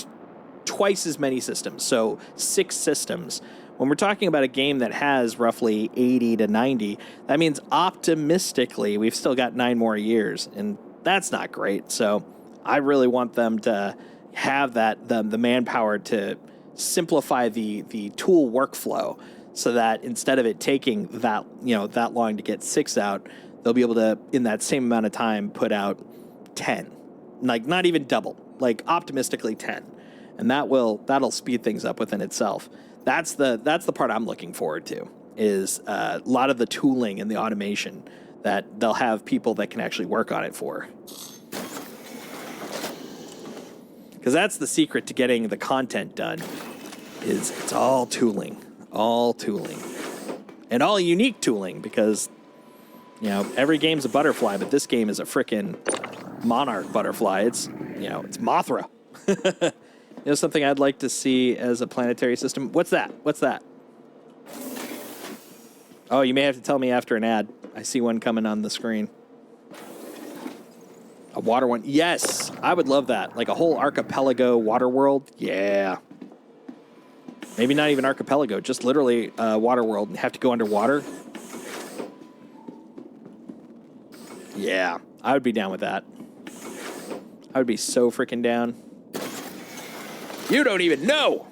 twice as many systems, so 6 systems. When we're talking about a game that has roughly 80 to 90, that means optimistically we've still got 9 more years, and that's not great. So I really want them to have the manpower to simplify the tool workflow, so that instead of it taking that long to get 6 out, they'll be able to, in that same amount of time, put out 10, like not even double, like optimistically 10, and that'll speed things up within itself. That's the part I'm looking forward to, is a lot of the tooling and the automation that they'll have people that can actually work on it for. Because that's the secret to getting the content done, is it's all tooling, and all unique tooling, because every game's a butterfly, but this game is a frickin' monarch butterfly. It's it's Mothra. Something I'd like to see as a planetary system. What's that? Oh, you may have to tell me after an ad. I see one coming on the screen. A water one. Yes, I would love that. Like a whole archipelago water world. Yeah. Maybe not even archipelago, just literally water world and have to go underwater. Yeah, I would be down with that. I would be so freaking down. You don't even know.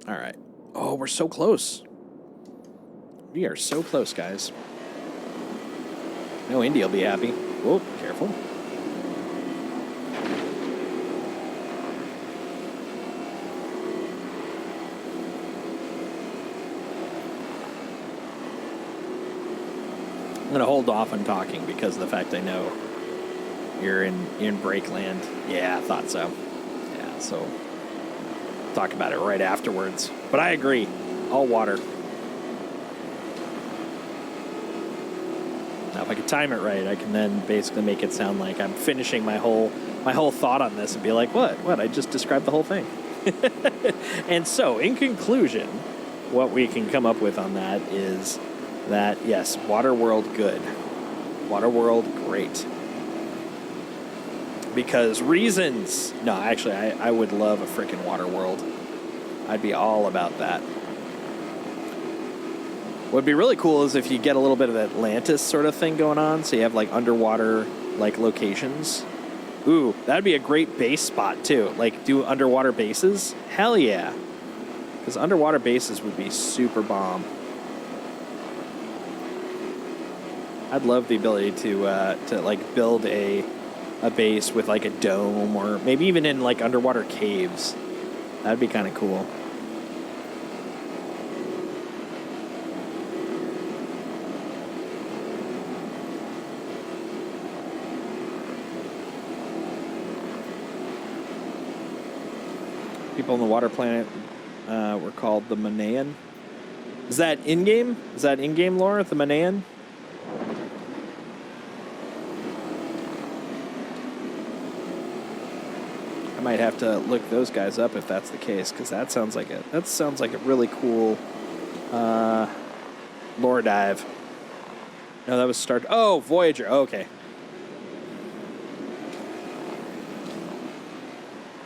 All right. Oh, we're so close. We are so close, guys. No, Indy will be happy. Whoa, careful. I'm going to hold off on talking because of the fact I know you're in break land. Yeah, I thought so. Yeah, so talk about it right afterwards. But I agree. All water. Now, if I could time it right, I can then basically make it sound like I'm finishing my whole thought on this and be like, what? I just described the whole thing. And so, in conclusion, what we can come up with on that is that, yes, water world good. Water world great. Because reasons... No, actually, I would love a freaking water world. I'd be all about that. What'd be really cool is if you get a little bit of Atlantis sort of thing going on, so you have like underwater like locations. Ooh, that'd be a great base spot too. Like do underwater bases. Hell yeah. Because underwater bases would be super bomb. I'd love the ability to like build a base with like a dome, or maybe even in like underwater caves. That'd be kind of cool. People on the water planet were called the Manaean. Is that in-game? Is that in-game lore, the Manaean? I might have to look those guys up if that's the case, because that sounds like a really cool lore dive. No, that was Star. Oh, Voyager. Oh, okay.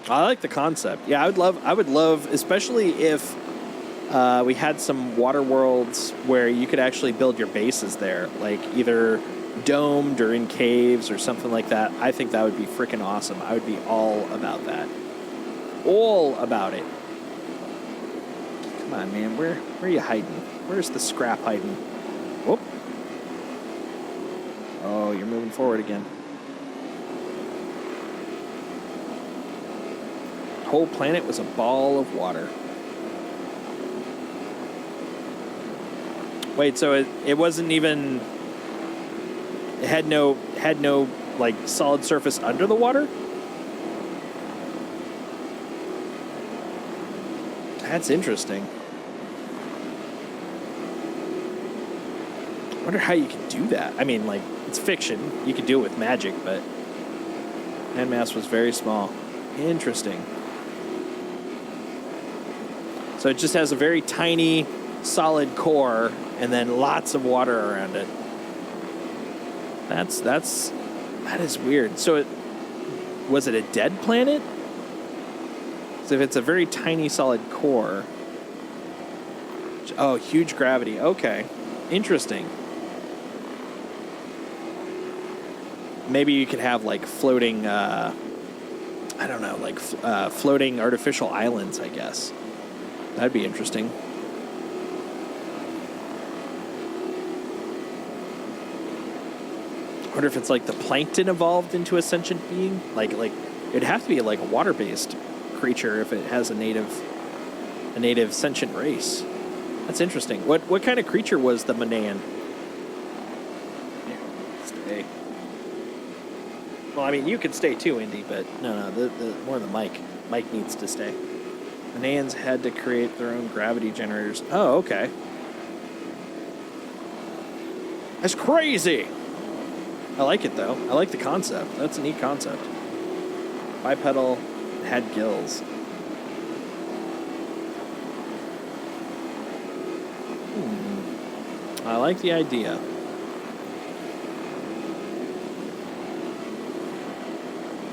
I like the concept. Yeah, I would love, especially if we had some water worlds where you could actually build your bases there, like either domed or in caves or something like that. I think that would be freaking awesome. I would be all about that. All about it. Come on, man. Where are you hiding? Where's the scrap hiding? Whoop. Oh, you're moving forward again. Whole planet was a ball of water. Wait, so it wasn't even... It had no like solid surface under the water? That's interesting. I wonder how you can do that. I mean, like, it's fiction. You could do it with magic, but Landmass was very small. Interesting. So it just has a very tiny, solid core, and then lots of water around it. That is weird. So was it a dead planet? So if it's a very tiny, solid core. Oh, huge gravity. Okay, interesting. Maybe you could have like floating, I don't know, like floating artificial islands, I guess. That'd be interesting. I wonder if it's like the plankton evolved into a sentient being. Like it'd have to be like a water-based creature if it has a native sentient race. That's interesting. What kind of creature was the Manan? Stay. Well, I mean, you could stay too, Indy, but no, the more the Mike. Mike needs to stay. Manans had to create their own gravity generators. Oh, okay. That's crazy. I like it, though. I like the concept. That's a neat concept. Bipedal, had gills. I like the idea.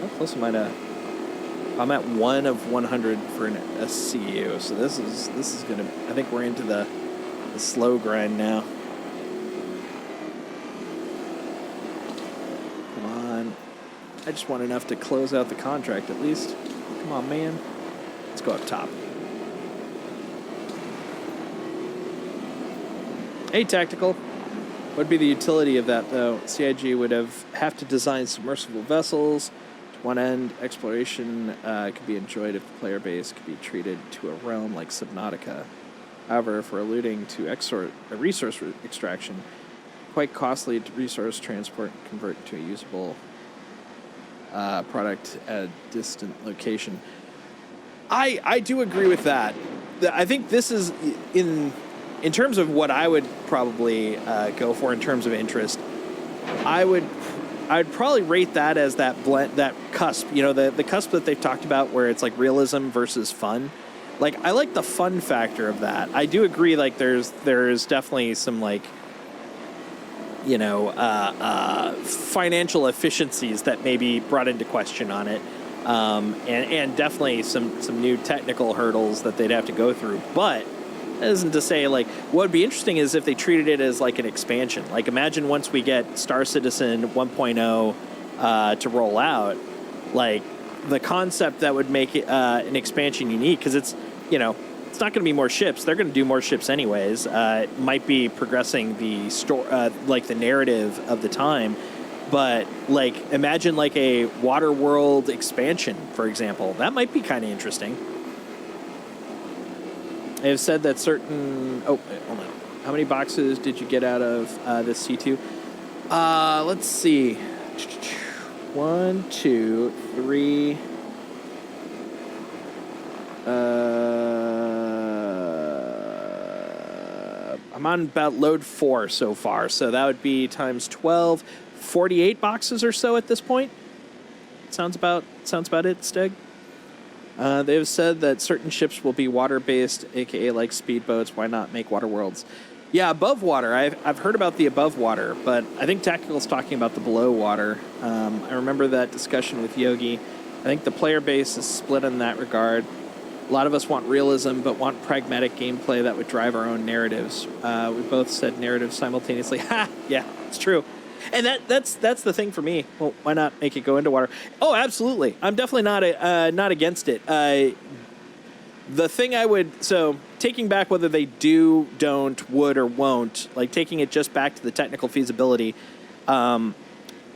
How close am I to... I'm at 1 of 100 for a CU, so this is gonna... I think we're into the slow grind now. Come on. I just want enough to close out the contract at least. Come on, man. Let's go up top. Hey, Tactical. What'd be the utility of that, though? CIG would have to design submersible vessels. To one end, exploration could be enjoyed if the player base could be treated to a realm like Subnautica. However, if we're alluding to resource extraction, quite costly to resource transport and convert to a usable product at a distant location. I do agree with that. I think this is in terms of what I would probably go for in terms of interest. I'd probably rate that as that blend, that cusp. You know, the cusp that they've talked about, where it's like realism versus fun. Like, I like the fun factor of that. I do agree. Like, there's definitely some like, you know, financial efficiencies that may be brought into question on it, and definitely some new technical hurdles that they'd have to go through. But that isn't to say, like, what would be interesting is if they treated it as like an expansion. Like, imagine once we get Star Citizen 1.0 to roll out, like the concept that would make it an expansion unique, because it's, you know, it's not going to be more ships. They're going to do more ships anyways. It might be progressing the like the narrative of the time, but like imagine like a water world expansion, for example. That might be kind of interesting. They have said that certain... Oh, wait, hold on. How many boxes did you get out of this C2? Let's see. 1, 2, 3... I'm on about load 4 so far, so that would be times 12, 48 boxes or so at this point. Sounds about it, Steg. They have said that certain ships will be water-based, aka like speedboats. Why not make water worlds? Yeah, above water. I've heard about the above water, but I think Tactical's talking about the below water. I remember that discussion with Yogi. I think the player base is split in that regard. A lot of us want realism, but want pragmatic gameplay that would drive our own narratives. We both said narratives simultaneously. Ha! Yeah, it's true. And that's the thing for me. Well, why not make it go into water? Oh, absolutely. I'm definitely not against it. The thing I would... So, taking back whether they do, don't, would, or won't, like taking it just back to the technical feasibility,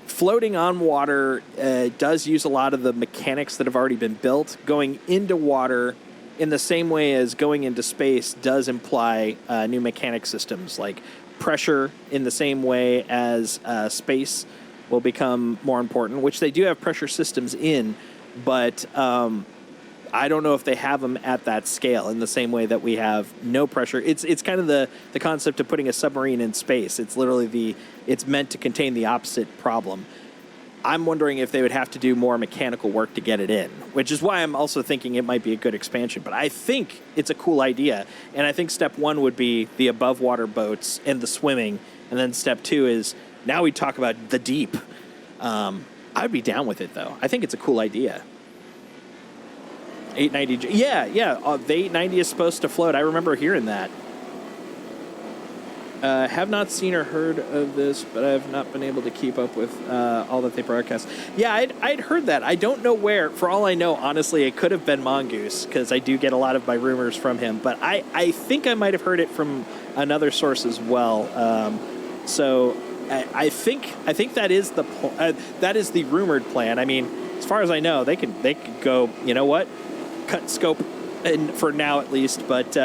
floating on water does use a lot of the mechanics that have already been built. Going into water in the same way as going into space does imply new mechanic systems, like pressure in the same way as space will become more important, which they do have pressure systems in, but I don't know if they have them at that scale in the same way that we have no pressure. It's kind of the concept of putting a submarine in space. It's literally it's meant to contain the opposite problem. I'm wondering if they would have to do more mechanical work to get it in, which is why I'm also thinking it might be a good expansion. But I think it's a cool idea, and I think step 1 would be the above water boats and the swimming, and then step 2 is now we talk about the deep. I would be down with it, though. I think it's a cool idea. 890, yeah. The 890 is supposed to float. I remember hearing that. Have not seen or heard of this, but I have not been able to keep up with all that they broadcast. Yeah, I'd heard that. I don't know where. For all I know, honestly, it could have been Mongoose, because I do get a lot of my rumors from him. But I think I might have heard it from another source as well. So I think that is the rumored plan. I mean, as far as I know, they could go. You know what? Cut scope, and for now at least. But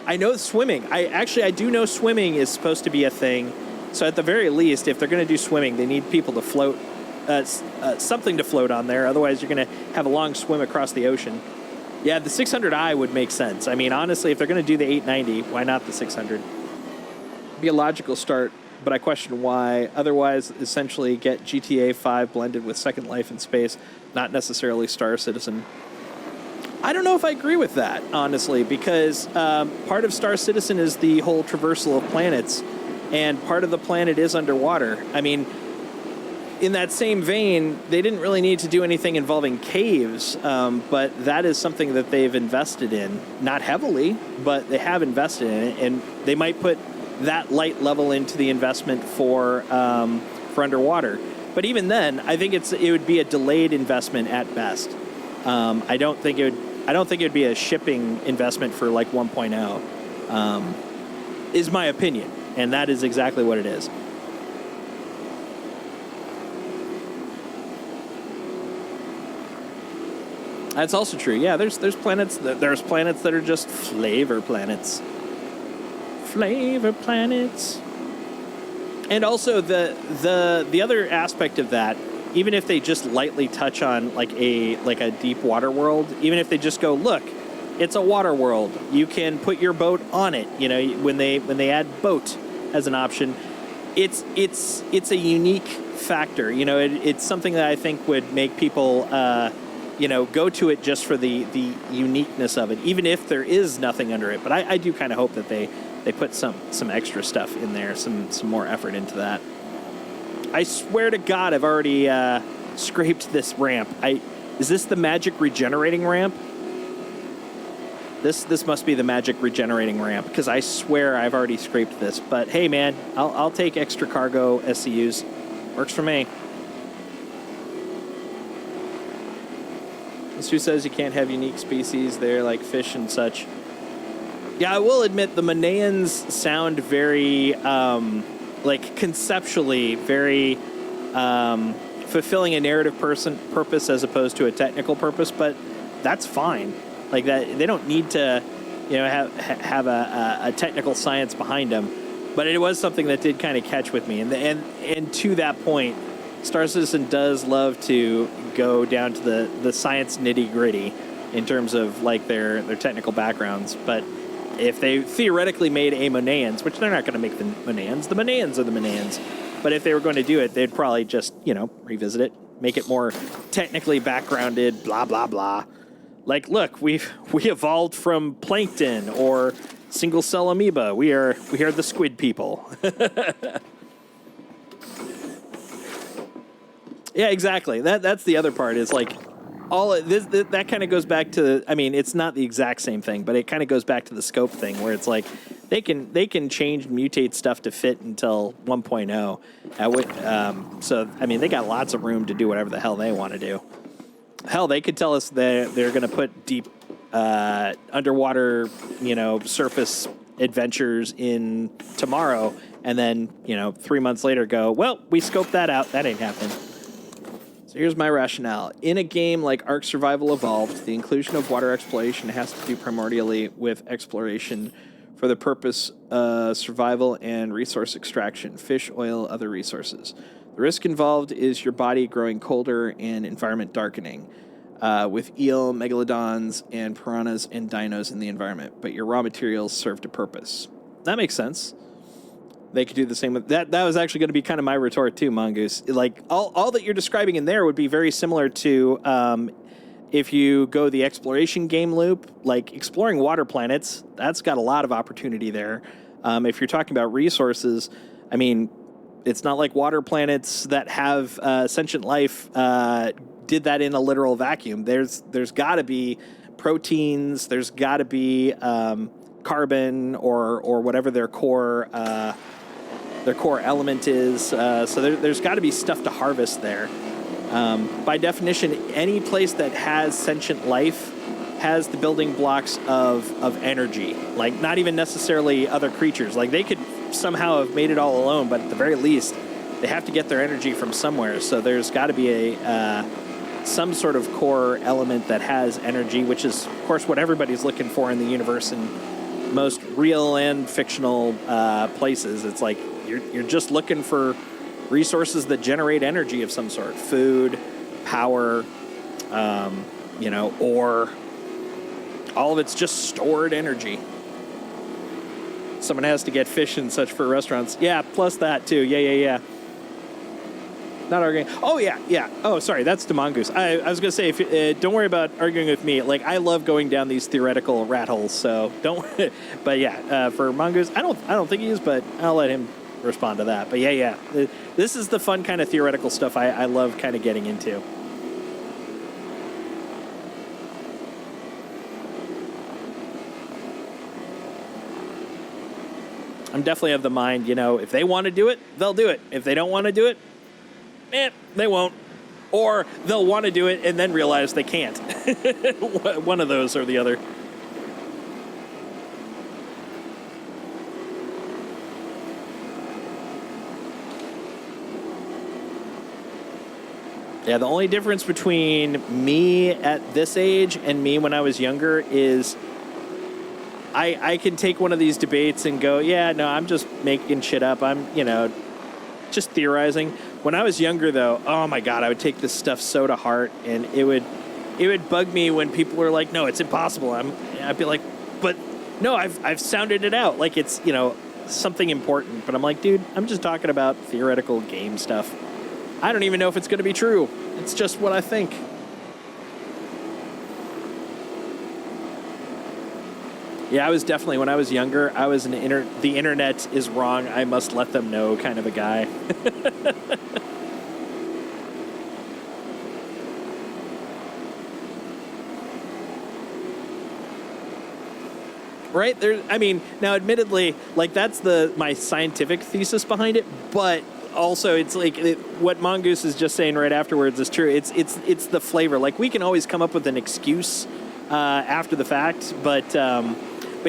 I know swimming. I do know swimming is supposed to be a thing. So at the very least, if they're going to do swimming, they need people to float, something to float on there. Otherwise, you're going to have a long swim across the ocean. Yeah, the 600i would make sense. I mean, honestly, if they're going to do the 890, why not the 600? Be a logical start, but I question why. Otherwise, essentially get GTA 5 blended with Second Life in space, not necessarily Star Citizen. I don't know if I agree with that, honestly, because part of Star Citizen is the whole traversal of planets, and part of the planet is underwater. I mean, in that same vein, they didn't really need to do anything involving caves, but that is something that they've invested in. Not heavily, but they have invested in it, and they might put that light level into the investment for underwater. But even then, I think it would be a delayed investment at best. I don't think it would be a shipping investment for like 1.0, is my opinion, and that is exactly what it is. That's also true. Yeah, there's planets that are just flavor planets. Flavor planets. And also the other aspect of that, even if they just lightly touch on like a deep water world, even if they just go, look, it's a water world, you can put your boat on it. You know, when they add boat as an option, it's a unique factor. You know, it's something that I think would make people go to it just for the uniqueness of it, even if there is nothing under it. But I do kind of hope that they put some extra stuff in there, some more effort into that. I swear to God, I've already scraped this ramp. Is this the magic regenerating ramp? This must be the magic regenerating ramp, because I swear I've already scraped this. But hey, man, I'll take extra cargo SCUs. Works for me. This who says you can't have unique species there, like fish and such. Yeah, I will admit the Maneans sound very, conceptually very fulfilling a narrative purpose as opposed to a technical purpose, but that's fine. Like that, they don't need to, have a technical science behind them. But it was something that did kind of catch with me, and to that point, Star Citizen does love to go down to the science nitty gritty in terms of like their technical backgrounds, but. If they theoretically made a Monans, which they're not going to make the Monans are the Monans, but if they were going to do it, they'd probably just, revisit it, make it more technically backgrounded, blah, blah, blah. Like, look, we evolved from plankton or single cell amoeba. We are the squid people. Yeah, exactly. That's the other part is like, all this that kind of goes back to, I mean, it's not the exact same thing, but it kind of goes back to the scope thing where it's like they can change and mutate stuff to fit until 1.0. So I mean, they got lots of room to do whatever the hell they want to do. Hell, they could tell us they're going to put deep underwater, surface adventures in tomorrow, and then 3 months later go, well, we scoped that out. That ain't happening. So here's my rationale. In a game like Ark Survival Evolved, the inclusion of water exploration has to do primordially with exploration for the purpose of survival and resource extraction, fish, oil, other resources. The risk involved is your body growing colder and environment darkening, with eel, megalodons, and piranhas and dinos in the environment, but your raw materials served a purpose. That makes sense. They could do the same with that. That was actually going to be kind of my retort too, Mongoose. Like all that you're describing in there would be very similar to if you go the exploration game loop, like exploring water planets. That's got a lot of opportunity there. If you're talking about resources, I mean, it's not like water planets that have sentient life did that in a literal vacuum. There's got to be proteins. There's got to be carbon or whatever their core element is. So there's got to be stuff to harvest there. By definition, any place that has sentient life has the building blocks of energy. Like, not even necessarily other creatures. Like, they could somehow have made it all alone, but at the very least, they have to get their energy from somewhere. So there's got to be some sort of core element that has energy, which is, of course, what everybody's looking for in the universe and most real and fictional places. It's like you're just looking for resources that generate energy of some sort. Food, power, ore. All of it's just stored energy. Someone has to get fish and such for restaurants. Yeah, plus that too. Yeah. Not arguing. Oh, yeah. Oh, sorry, that's the Mongoose. I was going to say, don't worry about arguing with me. Like, I love going down these theoretical rat holes, so don't. But yeah, for Mongoose, I don't think he is, but I'll let him respond to that. But yeah. This is the fun kind of theoretical stuff I love kind of getting into. I'm definitely of the mind, if they want to do it, they'll do it. If they don't want to do it, they won't. Or they'll want to do it and then realize they can't. One of those or the other. Yeah, the only difference between me at this age and me when I was younger is I can take one of these debates and go, yeah, no, I'm just making shit up. I'm, just theorizing. When I was younger, though, oh my God, I would take this stuff so to heart, and it would bug me when people were like, no, it's impossible. I'd be like, but no, I've sounded it out like it's, something important. But I'm like, dude, I'm just talking about theoretical game stuff. I don't even know if it's going to be true. It's just what I think. Yeah, I was definitely, when I was younger, I was the internet is wrong, I must let them know kind of a guy. Right? Now admittedly, like that's my scientific thesis behind it, but also it's like what Mongoose is just saying right afterwards is true. It's the flavor. Like, we can always come up with an excuse after the fact, but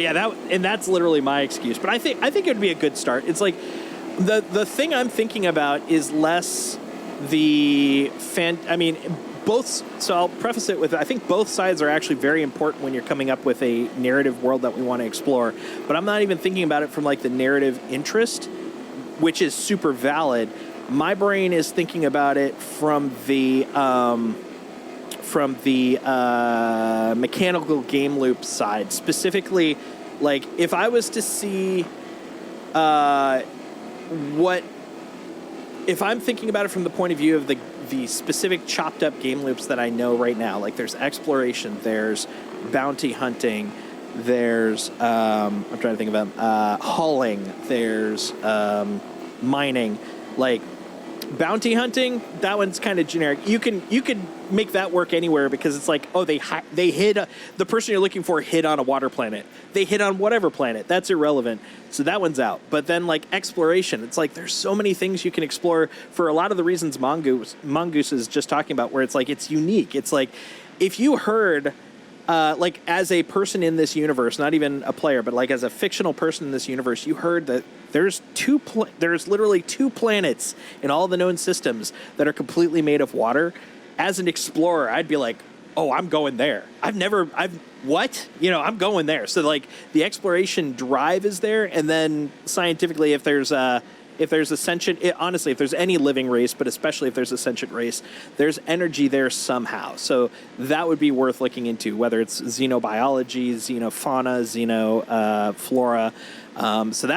yeah, that's literally my excuse. But I think it would be a good start. It's like the thing I'm thinking about is less so I'll preface it with, I think both sides are actually very important when you're coming up with a narrative world that we want to explore. But I'm not even thinking about it from like the narrative interest, which is super valid. My brain is thinking about it from the mechanical game loop side. Specifically, like if I was to see if I'm thinking about it from the point of view of the specific chopped up game loops that I know right now, like there's exploration, there's bounty hunting, there's I'm trying to think of them, hauling, there's mining. Like bounty hunting, that one's kind of generic. You could make that work anywhere because it's like, oh, they hid the person you're looking for hid on a water planet. They hid on whatever planet. That's irrelevant. So that one's out. But then like exploration, it's like there's so many things you can explore for a lot of the reasons Mongoose is just talking about, where it's like it's unique. It's like if you heard like as a person in this universe, not even a player, but like as a fictional person in this universe, you heard that there's literally two planets in all the known systems that are completely made of water. As an explorer, I'd be like, oh, I'm going there. I'm going there. So like the exploration drive is there. And then scientifically, if there's a sentient, honestly, if there's any living race, but especially if there's a sentient race, there's energy there somehow. So that would be worth looking into, whether it's xenobiology, xenofauna, xenoflora. So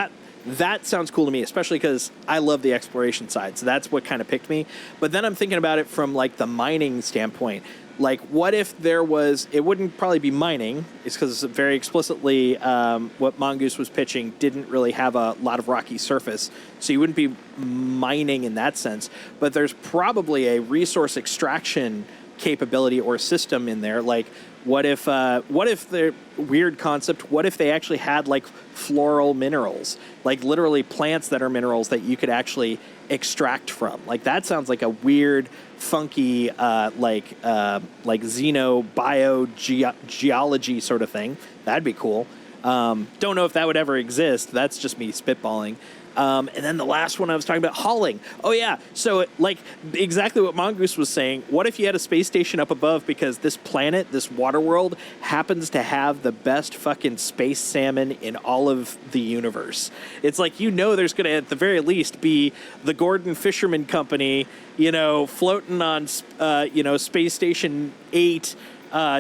that sounds cool to me, especially because I love the exploration side. So that's what kind of picked me. But then I'm thinking about it from like the mining standpoint. Like, what if there was, it wouldn't probably be mining, it's because very explicitly what Mongoose was pitching didn't really have a lot of rocky surface. So you wouldn't be mining in that sense. But there's probably a resource extraction capability or system in there. Like, what if the weird concept, what if they actually had like floral minerals, like literally plants that are minerals that you could actually extract from? Like, that sounds like a weird, funky, like xenobiogeology sort of thing. That'd be cool. Don't know if that would ever exist. That's just me spitballing. And then the last one I was talking about, hauling. Oh, yeah. So, like, exactly what Mongoose was saying. What if you had a space station up above because this planet, this water world, happens to have the best fucking space salmon in all of the universe? It's like, there's going to, at the very least, be the Gordon Fisherman Company, floating on, Space Station 8,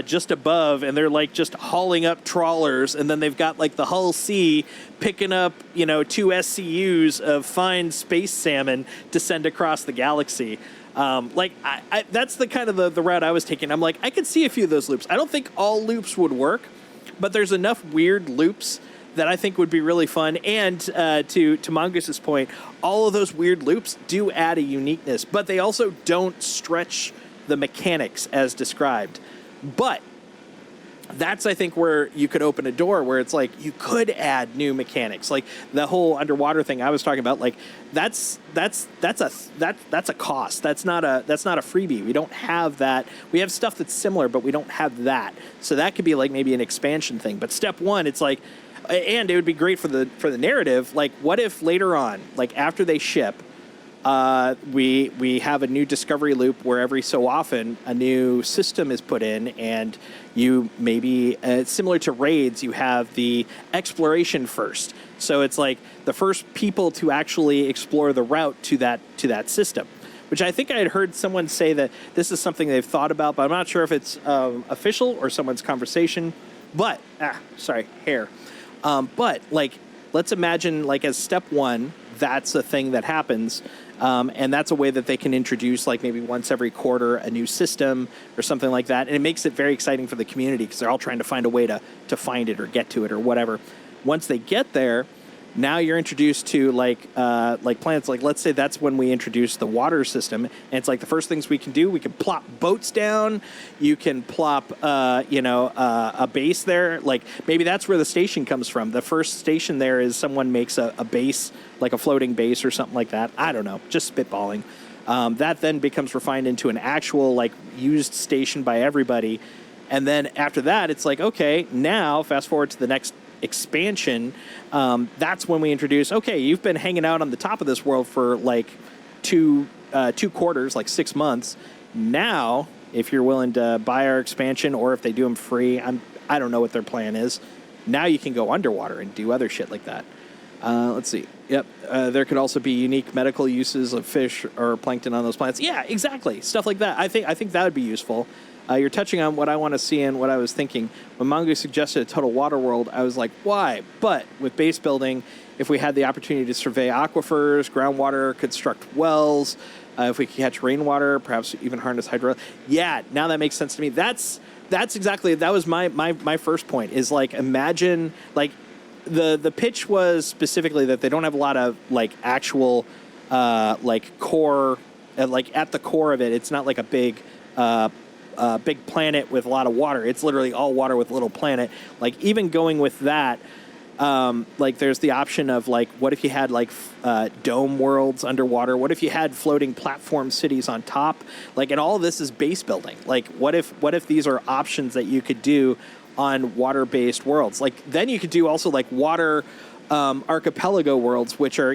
just above, and they're like just hauling up trawlers, and then they've got like the Hull Sea picking up 2 SCUs of fine space salmon to send across the galaxy. That's the kind of the route I was taking. I'm like, I could see a few of those loops. I don't think all loops would work, but there's enough weird loops that I think would be really fun. And to Mongoose's point, all of those weird loops do add a uniqueness, but they also don't stretch the mechanics as described. But that's, I think, where you could open a door where it's like you could add new mechanics, like the whole underwater thing I was talking about. Like that's a cost. That's not a freebie. We don't have that. We have stuff that's similar, but we don't have that. So that could be like maybe an expansion thing. But step one, it's like, and it would be great for the narrative. Like, what if later on, like after they ship, we have a new discovery loop where every so often a new system is put in, and you maybe similar to raids, you have the exploration first. So it's like the first people to actually explore the route to that system, which I think I had heard someone say that this is something they've thought about, but I'm not sure if it's official or someone's conversation. But hair. But like, let's imagine like as step one, that's a thing that happens. And that's a way that they can introduce, like maybe once every quarter, a new system or something like that. And it makes it very exciting for the community because they're all trying to find a way to find it or get to it or whatever. Once they get there, now you're introduced to like planets. Like, let's say that's when we introduce the water system. And it's like the first things we can do, we can plop boats down. You can plop, a base there. Like, maybe that's where the station comes from. The first station there is someone makes a base, like a floating base or something like that. I don't know, just spitballing. That then becomes refined into an actual, like, used station by everybody. And then after that, it's like, okay, now fast forward to the next expansion. That's when we introduce, okay, you've been hanging out on the top of this world for like two quarters, like 6 months. Now, if you're willing to buy our expansion, or if they do them free, I don't know what their plan is. Now you can go underwater and do other shit like that. Let's see. Yep. There could also be unique medical uses of fish or plankton on those planets. Yeah, exactly. Stuff like that. I think that would be useful. You're touching on what I want to see and what I was thinking. When Mongoose suggested a total water world, I was like, why? But with base building, if we had the opportunity to survey aquifers, groundwater, construct wells, if we could catch rainwater, perhaps even harness hydro. Yeah, now that makes sense to me. That was my first point, is like, imagine, like, the pitch was specifically that they don't have a lot of like actual like core, like at the core of it, it's not like a big planet with a lot of water. It's literally all water with a little planet. Like, even going with that, like there's the option of like, what if you had like dome worlds underwater? What if you had floating platform cities on top? Like, and all of this is base building. Like, what if these are options that you could do on water-based worlds? Like, then you could do also like water archipelago worlds, which are,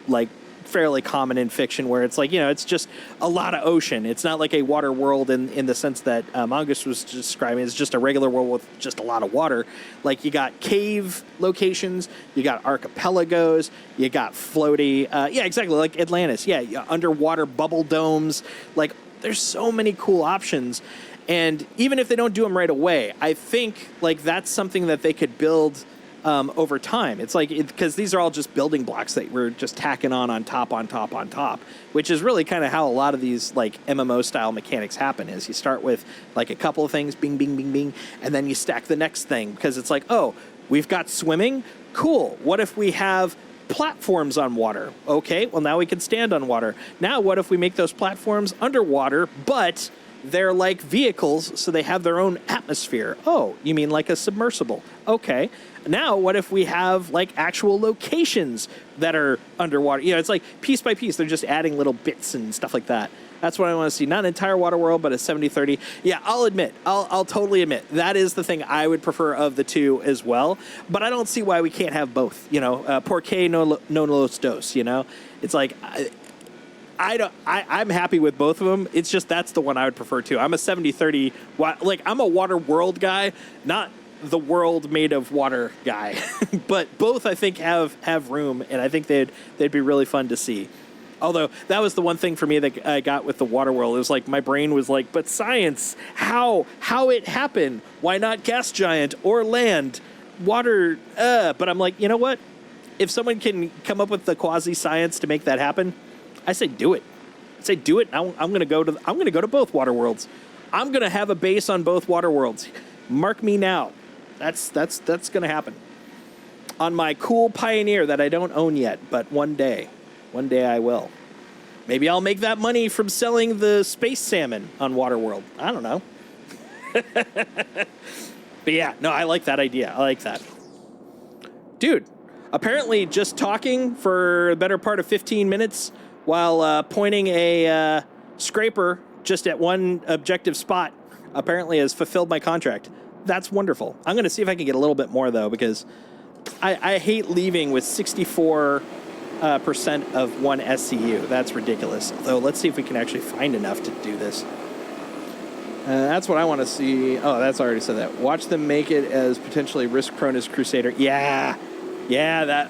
like fairly common in fiction, where it's like, it's just a lot of ocean. It's not like a water world in the sense that Mongoose was describing. It's just a regular world with just a lot of water. Like, you got cave locations, you got archipelagos, you got floaty, yeah, exactly, like Atlantis. Yeah, underwater bubble domes. Like, there's so many cool options. And even if they don't do them right away, I think like that's something that they could build over time. It's like, because these are all just building blocks that we're just tacking on top, which is really kind of how a lot of these like MMO style mechanics happen. Is you start with like a couple of things, bing, bing, bing, bing, and then you stack the next thing, because it's like, oh, we've got swimming. Cool. What if we have platforms on water? Okay, well, now we can stand on water. Now, what if we make those platforms underwater, but they're like vehicles, so they have their own atmosphere? Oh, you mean like a submersible? Okay. Now, what if we have like actual locations that are underwater? You know, it's like piece by piece, they're just adding little bits and stuff like that. That's what I want to see. Not an entire water world, but a 70-30. Yeah, I'll admit, I'll totally admit, that is the thing I would prefer of the two as well. But I don't see why we can't have both. You know, porque no los dos, you know? It's like, I'm happy with both of them. It's just that's the one I would prefer too. I'm a 70-30, like I'm a water world guy, not the world made of water guy. But both I think have room, and I think they'd be really fun to see. Although that was the one thing for me that I got with the water world. It was like my brain was like, but science, how it happened? Why not gas giant or land, water? But I'm like, you know what? If someone can come up with the quasi science to make that happen, I say do it. I say do it. I'm gonna go to both water worlds. I'm gonna have a base on both water worlds. Mark me now. That's gonna happen on my cool Pioneer that I don't own yet, but one day I will. Maybe I'll make that money from selling the space salmon on Waterworld. I don't know. But yeah, no, I like that idea. I like that. Dude, apparently just talking for the better part of 15 minutes while pointing a scraper just at one objective spot apparently has fulfilled my contract. That's wonderful. I'm going to see if I can get a little bit more, though, because I hate leaving with 64% of one SCU. That's ridiculous. Although, let's see if we can actually find enough to do this. That's what I want to see. Oh, that's already said that. Watch them make it as potentially risk-prone as Crusader. Yeah, that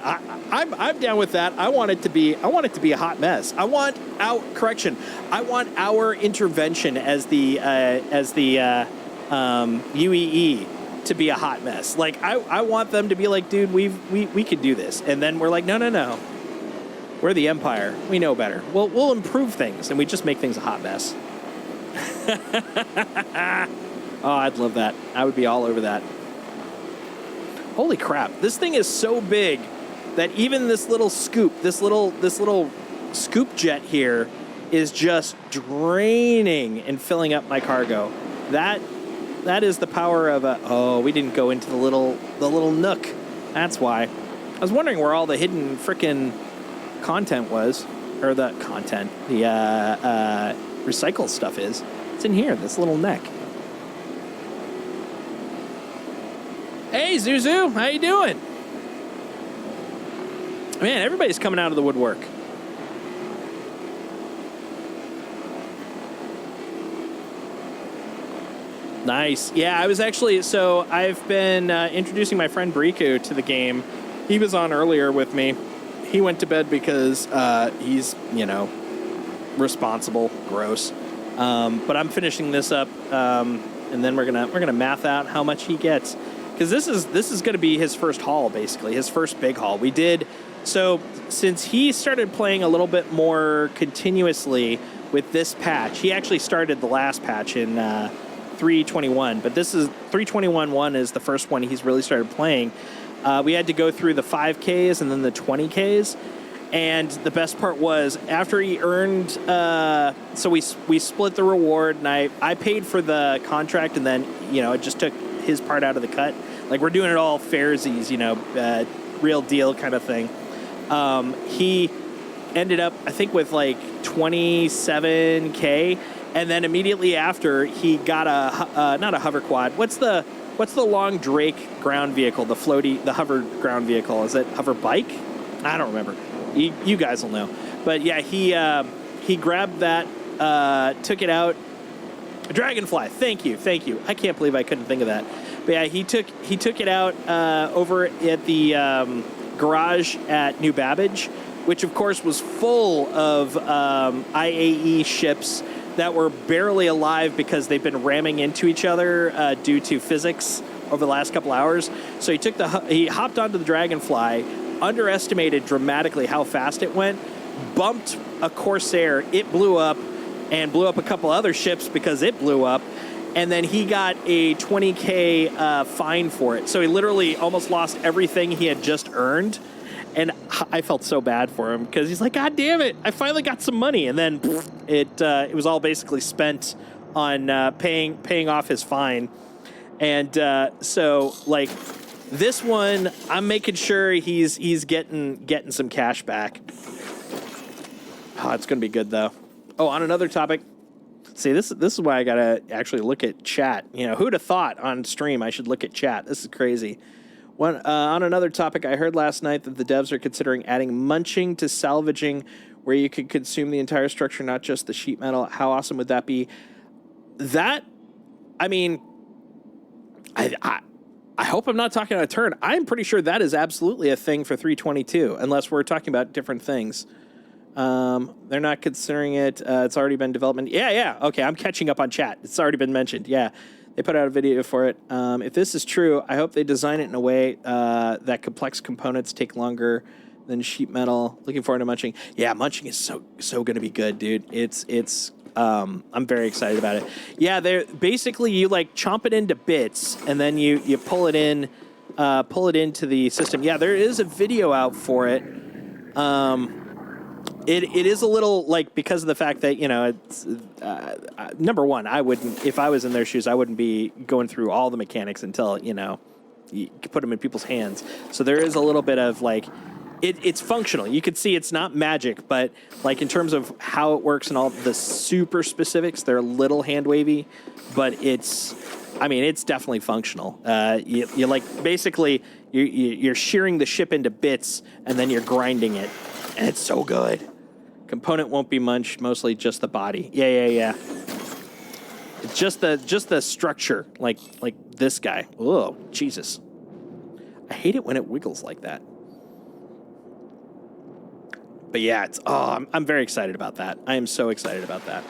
I'm down with that. I want it to be a hot mess. I want our intervention as the UEE to be a hot mess. Like I want them to be like, dude, we could do this, and then we're like, no. We're the Empire. We know better. We'll improve things, and we just make things a hot mess. Oh, I'd love that. I would be all over that. Holy crap. This thing is so big that even this little scoop, this little scoop jet here is just draining and filling up my cargo. That is the power of a... Oh, we didn't go into the little nook. That's why. I was wondering where all the hidden frickin' content was. Or the content. The recycle stuff is. It's in here, this little neck. Hey, Zuzu, how you doing? Man, everybody's coming out of the woodwork. Nice. Yeah, I was actually... So I've been introducing my friend Bricu to the game. He was on earlier with me. He went to bed because he's, responsible. Gross. But I'm finishing this up, and then we're gonna math out how much he gets. Because this is going to be his first haul, basically, his first big haul. We did, so since he started playing a little bit more continuously with this patch, he actually started the last patch in 3.21, but this is 3.21.1 is the first one he's really started playing. We had to go through the 5Ks and then the 20Ks, and the best part was after he earned, so we split the reward, and I paid for the contract, and then it just took his part out of the cut. Like, we're doing it all fairsies, real deal kind of thing. He ended up, I think, with like 27K, and then immediately after he got not a hover quad. What's the long Drake ground vehicle? The hover ground vehicle. Is it hover bike? I don't remember. You guys will know. But yeah, he grabbed that, took it out. Dragonfly, thank you. I can't believe I couldn't think of that. But yeah, he took it out over at the garage at New Babbage, which of course was full of IAE ships that were barely alive because they've been ramming into each other due to physics over the last couple hours. So he hopped onto the Dragonfly, underestimated dramatically how fast it went, bumped a Corsair, it blew up, and blew up a couple other ships because it blew up. And then he got a $20K fine for it. So he literally almost lost everything he had just earned. And I felt so bad for him because he's like, God damn it, I finally got some money. And then it was all basically spent on paying off his fine. And so, like, this one, I'm making sure he's getting some cash back. Oh, it's going to be good, though. Oh, on another topic. See, this is why I got to actually look at chat. You know, who'd have thought on stream I should look at chat? This is crazy. On another topic, I heard last night that the devs are considering adding munching to salvaging, where you could consume the entire structure, not just the sheet metal. How awesome would that be? That, I mean, I hope I'm not talking out of turn. I'm pretty sure that is absolutely a thing for 322, unless we're talking about different things. They're not considering it. It's already been development. Yeah. Okay, I'm catching up on chat. It's already been mentioned. Yeah. They put out a video for it. If this is true, I hope they design it in a way that complex components take longer than sheet metal. Looking forward to munching. Yeah, munching is so going to be good, dude. It's I'm very excited about it. Yeah, they're basically you like chomp it into bits and then you pull it into the system. Yeah, there is a video out for it. It is a little, like, because of the fact that, you know, it's, number one, I wouldn't, if I was in their shoes, I wouldn't be going through all the mechanics until, you know, you put them in people's hands. So there is a little bit of, like, it's functional. You can see it's not magic, but, like, in terms of how it works and all the super specifics, they're a little hand-wavy, but it's definitely functional. You like, basically, you're shearing the ship into bits, and then you're grinding it, and it's so good. Component won't be munched, mostly just the body. Yeah. It's just the structure, like this guy. Oh, Jesus. I hate it when it wiggles like that. But yeah, I'm very excited about that. I am so excited about that.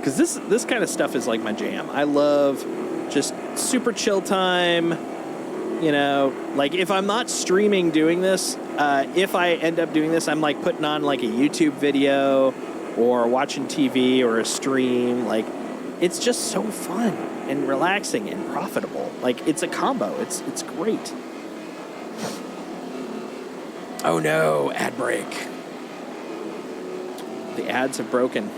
Because this kind of stuff is like my jam. I love just super chill time. You know, like if I'm not streaming doing this, if I end up doing this, I'm like putting on like a YouTube video or watching TV or a stream. Like, it's just so fun and relaxing and profitable. Like, it's a combo. It's great. Oh no, ad break. The ads have broken.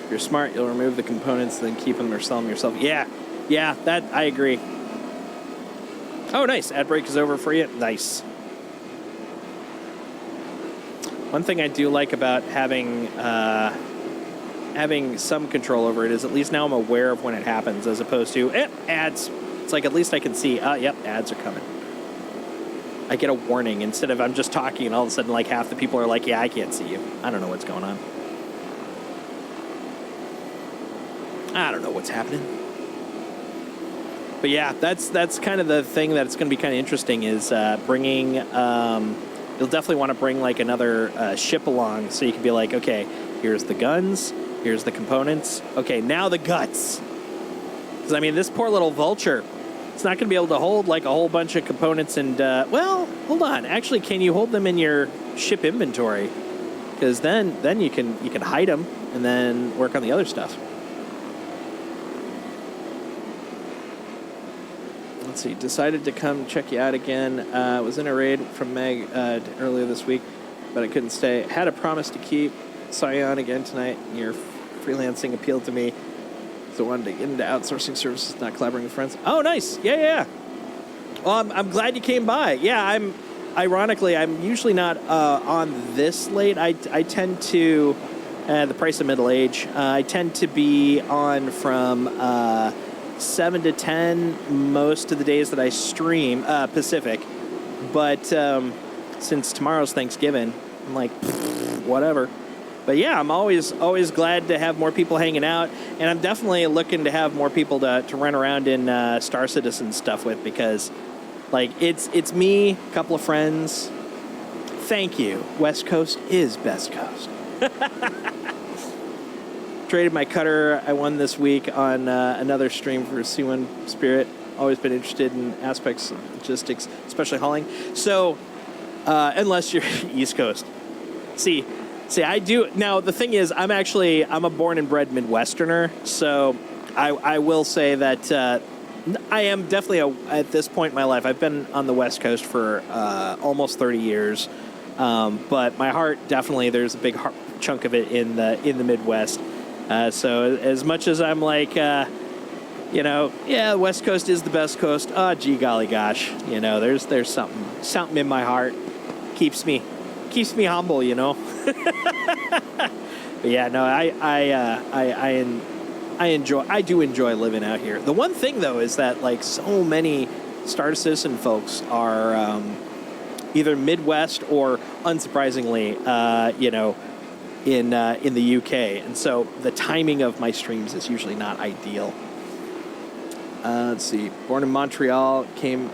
If you're smart, you'll remove the components, then keep them or sell them yourself. Yeah, that I agree. Oh, nice. Ad break is over for you. Nice. One thing I do like about having some control over it is at least now I'm aware of when it happens, as opposed to ads. It's like at least I can see. Yep, ads are coming. I get a warning instead of I'm just talking and all of a sudden like half the people are like, yeah, I can't see you. I don't know what's going on. I don't know what's happening. But yeah, that's kind of the thing that's going to be kind of interesting is bringing, you'll definitely want to bring like another ship along so you can be like, okay, here's the guns, here's the components. Okay, now the guts. Because I mean, this poor little vulture, it's not going to be able to hold like a whole bunch of components and, well, hold on. Actually, can you hold them in your ship inventory? Because then you can hide them and then work on the other stuff. Let's see. Decided to come check you out again. Was in a raid from Meg earlier this week, but I couldn't stay. Had a promise to keep. Saw you on again tonight. Your freelancing appealed to me. So I wanted to get into outsourcing services, not collaborating with friends. Oh, nice. Yeah. Well, I'm glad you came by. Yeah, I'm usually not on this late. I tend to, the price of middle age, I tend to be on from 7 to 10 most of the days that I stream, Pacific. But since tomorrow's Thanksgiving, I'm like, whatever. But yeah, I'm always glad to have more people hanging out, and I'm definitely looking to have more people to run around in Star Citizen stuff with, because Like, it's me, a couple of friends. Thank you. West Coast is best coast. Traded my cutter I won this week on another stream for C1 Spirit. Always been interested in aspects of logistics, especially hauling. So, unless you're East Coast. See, I do. Now, the thing is, I'm a born and bred Midwesterner. So, I will say that I am definitely, at this point in my life, I've been on the West Coast for almost 30 years. But my heart, definitely, there's a big chunk of it in the Midwest. So as much as I'm like, West Coast is the best coast. Oh, gee golly gosh, there's something in my heart keeps me humble, But yeah, no, I do enjoy living out here. The one thing though is that like so many Star Citizen folks are either Midwest or unsurprisingly, in the UK, and so the timing of my streams is usually not ideal. Let's see. Born in Montreal, came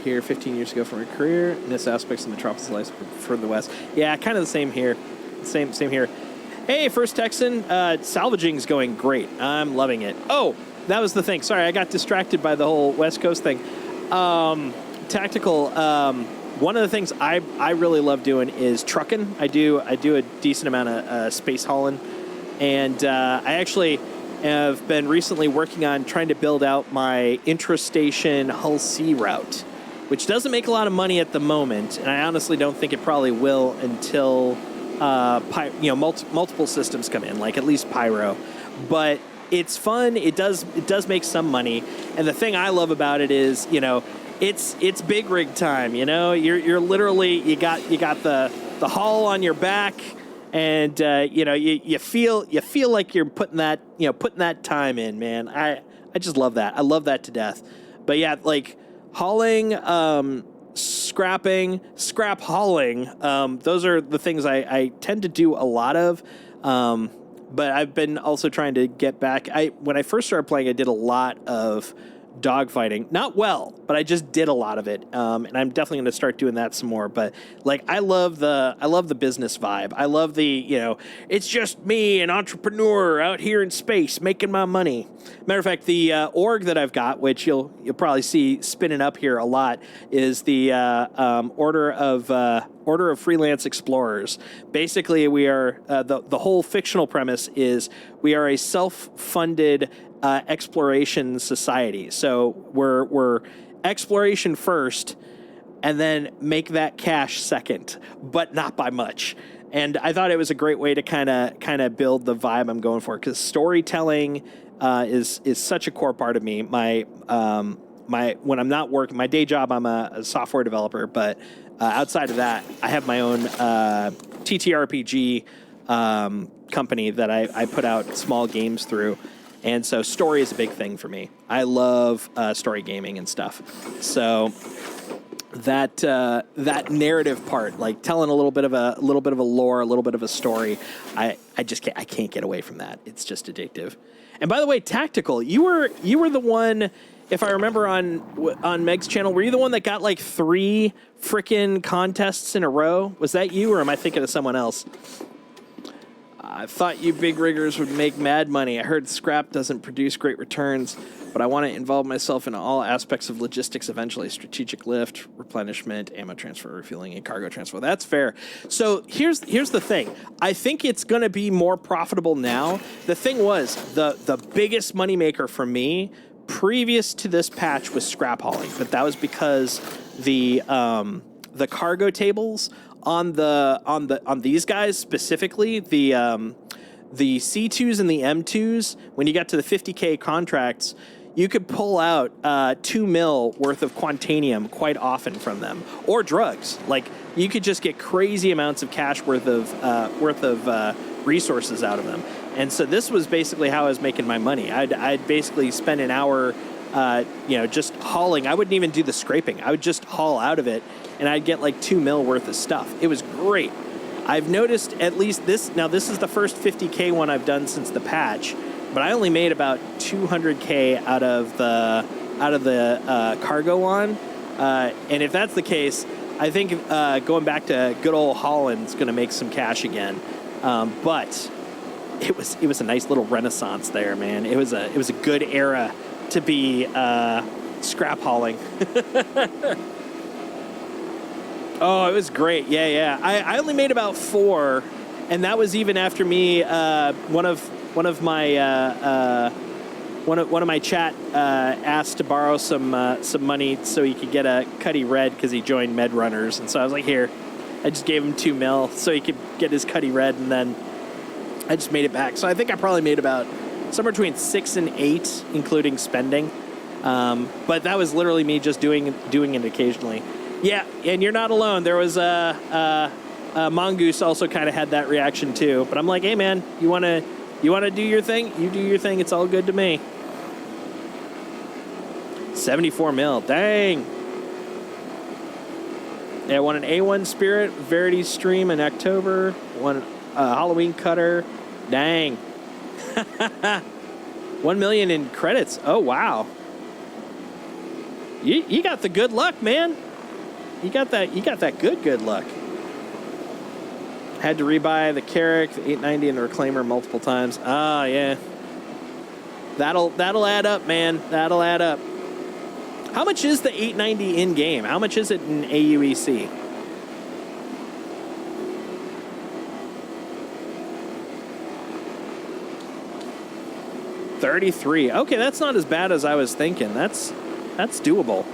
here 15 years ago for my career. Miss aspects of Metropolis life for the West. Yeah, kind of the same here. Same here. Hey, First Texan, salvaging's going great. I'm loving it. Oh, that was the thing. Sorry, I got distracted by the whole West Coast thing. Tactical. One of the things I really love doing is trucking. I do a decent amount of space hauling, and I actually have been recently working on trying to build out my intrastation Hull C route, which doesn't make a lot of money at the moment, and I honestly don't think it probably will until multiple systems come in, like at least Pyro. But it's fun. It does make some money, and the thing I love about it is it's big rig time. You're literally you got the hull on your back. And you feel like you're putting that time in, man. I just love that. I love that to death. But yeah, like hauling, scrap hauling. Those are the things I tend to do a lot of. But I've been also trying to get back. When I first started playing, I did a lot of dogfighting. Not well, but I just did a lot of it. And I'm definitely going to start doing that some more. But like, I love the business vibe. I love the, it's just me, an entrepreneur out here in space making my money. Matter of fact, the org that I've got, which you'll probably see spinning up here a lot, is the Order of Freelance Explorers. Basically, we are the whole fictional premise is we are a self-funded exploration society. So we're exploration first, and then make that cash second, but not by much. And I thought it was a great way to kind of build the vibe I'm going for, because storytelling is such a core part of me. My when I'm not working, my day job, I'm a software developer, but outside of that, I have my own TTRPG company that I put out small games through. And so story is a big thing for me. I love story gaming and stuff. So that narrative part, like telling a little bit of a lore, a little bit of a story, I can't get away from that. It's just addictive. And by the way, Tactical, you were the one, if I remember on Meg's channel, were you the one that got like 3 frickin' contests in a row? Was that you, or am I thinking of someone else? I thought you big riggers would make mad money. I heard scrap doesn't produce great returns, but I want to involve myself in all aspects of logistics eventually. Strategic lift, replenishment, ammo transfer, refueling, and cargo transfer. That's fair. So here's the thing. I think it's going to be more profitable now. The thing was, the biggest moneymaker for me previous to this patch was scrap hauling, but that was because the cargo tables on these guys specifically, the C2s and the M2s, when you got to the 50K contracts, you could pull out 2 mil worth of Quantanium quite often from them, or drugs. Like, you could just get crazy amounts of cash worth of resources out of them. And so this was basically how I was making my money. I'd basically spend an hour, just hauling. I wouldn't even do the scraping. I would just haul out of it, and I'd get like 2 mil worth of stuff. It was great. I've noticed at least this. Now, this is the first 50K one I've done since the patch, but I only made about 200K out of the cargo one. And if that's the case, I think going back to good old Holland's going to make some cash again. But it was a nice little renaissance there, man. It was a good era to be scrap hauling. Oh, it was great. Yeah. I only made about 4, and that was even after me. One of my chat asked to borrow some money so he could get a Cuddy Red because he joined Med Runners, and so I was like, here. I just gave him $2 mil so he could get his Cuddy Red, and then I just made it back. So I think I probably made about somewhere between 6 and 8, including spending. But that was literally me just doing it occasionally. Yeah, and you're not alone. There was Mongoose also kind of had that reaction too. But I'm like, hey man, you wanna do your thing? You do your thing. It's all good to me. 74 mil. Dang. Yeah, I won an A1 Spirit, Verity Stream in October. Won a Halloween Cutter. Dang. 1 million in credits. Oh, wow. You got the good luck, man. You got that good luck. Had to rebuy the Carrack, the 890, and the Reclaimer multiple times. Ah, yeah. That'll add up, man. That'll add up. How much is the 890 in game? How much is it in AUEC? $33. Okay, that's not as bad as I was thinking. That's doable.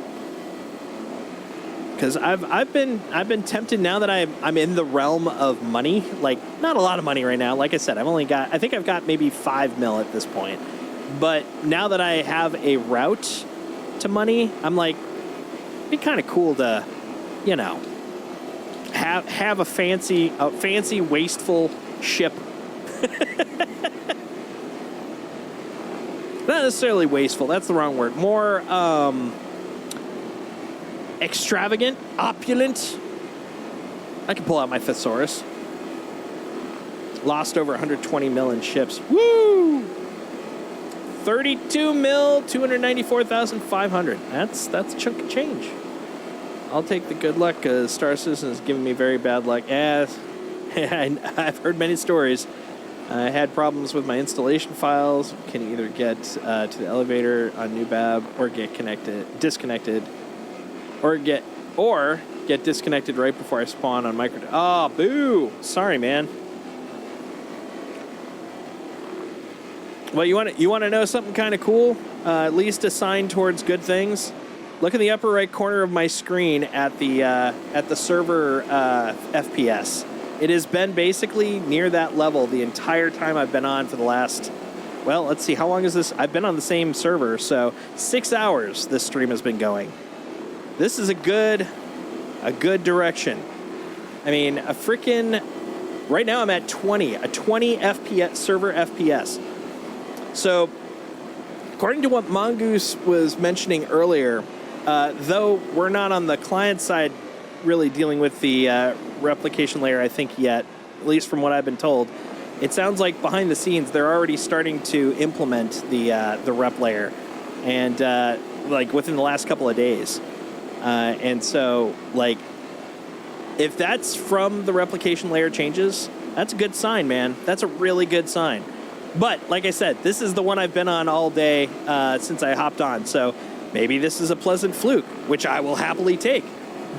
Because I've been tempted now that I'm in the realm of money. Like, not a lot of money right now. Like I said, I think I've got maybe 5 mil at this point. But now that I have a route to money, I'm like, it'd be kind of cool to, you know, have a fancy wasteful ship. Not necessarily wasteful, that's the wrong word. More extravagant, opulent. I can pull out my thesaurus. Lost over 120 mil in ships. Woo! 32 mil, 294,500. That's a chunk of change. I'll take the good luck because Star Citizen is giving me very bad luck. I've heard many stories. I had problems with my installation files. Can either get to the elevator on Nubab or get disconnected, or get disconnected right before I spawn on micro. Oh, boo! Sorry, man. Well, you want to know something kind of cool? At least a sign towards good things. Look in the upper right corner of my screen at the server FPS. It has been basically near that level the entire time I've been on for the last. Well, let's see. How long is this? I've been on the same server, so 6 hours this stream has been going. This is a good direction. I mean, a freaking. Right now I'm at 20 FPS server FPS. So, according to what Mongoose was mentioning earlier, though we're not on the client side really dealing with the replication layer, I think, yet, at least from what I've been told, it sounds like behind the scenes they're already starting to implement the rep layer, and like within the last couple of days. And so, like, if that's from the replication layer changes, that's a good sign, man. That's a really good sign. But, like I said, this is the one I've been on all day since I hopped on. So maybe this is a pleasant fluke, which I will happily take.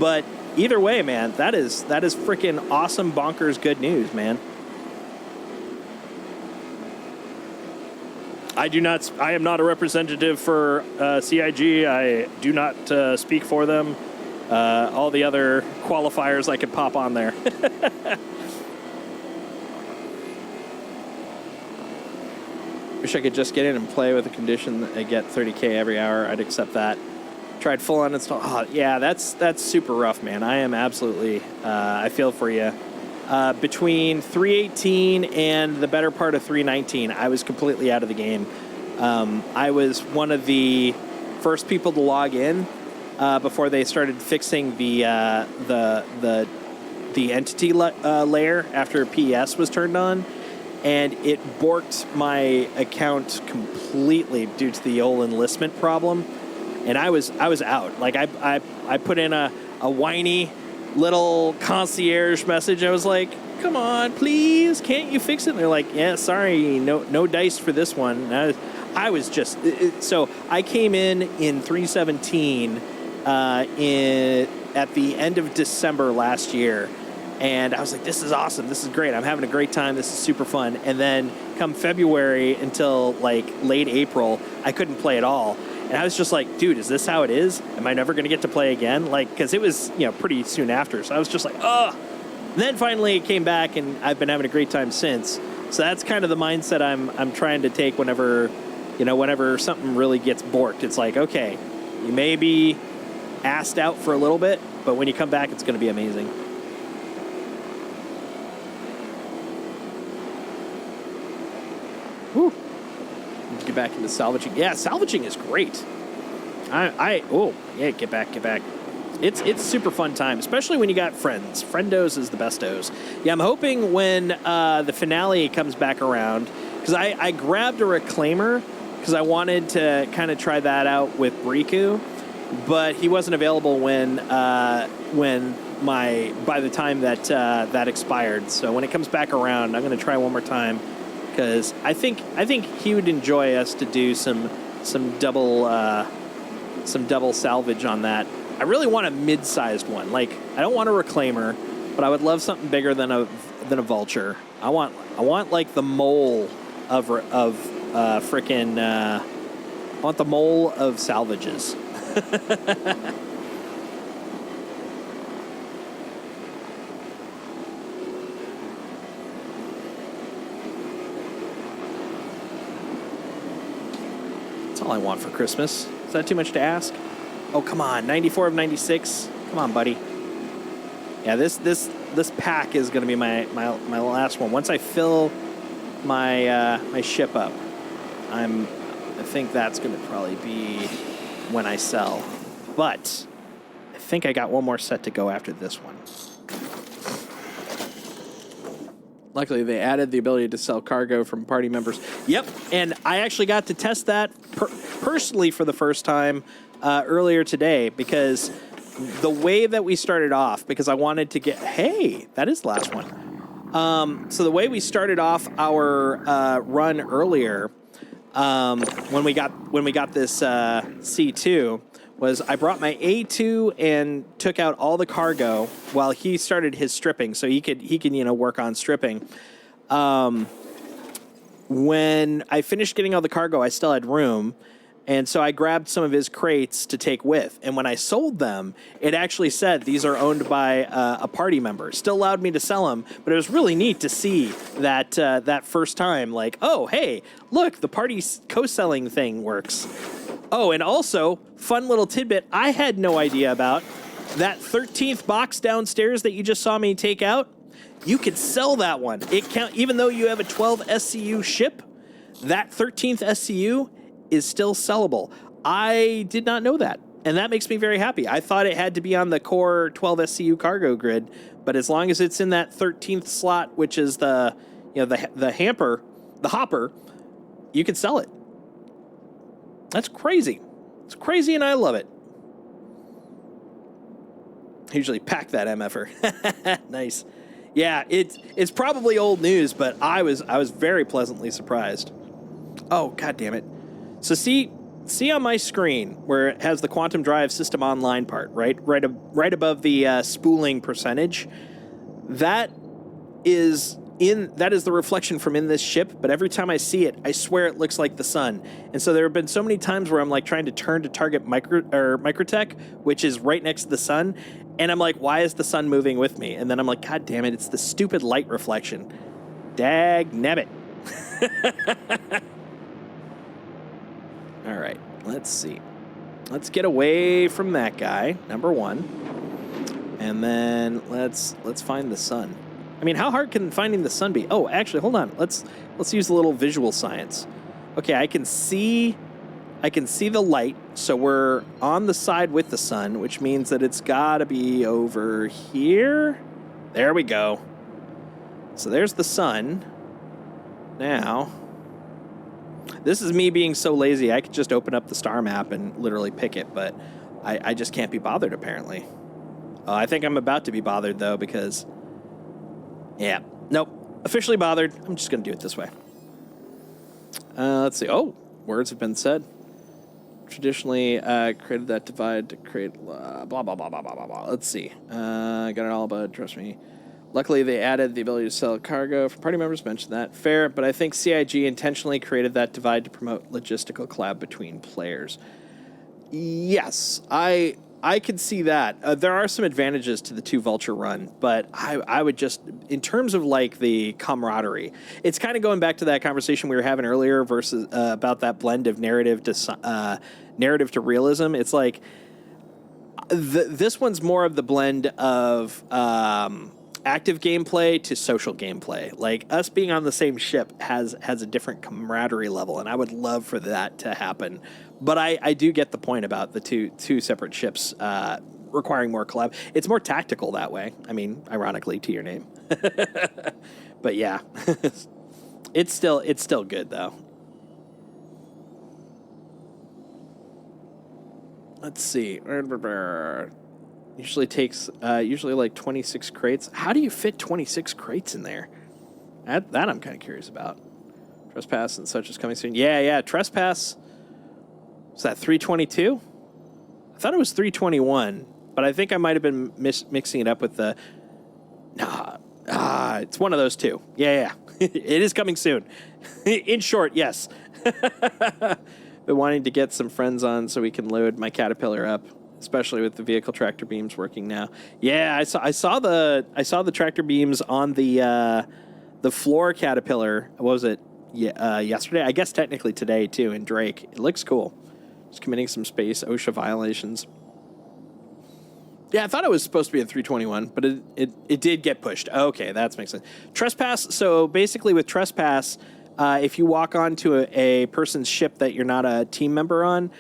But either way, man, that is freaking awesome, bonkers good news, man. I am not a representative for CIG. I do not speak for them. All the other qualifiers I could pop on there. Wish I could just get in and play with the condition that I get 30K every hour. I'd accept that. Tried full uninstall. Oh, yeah, that's super rough, man. I am absolutely, I feel for you. Between 318 and the better part of 319, I was completely out of the game. I was one of the first people to log in before they started fixing the entity layer after PES was turned on. And it borked my account completely due to the old enlistment problem. and I was out. Like I put in a whiny little concierge message. I was like, come on, please, can't you fix it? And they're like, yeah, sorry, no dice for this one. And I was just so I came in 317 at the end of December last year, and I was like, this is awesome, this is great, I'm having a great time, this is super fun. And then come February until like late April, I couldn't play at all. And I was just like, dude, is this how it is? Am I never going to get to play again? Like, because it was, pretty soon after. So I was just like, ugh. Then finally it came back, and I've been having a great time since. So that's kind of the mindset I'm trying to take whenever something really gets borked. It's like, okay, you may be assed out for a little bit, but when you come back, it's going to be amazing. Whew. Get back into salvaging. Yeah, salvaging is great. Get back. It's super fun time, especially when you got friends. Friendos is the bestos. Yeah, I'm hoping when the finale comes back around, because I grabbed a reclaimer because I wanted to kind of try that out with Bricu, but he wasn't available when by the time that that expired. So when it comes back around, I'm going to try one more time, because I think he would enjoy us to do some double salvage on that. I really want a mid-sized one. Like, I don't want a reclaimer, but I would love something bigger than a vulture. I want like the mole of frickin' I want the mole of salvages. That's all I want for Christmas. Is that too much to ask? Oh, come on, 94 of 96. Come on, buddy. Yeah, this pack is going to be my last one. Once I fill my my ship up, I think that's going to probably be when I sell. But I think I got one more set to go after this one. Luckily, they added the ability to sell cargo from party members. Yep, and I actually got to test that personally for the first time earlier today, because the way that we started off, because I wanted to get... Hey, that is the last one. So the way we started off our run earlier, when we got this C2, was I brought my A2 and took out all the cargo while he started his stripping, so he could work on stripping. When I finished getting all the cargo, I still had room, and so I grabbed some of his crates to take with. And when I sold them, it actually said these are owned by a party member. Still allowed me to sell them, but it was really neat to see that that first time, like, oh, hey, look, the party co-selling thing works. Oh, and also, fun little tidbit I had no idea about, that 13th box downstairs that you just saw me take out, you could sell that one. It count, even though you have a 12 SCU ship, that 13th SCU is still sellable. I did not know that, and that makes me very happy. I thought it had to be on the core 12 SCU cargo grid, but as long as it's in that 13th slot, which is the hopper, you can sell it. That's crazy. It's crazy, and I love it. I usually pack that MFer. Nice. Yeah, it's probably old news, but I was very pleasantly surprised. Oh, god damn it. So see on my screen where it has the quantum drive system online part, right above the spooling percentage. That is the reflection from in this ship, but every time I see it, I swear it looks like the sun. And so there have been so many times where I'm like trying to turn to target Microtech, which is right next to the sun, and I'm like, why is the sun moving with me? And then I'm like, god damn it, it's the stupid light reflection. Dag nabbit. All right, let's see. Let's get away from that guy, number one. And then let's find the sun. I mean, how hard can finding the sun be? Oh, actually, hold on. Let's use a little visual science. Okay, I can see the light, so we're on the side with the sun, which means that it's got to be over here. There we go. So there's the sun. Now, This is me being so lazy. I could just open up the star map and literally pick it, but I just can't be bothered, apparently. I think I'm about to be bothered, though, because... Yeah. Nope. Officially bothered. I'm just going to do it this way. Let's see. Oh, words have been said. Traditionally created that divide to create blah, blah, blah, blah, blah, blah, blah. Let's see. Got it all, but trust me. Luckily, they added the ability to sell cargo for party members. Mentioned that. Fair, but I think CIG intentionally created that divide to promote logistical collab between players. Yes, I could see that. There are some advantages to the 2 Vulture run, but I would just, in terms of like the camaraderie, it's kind of going back to that conversation we were having earlier versus about that blend of narrative to realism. It's like this one's more of the blend of active gameplay to social gameplay. Like us being on the same ship has a different camaraderie level, and I would love for that to happen. But I do get the point about the two separate ships requiring more collab. It's more tactical that way. I mean, ironically, to your name. But yeah, it's still good though. Let's see. Usually takes like 26 crates. How do you fit 26 crates in there? That I'm kind of curious about. Trespass and such is coming soon. Yeah. Trespass. Was that 322? I thought it was 321, but I think I might have been mixing it up with the... it's one of those two. Yeah. It is coming soon. In short, yes. Been wanting to get some friends on so we can load my Caterpillar up, especially with the vehicle tractor beams working now. Yeah, I saw the tractor beams on the floor Caterpillar. What was it? Yesterday? I guess technically today too in Drake. It looks cool. Just committing some space OSHA violations. Yeah, I thought it was supposed to be a 321, but it did get pushed. Okay, that makes sense. Trespass. So basically, with Trespass, if you walk onto a person's ship that you're not a team member on,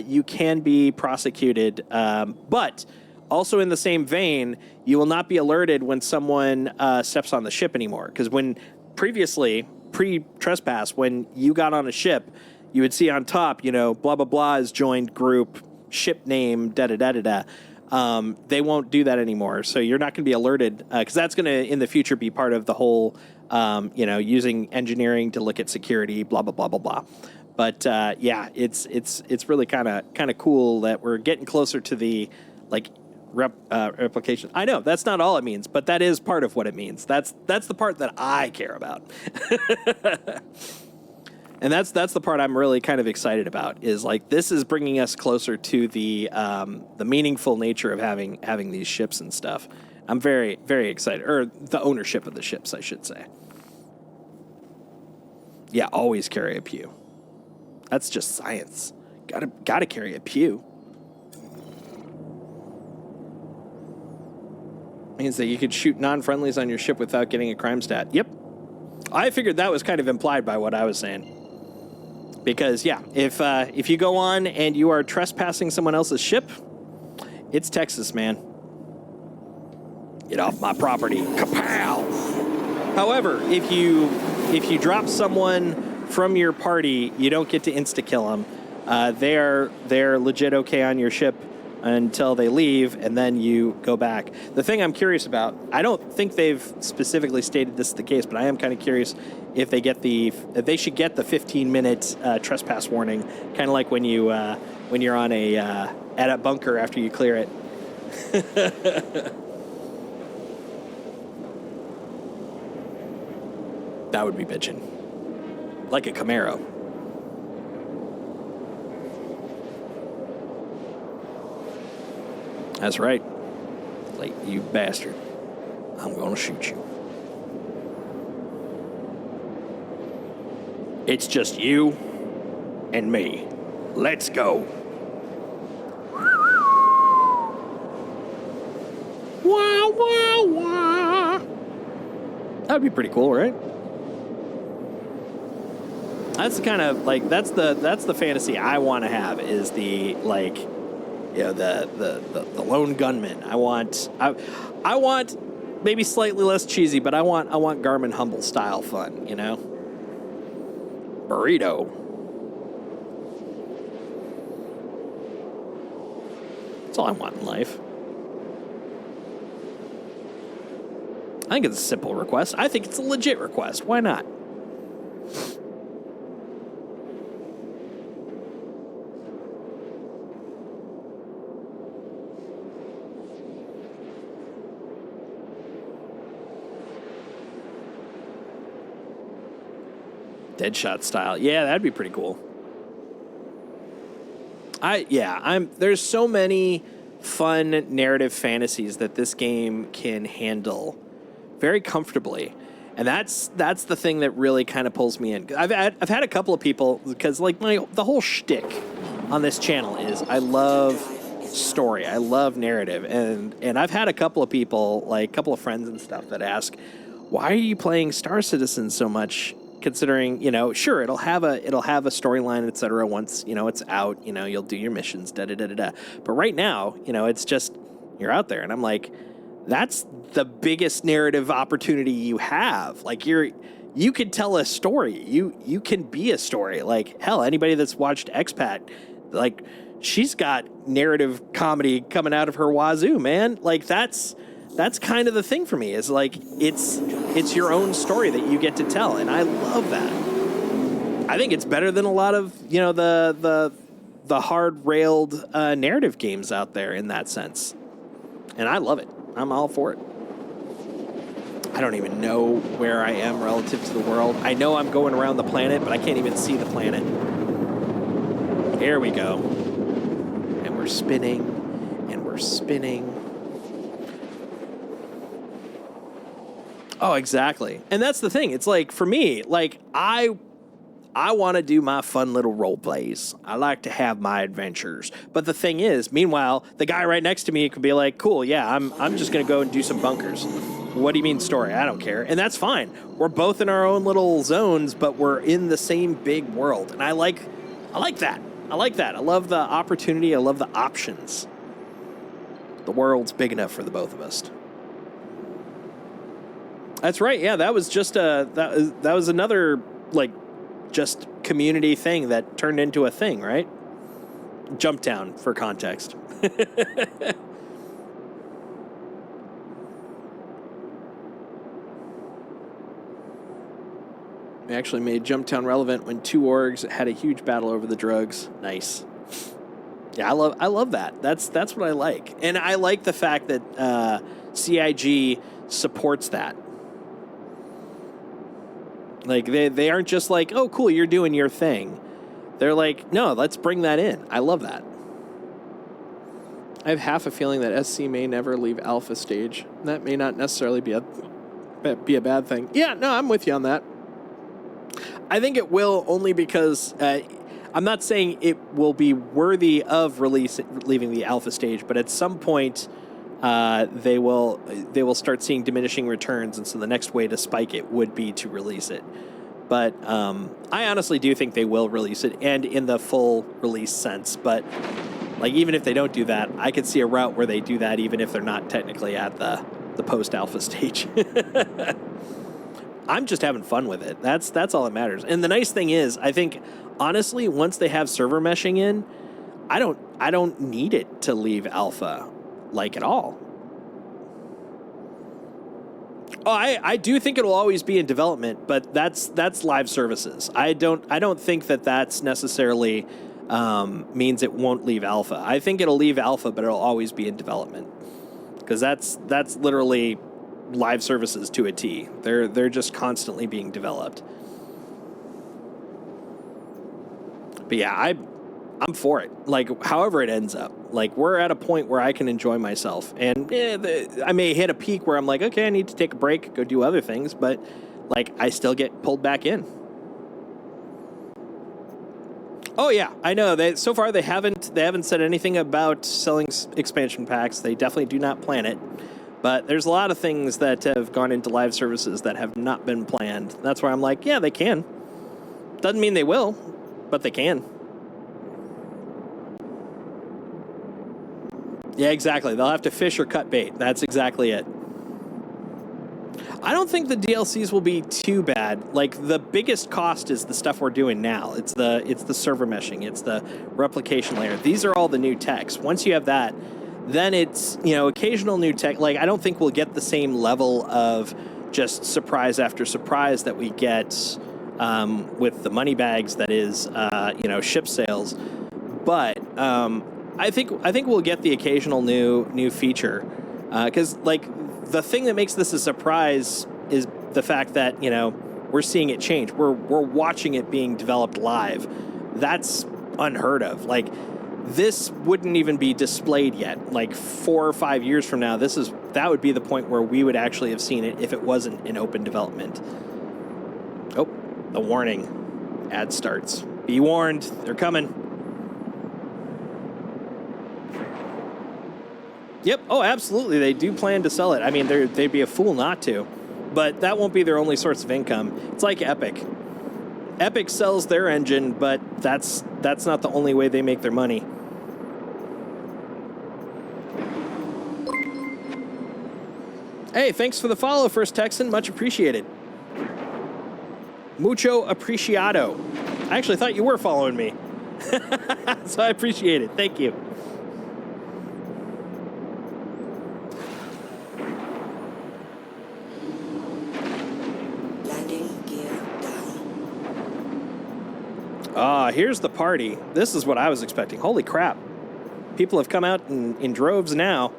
you can be prosecuted. But also in the same vein, you will not be alerted when someone steps on the ship anymore. Because when previously, pre-Trespass, when you got on a ship, you would see on top, blah, blah, blah has joined group, ship name, da-da-da-da-da. They won't do that anymore. So you're not going to be alerted because that's going to, in the future, be part of the whole, using engineering to look at security, blah, blah, blah, blah, blah. But yeah, it's really kind of cool that we're getting closer to the replication. I know that's not all it means, but that is part of what it means. That's the part that I care about. And that's the part I'm really kind of excited about, is like this is bringing us closer to the meaningful nature of having these ships and stuff. I'm very, very excited, or the ownership of the ships, I should say. Yeah, always carry a pew. That's just science. Gotta carry a pew. Means that you could shoot non-friendlies on your ship without getting a crime stat. Yep. I figured that was kind of implied by what I was saying. Because, yeah, if you go on and you are trespassing someone else's ship, it's Texas, man. Get off my property. Kapow! However, if you drop someone from your party, you don't get to insta-kill them. They're legit okay on your ship until they leave, and then you go back. The thing I'm curious about, I don't think they've specifically stated this is the case, but I am kind of curious if they should get the 15-minute trespass warning, kind of like when you're on at a bunker after you clear it. That would be bitchin'. Like a Camaro. That's right. Like, you bastard. I'm gonna shoot you. It's just you and me. Let's go. Wah, wah, wah. That would be pretty cool, right? That's the kind of, like, that's the fantasy I want to have, is the, like, the lone gunman. I want maybe slightly less cheesy, but I want Garmin Humble style fun, Burrito. That's all I want in life. I think it's a simple request. I think it's a legit request. Why not? Deadshot style. Yeah, that'd be pretty cool. There's so many fun narrative fantasies that this game can handle very comfortably. And that's the thing that really kind of pulls me in. I've had a couple of people, because like the whole shtick on this channel is I love story. I love narrative. And I've had a couple of people, like a couple of friends and stuff, that ask, why are you playing Star Citizen so much? Considering, sure, it'll have a storyline, etc. Once, it's out, you'll do your missions, da-da-da-da-da. But right now, it's just, you're out there. And I'm like, that's the biggest narrative opportunity you have. Like, you could tell a story. You can be a story. Like, hell, anybody that's watched Expat, like, she's got narrative comedy coming out of her wazoo, man. Like, that's kind of the thing for me, is like, it's your own story that you get to tell, and I love that. I think it's better than a lot of, the hard-railed narrative games out there in that sense. And I love it. I'm all for it. I don't even know where I am relative to the world. I know I'm going around the planet, but I can't even see the planet. Here we go. And we're spinning, and we're spinning. Oh, exactly. And that's the thing. It's like, for me, like, I want to do my fun little role plays. I like to have my adventures. But the thing is, meanwhile, the guy right next to me could be like, cool, yeah, I'm just going to go and do some bunkers. What do you mean story? I don't care. And that's fine. We're both in our own little zones, but we're in the same big world. And I like that. I like that. I love the opportunity. I love the options. The world's big enough for the both of us. That's right. Yeah, that was just that was another, like, just community thing that turned into a thing, right? Jumptown, for context. We actually made Jumptown relevant when two orgs had a huge battle over the drugs. Nice. Yeah, I love that. That's what I like. And I like the fact that CIG supports that. Like, they aren't just like, oh, cool, you're doing your thing. They're like, no, let's bring that in. I love that. I have half a feeling that SC may never leave alpha stage. That may not necessarily be a bad thing. Yeah, no, I'm with you on that. I think it will, only because I'm not saying it will be worthy of leaving the alpha stage, but at some point they will start seeing diminishing returns, and so the next way to spike it would be to release it. But I honestly do think they will release it, and in the full release sense. But like, even if they don't do that, I could see a route where they do that even if they're not technically at the post-alpha stage. I'm just having fun with it. That's all that matters. And the nice thing is, I think, honestly, once they have server meshing in, I don't need it to leave alpha, like, at all. Oh, I do think it'll always be in development, but that's live services. I don't think that that's necessarily means it won't leave alpha. I think it'll leave alpha, but it'll always be in development, because that's literally live services to a T. They're just constantly being developed. But yeah, I'm for it. Like, however it ends up. Like, we're at a point where I can enjoy myself. And I may hit a peak where I'm like, okay, I need to take a break, go do other things, but like, I still get pulled back in. Oh yeah, I know. So far they haven't said anything about selling expansion packs. They definitely do not plan it. But there's a lot of things that have gone into live services that have not been planned. That's why I'm like, yeah, they can. Doesn't mean they will, but they can. Yeah, exactly. They'll have to fish or cut bait. That's exactly it. I don't think the DLCs will be too bad. Like, the biggest cost is the stuff we're doing now. It's the server meshing. It's the replication layer. These are all the new techs. Once you have that, then it's, you know, occasional new tech. Like, I don't think we'll get the same level of just surprise after surprise that we get with the money bags that is, you know, ship sales. But I think we'll get the occasional new feature. Because, like, the thing that makes this a surprise is the fact that, you know, we're seeing it change. We're watching it being developed live. That's unheard of. Like, this wouldn't even be displayed yet. Like 4 or 5 years from now, that would be the point where we would actually have seen it if it wasn't in open development. Oh, the warning. Ad starts. Be warned, they're coming. Yep. Oh, absolutely. They do plan to sell it. I mean, they'd be a fool not to. But that won't be their only source of income. It's like Epic. Epic sells their engine, but that's not the only way they make their money. Hey, thanks for the follow, First Texan. Much appreciated. Mucho apreciado. I actually thought you were following me. So I appreciate it. Thank you. Here's the party. This is what I was expecting. Holy crap. People have come out in droves now.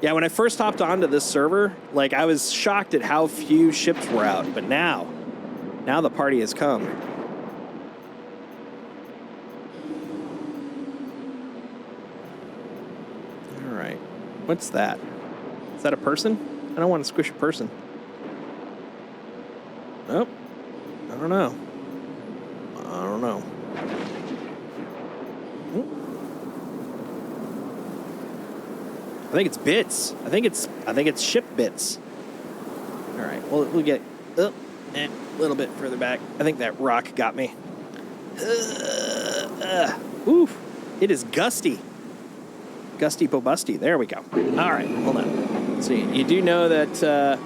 Yeah, when I first hopped onto this server, like, I was shocked at how few ships were out. But now the party has come. All right. What's that? Is that a person? I don't want to squish a person. Nope. I don't know. I don't know. I think it's bits. I think it's ship bits. All right. Well, we'll get a little bit further back. I think that rock got me. Oof. It is gusty. Gusty pobusty. There we go. All right. Hold on. Let's see. You do know that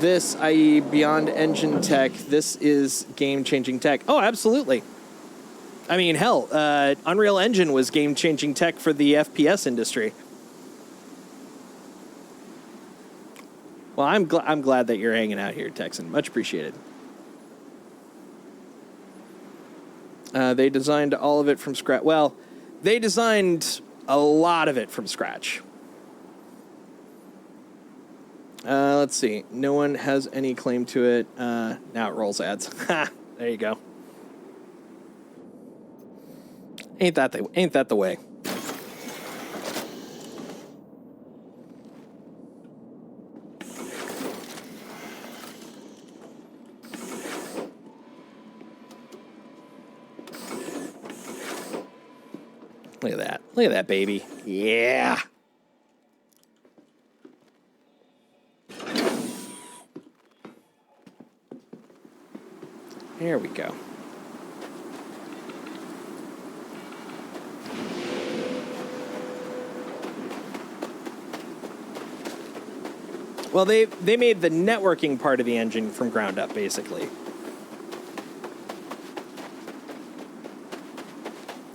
this, i.e. Beyond Engine Tech, this is game-changing tech. Oh, absolutely. I mean, hell, Unreal Engine was game-changing tech for the FPS industry. Well, I'm glad that you're hanging out here, Texan. Much appreciated. They designed all of it from scratch. Well, they designed a lot of it from scratch. Let's see. No one has any claim to it. Now it rolls ads. Ha! There you go. Ain't that the way? Look at that. Look at that, baby. Yeah. There we go. Well, they made the networking part of the engine from ground up, basically.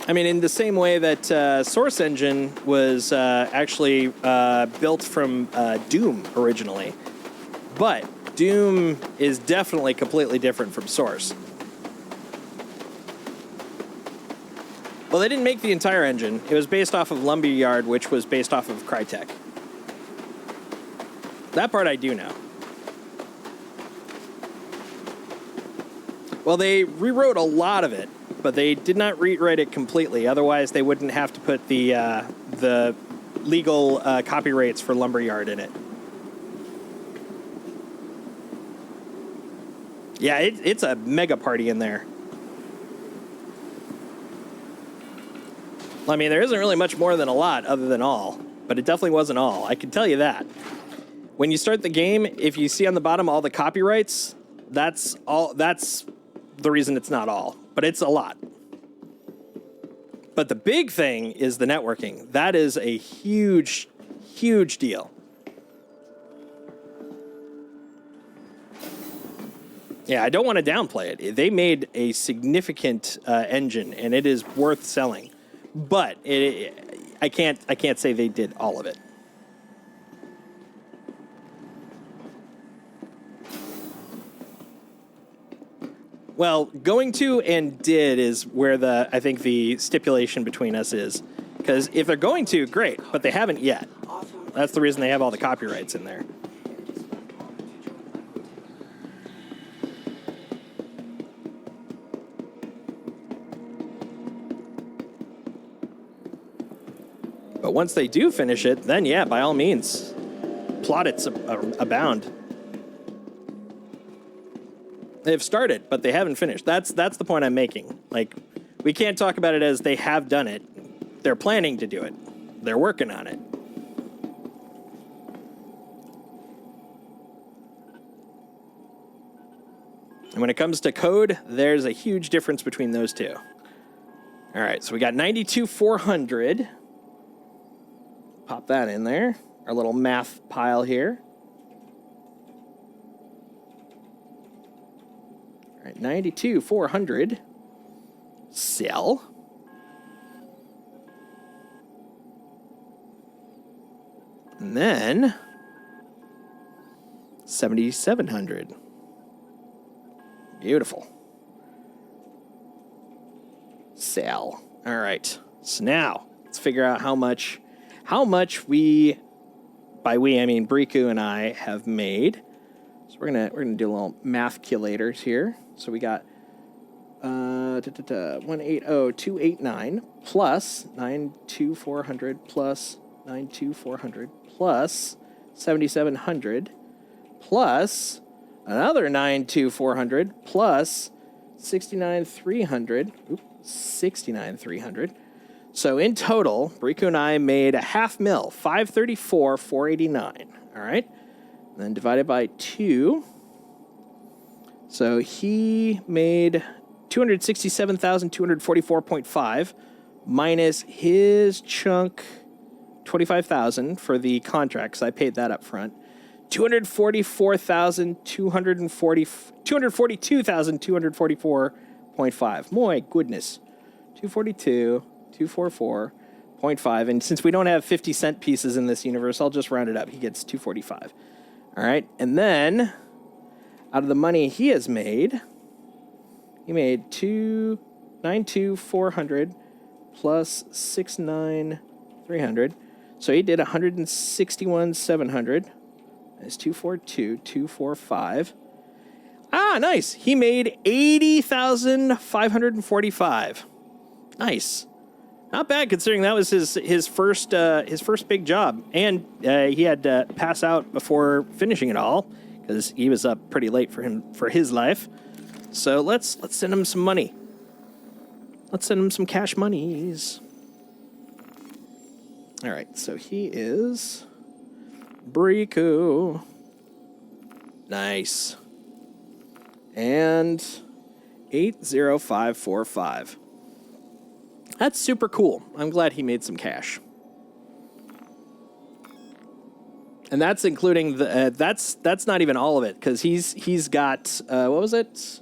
I mean, in the same way that Source Engine was actually built from Doom originally. But Doom is definitely completely different from Source. Well, they didn't make the entire engine. It was based off of Lumberyard, which was based off of Crytek. That part I do know. Well, they rewrote a lot of it, but they did not rewrite it completely. Otherwise, they wouldn't have to put the legal copyrights for Lumberyard in it. Yeah, it's a mega party in there. I mean, there isn't really much more than a lot other than all, but it definitely wasn't all. I can tell you that. When you start the game, if you see on the bottom all the copyrights, that's the reason it's not all, but it's a lot. But the big thing is the networking. That is a huge, huge deal. Yeah, I don't want to downplay it. They made a significant engine, and it is worth selling. But I can't say they did all of it. Well, going to and did is where I think the stipulation between us is. Because if they're going to, great, but they haven't yet. That's the reason they have all the copyrights in there. But once they do finish it, then yeah, by all means, plaudits abound. They've started, but they haven't finished. That's the point I'm making. Like, we can't talk about it as they have done it. They're planning to do it. They're working on it. And when it comes to code, there's a huge difference between those two. All right, so we got 92,400. Pop that in there. Our little math pile here. All right, 92,400. Sell. And then 7,700. Beautiful. Sell. All right. So now let's figure out how much we, by we I mean Bricu and I, have made. So we're gonna do a little math calculators here. So we got 180,289 plus 92,400 plus 92,400 plus 7,700 plus another 92,400 plus 69,300. 69,300. So in total, Bricu and I made $500,000, 534,489. All right, and then divided by 2. So he made 267,244.5 minus his chunk 25,000 for the contract, because I paid that up front. 242,244.5. My goodness. 244.5. And since we don't have 50-cent pieces in this universe, I'll just round it up. He gets 245. All right. And then out of the money he has made, he made 292,400 plus 69,300. So he did 161,700. That's 242,245. Ah, nice. He made 80,545. Nice. Not bad considering that was his first big job, and he had to pass out before finishing it all because he was up pretty late for his life. So let's send him some money. Let's send him some cash monies. All right, so he is Bricu. Nice. And 80545. That's super cool. I'm glad he made some cash. And that's including the that's not even all of it, because he's got what was it?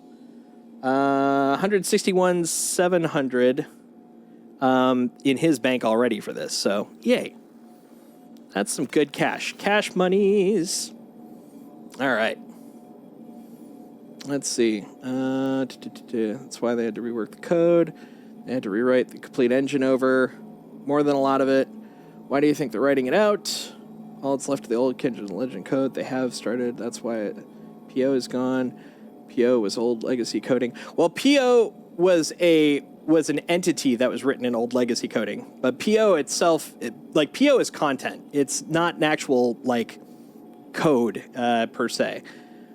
161,700 in his bank already for this. So yay. That's some good cash. Cash monies. All right. Let's see. That's why they had to rework the code. They had to rewrite the complete engine over. More than a lot of it. Why do you think they're writing it out? All that's left of the old Kindred Legend code they have started. That's why PO is gone. PO was old legacy coding. Well, PO was an entity that was written in old legacy coding. But PO itself, PO is content. It's not an actual, code per se.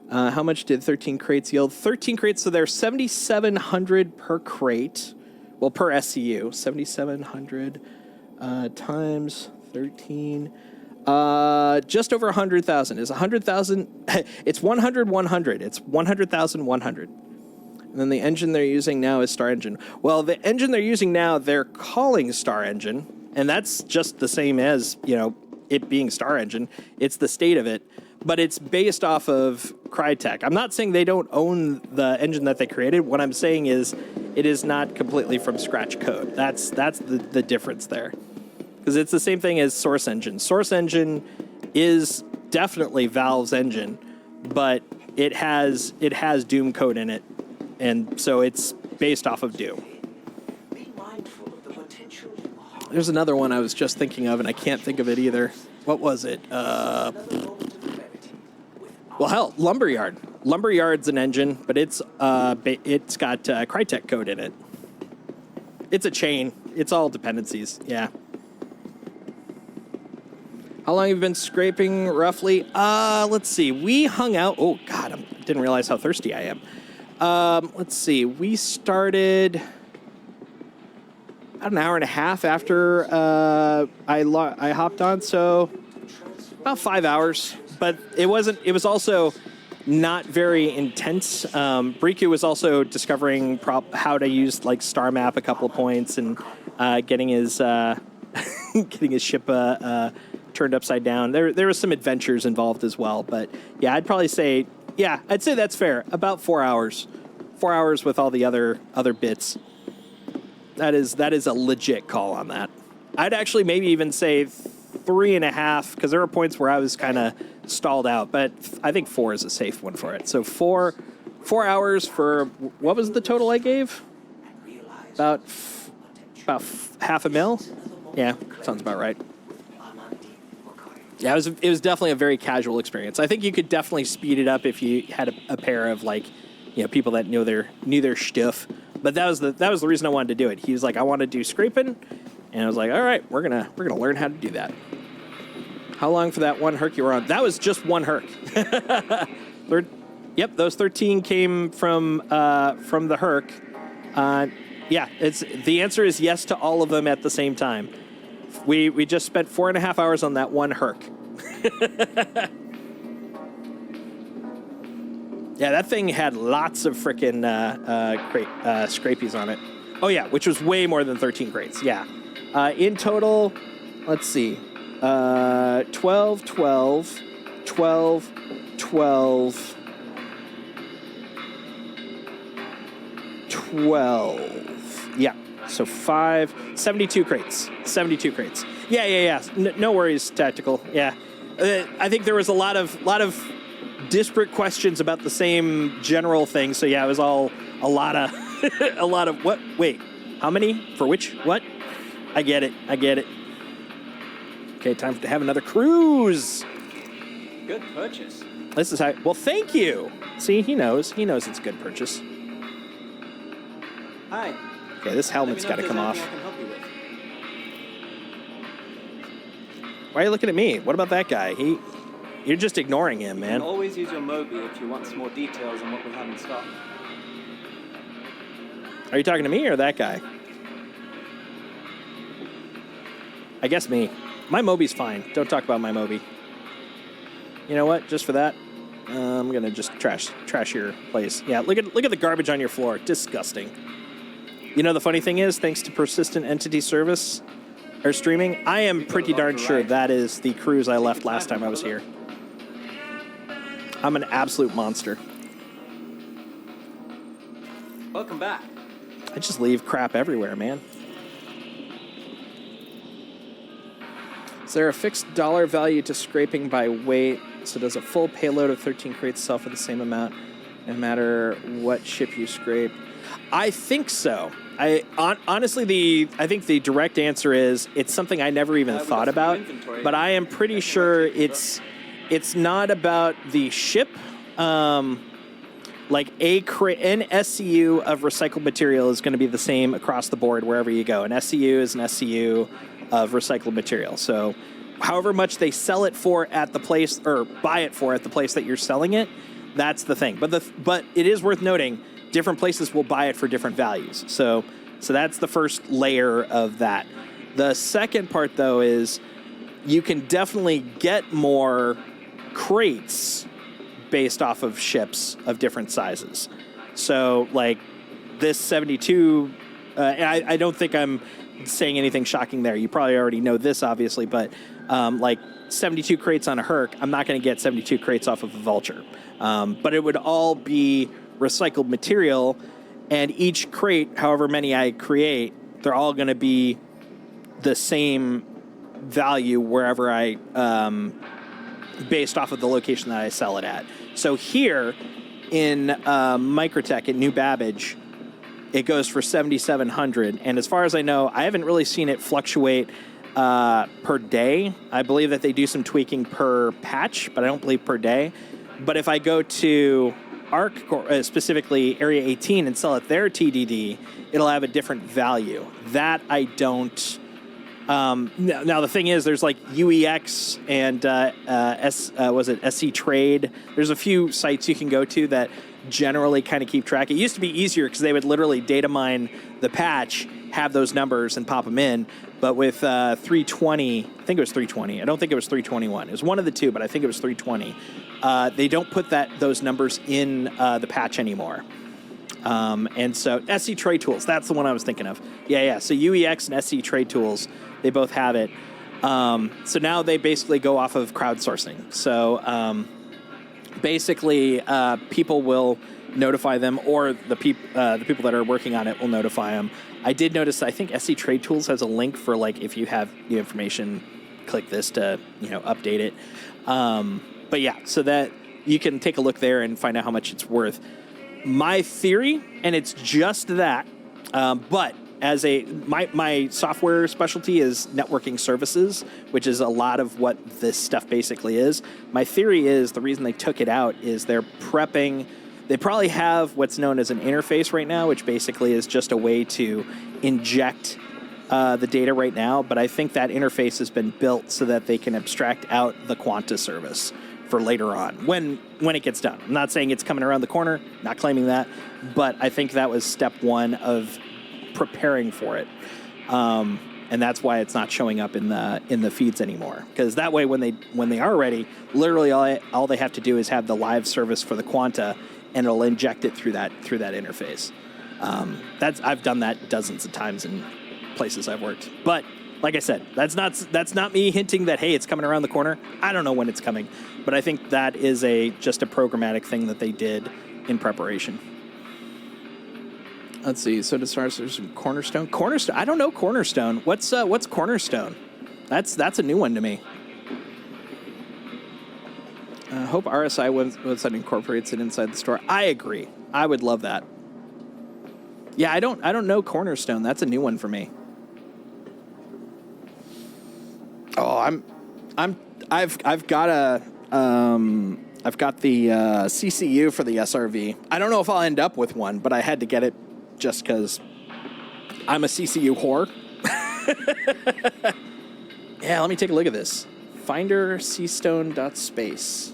How much did 13 crates yield? 13 crates, so they're 7,700 per crate. Well, per SCU. 7,700 times 13. Just over 100,000. Is 100,000? It's 100, 100. It's 100,000, 100. And then the engine they're using now is Star Engine. Well, the engine they're using now, they're calling Star Engine. And that's just the same as, it being Star Engine. It's the state of it. But it's based off of Crytek. I'm not saying they don't own the engine that they created. What I'm saying is it is not completely from scratch code. That's the difference there. Because it's the same thing as Source Engine. Source Engine is definitely Valve's engine, but it has Doom code in it, and so it's based off of Doom. There's another one I was just thinking of, and I can't think of it either. What was it? Well, hell, Lumberyard. Lumberyard's an engine, but it's got Crytek code in it. It's a chain. It's all dependencies. Yeah. How long have you been scraping, roughly? Let's see. We hung out. Oh, God, I didn't realize how thirsty I am. Let's see. We started about an hour and a half after I hopped on, so about 5 hours. But it was also not very intense. Bricu was also discovering how to use like Star Map a couple of points and getting his getting his ship turned upside down. There was some adventures involved as well, but yeah, I'd say that's fair. About 4 hours. 4 hours with all the other bits. That is a legit call on that. I'd actually maybe even say 3.5, because there were points where I was kind of stalled out, but I think 4 is a safe one for it. So 4 hours for, what was the total I gave? About $500,000? Yeah, sounds about right. Yeah, it was definitely a very casual experience. I think you could definitely speed it up if you had a pair of people that knew their stuff. But that was the reason I wanted to do it. He was like, I want to do scraping, and I was like, all right, we're gonna learn how to do that. How long for that one herc you were on? That was just one herc. Yep, those 13 came from the herc. Yeah, the answer is yes to all of them at the same time. We just spent 4.5 hours on that one herc. Yeah, that thing had lots of frickin' scrapies on it. Oh yeah, which was way more than 13 crates. Yeah. In total, let's see. 12, 12, 12, 12, 12. Yeah. So 72 crates. 72 crates. Yeah. No worries, Tactical. Yeah. I think there was a lot of disparate questions about the same general thing. So yeah, it was all a lot of what? Wait, how many? For which? What? I get it. Okay, time to have another cruise. Good purchase. This is how. Well, thank you. See, he knows it's a good purchase. Hi. Okay, this helmet's got to come off. Why are you looking at me? What about that guy? You're just ignoring him, man. You can always use your Moby if you want some more details on what we have in stock. Are you talking to me or that guy? I guess me. My Moby's fine. Don't talk about my Moby. You know what? Just for that, I'm gonna just trash your place. Yeah, look at the garbage on your floor. Disgusting. You know, the funny thing is, thanks to Persistent Entity Service or streaming, I am pretty darn sure that is the cruise I left last time I was here. I'm an absolute monster. Welcome back. I just leave crap everywhere, man. Is there a fixed dollar value to scraping by weight? So does a full payload of 13 crates sell for the same amount, no matter what ship you scrape? I think so. Honestly, I think the direct answer is it's something I never even thought about, but I am pretty sure it's not about the ship. Like an SCU of recycled material is going to be the same across the board wherever you go. An SCU is an SCU of recycled material. So however much they sell it for at the place or buy it for at the place that you're selling it, that's the thing. But it is worth noting, different places will buy it for different values. So that's the first layer of that. The second part, though, is you can definitely get more crates based off of ships of different sizes. So, like, this 72, I don't think I'm saying anything shocking there. You probably already know this, obviously, but like 72 crates on a Herc, I'm not going to get 72 crates off of a Vulture. But it would all be recycled material, and each crate, however many I create, they're all going to be the same value wherever I, based off of the location that I sell it at. So here in Microtech at New Babbage, it goes for 7,700, and as far as I know, I haven't really seen it fluctuate per day. I believe that they do some tweaking per patch, but I don't believe per day. But if I go to ARC, specifically Area 18, and sell it their TDD, it'll have a different value. That I don't... now the thing is, there's like UEX and SC Trade. There's a few sites you can go to that generally kind of keep track. It used to be easier because they would literally data mine the patch, have those numbers, and pop them in. But with 320, I think it was 320. I don't think it was 321. It was one of the two, but I think it was 320. They don't put those numbers in the patch anymore. And so SC Trade Tools, that's the one I was thinking of. Yeah. So UEX and SC Trade Tools, they both have it. So now they basically go off of crowdsourcing. So basically, people will notify them, or the people that are working on it will notify them. I did notice, I think SC Trade Tools has a link for, like, if you have the information, click this to, update it. But yeah, so that you can take a look there and find out how much it's worth. My theory, and it's just that, but as my software specialty is networking services, which is a lot of what this stuff basically is. My theory is the reason they took it out is they're prepping. They probably have what's known as an interface right now, which basically is just a way to inject the data right now. But I think that interface has been built so that they can abstract out the Quanta service for later on when it gets done. I'm not saying it's coming around the corner, not claiming that, but I think that was step one of preparing for it. And that's why it's not showing up in the feeds anymore. Because that way, when they are ready, literally all they have to do is have the live service for the Quanta, and it'll inject it through that interface. I've done that dozens of times in places I've worked. But like I said, that's not me hinting that, hey, it's coming around the corner. I don't know when it's coming, but I think that is just a programmatic thing that they did in preparation. Let's see. So as far as there's some Cornerstone. I don't know Cornerstone. What's Cornerstone? That's a new one to me. I hope RSI website incorporates it inside the store. I agree. I would love that. Yeah, I don't know Cornerstone. That's a new one for me. Oh, I've got the CCU for the SRV. I don't know if I'll end up with one, but I had to get it just because I'm a CCU whore. Yeah, let me take a look at this. Finder cstone.space.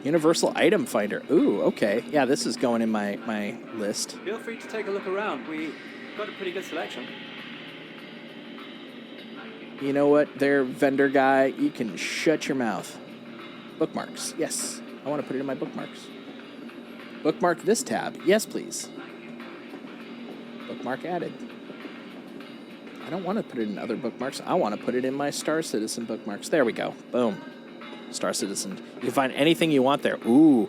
Universal item finder. Ooh, okay. Yeah, this is going in my list. Feel free to take a look around. We've got a pretty good selection. You know what, there, vendor guy? You can shut your mouth. Bookmarks. Yes. I want to put it in my bookmarks. Bookmark this tab. Yes, please. Bookmark added. I don't want to put it in other bookmarks. I want to put it in my Star Citizen bookmarks. There we go. Boom. Star Citizen. You can find anything you want there. Ooh.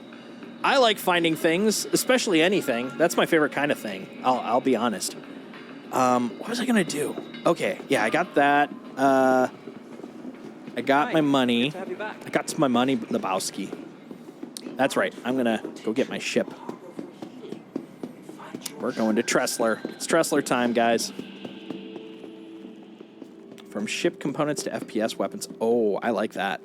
I like finding things, especially anything. That's my favorite kind of thing. I'll be honest. What was I going to do? Okay. Yeah, I got that. I got my money. Good to have you back. I got my money, Lebowski. That's right. I'm going to go get my ship. We're going to Tressler. It's Tressler time, guys. From ship components to FPS weapons. Oh, I like that.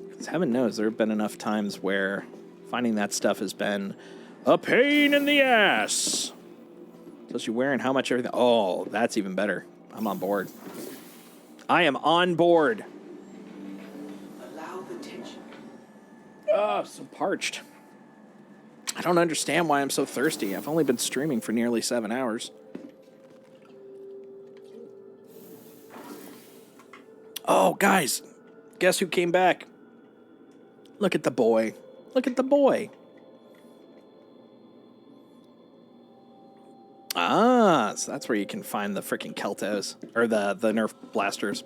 Because heaven knows there have been enough times where finding that stuff has been a pain in the ass. Especially where and how much everything. Oh, that's even better. I'm on board. I am on board. Allow the tension. Oh, so parched. I don't understand why I'm so thirsty. I've only been streaming for nearly 7 hours. Oh, guys. Guess who came back? Look at the boy. Look at the boy. That's where you can find the freaking Keltos, or the Nerf blasters.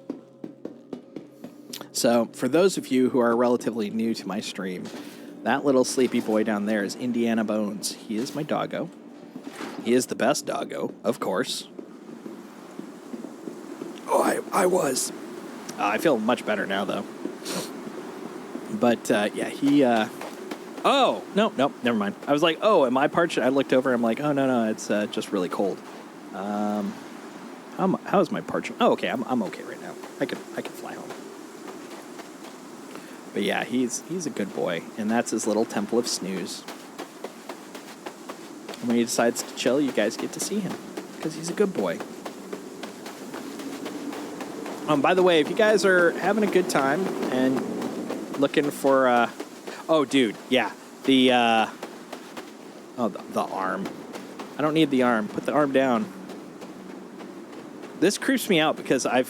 So, for those of you who are relatively new to my stream, that little sleepy boy down there is Indiana Bones. He is my doggo. He is the best doggo, of course. Oh, I was. I feel much better now, though. But, yeah, he... Oh, no, never mind. I was like, oh, am I parched? I looked over, I'm like, oh, no, it's just really cold. How is my parchment? Oh, okay, I'm okay right now. I can fly home. But yeah, he's a good boy, and that's his little temple of snooze. And when he decides to chill, you guys get to see him, because he's a good boy. By the way, if you guys are having a good time and looking for, oh, dude, yeah, the arm. I don't need the arm. Put the arm down. This creeps me out because I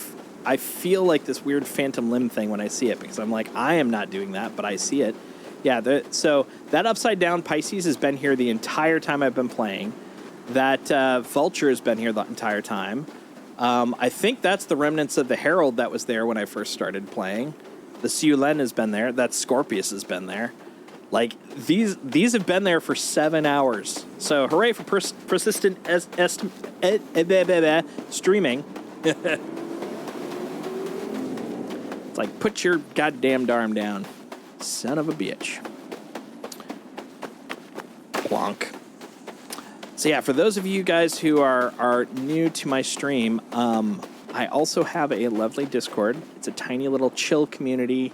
feel like this weird phantom limb thing when I see it, because I'm like, I am not doing that, but I see it. Yeah, so that upside down Pisces has been here the entire time I've been playing. That vulture has been here the entire time. I think that's the remnants of the Herald that was there when I first started playing. The Siulen has been there. That Scorpius has been there. Like, these have been there for 7 hours. So, hooray for persistent streaming. It's like, put your goddamn arm down. Son of a bitch. Plonk. So, yeah, for those of you guys who are new to my stream, I also have a lovely Discord. It's a tiny little chill community.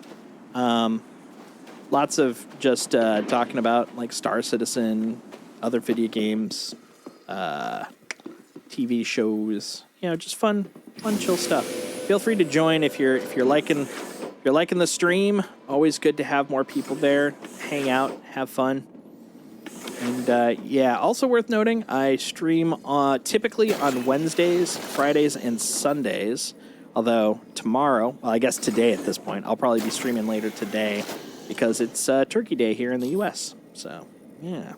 Lots of just talking about, like, Star Citizen, other video games, TV shows, just fun, chill stuff. Feel free to join if you're liking the stream. Always good to have more people there, hang out, have fun. And yeah, also worth noting, I stream typically on Wednesdays, Fridays, and Sundays. Although tomorrow, well, I guess today at this point, I'll probably be streaming later today, because it's Turkey Day here in the U.S. So, yeah.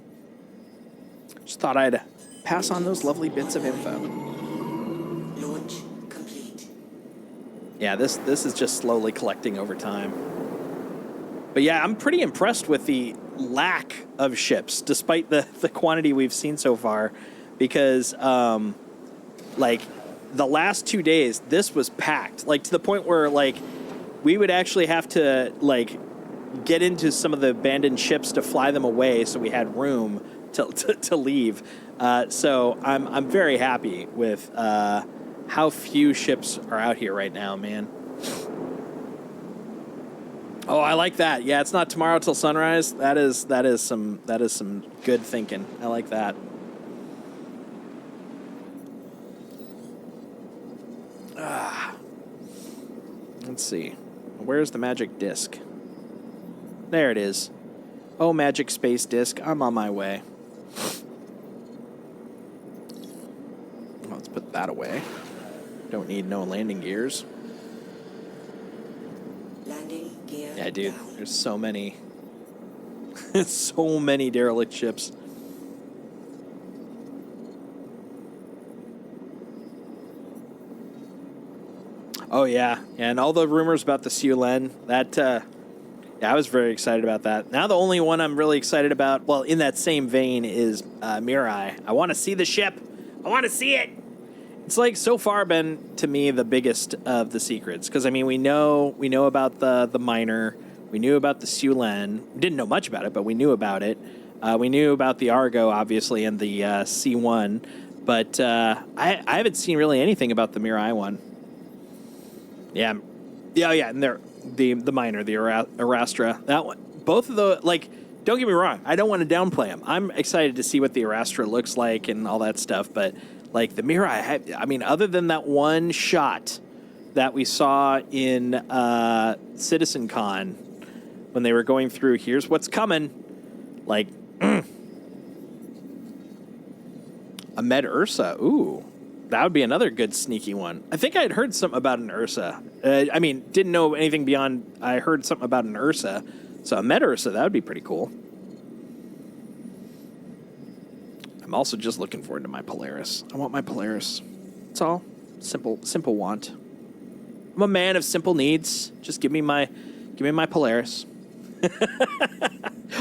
Just thought I'd pass on those lovely bits of info. Launch complete. Yeah, this is just slowly collecting over time. But yeah, I'm pretty impressed with the lack of ships, despite the quantity we've seen so far, because, like, the last 2 days, this was packed. Like, to the point where, like, we would actually have to, like, get into some of the abandoned ships to fly them away so we had room to leave. So I'm very happy with how few ships are out here right now, man. Oh, I like that. Yeah, it's not tomorrow till sunrise. That is some good thinking. I like that. Let's see. Where's the magic disc? There it is. Oh, magic space disc. I'm on my way. Let's put that away. Don't need no landing gears. Landing gear. Yeah, dude. There's so many. So many derelict ships. Oh, yeah. And all the rumors about the Siulen, that, yeah, I was very excited about that. Now the only one I'm really excited about, well, in that same vein, is Mirai. I want to see the ship. I want to see it. It's, like, so far been, to me, the biggest of the secrets. Because, I mean, we know about the miner. We knew about the Siulen. We didn't know much about it, but we knew about it. We knew about the Argo, obviously, and the C1. But I haven't seen really anything about the Mirai one. Yeah, and the miner, the Arastra, that one. Both of the, like, don't get me wrong, I don't want to downplay them. I'm excited to see what the Arastra looks like and all that stuff, but, like, the Mirai, I mean, other than that one shot that we saw in CitizenCon when they were going through, here's what's coming, like, a Med Ursa, ooh. That would be another good sneaky one. I think I had heard something about an Ursa. I mean, didn't know anything beyond I heard something about an Ursa. So a Med Ursa, that would be pretty cool. A I'm also just looking forward to my Polaris. I want my Polaris. It's all simple want. I'm a man of simple needs. Just give me my Polaris.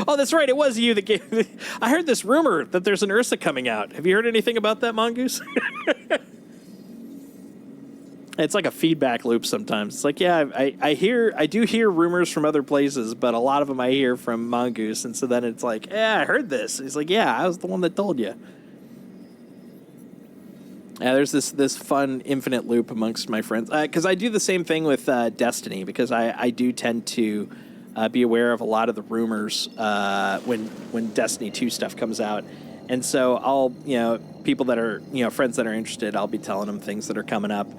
Oh, that's right. It was you that gave. I heard this rumor that there's an Ursa coming out. Have you heard anything about that, Mongoose? It's like a feedback loop sometimes. It's like, yeah, I do hear rumors from other places, but a lot of them I hear from Mongoose, and so then it's like, yeah, I heard this. He's like, yeah, I was the one that told you. Yeah, there's this fun infinite loop amongst my friends because I do the same thing with Destiny because I do tend to be aware of a lot of the rumors when Destiny 2 stuff comes out, and so I'll people that are friends that are interested, I'll be telling them things that are coming up.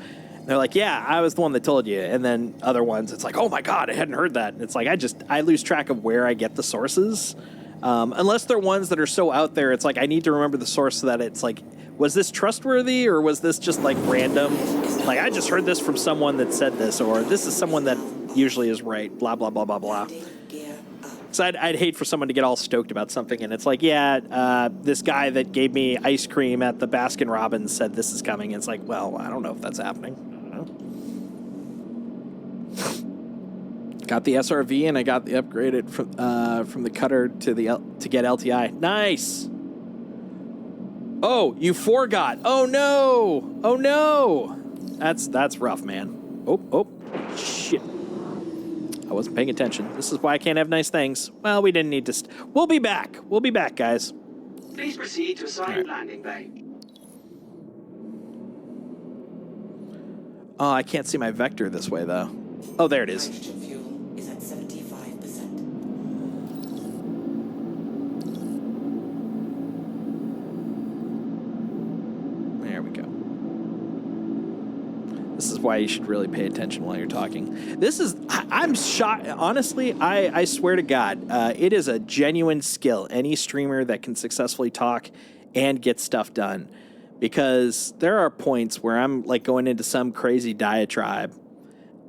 They're like, yeah, I was the one that told you. And then other ones, it's like, oh my God, I hadn't heard that. And it's like, I lose track of where I get the sources. Unless they're ones that are so out there, it's like, I need to remember the source so that it's like, was this trustworthy or was this just like random? Like, I just heard this from someone that said this, or this is someone that usually is right, blah, blah, blah, blah, blah. So I'd hate for someone to get all stoked about something, and it's like, yeah, this guy that gave me ice cream at the Baskin Robbins said this is coming. And it's like, well, I don't know if that's happening. I don't know. Got the SRV, and I got the upgraded from the cutter to get LTI. Nice. Oh, you forgot. Oh no. Oh no. That's rough, man. Oh shit. I wasn't paying attention. This is why I can't have nice things. Well, we didn't need to. We'll be back. We'll be back, guys. Please proceed to assigned landing bay. Oh, I can't see my vector this way, though. Oh, there it is. Hydrogen fuel is at 75%. There we go. This is why you should really pay attention while you're talking. I'm shocked. Honestly, I swear to God, it is a genuine skill. Any streamer that can successfully talk and get stuff done. Because there are points where I'm like going into some crazy diatribe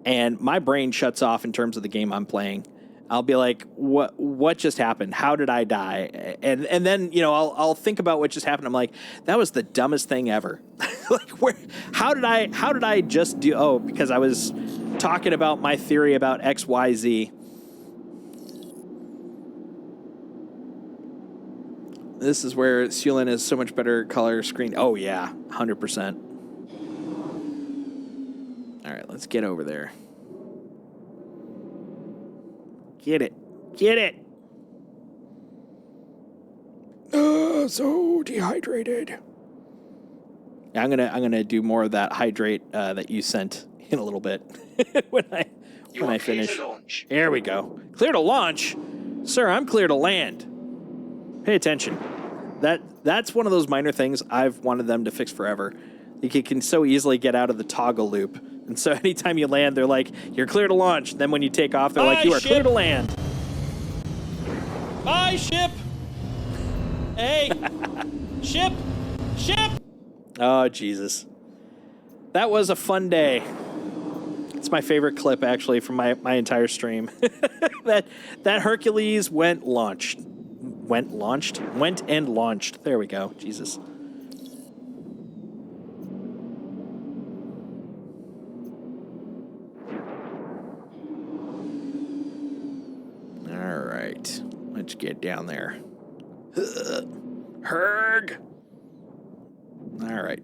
and my brain shuts off in terms of the game I'm playing. I'll be like, what just happened? How did I die? And then, I'll think about what just happened. I'm like, that was the dumbest thing ever. Like, how did I just do? Oh, because I was talking about my theory about XYZ. This is where Sulin is so much better color screen. Oh yeah, 100%. All right, let's get over there. Get it. So dehydrated. Yeah, I'm gonna do more of that hydrate that you sent in a little bit when I finish. There we go. Clear to launch, sir. I'm clear to land. Pay attention. That's one of those minor things I've wanted them to fix forever. You can so easily get out of the toggle loop. And so anytime you land, they're like, you're clear to launch. And then when you take off, they're like, you are clear to land. Bye, ship. Hey. Ship. Oh, Jesus. That was a fun day. It's my favorite clip, actually, from my entire stream. that Hercules went and launched. There we go. Jesus. All right. Let's get down there. Herg. All right.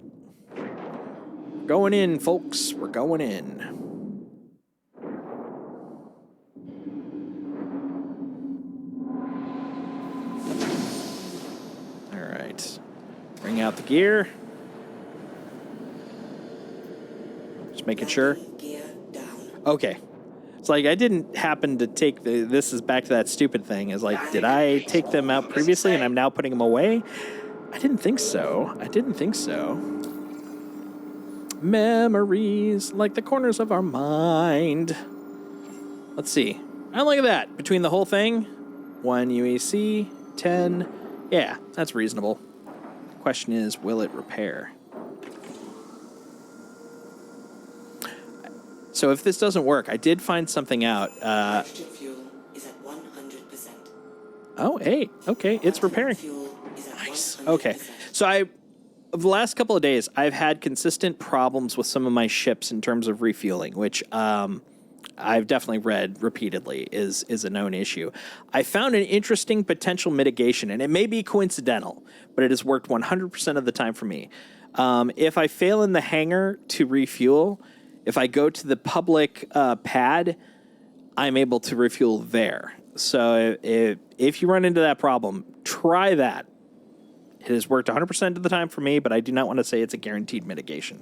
Going in, folks. We're going in. All right. Bring out the gear. Just making sure. Okay. It's like I didn't happen to take this is back to that stupid thing. Is like, did I take them out previously and I'm now putting them away? I didn't think so. Memories, like the corners of our mind. Let's see. Oh, look at that. Between the whole thing, 1 UAC, 10. Yeah, that's reasonable. Question is, will it repair? So if this doesn't work, I did find something out. Hydrogen fuel is at 100%. Oh, hey. Okay, it's repairing. Nice. Okay. Over the last couple of days, I've had consistent problems with some of my ships in terms of refueling, which I've definitely read repeatedly is a known issue. I found an interesting potential mitigation, and it may be coincidental, but it has worked 100% of the time for me. If I fail in the hangar to refuel, if I go to the public pad, I'm able to refuel there. So if you run into that problem, try that. It has worked 100% of the time for me, but I do not want to say it's a guaranteed mitigation.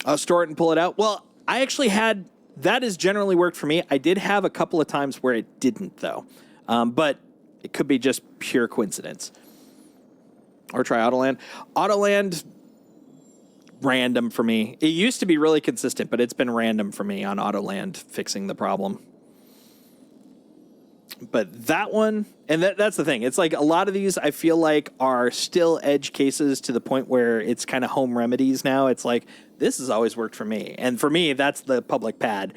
I'll store it and pull it out. Well, I actually had... That has generally worked for me. I did have a couple of times where it didn't, though. But it could be just pure coincidence. Or try Autoland. Autoland, random for me. It used to be really consistent, but it's been random for me on Autoland fixing the problem. But that one, and that's the thing. It's like a lot of these I feel like are still edge cases to the point where it's kind of home remedies now. It's like, this has always worked for me. And for me, that's the public pad.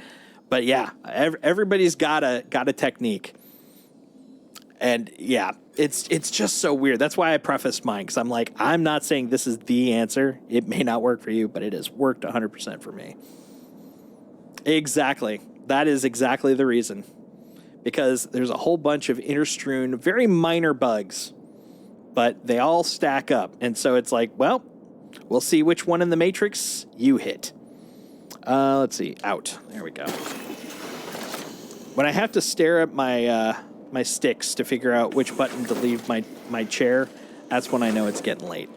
But yeah, everybody's got a technique. And yeah, it's just so weird. That's why I prefaced mine, because I'm like, I'm not saying this is the answer. It may not work for you, but it has worked 100% for me. Exactly. That is exactly the reason. Because there's a whole bunch of interstrewn, very minor bugs, but they all stack up. And so it's like, well, we'll see which one in the matrix you hit. Let's see. Out. There we go. When I have to stare at my my sticks to figure out which button to leave my chair, that's when I know it's getting late.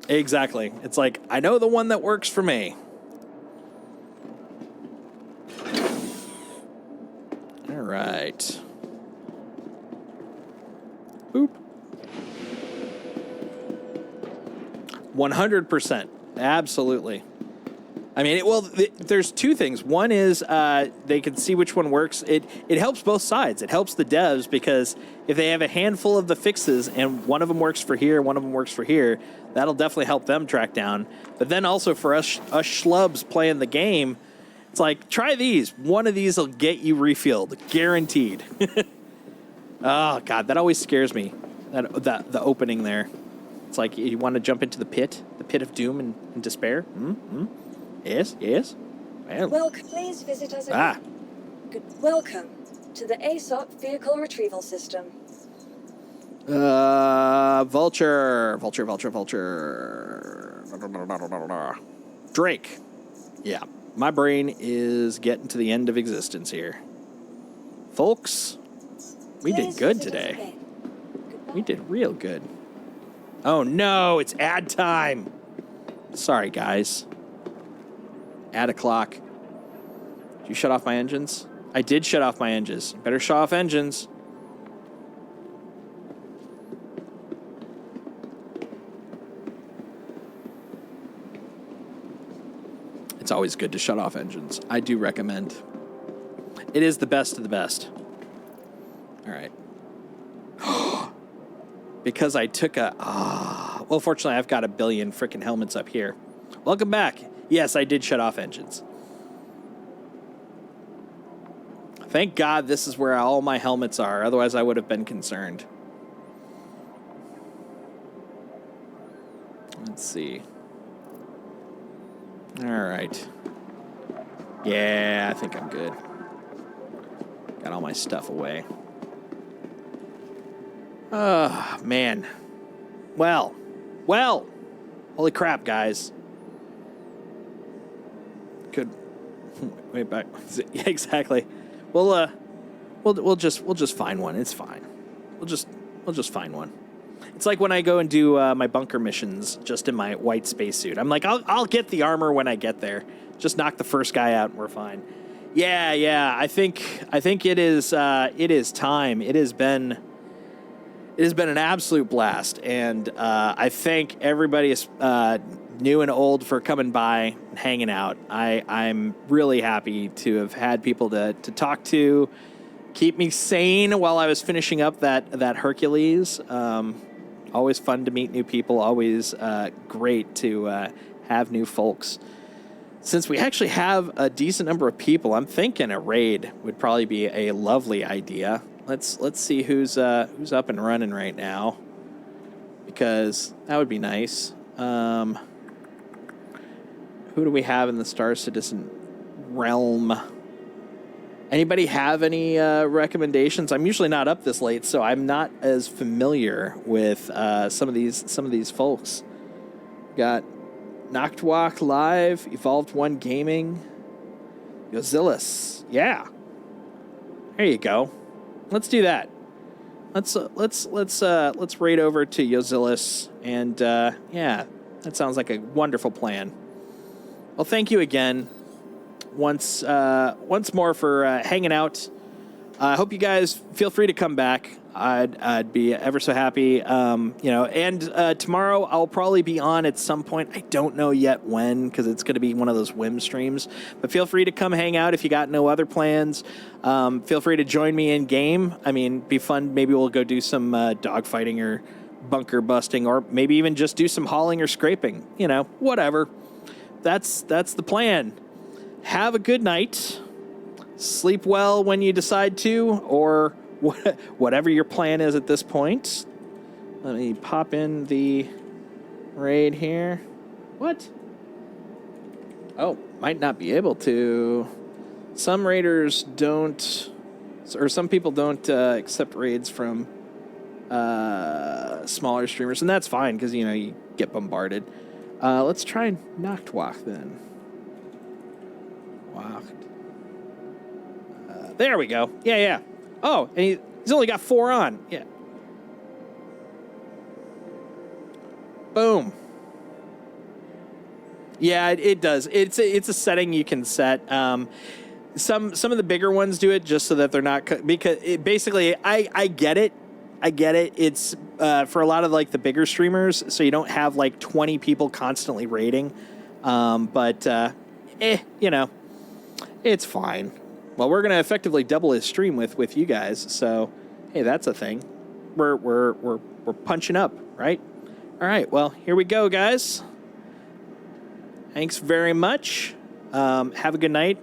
Exactly. It's like, I know the one that works for me. All right. Boop. 100%. Absolutely. I mean, there's two things. One is they can see which one works. It helps both sides. It helps the devs because if they have a handful of the fixes and one of them works for here, one of them works for here, that'll definitely help them track down. But then also for us schlubs playing the game, it's like, try these. One of these will get you refilled, guaranteed. Oh, God, that always scares me, the opening there. It's like, you want to jump into the pit of doom and despair? Mm-hmm. Yes. Well. Welcome. Please visit us again. Welcome to the ASOP Vehicle Retrieval System. Vulture. Drake. Yeah. My brain is getting to the end of existence here. Folks, we did good today. We did real good. Oh no, it's ad time. Sorry, guys. Ad o'clock. Did you shut off my engines? I did shut off my engines. Better shut off engines. It's always good to shut off engines. I do recommend. It is the best of the best. All right. Because I took well, fortunately, I've got a billion freaking helmets up here. Welcome back. Yes, I did shut off engines. Thank God this is where all my helmets are. Otherwise, I would have been concerned. Let's see. All right. Yeah, I think I'm good. Got all my stuff away. Oh, man. Well. Holy crap, guys. Good. Wait back. Yeah, exactly. We'll just find one. It's fine. We'll just find one. It's like when I go and do my bunker missions just in my white spacesuit. I'm like, I'll get the armor when I get there. Just knock the first guy out and we're fine. Yeah. I think it is time. It has been an absolute blast, and I thank everybody, new and old, for coming by and hanging out. I'm really happy to have had people to talk to, keep me sane while I was finishing up that Hercules. Always fun to meet new people. Always great to have new folks. since we actually have a decent number of people, I'm thinking a raid would probably be a lovely idea. Let's see who's up and running right now, because that would be nice. Who do we have in the Star Citizen realm? Anybody have any recommendations? I'm usually not up this late, so I'm not as familiar with some of these folks. Got Noctwalk Live, Evolved One Gaming, Yozillis. Yeah, there you go. Let's do that. Let's raid over to Yozillis, and yeah, that sounds like a wonderful plan. Well, thank you again, once more for hanging out. I hope you guys feel free to come back. I'd be ever so happy. And tomorrow I'll probably be on at some point. I don't know yet when, because it's going to be one of those whim streams. But feel free to come hang out if you got no other plans. Feel free to join me in game. I mean, be fun. Maybe we'll go do some dogfighting or bunker busting, or maybe even just do some hauling or scraping. You know, whatever. That's the plan. Have a good night. Sleep well when you decide to, or whatever your plan is at this point. Let me pop in the raid here. What? Oh, might not be able to. Some raiders don't, or some people don't accept raids from smaller streamers, and that's fine, because, you know, you get bombarded. Let's try Noctwalk then. Wacht. There we go. Yeah. Oh, and he's only got 4 on. Yeah. Boom. Yeah, it does. It's a setting you can set. Some of the bigger ones do it just so that they're not, because basically I get it. It's for a lot of like the bigger streamers, so you don't have like 20 people constantly raiding. But you know, it's fine. Well, we're gonna effectively double his stream with you guys, so hey, that's a thing. We're punching up, right? All right, well, here we go, guys. Thanks very much. Have a good night.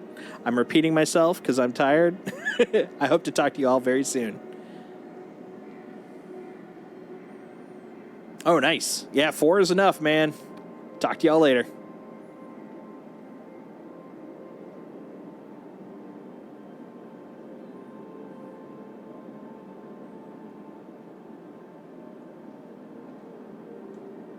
I'm repeating myself because I'm tired. I hope to talk to you all very soon. Oh, nice. Yeah, 4 is enough, man. Talk to y'all later.